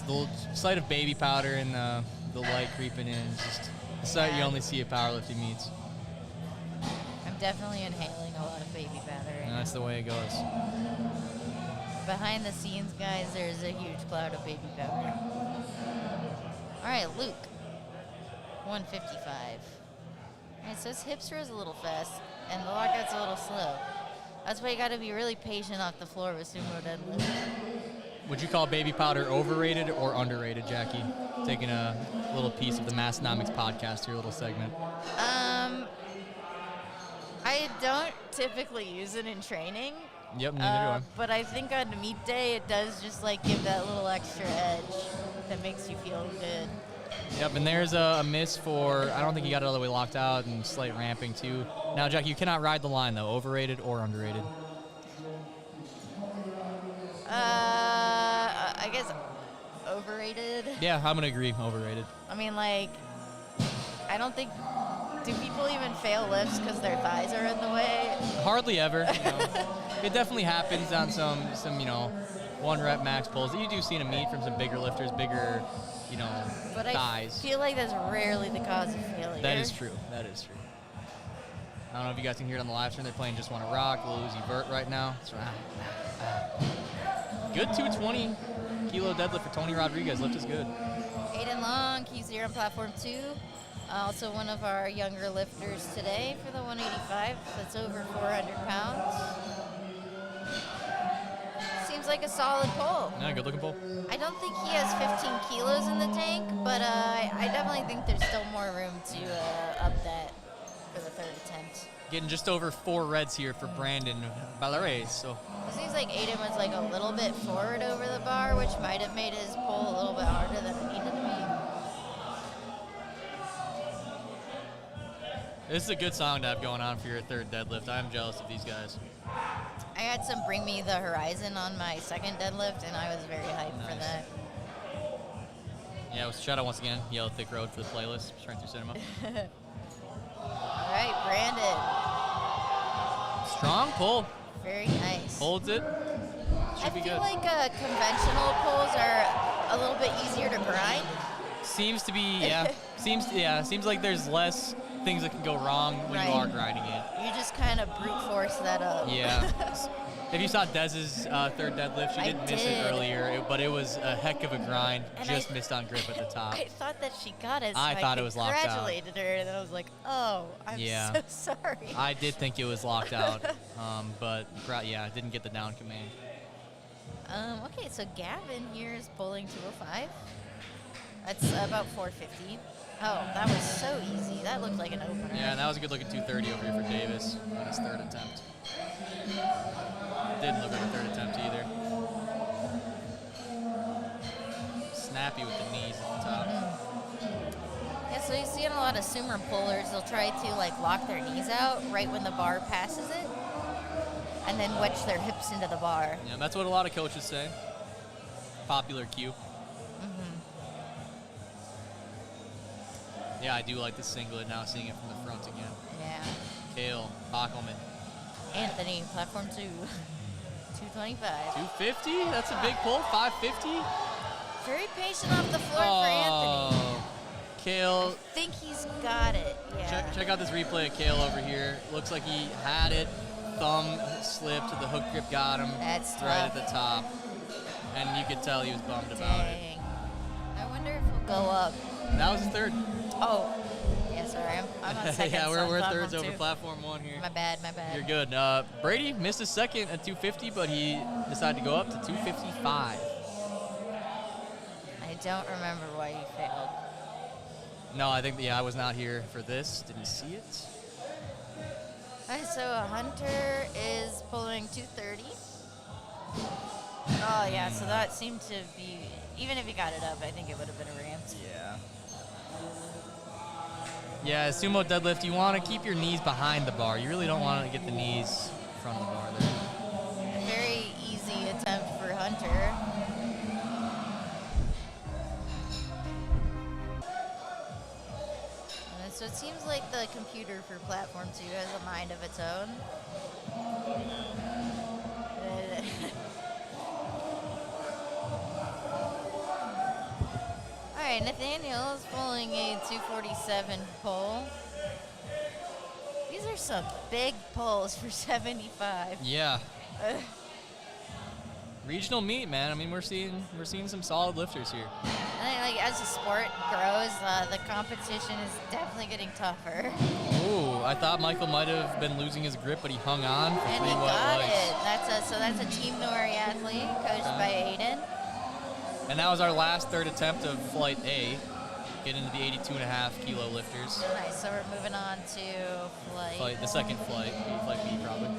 sight of baby powder and the light creeping in is just a sight you only see at powerlifting meets. I'm definitely inhaling a lot of baby powder. And that's the way it goes. Behind the scenes, guys, there's a huge cloud of baby powder. All right, Luke, 155. All right, so his hips rose a little fast, and the lockout's a little slow. That's why you got to be really patient off the floor with sumo deadlift. Would you call baby powder overrated or underrated, Jackie? Taking a little piece of the Massnomics podcast, your little segment. don't typically use it in training. Yep, neither do I. But I think on meet day, it does just like give that little extra edge that makes you feel good. Yep, and there's a miss for, I don't think he got it all the way locked out, and slight ramping too. Now, Jack, you cannot ride the line though, overrated or underrated. I guess overrated. Yeah, I'm gonna agree, overrated. I mean, like, I don't think, do people even fail lifts because their thighs are in the way? Hardly ever. You know. It definitely happens on some one rep max pulls that you do see in a meet from some bigger lifters, bigger, But thighs. I feel like that's rarely the cause of failure. That is true. That is true. I don't know if you guys can hear it on the live stream. They're playing Just Wanna Rock, Lil Uzi Vert right now. It's good 220 kilo deadlift for Tony Rodriguez. Lift is good. Aiden Long, he's here on platform 2. Also one of our younger lifters today for the 185. That's over 400 pounds. Seems like a solid pull. Yeah, good looking pull. I don't think he has 15 kilos in the tank, but I definitely think there's still more room to up that for the third attempt. Getting just over 4 reds here for Brandon Valares. So It seems like Aiden was like a little bit forward over the bar, which might have made his pull a little bit harder than it needed to be. this is a good song to have going on for your third deadlift. I'm jealous of these guys. I had some Bring Me the Horizon on my second deadlift, and I was very hyped for that. Yeah, shout out once again, Yellow Thick Road for the playlist, Strength Through Cinema. All right, Brandon. Strong pull. Very nice. Holds it. Should be I feel good. like conventional pulls are a little bit easier to grind. Seems to be, yeah. Seems like there's less things that can go wrong when you are grinding it. You just kind of brute force that up. Yeah. If you saw Dez's third deadlift, she didn't miss it earlier, but it was a heck of a grind. And just missed on grip at the top. I thought that she got it, so I thought it was locked out. congratulated her, and then I was like, oh, I'm so sorry. I did think it was locked out, but yeah, didn't get the down command. Okay, so Gavin here is pulling 205. That's about 450. Oh, that was so easy. That looked like an opener. Yeah, and that was a good looking 230 over here for Davis on his third attempt. Didn't look like a third attempt either. Snappy with the knees at the top. Yeah, so you see in a lot of sumo pullers, they'll try to like lock their knees out right when the bar passes it, and then wedge their hips into the bar. Yeah, that's what a lot of coaches say. Popular cue. Yeah, I do like the singlet now, seeing it from the front again. Yeah. Kale, Bachelman. Anthony, platform 2, 225. 250? That's a big pull. 550? Very patient off the floor for Anthony. Kale. I think he's got it. Yeah. Check out this replay of Kale over here. Looks like he had it. Thumb slipped, the hook grip got him. That's right tough. at the top. And you could tell he was bummed about it. I wonder if he'll go up. That was his third. Oh, yeah, sorry. I'm on second. Yeah, so we're I'm thirds platform over 2. platform 1 here. My bad. You're good. Brady missed his second at 250, but he decided to go up to 255. I don't remember why he failed. No, I think, I was not here for this. Didn't see it. All right, so Hunter is pulling 230. Oh, yeah, so that seemed to be, even if he got it up, I think it would have been a ramp. Yeah. Yeah, sumo deadlift, you want to keep your knees behind the bar. You really don't want to get the knees in front of the bar there. A very easy attempt for Hunter. So it seems like the computer for platform 2 has a mind of its own. All right, Nathaniel is pulling a 247 pull. These are some big pulls for 75. Yeah. Regional meet, man. I mean, we're seeing some solid lifters here. And like as the sport grows, the competition is definitely getting tougher. Ooh, I thought Michael might have been losing his grip, but he hung on for And 3 he wet got legs. it. That's a Team Nori athlete coached by Aiden. And that was our last third attempt of flight A. Get into the 82.5 kilo lifters. Nice. So we're moving on to flight. The second flight. Flight B, probably.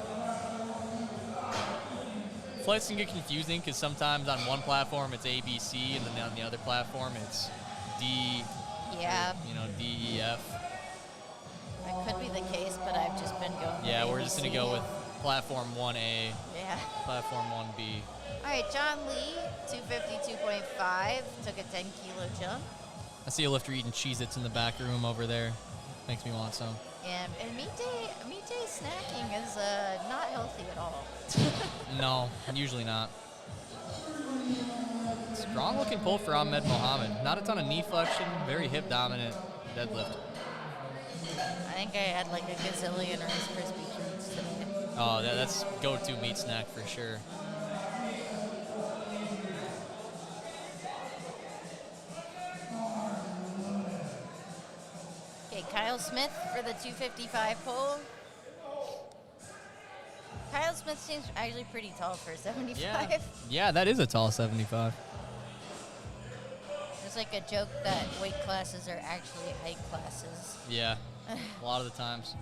Flights can get confusing because sometimes on one platform it's A, B, C, and then on the other platform it's D. Yeah. Or, D, E, F. That could be the case, but I've just been going. Yeah, with we're just gonna ABC. go with platform 1A. Yeah. Platform 1B. All right, John Lee, 252.5, took a 10 kilo jump. I see a lifter eating Cheez-Its in the back room over there. Makes me want some. And meat day snacking is not healthy at all. No, usually not. Strong looking pull for Ahmed Mohammed. Not a ton of knee flexion, very hip dominant deadlift. I think I had like a gazillion Rice Krispie treats today. Oh, that's go-to meat snack for sure. Okay, Kyle Smith for the 255 pull. Kyle Smith seems actually pretty tall for a 75. Yeah, that is a tall 75. There's like a joke that weight classes are actually height classes. Yeah, a lot of the times.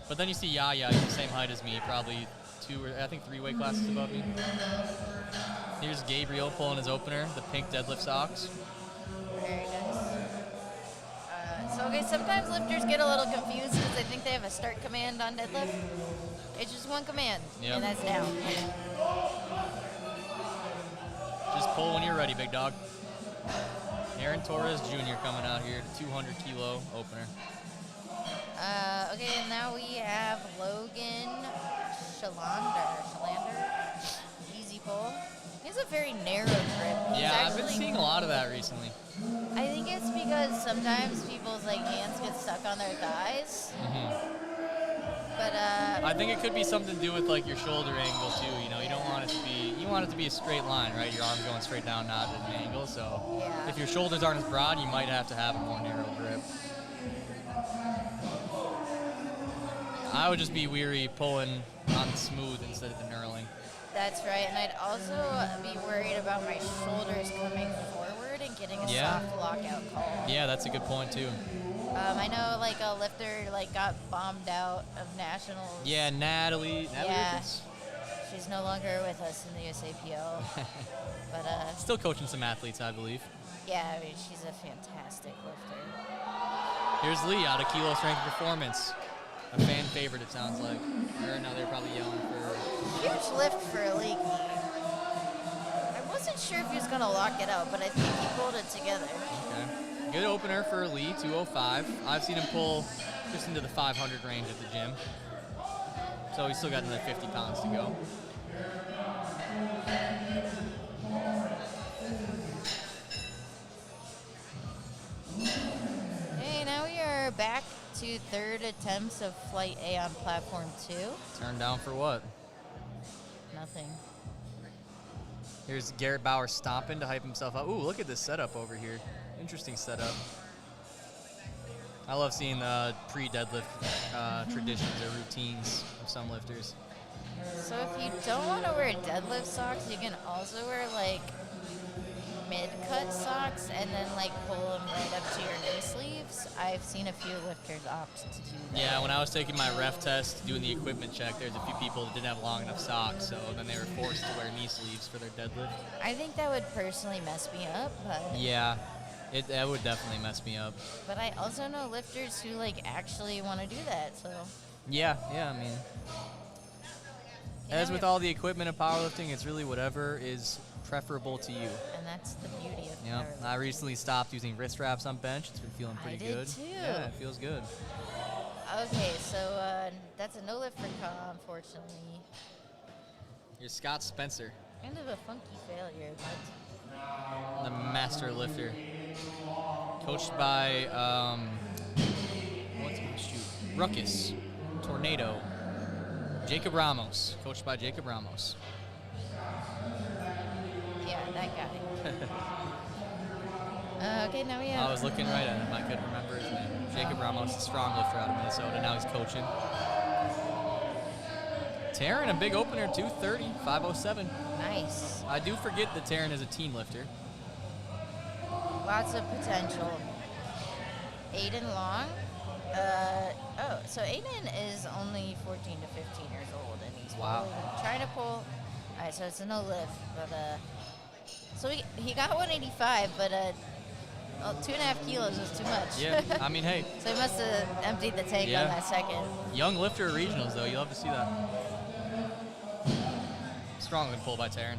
But then you see Yaya, he's the same height as me, probably 3 weight classes above me. Here's Gabriel pulling his opener, the pink deadlift socks. Very nice. Okay, sometimes lifters get a little confused because they think they have a start command on deadlift. It's just one command, and that's down. Just pull when you're ready, big dog. Aaron Torres Jr. coming out here, 200 kilo opener. Okay, and now we have Logan Shalander. Easy pull. He has a very narrow grip. Yeah, I've been seeing a lot of that recently. I think it's because sometimes people's hands get stuck on their thighs. But I think it could be something to do with your shoulder angle too. You don't want it to be. You want it to be a straight line, right? Your arms going straight down, not at an angle. So if your shoulders aren't as broad, you might have to have a more narrow grip. I would just be weary pulling on the smooth instead of the knurling. that's right, and I'd also be worried about my shoulders coming forward and getting a soft lockout call. Yeah, that's a good point too. I know a lifter got bombed out of nationals. Yeah, Natalie Richards. She's no longer with us in the USAPL. But still coaching some athletes, I believe. Yeah, I mean, she's a fantastic lifter. Here's Lee out of Kilo Strength Performance. A fan favorite, it sounds like. Or no, they're probably yelling for... Huge lift for Lee. I wasn't sure if he was going to lock it out, but I think he pulled it together. Okay. Good opener for Lee, 205. I've seen him pull just into the 500 range at the gym. So he's still got another 50 pounds to go. Hey, now we are back to third attempts of Flight A on Platform 2. Turned down for what? Nothing. Here's Garrett Bauer stomping to hype himself up. Ooh, look at this setup over here. Interesting setup. I love seeing the pre-deadlift traditions or routines of some lifters. So if you don't want to wear deadlift socks, you can also wear mid-cut socks and then pull them right up to your knee sleeves. I've seen a few lifters opt to do that. Yeah, when I was taking my ref test, doing the equipment check, there's a few people that didn't have long enough socks, so then they were forced to wear knee sleeves for their deadlift. I think that would personally mess me up, but... Yeah, that would definitely mess me up. But I also know lifters who actually want to do that, so... Yeah, I mean... As with all the equipment of powerlifting, it's really whatever is preferable to you. And that's the beauty of powerlifting. I recently stopped using wrist wraps on bench. It's been feeling pretty good. I did too. Yeah, it feels good. Okay, so that's a no lift for Ka, unfortunately. Here's Scott Spencer. Kind of a funky failure, but... The master lifter. Coached by, Ruckus, Tornado, Jacob Ramos. Coached by Jacob Ramos. Yeah, that guy. Okay, now we have... I was looking right at him. I couldn't remember his name. Jacob Ramos, a strong lifter out of Minnesota. Now he's coaching. Taryn, a big opener, 230, 507. Nice. I do forget that Taryn is a team lifter. Lots of potential. Aiden Long. So Aiden is only 14 to 15 years old, and he's trying to pull. All right, so it's a no lift, but so he got 185, but 2.5 kilos was too much. Yeah, I mean, hey. So he must have emptied the tank on that second. Young lifter regionals, though. You'll have to see that. Strong good pull by Taryn.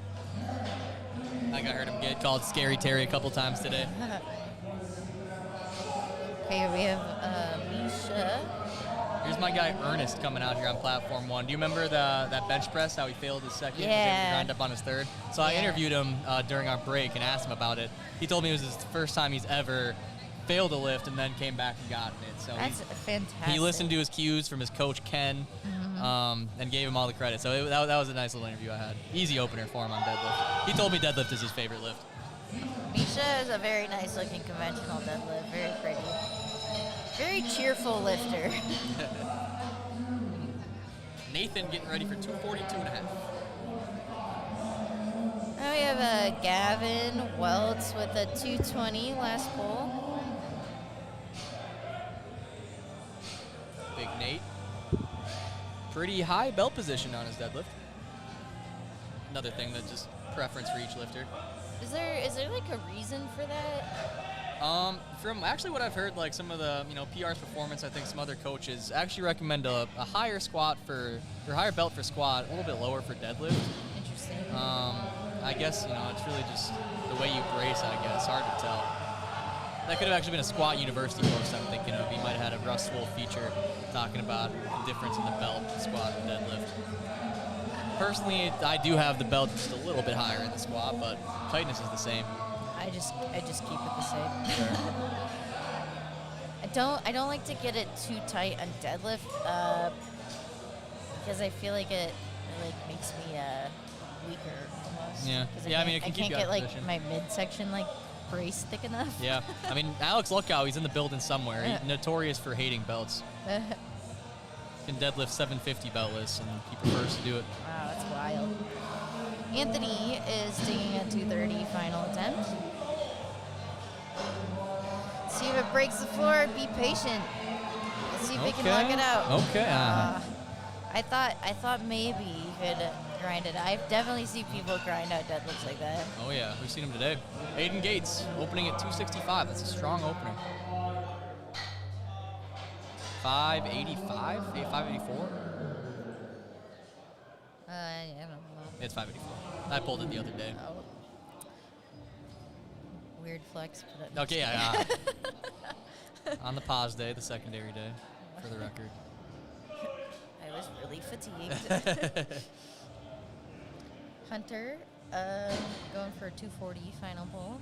I think I heard him get called Scary Terry a couple times today. Okay, we have Misha. Here's my guy Ernest coming out here on platform 1. Do you remember that bench press, how he failed his second? Yeah. He was able to grind up on his third. So I interviewed him during our break and asked him about it. He told me it was his first time he's ever failed a lift and then came back and gotten it. So that's fantastic. He listened to his cues from his coach Ken, and gave him all the credit. So that was a nice little interview I had. Easy opener for him on deadlift. He told me deadlift is his favorite lift. Misha is a very nice looking conventional deadlift, very pretty. Very cheerful lifter. Nathan getting ready for 242.5. Now we have Gavin Welts with a 220 last pull. Big Nate. Pretty high belt position on his deadlift. Another thing that just preference for each lifter. Is there like a reason for that? From actually what I've heard, like some of the PR's performance, I think some other coaches actually recommend a higher squat or higher belt for squat, a little bit lower for deadlift. Interesting. I guess it's really just the way you brace. I guess hard to tell. That could have actually been a squat university post I'm thinking of. He might have had a Russ Wolf feature talking about the difference in the belt, squat, and deadlift. Personally, I do have the belt just a little bit higher in the squat, but tightness is the same. I just keep it the same. I don't like to get it too tight on deadlift because I feel like it makes me weaker almost. Yeah. I mean, it can keep you out of I can't get position. my midsection braced thick enough. Yeah. I mean, Alex Luckow, he's in the building somewhere. He's notorious for hating belts. Can deadlift 750 beltless, and he prefers to do it. Wow, that's wild. Anthony is digging a 230 final attempt. See if it breaks the floor. Be patient. Let's see if he can lock it out. Okay. I thought maybe he could grind it. I've definitely seen people grind out deadlifts like that. Oh yeah, we've seen him today. Aiden Gates opening at 265. That's a strong opener. 585? 584? I don't know. It's 584. I pulled it the other day. Oh. Weird flex. But Okay, yeah. On the pause day, the secondary day, for the record. I was really fatigued. Hunter, going for a 240 final pull.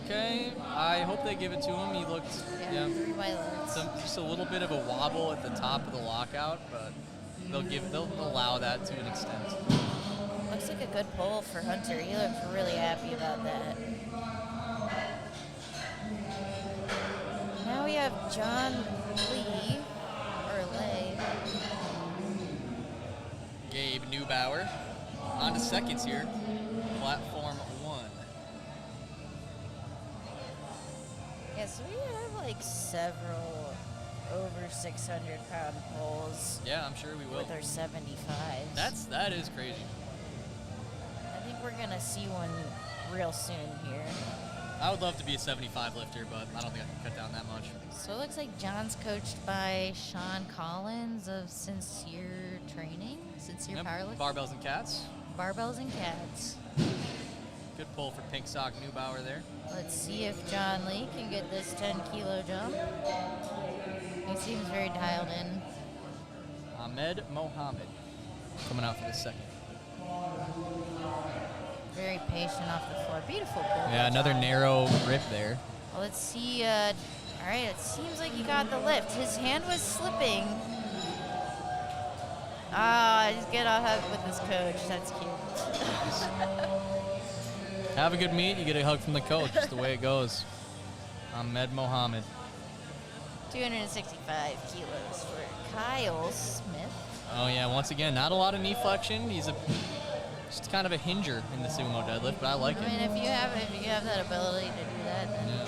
Okay, I hope they give it to him. He looked, 3 by lengths. Just a little bit of a wobble at the top of the lockout, but they'll allow that to an extent. Looks like a good pull for Hunter. He looked really happy about that. Now we have John Lee, or Lay. Gabe Neubauer on to seconds here. Platform 1. Yeah, so we have several over 600-pound pulls. Yeah, I'm sure we will. With our 75s. That is crazy. I think we're gonna see one real soon here. I would love to be a 75 lifter, but I don't think I can cut down that much. So it looks like John's coached by Sean Collins of Sincere Training, Sincere Powerlifting. Barbells and Cats. Barbells and Cats. Good pull for Pink Sock Neubauer there. Let's see if John Lee can get this 10-kilo jump. He seems very dialed in. Ahmed Mohammed coming out for the second. Very patient off the floor. Beautiful pull. Yeah, another narrow grip there. Well, let's see. All right, it seems like he got the lift. His hand was slipping. He's getting a hug with his coach. That's cute. Have a good meet. You get a hug from the coach. Just the way it goes. Ahmed Mohammed. 265 kilos for Kyle Smith. Oh yeah, once again, not a lot of knee flexion. He's just kind of a hinger in the sumo deadlift, but I like it. I mean, if you have that ability to do that, then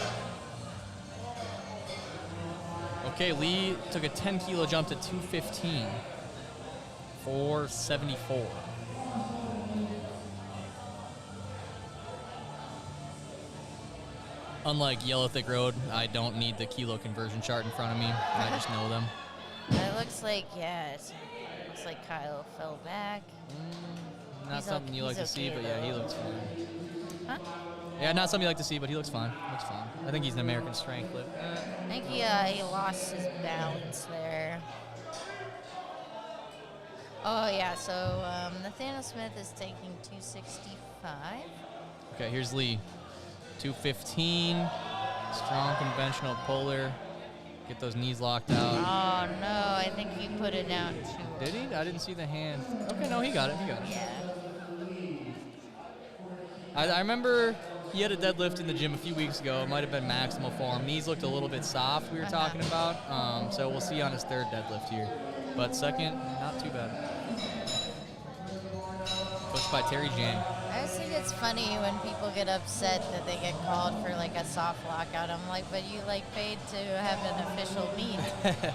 Okay, Lee took a 10-kilo jump to 215. 474. Unlike Yellow Thick Road, I don't need the kilo conversion chart in front of me. I just know them. It looks like, yeah, it looks like Kyle fell back. Not something you like to see, but yeah, he looks fine. Huh? Yeah, not something you like to see, but he looks fine. Looks fine. I think he's an American strength lift. I think he lost his balance there. Oh, yeah, so Nathaniel Smith is taking 265. Okay, here's Lee. 215. Strong conventional puller. Get those knees locked out. Oh, no, I think he put it down too. Did he? I didn't see the hand. Okay, no, he got it. He got it. Yeah. I remember he had a deadlift in the gym a few weeks ago. It might have been maximal form. Knees looked a little bit soft, we were talking about. So we'll see on his third deadlift here. But second, not too bad. Pushed by Terry Jang. I just think it's funny when people get upset that they get called for like a soft lockout. I'm like, but you like paid to have an official meet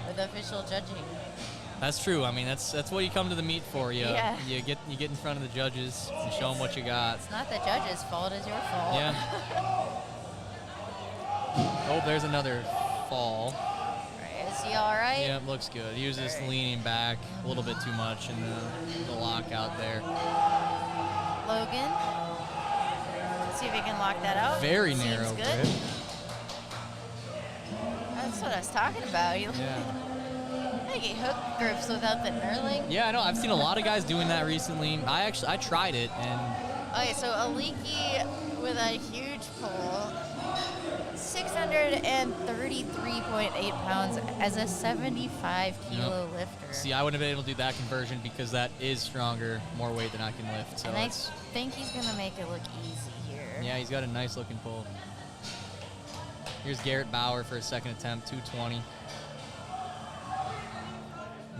with official judging. That's true. I mean, that's what you come to the meet for. Yeah. You get in front of the judges and show them what you got. It's not the judge's fault, it's your fault. Yeah. Oh, there's another fall. Is he all right? Yeah, looks good. He was just leaning back a little bit too much in the lockout there. Logan. Let's see if he can lock that out. Very Seems narrow good. grip. That's what I was talking about. Yeah. I think he hook grips without the knurling. Yeah, I know. I've seen a lot of guys doing that recently. I tried it, and Okay, so a leaky with a huge pull, 633.8 pounds as a 75-kilo lifter. see, I wouldn't have been able to do that conversion because that is stronger, more weight than I can lift. So And I it's, think he's going to make it look easy here. yeah, he's got a nice looking pull. Here's Garrett Bauer for his second attempt, 220.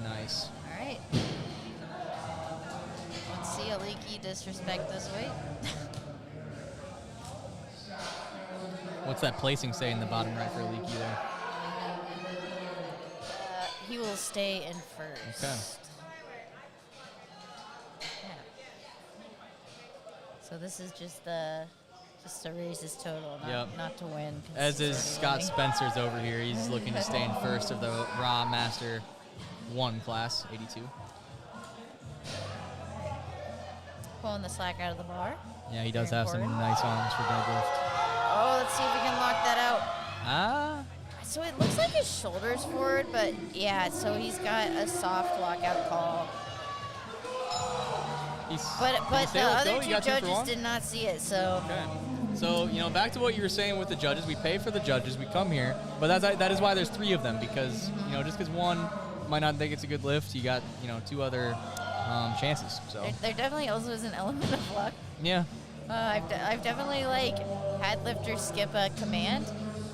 Nice. All right. Let's see a leaky disrespect this weight. What's that placing say in the bottom right for a leaky there? He will stay in first. Okay. Yeah. So this is just to raise his total, not to win. As is Scott Spencer's over here. He's looking to stay in first of the Raw Master 1 class, 82. Pulling the slack out of the bar. Yeah, he does have some nice arms for deadlift. Oh, let's see if we can lock that out. Ah. So it looks like his shoulder's forward, but yeah, so he's got a soft lockout call. But the other two judges did not see it, so. Okay. So, back to what you were saying with the judges. We pay for the judges. We come here. But that is why there's 3 of them, because, just because one might not think it's a good lift, you got, 2 other chances. So There definitely also is an element of luck. yeah. I've definitely had lifters skip a command,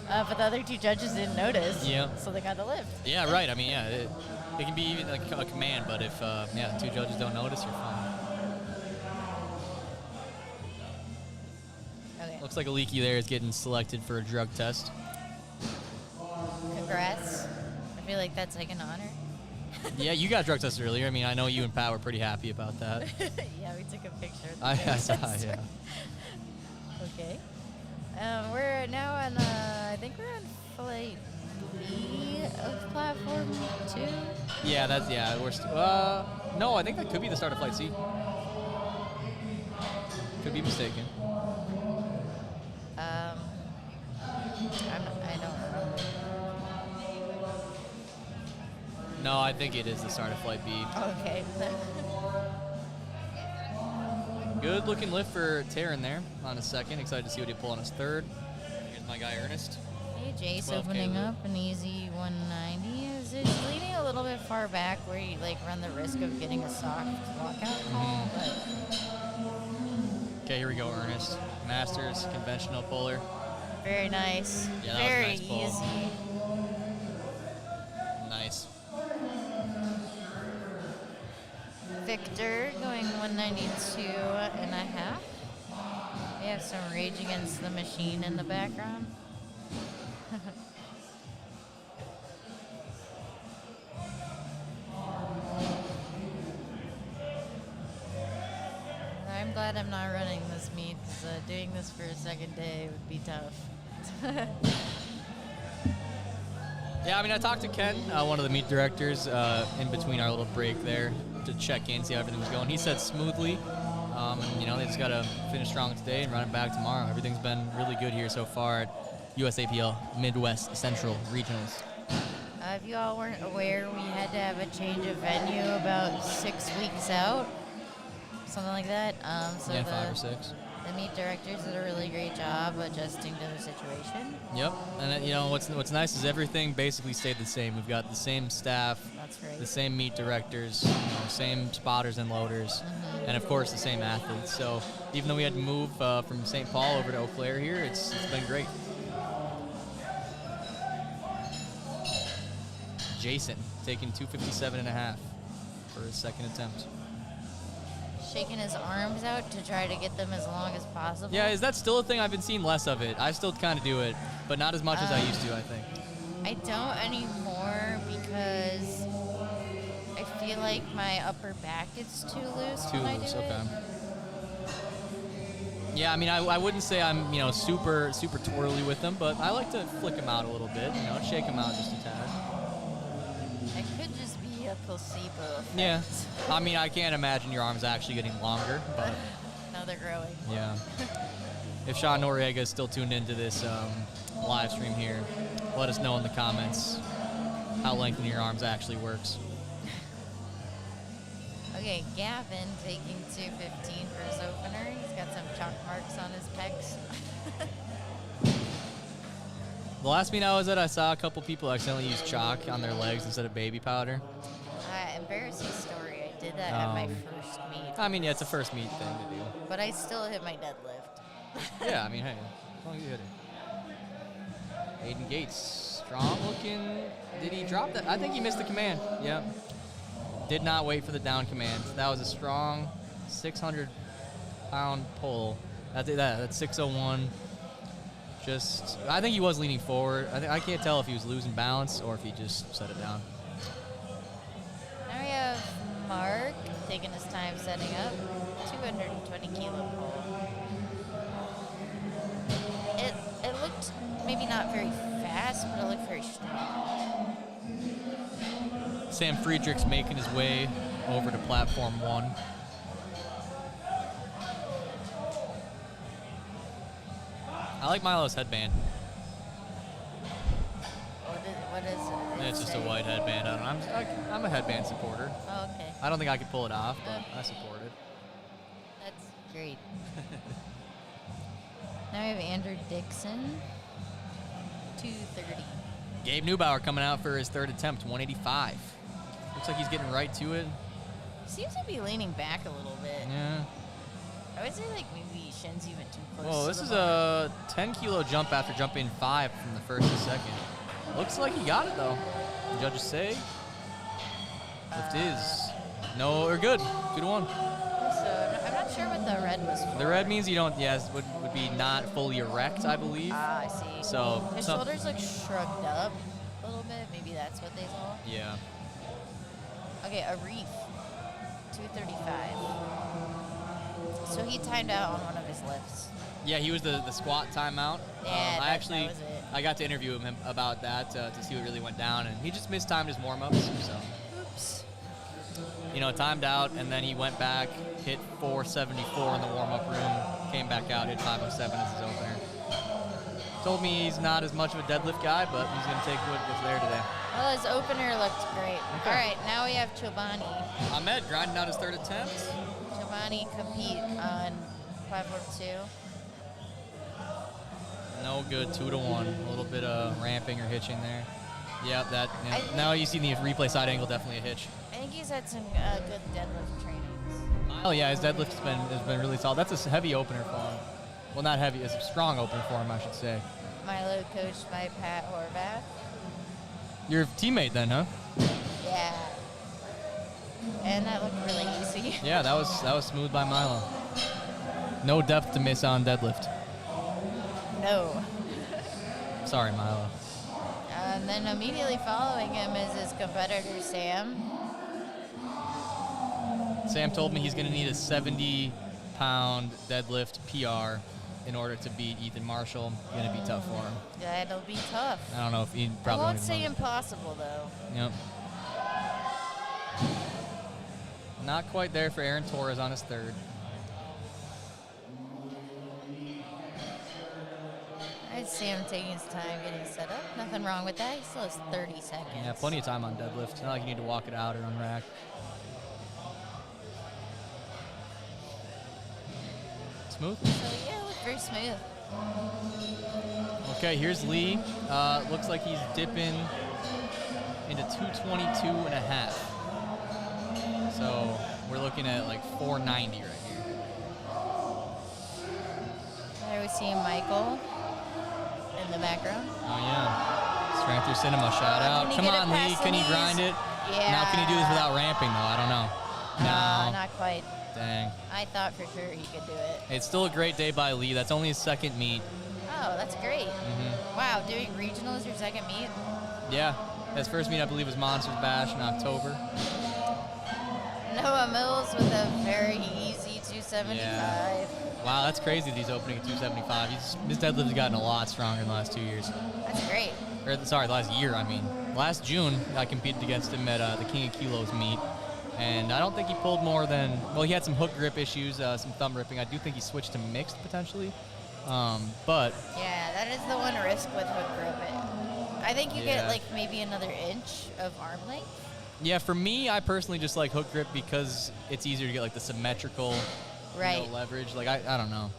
but the other 2 judges didn't notice. Yeah. So they got the lift. Yeah, right. I mean, yeah, it can be even like a command, but if 2 judges don't notice, you're fine. Okay. Looks like a leaky there is getting selected for a drug test. Congrats. I feel like that's like an honor. Yeah, you got drug tested earlier. I mean, I know you and Pat were pretty happy about that. Yeah, we took a picture. I saw, yeah. Okay. We're now on, I think we're on flight B of platform 2. Yeah, we're no, I think that could be the start of flight C. Could be mistaken. I don't remember. No, I think it is the start of flight B. Okay. Good looking lift for Taryn there on his second. Excited to see what he'll pull on his third. Here's my guy Ernest. Hey, Jace 12K opening loop. up an easy 190. Is it leaning a little bit far back where you run the risk of getting a soft lockout call? Okay, here we go, Ernest. Masters, conventional puller. Very nice. Yeah, that Very was a nice pull. easy. Nice. Victor going 192.5. We have some Rage Against the Machine in the background. I'm glad I'm not running this meet, because doing this for a second day would be tough. Yeah, I mean, I talked to Ken, one of the meet directors, in between our little break there to check in, see how everything was going. He said smoothly, and, you know, they just got to finish strong today and run it back tomorrow. Everything's been really good here so far at USAPL Midwest Central Regionals. If you all weren't aware, we had to have a change of venue about 6 weeks out, something like that. So yeah, 5 or 6. The meet directors did a really great job adjusting to the situation. Yep, and you know what's nice is everything basically stayed the same. We've got the same staff, That's right. the same meet directors, you know, same spotters and loaders, and of course the same athletes. So even though we had to move from St. Paul over to Eau Claire here, it's been great. Jason taking 2:57.5 for his second attempt. Shaking his arms out to try to get them as long as possible. Yeah, is that still a thing? I've been seeing less of it. I still kind of do it, but not as much as I used to, I think. I don't anymore because I feel like my upper back gets too loose Too when I loose, do okay. it. Yeah, I mean, I wouldn't say I'm, you know, super twirly with them, but I like to flick them out a little bit, you know, shake them out just a tad. It could just be a placebo effect. Yeah. I mean, I can't imagine your arms actually getting longer, but Now they're growing. yeah. If Sean Noriega is still tuned into this live stream here, let us know in the comments how lengthening your arms actually works. Okay, Gavin taking 2:15 for his opener. He's got some chalk marks on his pecs. The last meet I was at, I saw a couple people accidentally use chalk on their legs instead of baby powder. Embarrassing story. I did that at my first meet. I mean, yeah, it's a first meet thing to do. But I still hit my deadlift. Yeah, I mean, hey, as long as you hit it. Aiden Gates, strong looking. Did he drop that? I think he missed the command. Yeah. Did not wait for the down command. That was a strong 600-pound pull. That's 601. Just, I think he was leaning forward. I can't tell if he was losing balance or if he just set it down. Now we have Mark taking his time setting up. 220 kilo pull. It looked maybe not very fast, but it looked very strong. Sam Friedrich's making his way over to platform 1. I like Milo's headband. What is it? It's just a white headband. I don't know. I'm a headband supporter. Oh, okay. I don't think I could pull it off, but I support it. That's great. Now we have Andrew Dixon. 230. Gabe Neubauer coming out for his third attempt, 185. Looks like he's getting right to it. Seems to be leaning back a little bit. Yeah. I would say like maybe Shin's even too close. Whoa, to this the is bar. a 10-kilo jump after jumping 5 from the first to second. Looks like he got it, though. The judges say lift is no or good. 2-1. So I'm not sure what the red was for. The red means you don't, yes, would be not fully erect, I believe. Ah, I see. So his shoulders look shrugged up a little bit. Maybe that's what they saw. Yeah. Okay, a reef. 235. So he timed out on one of his lifts. Yeah, he was the squat timeout. Yeah, that was it. I got to interview him about that to see what really went down, and he just mistimed his warm-ups. So, oops. You know, timed out, and then he went back, hit 474 in the warm-up room, came back out, hit 507 as his opener. Told me he's not as much of a deadlift guy, but he's going to take what's there today. Well, his opener looked great. Okay. All right, now we have Chobani. Ahmed grinding out his third attempt. Chobani compete on platform 2. No good, 2-1. A little bit of ramping or hitching there. Yep, now you see the replay side angle, definitely a hitch. I think he's had some good deadlift trainings. Oh yeah, his deadlift has been really solid. That's a heavy opener for him. Well, not heavy, it's a strong opener for him, I should say. Milo coached by Pat Horvath. Your teammate then, huh? Yeah. And that looked really easy. Yeah, that was smooth by Milo. No depth to miss on deadlift. No. Sorry, Milo. And then immediately following him is his competitor, Sam. Sam told me he's going to need a 70 200-pound deadlift PR in order to beat Ethan Marshall. Gonna be tough for him. Yeah, it'll be tough. I don't know if he I probably won't won't say even know. impossible, though. Yep. Not quite there for Aaron Torres on his third. I'd see him taking his time getting set up. Nothing wrong with that. He still has 30 seconds. Yeah, plenty of time on deadlift. Not like you need to walk it out or unrack. Smooth? So, yeah, look very smooth. Okay, here's Lee. Looks like he's dipping into 222 and a half. So we're looking at like 490 right here. There we see Michael in the background. Oh, yeah. Strength through cinema, shout out. Can he Come get it on, Lee. past Can the he knees? grind it? Yeah. Now, can he do this without ramping, though? I don't know. No. Not quite. Dang. I thought for sure he could do it. It's still a great day by Lee. That's only his second meet. Oh, that's great. Wow, doing regional is your second meet? Yeah. His first meet, I believe, was Monsters Bash in October. Noah Mills with a very easy 275. Yeah. Wow, that's crazy that he's opening at 275. His deadlift has gotten a lot stronger in the last 2 years. That's great. Or, sorry, last year, I mean. Last June, I competed against him at the King of Kilos meet. And I don't think he pulled more than, well, he had some hook grip issues, some thumb ripping. I do think he switched to mixed potentially. But Yeah, that is the one risk with hook grip. I think you Yeah. get like maybe another inch of arm length. yeah, for me, I personally just like hook grip because it's easier to get like the symmetrical Right. leverage. Like, I don't know.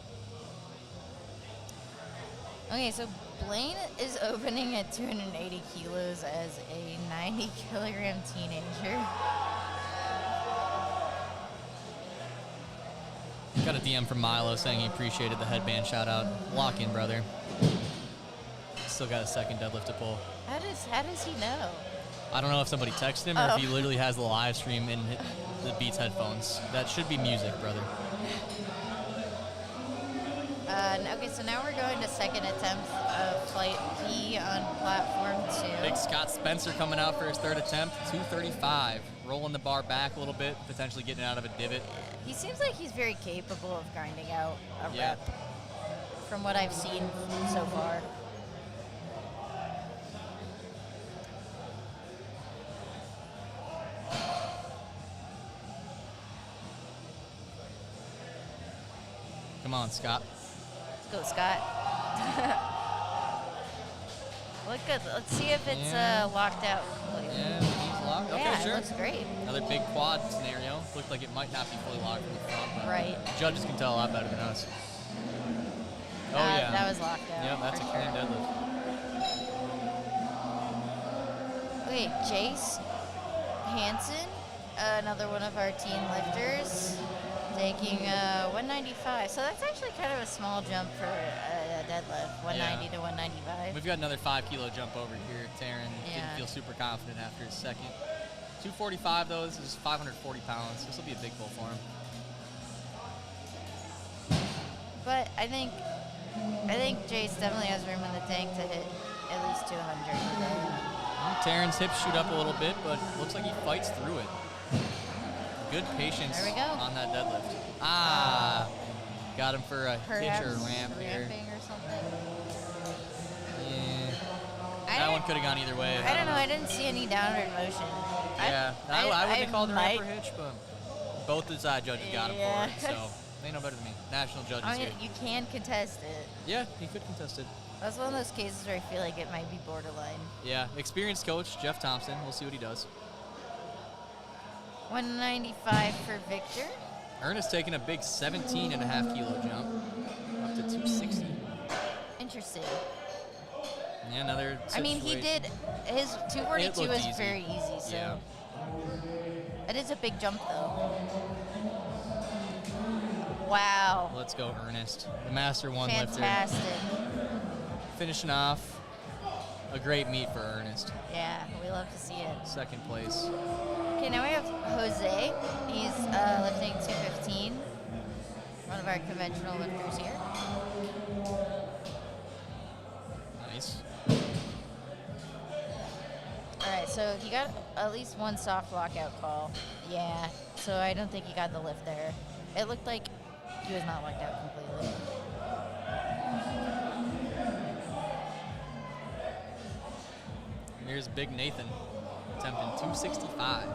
Okay, so Blaine is opening at 280 kilos as a 90-kilogram teenager. Got a DM from Milo saying he appreciated the headband shout out. Lock in, brother. Still got a second deadlift to pull. How does he know? I don't know if somebody texted him or Oh. if he literally has the live stream in the Beats headphones. That should be music, brother. Okay, so now we're going to second attempt of flight P on platform 2. Big Scott Spencer coming out for his third attempt, 235. Rolling the bar back a little bit, potentially getting out of a divot. He seems like he's very capable of grinding out a Yeah. rep from what I've seen so far. Come on, Scott. Let's go, Scott. Look good. Let's see if it's locked out completely. Yeah, he's locked. Okay, Yeah, sure. it looks great. Another big quad scenario. Looked like it might not be fully locked from the front. But Right. Judges can tell a lot better than us. Oh, That- yeah. that was locked out, Yep, that's for a clean deadlift. Okay, Jace Hansen, another one of our teen lifters, taking 195. So that's actually kind of a small jump for a deadlift, 190 to 195. We've got another 5-kilo jump over here. Taryn Yeah. didn't feel super confident after his second. 245 though. This is 540 pounds. This will be a big pull for him. But I think Jace definitely has room in the tank to hit at least 200 today. Taryn's hips shoot up a little bit, but looks like he fights through it. Good patience There we go. on that deadlift. Ah, got him for a hitch Perhaps or a ramp here. ramping or something. Yeah. I That don't- one could have gone either way. I don't know. I didn't see any downward motion. Yeah, I wouldn't have called it a might- ramp or hitch, but both the side judges got him Yeah. for it, so they know better than me. National judges I mean, here. you can contest it. Yeah, he could contest it. That's one of those cases where I feel like it might be borderline. Yeah, experienced coach Jeff Thompson. We'll see what he does. 195 for Victor. Ernest taking a big 17.5-kilo jump up to 260. Interesting. Yeah, another I mean, he situation. did his It 242 looked is easy. very easy, so Yeah. it is a big jump though. Wow. Let's go, Ernest. The Master One Fantastic. lifter. Finishing off a great meet for Ernest. Yeah, we love to see it. Second place. Okay, now we have Jose. He's lifting 215. One of our conventional lifters here. Nice. All right, so he got at least one soft lockout call. Yeah, so I don't think he got the lift there. It looked like He was not locked out completely. And here's Big Nathan attempting 265.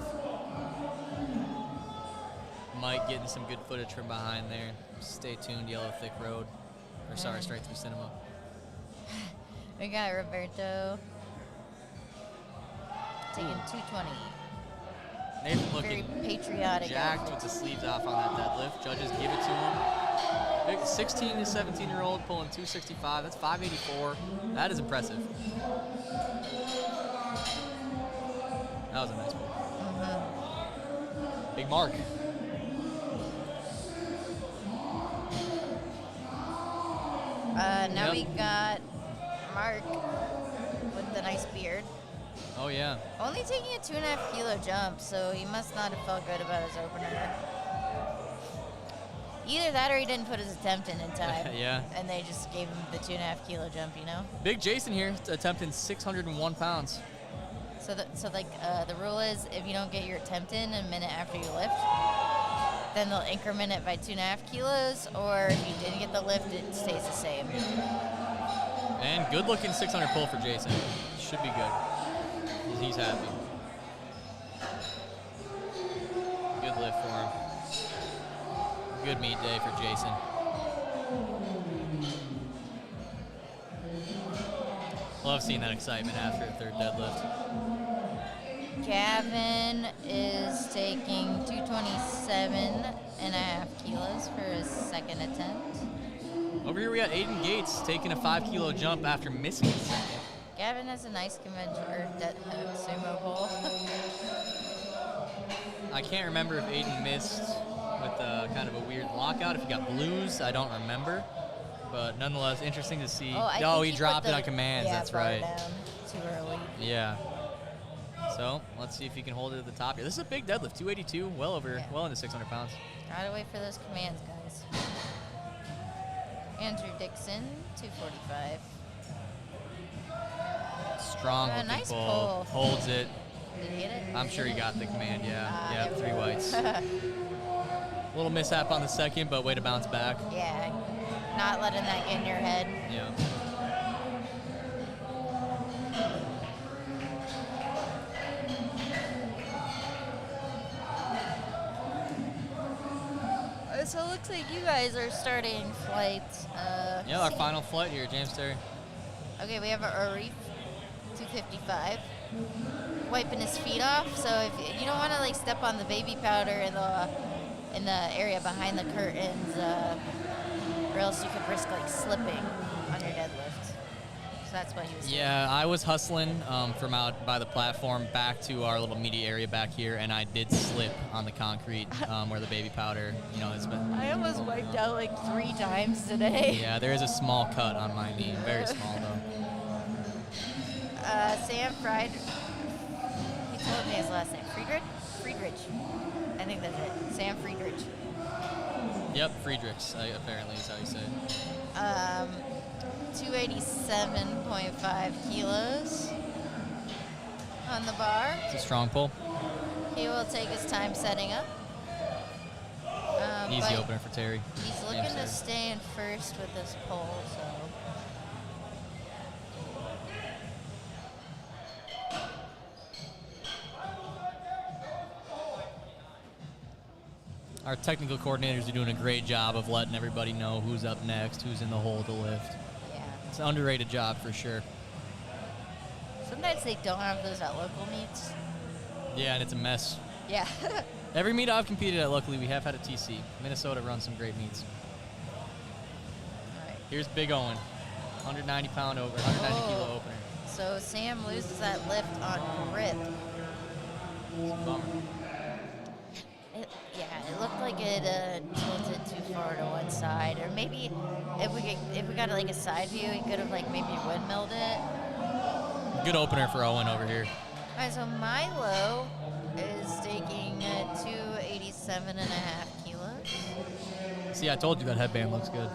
Mike getting some good footage from behind there. Stay tuned, Yellow Thick Road. Or sorry, Straight Through Cinema. We got Roberto taking 220. Nathan looking very patriotic jacked outfit. with the sleeves off on that deadlift. Judges give it to him. Big 16 to 17-year-old pulling 265. That's 584. That is impressive. That was a nice pull. Big Mark. Now we got Mark with the nice beard. Oh, yeah. Only taking a 2.5 kilo jump, so he must not have felt good about his opener. Either that or he didn't put his attempt in time. Yeah. And they just gave him the 2.5 kilo jump, you know? Big Jason here attempting 601 pounds. So, the rule is if you don't get your attempt in a minute after you lift, then they'll increment it by 2.5 kilos, or if you didn't get the lift, it stays the same. And good looking 600 pull for Jason. Should be good. He's happy. Good lift for him. Good meet day for Jason. Love seeing that excitement after a third deadlift. Gavin is taking 227.5 kilos for his second attempt. Over here we got Aiden Gates taking a 5 kilo jump after missing a second. Gavin has a nice sumo pull. I can't remember if Aiden missed with kind of a weird lockout. If he got blues, I don't remember. But nonetheless, interesting to see. Oh, he dropped it on commands. Yeah, that's right. down too early. Yeah. So let's see if he can hold it at the top here. This is a big deadlift, 282, well into 600 pounds. Gotta wait for those commands, guys. Andrew Dixon, 245. Strong looking nice pull. Holds it. Did he hit it? I'm sure he got the command, yeah. Yeah, there 3 we go. whites. Little mishap on the second, but way to bounce back. Yeah, not letting that get in your head. Yeah. So it looks like you guys are starting flights. Yeah, our final flight here, James Terry. Okay, we have our Arif, 255, wiping his feet off. So if you don't want to like step on the baby powder in the area behind the curtains, or else you could risk like slipping on your deadlift. So that's what he was doing. Yeah, I was hustling from out by the platform back to our little media area back here, and I did slip on the concrete where the baby powder, has been. I almost wiped out like 3 times today. Yeah, there is a small cut on my knee, very small though. Sam Fried, he told me his last name. Friedrich. I think that's it. Sam Friedrich. Yep, Friedrichs, apparently is how you say it. 287.5 kilos on the bar. It's a strong pull. He will take his time setting up. Easy opener for Terry. He's looking to stay in first with this pull, so. Our technical coordinators are doing a great job of letting everybody know who's up next, who's in the hole to lift. Yeah. It's an underrated job for sure. Sometimes they don't have those at local meets. Yeah, and it's a mess. Yeah. Every meet I've competed at, luckily, we have had a TC. Minnesota runs some great meets. All right. Here's Big Owen, 190 kilo opener. So Sam loses that lift on grip. Bummer. It looked like it tilted too far to one side, or maybe if we got like a side view, he could have like maybe windmilled it. Good opener for Owen over here. All right, so Milo is taking 287.5 kilos. See, I told you that headband looks good.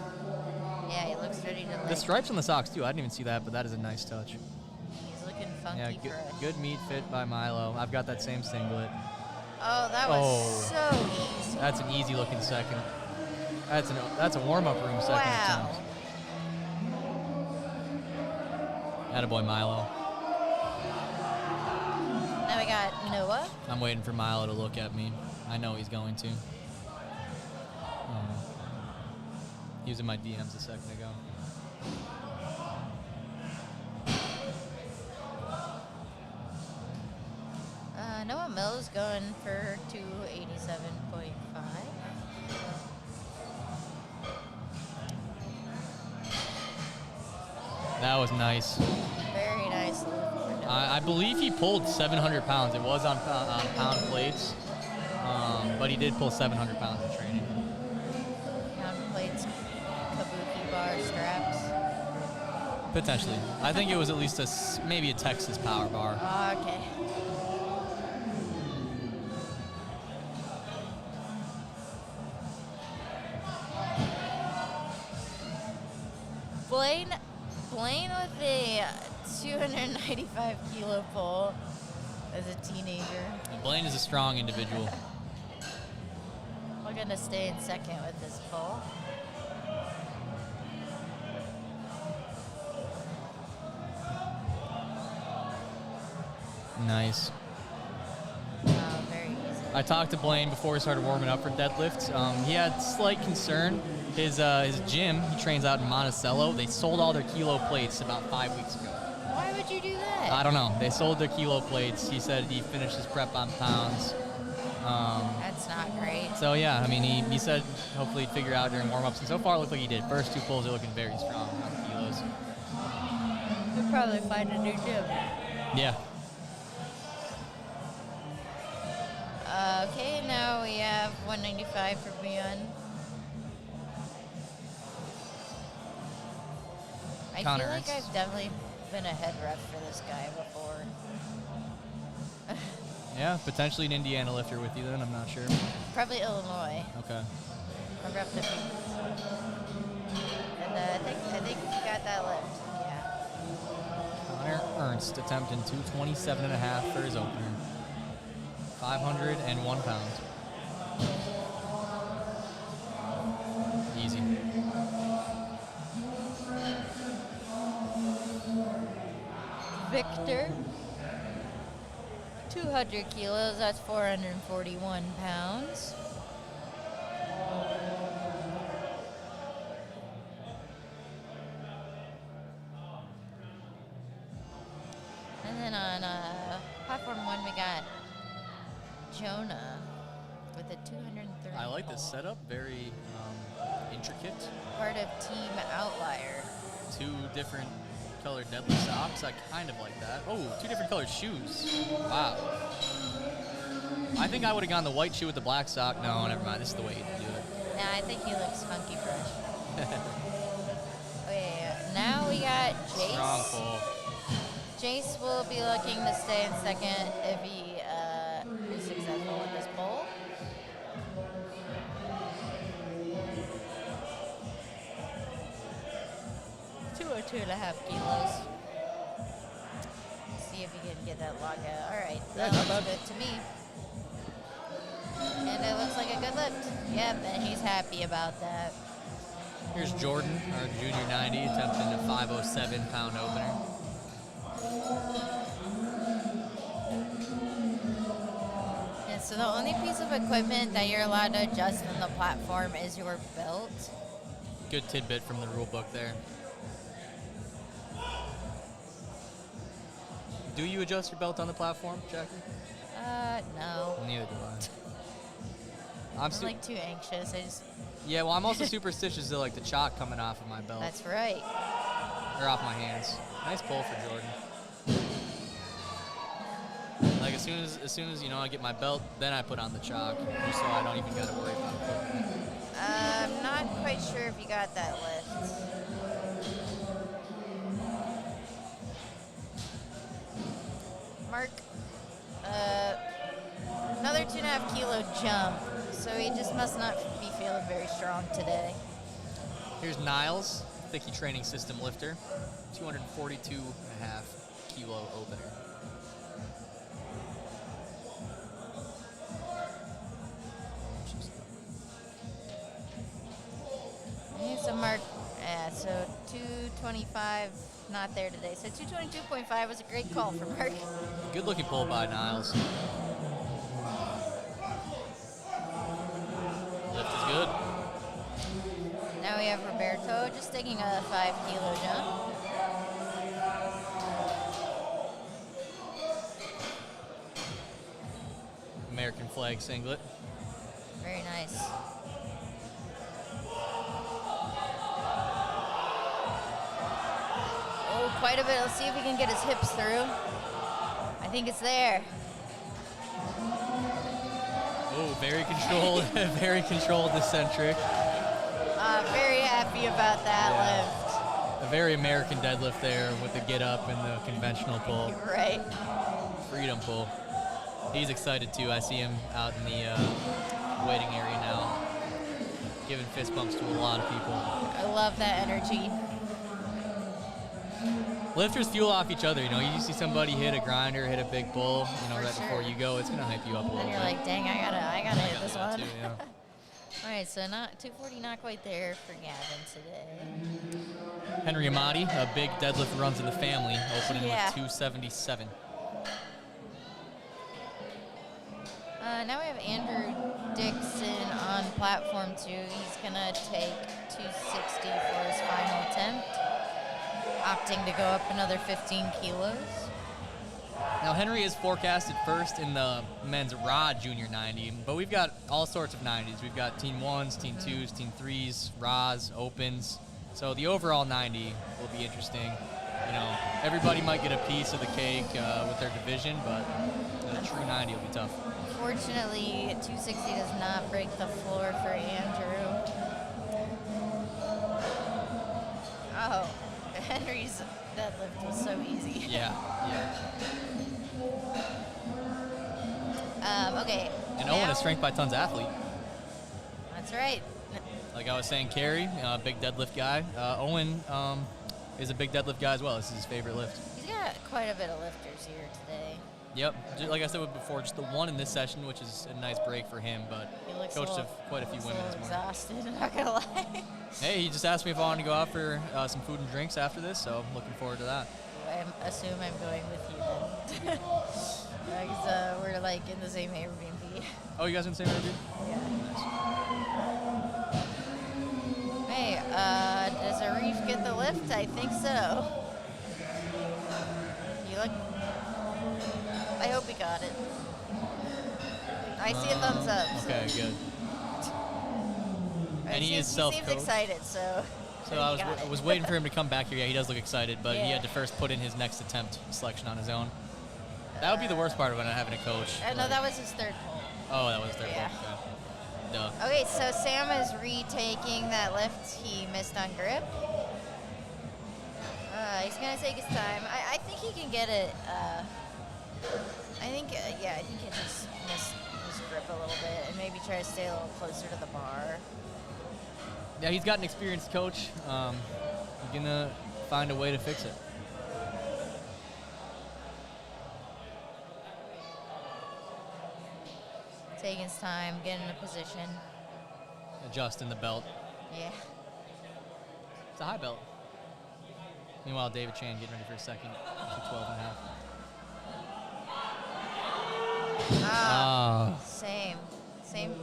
Yeah, he looks ready to. The stripes on the socks too. I didn't even see that, but that is a nice touch. He's looking funky Yeah, for us. good meat fit by Milo. I've got that same singlet. Oh, that was so easy. That's an easy looking second. That's a warm-up room second Wow. attempt. Attaboy Milo. Now we got Noah. I'm waiting for Milo to look at me. I know he's going to. He was in my DMs a second ago. Noah Mills going for 287.5. That was nice. Very nice. I believe he pulled 700 pounds. It was on pound plates, but he did pull 700 pounds in training. Pound plates, kabuki bar straps. Potentially. I think it was at least maybe a Texas power bar. Okay. Blaine with a 295 kilo pull as a teenager. Blaine is a strong individual. We're gonna stay in second with this pull. Nice. Very easy. I talked to Blaine before he started warming up for deadlifts. He had slight concern. His gym, he trains out in Monticello. They sold all their kilo plates about 5 weeks ago. Why would you do that? I don't know. They sold their kilo plates. He said he finished his prep on pounds. That's not great. So yeah, I mean, he said hopefully he'd figure out during warm-ups, and so far it looked like he did. First two pulls are looking very strong on the kilos. We'll probably find a new gym. Yeah. Okay, now we have 195 for Beyond. I Connor, feel like I've definitely been a head rep for this guy before. Yeah, potentially an Indiana lifter with you then, I'm not sure. Probably Illinois. Okay. I repped the and I think he got that lift. Yeah. Connor Ernst attempting 227.5 for his opener. 501 pounds. Easy. Victor, 200 kilos, that's 441 pounds. And then on platform 1 we got Jonah with a 230. I like this setup, very intricate. Part of Team Outlier. 2 different colored deadlift socks. I kind of like that. Oh, 2 different colored shoes. Wow. I think I would have gone the white shoe with the black sock. No, never mind. This is the way you do it. Nah, I think he looks funky fresh. Okay, now we got Jace. Strong pull. Jace will be looking to stay in second if he is successful with this pull. Two or 2.5 kilos. See if he can get that lockout. All right, that looks good to me. And it looks like a good lift. Yep, and he's happy about that. Here's Jordan, our junior 90, attempting a 507 pound opener. And so the only piece of equipment that you're allowed to adjust on the platform is your belt. Good tidbit from the rule book there. Do you adjust your belt on the platform, Jackie? No. Neither do I. I'm like too anxious. Yeah, well, I'm also superstitious to like the chalk coming off of my belt. That's right. Or off my hands. Nice pull for Jordan. Like as soon as you know I get my belt, then I put on the chalk, just so I don't even gotta worry about it. I'm not quite sure if you got that lift. Mark, another 2.5 kilo jump, so he just must not be feeling very strong today. Here's Niles, Thicky Training System lifter, 242.5 kilo opener. so 225 not there today. So 222.5 was a great call from Mark. Good looking pull by Niles. Lift is good. Now we have Roberto just taking a 5 kilo jump. American flag singlet. Very nice. Oh, quite a bit. Let's see if we can get his hips through. I think it's there. Oh, very controlled, very controlled eccentric. Very happy about that lift. A very American deadlift there with the get up and the conventional pull. Right. Freedom pull. He's excited too. I see him out in the waiting area now, giving fist bumps to a lot of people. I love that energy. Lifters fuel off each other, you know. You see somebody hit a grinder, hit a big bull, you know, For right before sure. you go, it's gonna hype you up a little And bit. you're like, dang, I gotta hit this that one. too, yeah. All right, so not 240, not quite there for Gavin today. Henry Amati, a big deadlift runs in the family, opening Yeah. with 277. Now we have Andrew Dixon on platform 2. He's gonna take 260 for his final attempt, opting to go up another 15 kilos. Now Henry is forecasted first in the men's rod junior 90, but we've got all sorts of 90s. We've got team 1s, team 2s, team 3s, rods, opens. So the overall 90 will be interesting. You know, everybody might get a piece of the cake with their division, but the true 90 will be tough. Unfortunately, 260 does not break the floor for Andrew. Oh, Henry's deadlift was so easy. Yeah. Okay. And Owen now- is strength by tons athlete. That's right. Like I was saying, Carey, big deadlift guy. Owen is a big deadlift guy as well. This is his favorite lift. He's got quite a bit of lifters here today. Yep. Like I said before, just the one in this session, which is a nice break for him, but He looks coached a quite a few women this morning. exhausted, I'm not gonna lie. Hey, he just asked me if I wanted to go out for some food and drinks after this, so I'm looking forward to that. I assume I'm going with you then. Because we're like in the same Airbnb. Oh, you guys in the same interview? Hey, does Arif get the lift? I think so. You look. I hope he got it. I see a thumbs up. So. Okay, good. And he is He self-coached. seems excited, so. So he I got it. was waiting for him to come back here. Yeah, he does look excited, but he Yeah. had to first put in his next attempt selection on his own. That would be the worst part of it, not having a coach. No, that was his third pull. Oh, that was their Yeah. fault. Okay. Duh. Okay, so Sam is retaking that lift he missed on grip. He's gonna take his time. I think he can get it. I think he just missed his grip a little bit and maybe try to stay a little closer to the bar. Yeah, he's got an experienced coach. He's gonna find a way to fix it. Taking his time, getting in a position. Adjusting the belt. Yeah. It's a high belt. Meanwhile, David Chan getting ready for a second. 212 and a half.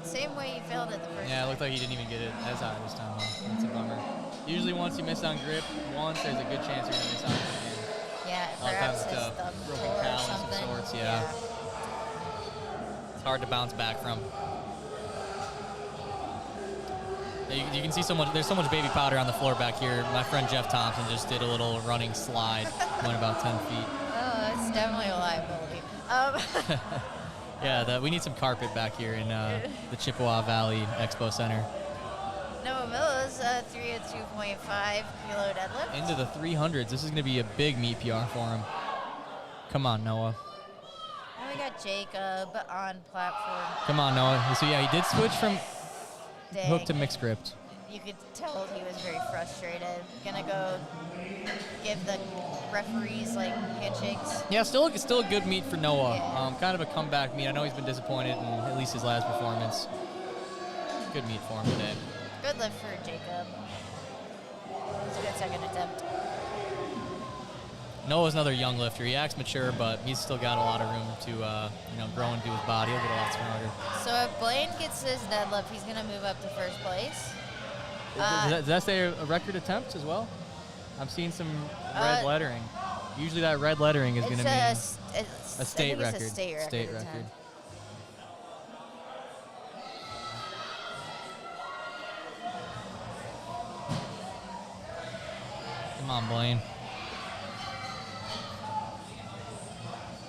Same way he failed it the first Yeah, it time. looked like he didn't even get it as high this time. Huh? That's a bummer. Usually once you miss on grip once, there's a good chance you're going to miss on grip again. Yeah, A lot of perhaps times his it's a thumb broken tore or callus of something. sorts, yeah. It's hard to bounce back from. You can see there's so much baby powder on the floor back here. My friend Jeff Thompson just did a little running slide, went about 10 feet. Oh, that's definitely a liability. Yeah, we need some carpet back here in the Chippewa Valley Expo Center. Noah Mills, 302.5 kilo deadlift. Into the 300s. This is going to be a big meet PR for him. Come on, Noah. And we got Jacob on platform. Come on, Noah. So, yeah, he did switch from Dang. hook to mixed grip. You could tell he was very frustrated. Gonna go give the referees like handshakes. Yeah, still a good meet for Noah. Kind of a comeback meet. I know he's been disappointed in at least his last performance. Good meet for him today. Good lift for Jacob. It's a good second attempt. Noah's another young lifter. He acts mature, but he's still got a lot of room to grow into his body. He'll get a lot stronger. So if Blaine gets his deadlift, he's going to move up to first place. Does that say a record attempt as well? I'm seeing some red lettering. Usually that red lettering is going to mean a state record. It's a state record. State record. Come on, Blaine.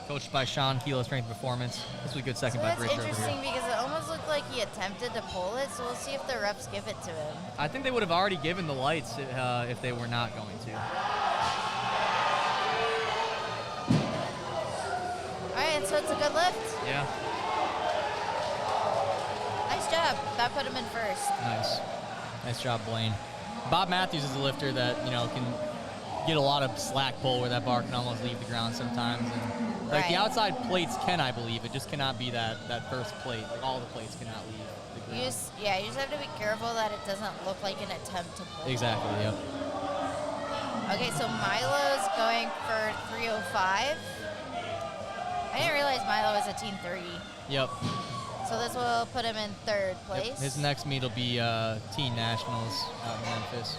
Coached by Sean, Kilo Strength Performance. This was a good second by Bridger over here. It's interesting because it almost looked like he attempted to pull it, so we'll see if the refs give it to him. I think they would have already given the lights if they were not going to. All right, so it's a good lift. Yeah. Nice job. That put him in first. Nice. Nice job, Blaine. Bob Matthews is a lifter that, can get a lot of slack pull where that bar can almost leave the ground sometimes. And like the outside plates can, I believe. It just cannot be that first plate. Like all the plates cannot leave the ground. You just have to be careful that it doesn't look like an attempt to pull. Exactly, yep. Okay, so Milo's going for 305. I didn't realize Milo was a Teen 30. Yep. So this will put him in third place. Yep. His next meet will be Teen Nationals out in Memphis.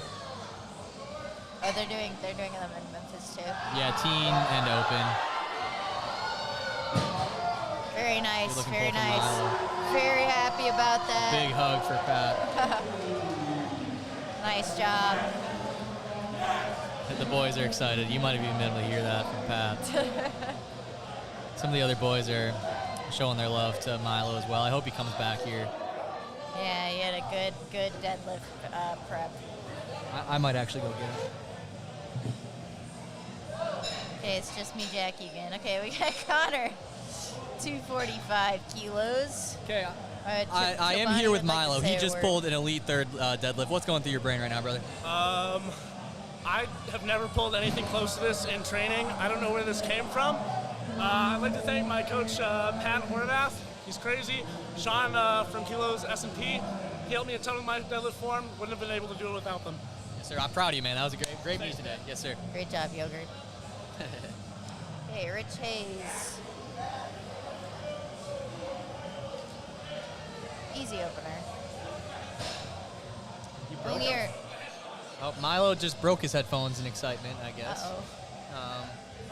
Oh, they're doing them in Memphis too. Yeah, teen and open. Very nice, very nice. Very happy about that. Big hug for Pat. Nice job. The boys are excited. You might have even been able to hear that from Pat. Some of the other boys are showing their love to Milo as well. I hope he comes back here. Yeah, he had a good deadlift prep. I might actually go get it. Okay, it's just me, Jackie, again. Okay, we got Connor, 245 kilos. Okay, I am here with Milo. He just pulled an elite third deadlift. What's going through your brain right now, brother? I have never pulled anything close to this in training. I don't know where this came from. I'd like to thank my coach, Pat Horvath. He's crazy. Sean from Kilos S&P. He helped me a ton with my deadlift form. Wouldn't have been able to do it without them. Yes, sir. I'm proud of you, man. That was a great meet today. Yes, sir. Great job, Yogurt. Okay, Rich Hayes. Easy opener. Here. Oh, Milo just broke his headphones in excitement, I guess. Uh-oh.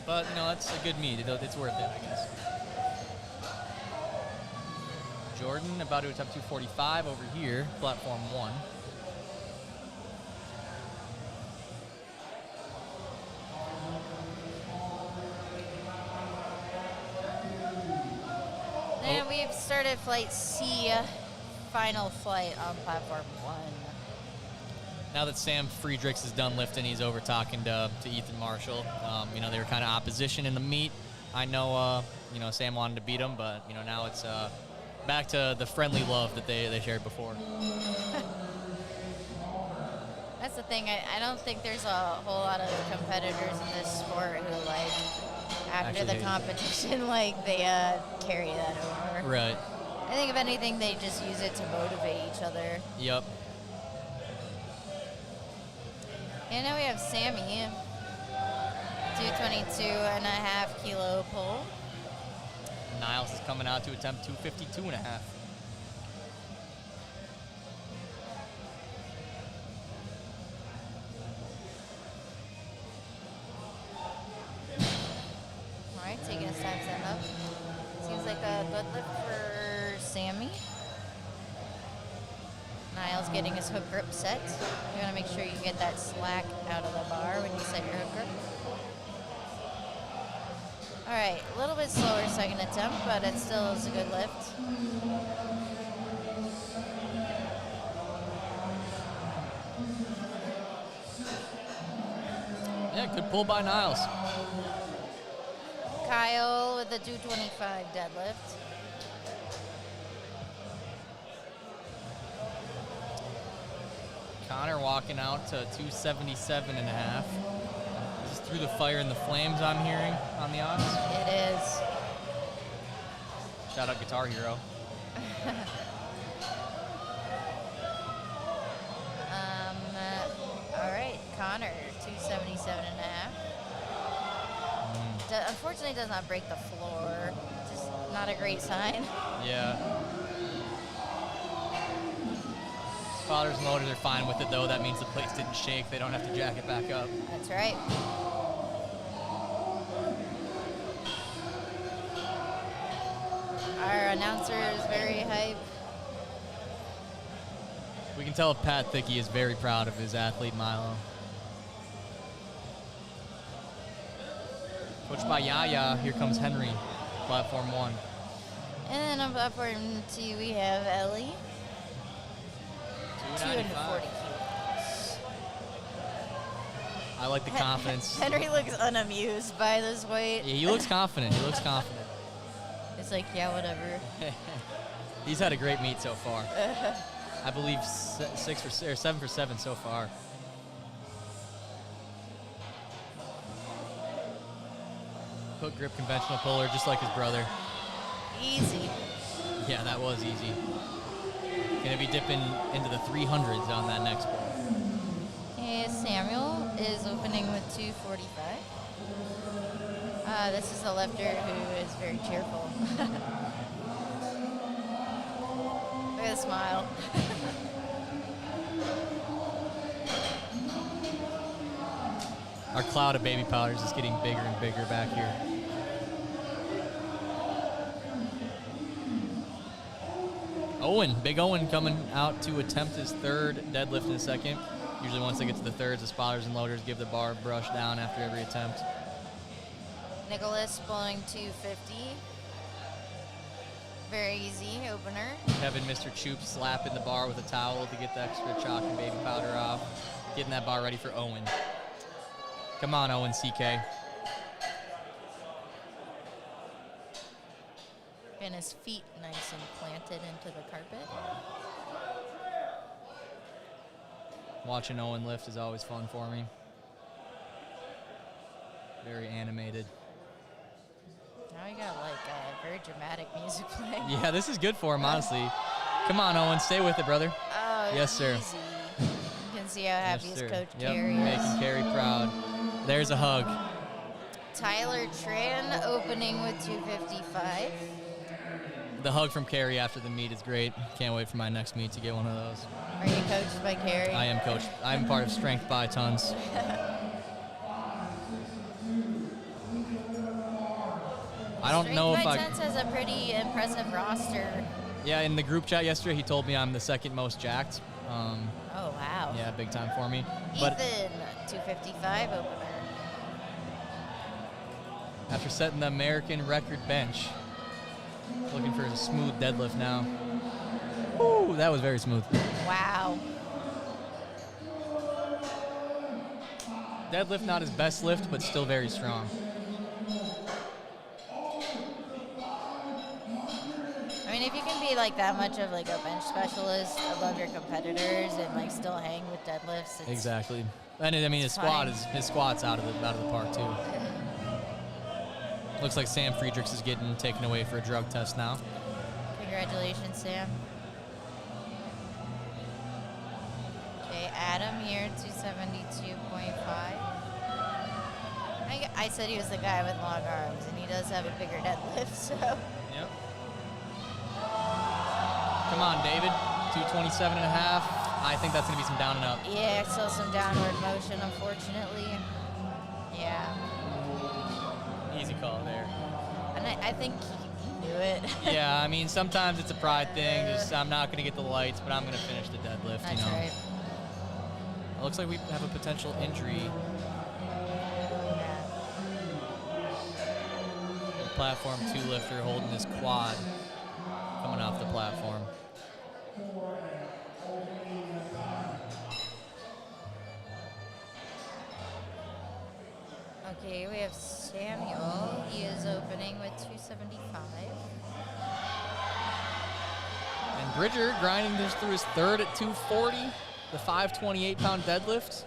But, that's a good meet. It's worth it, I guess. Jordan about to attempt 245 over here, platform 1. And we've started flight C, final flight on platform 1. Now that Sam Friedrichs is done lifting, he's over talking to Ethan Marshall. They were kind of opposition in the meet. I know, Sam wanted to beat him, but, now it's back to the friendly love that they shared before. That's the thing. I don't think there's a whole lot of competitors in this sport who, after the competition, they carry that over. Right. I think if anything, they just use it to motivate each other. Yep. And now we have Sammy, 222.5 kilo pull. Niles is coming out to attempt 252.5. All right, taking his time setting up. Seems like a good lift for Sammy. Niles getting his hook grip set. You want to make sure you get that slack out of the bar when you set your hook grip. All right, a little bit slower second attempt, but it still is a good lift. Yeah, good pull by Niles. Kyle with the 225 deadlift. Connor walking out to 277.5. This is through the fire and the flames I'm hearing on the odds. It is. Shout out Guitar Hero. All right, 77 and a half. Unfortunately, does not break the floor. Just not a great sign. Yeah. Spotters and loaders are fine with it, though. That means the plates didn't shake. They don't have to jack it back up. That's right. Our announcer is very hype. We can tell Pat Thickey is very proud of his athlete, Milo. Coached by Yaya, here comes Henry, platform 1. And then on platform 2, we have Ellie. 240 kilos. I like the confidence. Henry looks unamused by this weight. Yeah, he looks confident. He looks confident. It's like, yeah, whatever. He's had a great meet so far. I believe 7 for 7 so far. Hook grip conventional puller, just like his brother. Easy. Yeah, that was easy. Gonna be dipping into the 300s on that next ball. Okay, Samuel is opening with 245. This is a lifter who is very cheerful. Look at the smile. Our cloud of baby powders is getting bigger and bigger back here. Owen, big Owen coming out to attempt his third deadlift in a second. Usually once they get to the thirds, the spotters and loaders give the bar brush down after every attempt. Nicholas pulling 250. Very easy opener. Kevin, Mr. Choop slapping the bar with a towel to get the extra chalk and baby powder off. Getting that bar ready for Owen. Come on, Owen CK. And his feet nice and planted into the carpet. Watching Owen lift is always fun for me. Very animated. Now we got like very dramatic music playing. Yeah, this is good for him, honestly. Come on, Owen, stay with it, brother. Oh, yes, sir. easy. You can see how happy his coach Carrie is. Making Carrie proud. There's a hug. Tyler Tran opening with 255. The hug from Carrie after the meet is great. Can't wait for my next meet to get one of those. Are you coached by Carrie? I am coached. I'm part of Strength by Tons. I don't know if Strength by Tons has a pretty impressive roster. Yeah, in the group chat yesterday, he told me I'm the second most jacked. Oh, wow. Yeah, big time for me. Ethan, 255 opener. After setting the American record bench, looking for a smooth deadlift now. Woo, that was very smooth. Wow. Deadlift not his best lift, but still very strong. I mean, if you can be like that much of like a bench specialist above your competitors and like still hang with deadlifts, it's Exactly. And I mean, his squat's out of the park too. Looks like Sam Friedrichs is getting taken away for a drug test now. Congratulations, Sam. Okay, Adam here, 272.5. I said he was the guy with long arms, and he does have a bigger deadlift, so. Yep. Come on, David. 227 and a half. I think that's going to be some down and up. Yeah, still some downward motion, unfortunately. Yeah. Easy call there. And I think he knew it. Yeah, I mean, sometimes it's a pride thing. Just, I'm not going to get the lights, but I'm going to finish the deadlift. That's you know. right. It looks like we have a potential injury. The platform 2 lifter holding his quad coming off the platform. Okay, we have Samuel. He is opening with 275. And Bridger grinding this through his third at 240. The 528-pound deadlift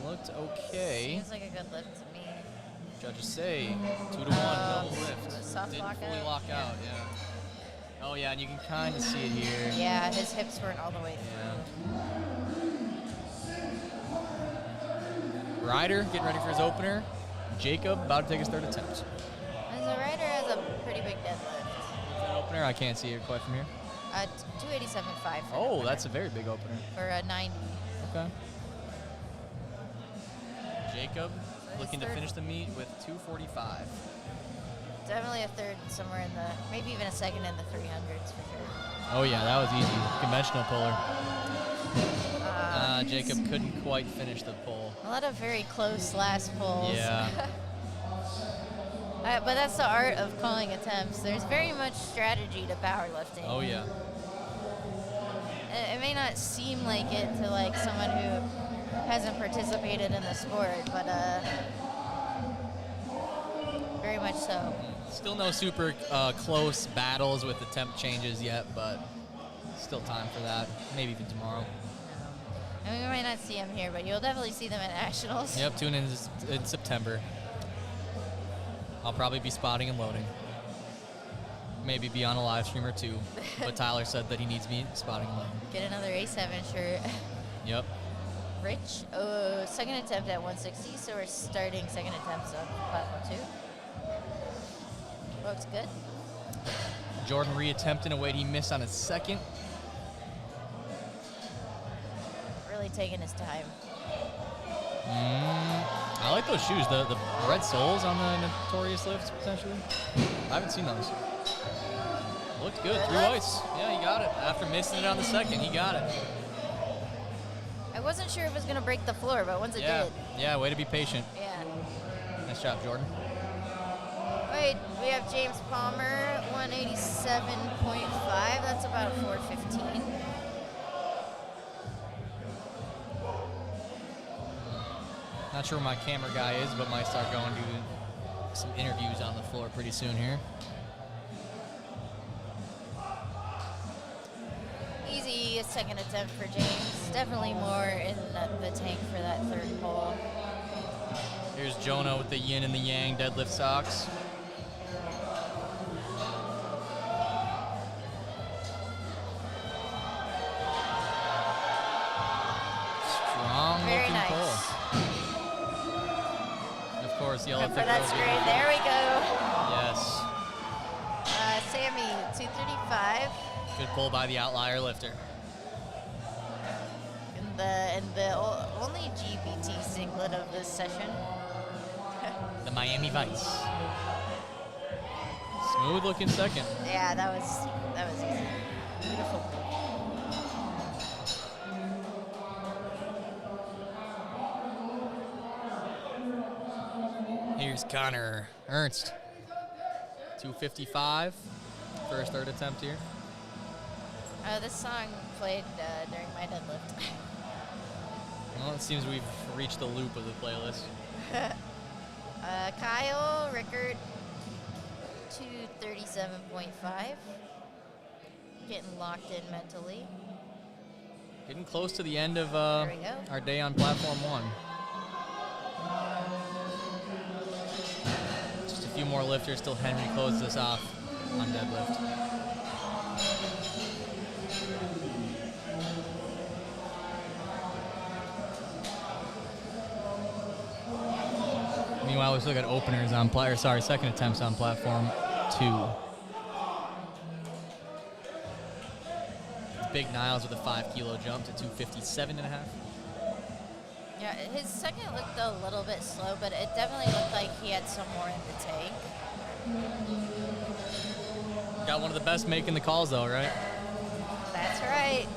looked okay. Seems like a good lift to me. Judges say 2-to-1 double lift. Soft Didn't lock fully out. lock out, yeah. Oh yeah, and you can kind of see it here. Yeah, his hips weren't all the way through. Ryder getting ready for his opener. Jacob about to take his third attempt. As a rider has a pretty big deadlift. What's that opener? I can't see it quite from here. 287.5. Oh, that's a very big opener. For a 90. Okay. Jacob looking to finish the meet with 245. Definitely a third somewhere in the, maybe even a second in the 300s for sure. Oh yeah, that was easy. Conventional puller. Jacob couldn't quite finish the pull. A lot of very close last pulls. Yeah. But that's the art of calling attempts. There's very much strategy to powerlifting. Oh yeah. It may not seem like it to like someone who hasn't participated in the sport, but very much so. Still no super close battles with attempt changes yet, but still time for that. Maybe even tomorrow. And we might not see them here, but you'll definitely see them at nationals. Yep, tune in September. I'll probably be spotting and loading. Maybe be on a live stream or two, but Tyler said that he needs me spotting and loading. Get another A7 shirt. Yep. Rich, second attempt at 160, so we're starting second attempts on platform 2. Looks good. Jordan reattempting a weight he missed on his second. Really taking his time. I like those shoes, the red soles on the Notorious lifts, potentially. I haven't seen those. Looked good, 3 whites. Yeah, he got it. After missing it on the second, he got it. I wasn't sure if it was going to break the floor, but once it did. Yeah, way to be patient. Yeah. Nice job, Jordan. Wait, we have James Palmer, 187.5. That's about a 415. Not sure where my camera guy is, but might start going to some interviews on the floor pretty soon here. Easy second attempt for James. Definitely more in the tank for that third pull. Here's Jonah with the yin and the yang deadlift socks. Strong Very looking nice. pull. Of course, yellow Good thick for that roll. straight. There we go. Yes. Sammy, 235. Good pull by the outlier lifter. And the only GBT singlet of this session. The Miami Vice. Smooth looking second. Yeah, that was easy. Beautiful. Here's Connor Ernst. 255 for his third attempt here. This song played during my deadlift. Well, it seems we've reached the loop of the playlist. Kyle Rickard, 237.5. Getting locked in mentally. Getting close to the end of There we go. our day on platform 1. Just a few more lifters till Henry closes us off on deadlift. Meanwhile, we still got openers on second attempts on platform 2. Big Niles with a 5 kilo jump to 257.5. Yeah, his second looked a little bit slow, but it definitely looked like he had some more in the tank. Got one of the best making the calls though, right? That's right.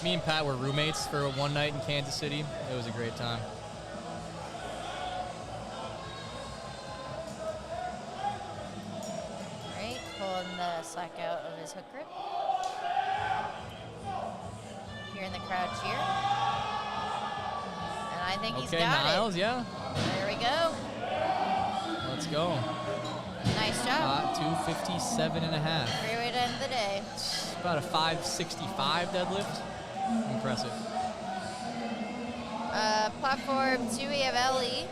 Me and Pat were roommates for one night in Kansas City. It was a great time. Right, pulling the slack out of his hook grip. Here in the crowd cheer. And I think he's Okay, got Niles, it. yeah. There we go. Let's go. Nice job. 257.5. Great way to end the day. It's about a 565 deadlift. Impressive. Platform 2, we have Ellie.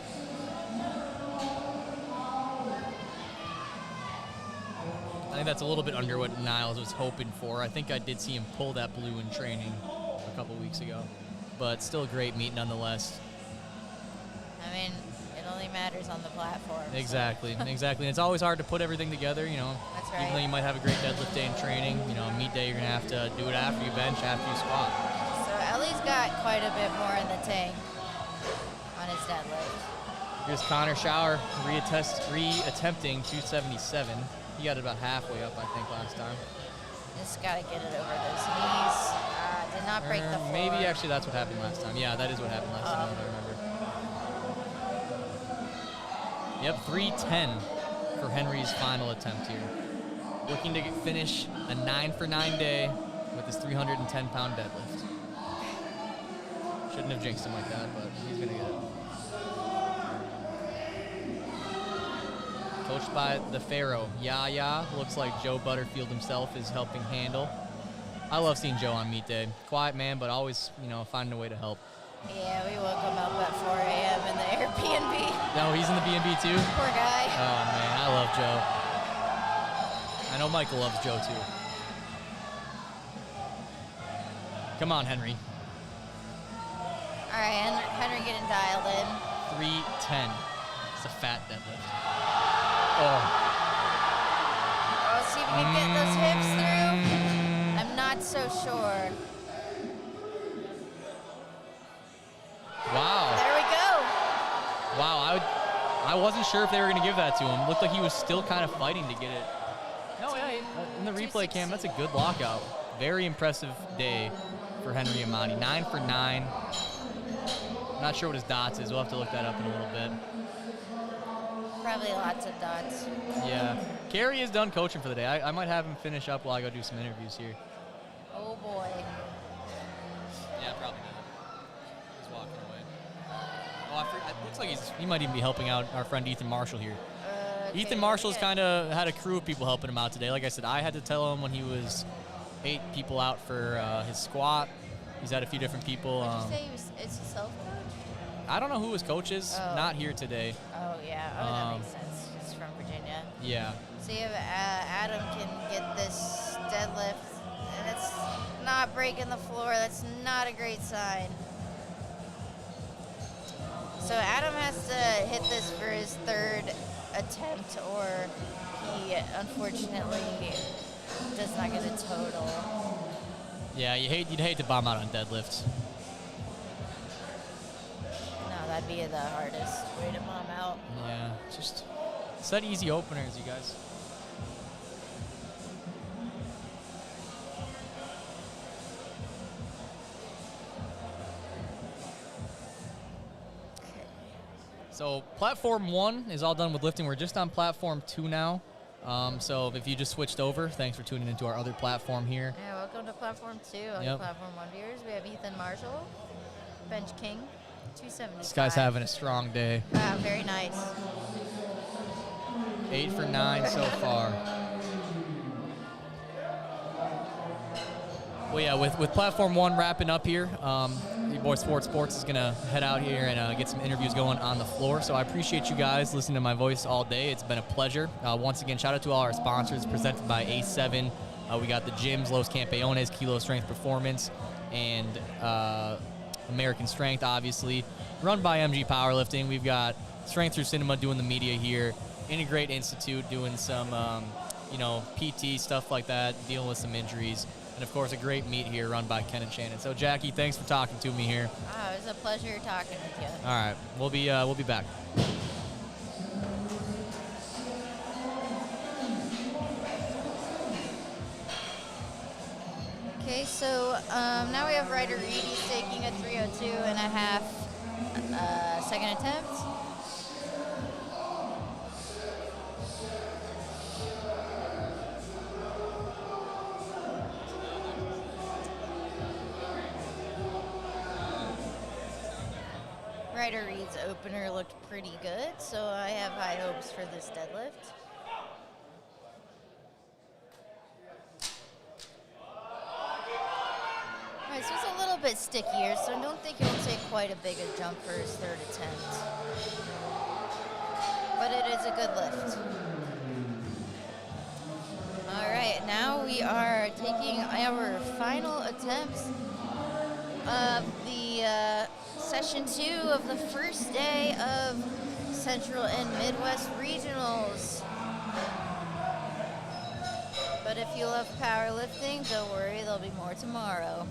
I think that's a little bit under what Niles was hoping for. I think I did see him pull that blue in training a couple weeks ago, but still a great meet nonetheless. I mean, it only matters on the platform. Exactly, exactly. And it's always hard to put everything together, you know. That's right. Even though you might have a great deadlift day in training, you know, meet day you're going to have to do it after you bench, after you squat. So Ellie's got quite a bit more in the tank on his deadlift. Here's Connor Schauer re-attempting 277. He got it about halfway up, I think, last time. Just got to get it over those knees. Did not break the floor. Maybe actually that's what happened last time. Yeah, that is what happened last time, I remember. Yep, 310 for Henry's final attempt here. Looking to finish a 9 for 9 day with his 310-pound deadlift. Shouldn't have jinxed him like that, but he's going to get it. Coached by the Pharaoh, Yaya. Looks like Joe Butterfield himself is helping handle. I love seeing Joe on meet day. Quiet man, but always, you know, finding a way to help. Yeah, we woke him up at 4 a.m. in the Airbnb. No, he's in the B&B too? Poor guy. Oh, man, I love Joe. I know Michael loves Joe too. Come on, Henry. All right, Henry getting dialed in. 310. It's a fat deadlift. Oh. Oh, see if we can get those hips through. I'm not so sure. Wow. There we go. Wow, I wasn't sure if they were going to give that to him. Looked like he was still kind of fighting to get it. No, yeah, in the replay cam, that's a good lockout. Very impressive day for Henry Amati. 9 for 9. Not sure what his dots is. We'll have to look that up in a little bit. Probably lots of dots. Yeah. Carrie is done coaching for the day. I might have him finish up while I go do some interviews here. Oh, boy. Yeah, probably not. He's walking away. Oh, it looks like he might even be helping out our friend Ethan Marshall here. Okay, Ethan Marshall's kind of had a crew of people helping him out today. Like I said, I had to tell him when he was 8 people out for his squat. He's had a few different people. Did you say it's a self-coach? I don't know who his coach is. Oh. Not here today. Oh, yeah. Oh, that makes sense. He's from Virginia. Yeah. See if Adam can get this deadlift, and it's not breaking the floor. That's not a great sign. So Adam has to hit this for his 3rd attempt, or he unfortunately does not get a total. Yeah, you'd hate to bomb out on deadlifts. No, that'd be the hardest way to bomb out. Yeah, just set easy openers, you guys. So platform 1 is all done with lifting. We're just on platform 2 now. So if you just switched over, thanks for tuning into our other platform here. Yeah, welcome to platform 2. On Yep. platform 1 viewers, we have Ethan Marshall, bench king, 275. This guy's having a strong day. Wow, very nice. 8 for 9 so far. Well, yeah, with platform 1 wrapping up here, your boy Sports is going to head out here and get some interviews going on the floor. So I appreciate you guys listening to my voice all day. It's been a pleasure. Once again, shout out to all our sponsors presented by A7. We got the gyms, Los Campeones, Kilo Strength Performance, and American Strength, obviously. Run by MG Powerlifting. We've got Strength Through Cinema doing the media here. Integrate Institute doing some, PT, stuff like that, dealing with some injuries. And, of course, a great meet here run by Ken and Shannon. So, Jackie, thanks for talking to me here. It was a pleasure talking with you. All right. We'll be back. Okay, so now we have Ryder Reed. He's taking a 302.5 second attempt. Ryder Reed's opener looked pretty good, so I have high hopes for this deadlift. Alright, so it's a little bit stickier, so I don't think he'll take quite a big a jump for his 3rd attempt. But it is a good lift. we are taking our final attempts of the session 2 of the first day of Central and Midwest Regionals. But if you love powerlifting, don't worry, there'll be more tomorrow.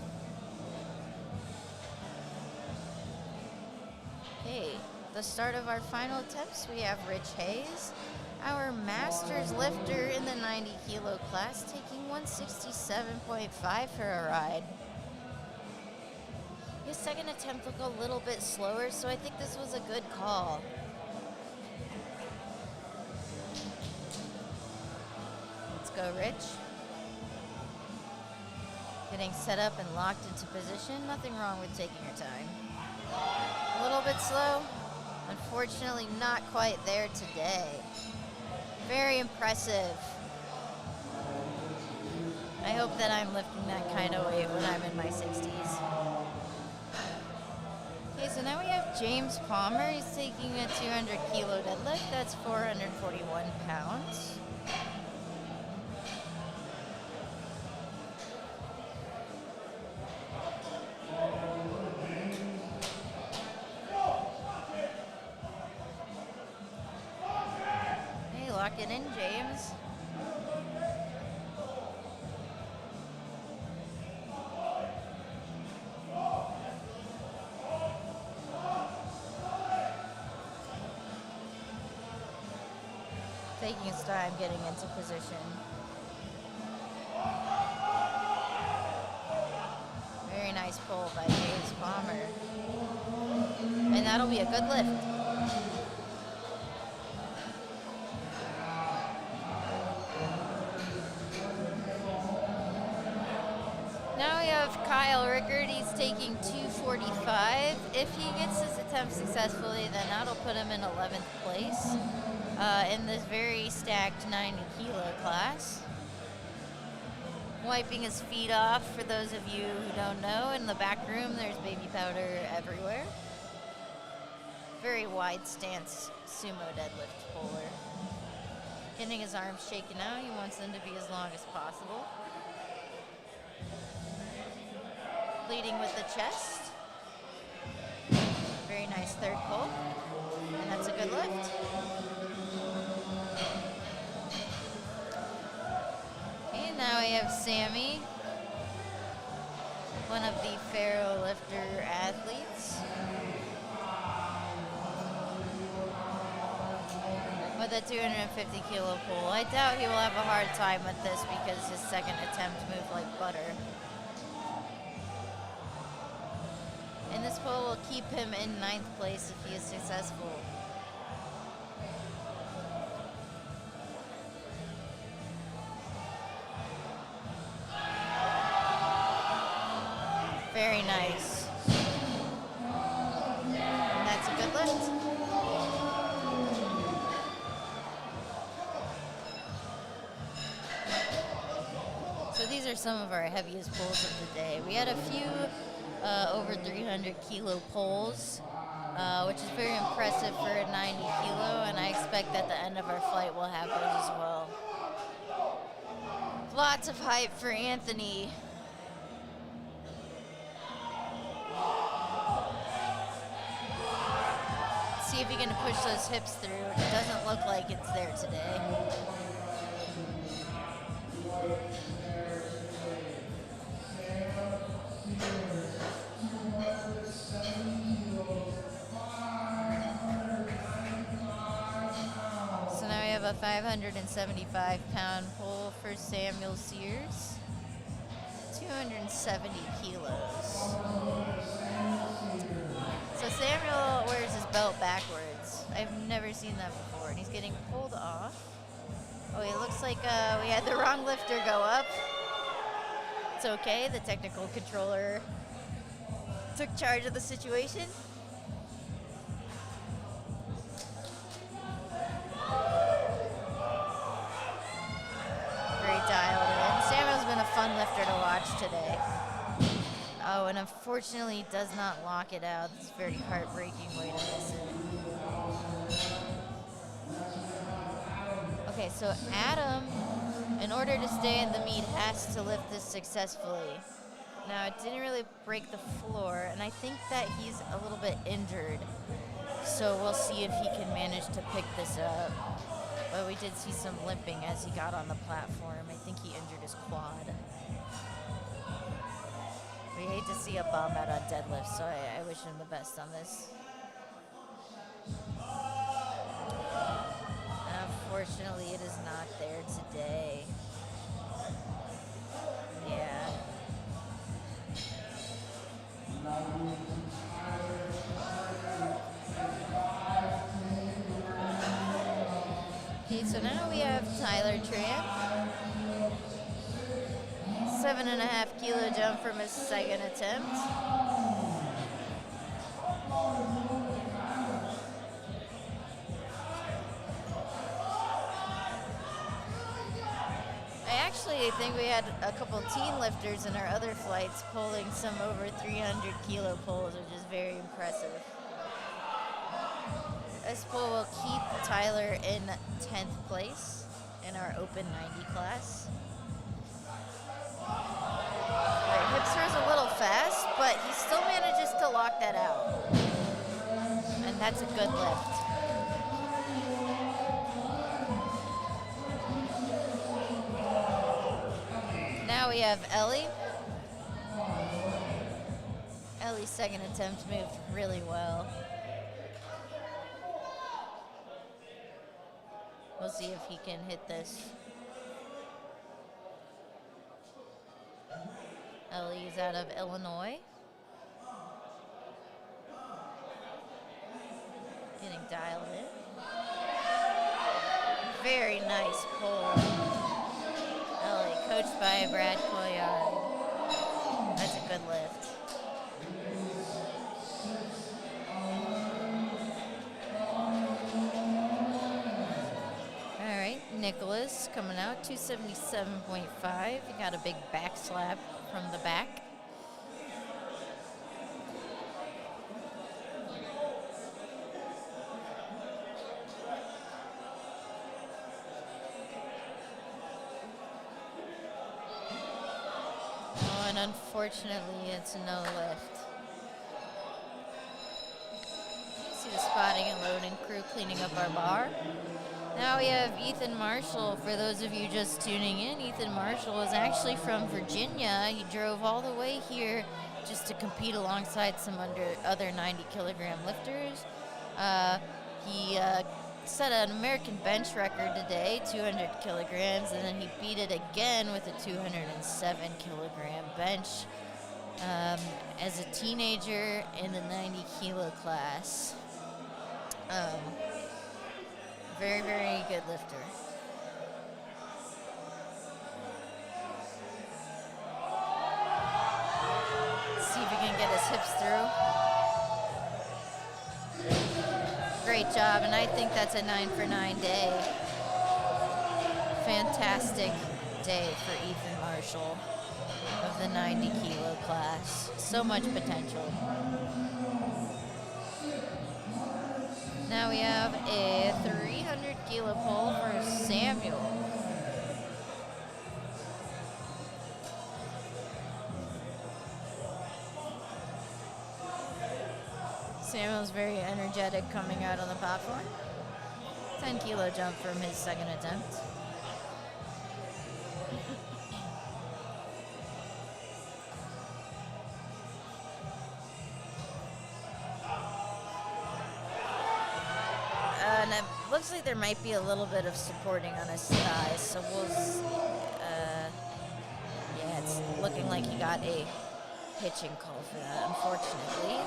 Okay, the start of our final attempts, we have Rich Hayes, our master's lifter in the 90 kilo class, taking 167.5 for a ride. His second attempt looked a little bit slower, so I think this was a good call. Let's go, Rich. Getting set up and locked into position. Nothing wrong with taking your time. A little bit slow. Unfortunately, not quite there today. Very impressive. I hope that I'm lifting that kind of weight when I'm in my 60s. Okay, so now we have James Palmer. He's taking a 200 kilo deadlift. That's 441 pounds. Okay, lock it in, James. Taking his time getting into position. Very nice pull by James Palmer. And that'll be a good lift. Now we have Kyle Rickard. He's taking 245. If he gets his attempt successfully, then that'll put him in 11th place. In this very stacked 90 kilo class. Wiping his feet off, for those of you who don't know, in the back room there's baby powder everywhere. Very wide stance sumo deadlift puller. Getting his arms shaken out, he wants them to be as long as possible. Leading with the chest. Very nice third pull, and that's a good lift. Now we have Sammy, one of the Pharaoh lifter athletes, with a 250 kilo pull. I doubt he will have a hard time with this because his second attempt moved like butter. And this pull will keep him in 9th place if he is successful. Very nice. And that's a good lift. So these are some of our heaviest pulls of the day. We had a few over 300 kilo pulls, which is very impressive for a 90 kilo, and I expect at the end of our flight we'll have those as well. Lots of hype for Anthony. See if he can push those hips through. It doesn't look like it's there today. So now we have a 575-pound pull for Samuel Sears. 270 kilos. So Samuel wears his belt backwards. I've never seen that before, and he's getting pulled off. Oh, it looks like we had the wrong lifter go up. It's okay, the technical controller took charge of the situation. Very dialed in. Samuel's been a fun lifter to watch today. Oh, and unfortunately he does not lock it out. It's a very heartbreaking way to miss it. Okay, so Adam in order to stay in the meet, has to lift this successfully. Now, it didn't really break the floor, and I think that he's a little bit injured. So we'll see if he can manage to pick this up. But we did see some limping as he got on the platform. I think he injured his quad. We hate to see a bomb out on deadlift, so I wish him the best on this. Unfortunately, it is not there today. Yeah. Okay, so now we have Tyler Tramp. 7.5 kilo jump from his second attempt. I think we had a couple teen lifters in our other flights pulling some over 300 kilo pulls, which is very impressive. This pull will keep Tyler in 10th place in our open 90 class. Right, hip throw's a little fast, but he still manages to lock that out. And that's a good lift. Now we have Ellie. Ellie's second attempt moved really well. We'll see if he can hit this. Ellie's out of Illinois. Getting dialed in. Very nice pull. Ellie, coached by Brad Coyard. That's a good lift. All right, Nicholas coming out, 277.5. He got a big back slap from the back. Oh, and unfortunately, it's no lift. You see the spotting and loading crew cleaning up our bar. Now we have Ethan Marshall. For those of you just tuning in, Ethan Marshall is actually from Virginia. He drove all the way here just to compete alongside some other 90 kilogram lifters. He set an American bench record today, 200 kilograms, and then he beat it again with a 207 kilogram bench as a teenager in the 90 kilo class. Very, very good lifter. Let's see if we can get his hips through. Great job, and I think that's a 9 for 9 day. Fantastic day for Ethan Marshall of the 90 kilo class. So much potential. Now we have a 300 kilo pull for Samuel. Samuel's very energetic coming out on the platform. 10 kilo jump from his second attempt. And it looks like there might be a little bit of supporting on his thighs, so we'll see. Yeah, it's looking like he got a pitching call for that, unfortunately.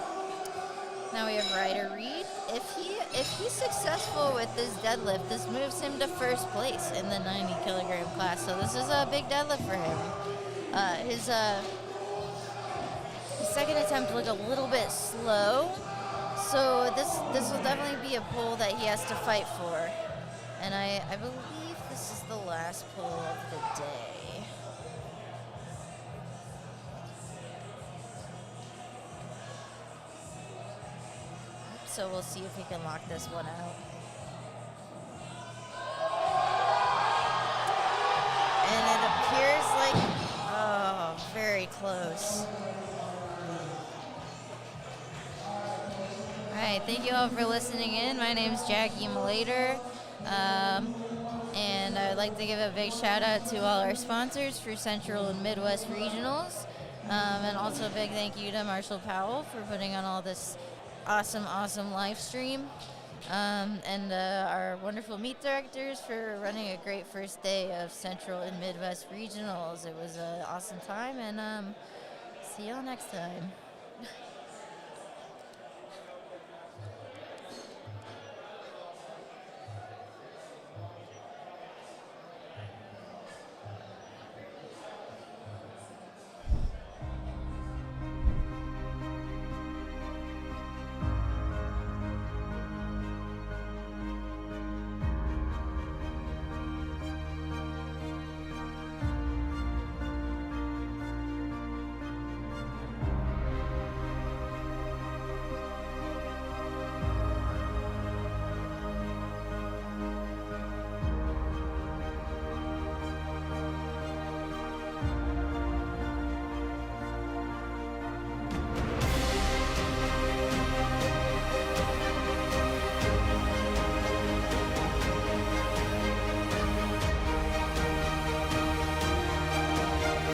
Now we have Ryder Reed. If he's successful with this deadlift, this moves him to first place in the 90 kilogram class. So this is a big deadlift for him. His second attempt looked a little bit slow. So this will definitely be a pull that he has to fight for. And I believe this is the last pull of the day. So we'll see if he can lock this one out. very close. All right, thank you all for listening in. My name is Jackie Malater, and I would like to give a big shout out to all our sponsors for Central and Midwest Regionals, and also a big thank you to Marshall Powell for putting on all this awesome live stream, and our wonderful meet directors for running a great first day of Central and Midwest Regionals. It was an awesome time, and see y'all next time.